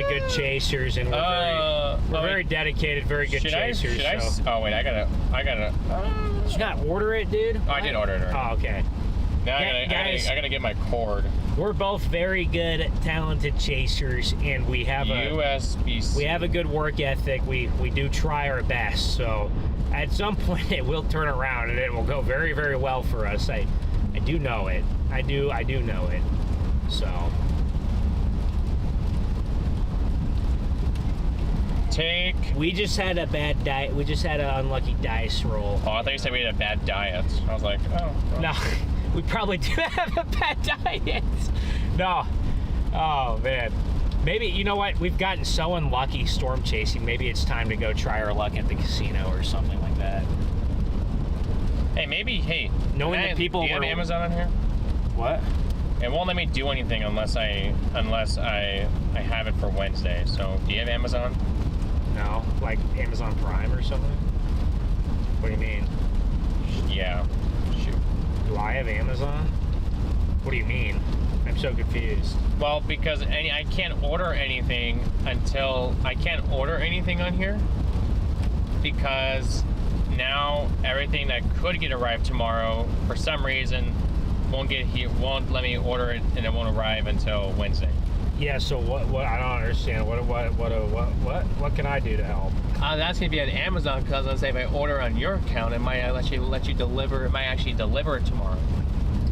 good chasers, and we're very dedicated, very good chasers. Oh wait, I gotta. Did you not order it, dude? Oh, I did order it already. Oh, okay. Now I gotta get my cord. We're both very good, talented chasers, and we have USBC. We have a good work ethic. We do try our best. So at some point it will turn around, and it will go very, very well for us. I do know it. I do know it. So. We just had a bad diet. We just had an unlucky dice roll. Oh, I thought you said we had a bad diet. I was like, oh. Well. No, we probably do have a bad diet. No. Oh, man. Maybe, you know what? We've gotten so unlucky storm chasing. Maybe it's time to go try our luck at the casino or something like that. Hey, knowing that people do you have Amazon on here? What? It won't let me do anything unless I have it for Wednesday. So, do you have Amazon? No, like Amazon Prime or something? What do you mean? Yeah. Shoot. Do I have Amazon? What do you mean? I'm so confused. Well, because I can't order anything until I can't order anything on here because now everything that could get arrived tomorrow for some reason won't let me order it, and it won't arrive until Wednesday. Yeah, so what I don't understand. What can I do to help? That's gonna be on Amazon because let's say if I order on your account, it might let you deliver. It might actually deliver it tomorrow.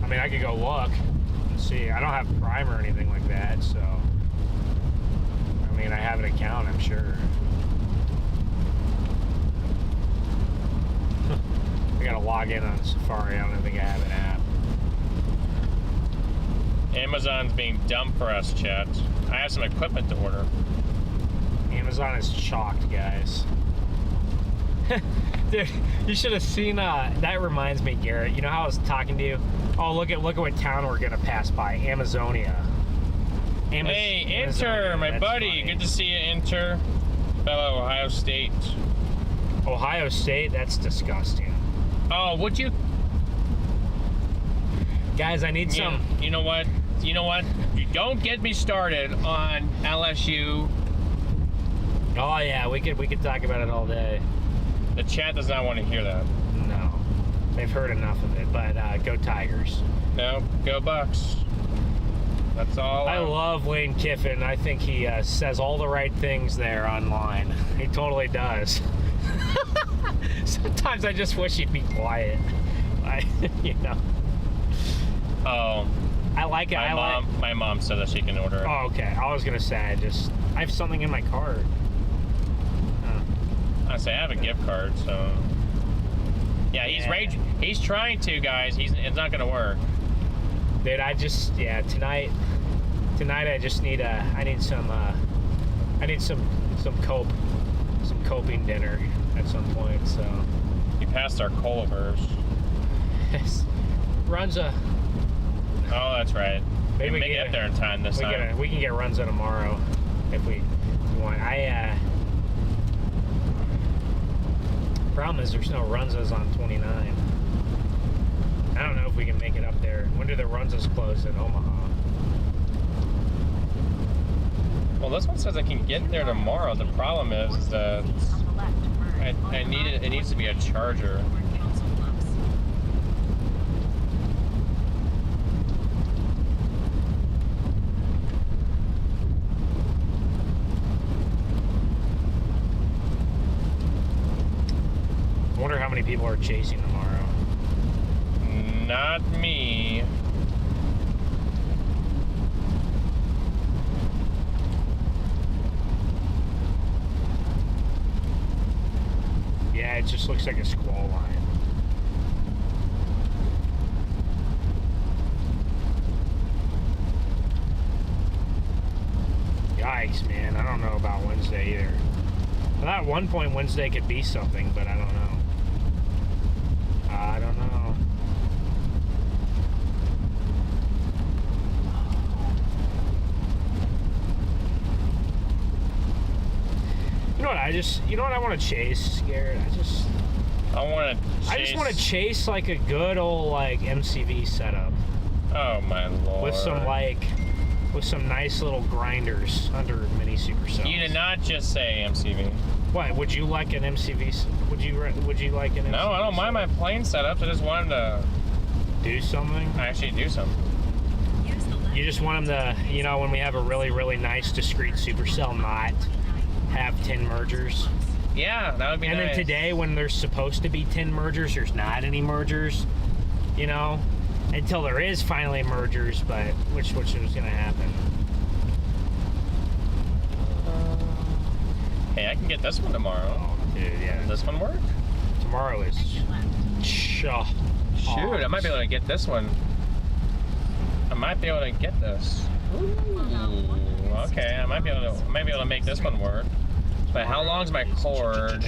I mean, I could go look and see. I don't have Prime or anything like that, so I mean, I have an account, I'm sure. I gotta log in on Safari. I don't think I have an app. Amazon's being dumb for us, chat. I have some equipment to order. Amazon is shocked, guys. Dude, you should have seen, that reminds me, Garrett. You know how I was talking to you? Oh, look at what town we're gonna pass by. Amazonia. Hey, Inter, my buddy. Funny. Good to see you, Inter. Fellow Ohio State. Ohio State? That's disgusting. Oh, would you? Guys, I need some. You know what? You don't get me started on LSU. Oh yeah, we could talk about it all day. The chat does not want to hear that. No, they've heard enough of it. But go Tigers. No, go Bucks. That's all. I love Lane Kiffin. I think he says all the right things there online. He totally does. Sometimes I just wish he'd be quiet. You know. Oh. I like it. My mom said that she can order it. Oh, okay. I was gonna say I have something in my card. I say I have a gift card, so yeah, he's trying to, guys. It's not gonna work. Dude, tonight Tonight I just need I need some coping dinner at some point. So You passed our Culver's. Runza. Oh, that's right. Maybe we we get there in time this time. We can get Runza tomorrow if we want. Problem is there's no Runzas on 29. I don't know if we can make it up there. When do the Runzas close in Omaha? Well, this one says I can get there tomorrow. The problem is that it needs to be a charger. I wonder how many people are chasing tomorrow. Not me. Yeah, it just looks like a squall line. Yikes, man. I don't know about Wednesday either. Well, at one point Wednesday could be something, but I don't know. I don't know. You know what I want to chase, Garrett? I just want to chase like a good old like MCV setup. Oh my lord. With some nice little grinders under mini supercells. You did not just say MCV. What? Would you like an MCV? Would you like an MCV? No, I don't mind my plane setup. I just want them to do something. Actually, do something. You just want them to, you know, when we have a really, really nice discrete supercell, not have 10 mergers. Yeah, that would be nice. And then today, when there's supposed to be 10 mergers, there's not any mergers. You know, until there is finally mergers, but which is going to happen. Hey, I can get this one tomorrow. Oh, dude, yeah. Does this one work? Tomorrow is. Shoot, I might be able to get this one. I might be able to get this. Ooh, okay, I might be able to make this one work. But how long is my cord?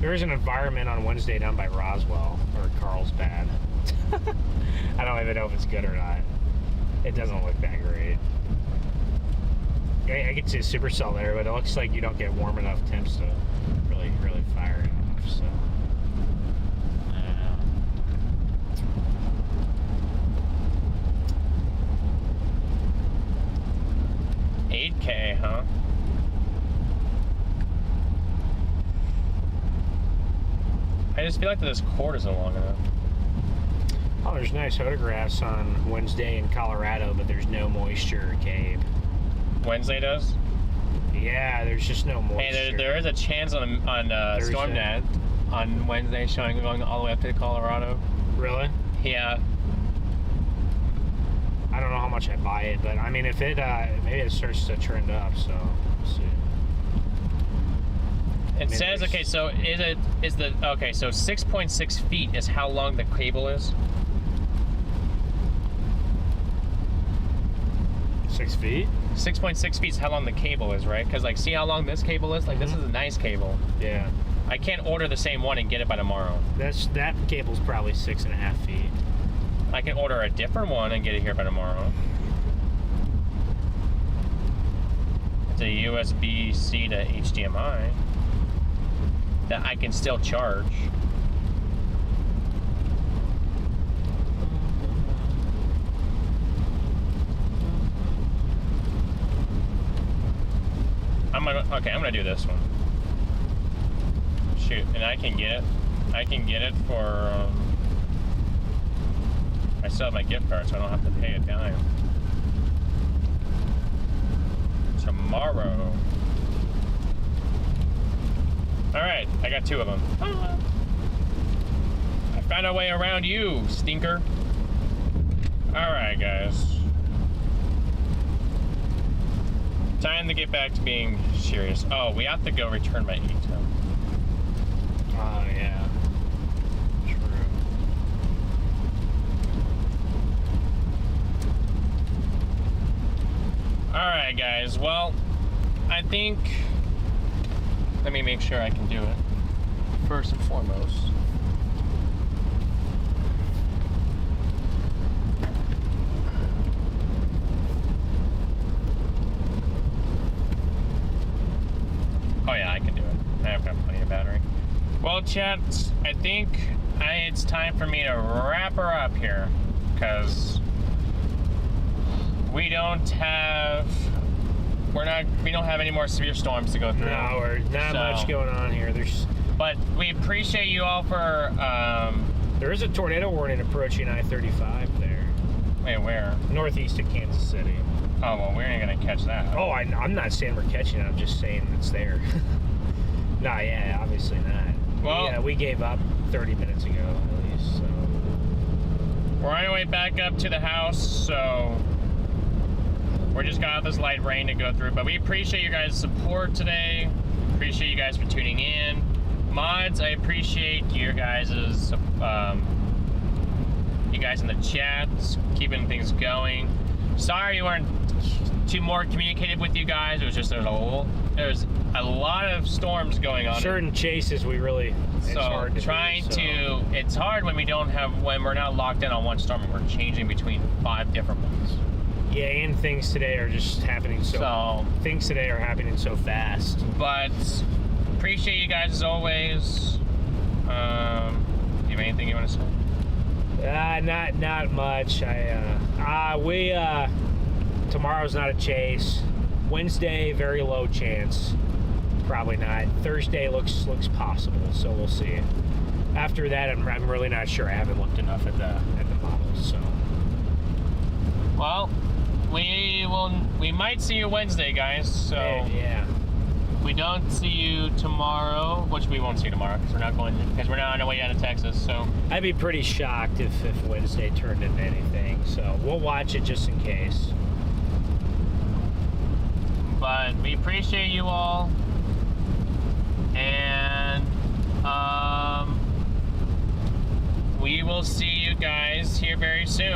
There is an environment on Wednesday down by Roswell, or Carlsbad. I don't even know if it's good or not. It doesn't look that great. I get to a supercell there, but it looks like you don't get warm enough temps to really fire it off. So, I don't know. 8K, huh? I just feel like this cord isn't long enough. Oh, there's nice photographs on Wednesday in Colorado, but there's no moisture, Gabe. Wednesday does? Yeah, there's just no moisture. Hey, there is a chance on StormNet on Wednesday showing going all the way up to Colorado. Really? Yeah. I don't know how much I buy it, but I mean, if it maybe it starts to trend up, so we'll see. It says, okay, so so 6.6 feet is how long the cable is? 6 feet? 6.6 feet is how long the cable is, right? Because, like, see how long this cable is? Like, this is a nice cable. Yeah. I can't order the same one and get it by tomorrow. That cable's probably 6.5 feet. I can order a different one and get it here by tomorrow. It's a USB-C to HDMI that I can still charge. I'm gonna do this one. Shoot, and I can get it for. I still have my gift card, so I don't have to pay a dime. Tomorrow. All right, I got 2 of them. I found a way around you, stinker. All right, guys. Time to get back to being serious. Oh, we have to go return my E-Temp. Oh, yeah. True. Alright, guys. Well, I think... Let me make sure I can do it. First and foremost. Oh yeah, I can do it. I've got plenty of battery. Well, chat, I think it's time for me to wrap her up here, because we don't have any more severe storms to go through. No, we're not much going on here. But we appreciate you all for. There is a tornado warning approaching I-35 there. Wait, where? Northeast of Kansas City. Oh well, we ain't gonna catch that. Oh, I'm not saying we're catching it. I'm just saying it's there. Nah, yeah, obviously not. Well, we gave up 30 minutes ago at least. So we're on our way back up to the house, so we're just got this light rain to go through. But we appreciate your guys' support today. Appreciate you guys for tuning in. Mods, I appreciate your guys' you guys in the chats, keeping things going. Sorry you weren't too more communicative with you guys. It was just there's a lot of storms going on. Certain chases it's hard to it's hard when we're not locked in on one storm and we're changing between 5 different ones. Yeah, and things today are just happening things today are happening so fast. But appreciate you guys as always. Do you have anything you want to say? Not much. Tomorrow's not a chase. Wednesday, very low chance. Probably not. Thursday looks possible, so we'll see. After that, I'm really not sure. I haven't looked enough at the models, so. Well, we might see you Wednesday, guys. So yeah. We don't see you tomorrow, which we won't see you tomorrow because we're not on our way down to Texas. So I'd be pretty shocked if Wednesday turned into anything. So we'll watch it just in case. But we appreciate you all, and we will see you guys here very soon.